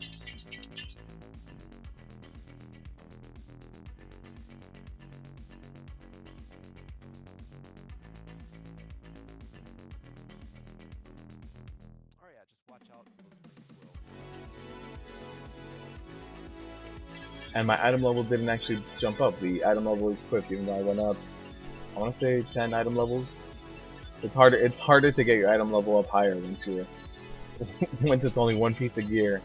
Oh yeah, just watch out for those green swirls. And my item level didn't actually jump up. The item level is equipped, even though I went up, I want to say 10 item levels. It's harder to get your item level up higher once it's only one piece of gear.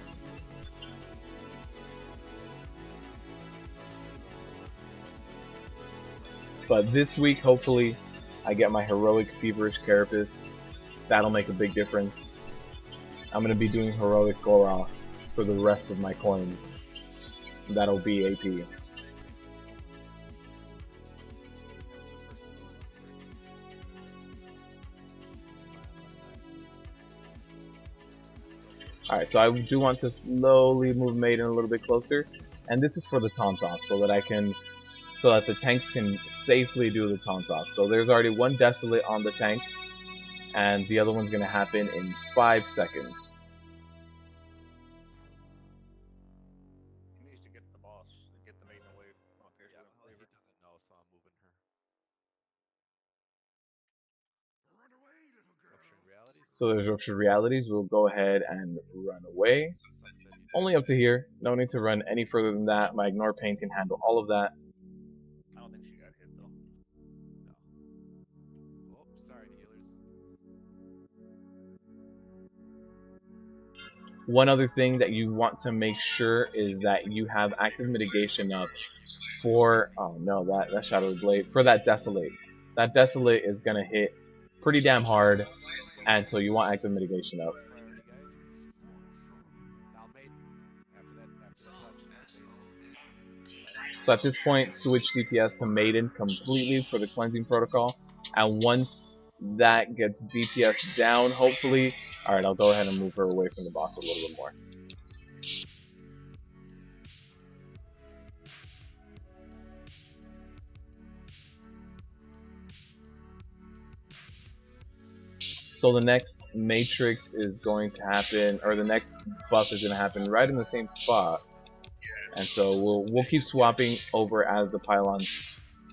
But this week, hopefully, I get my heroic feverish carapace. That'll make a big difference. I'm gonna be doing heroic Goro for the rest of my coins. That'll be AP. Alright, so I do want to slowly move Maiden a little bit closer, and this is for the taunt off, so that the tanks can safely do the taunt off. So there's already one Desolate on the tank, and the other one's gonna happen in 5 seconds. He needs to get the boss, get the maiden away from up here. Yeah, So well, he doesn't know, so I'm moving her. Rupturing realities? So there's Ruptured Realities, we'll go ahead and run away. Only up to here, no need to run any further than that. My Ignore Pain can handle all of that. I don't think she got hit though. No. Oh, sorry, healers. One other thing that you want to make sure is that you have active mitigation up for, oh no, that Shadow Blade, for that Desolate. That Desolate is gonna hit pretty damn hard, and so you want active mitigation up. Priority, guys. Now Maiden. After that touch, Maiden. So at this point, switch DPS to Maiden completely for the cleansing protocol, and once that gets DPS down, hopefully, alright, I'll go ahead and move her away from the boss a little bit more. So the next matrix is going to happen, or the next buff is going to happen right in the same spot. And so we'll keep swapping over as the pylons.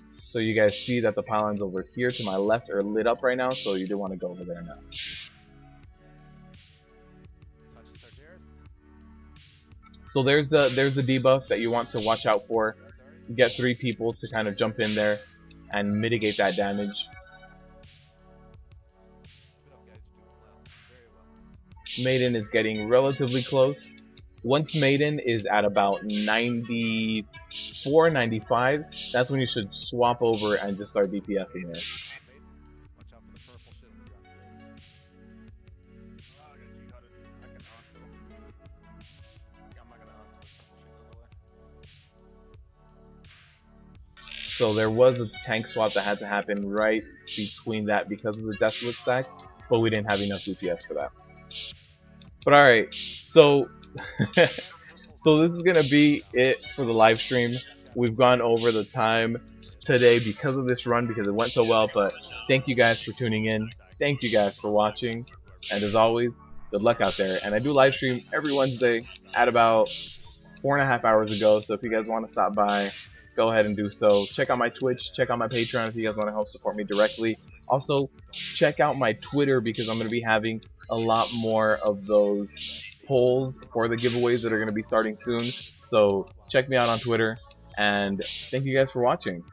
So you guys see that the pylons over here to my left are lit up right now, so you do want to go over there now. Touch of Sargeras. So there's the debuff that you want to watch out for. get 3 people to kind of jump in there and mitigate that damage. Good up, guys. You're doing well. Very well. Maiden is getting relatively close. Once Maiden is at about 94, 95, that's when you should swap over and just start DPSing there. Maiden, watch out for the purple shit on the ground, guys. Oh, I got jihaded. I can hunt though. I'm not gonna hunt till the purple shit's out of the way. So there was a tank swap that had to happen right between that because of the Desolate stacks, but we didn't have enough DPS for that. But alright, so so this is gonna be it for the live stream. We've gone over the time today because of this run, because it went so well, but thank you guys for tuning in. Thank you guys for watching. And as always, good luck out there. And I do live stream every Wednesday at about 4.5 hours ago, so if you guys want to stop by, go ahead and do so. Check out my Twitch, check out my Patreon if you guys want to help support me directly. Also, check out my Twitter because I'm going to be having a lot more of those polls for the giveaways that are going to be starting soon. So check me out on Twitter, and thank you guys for watching.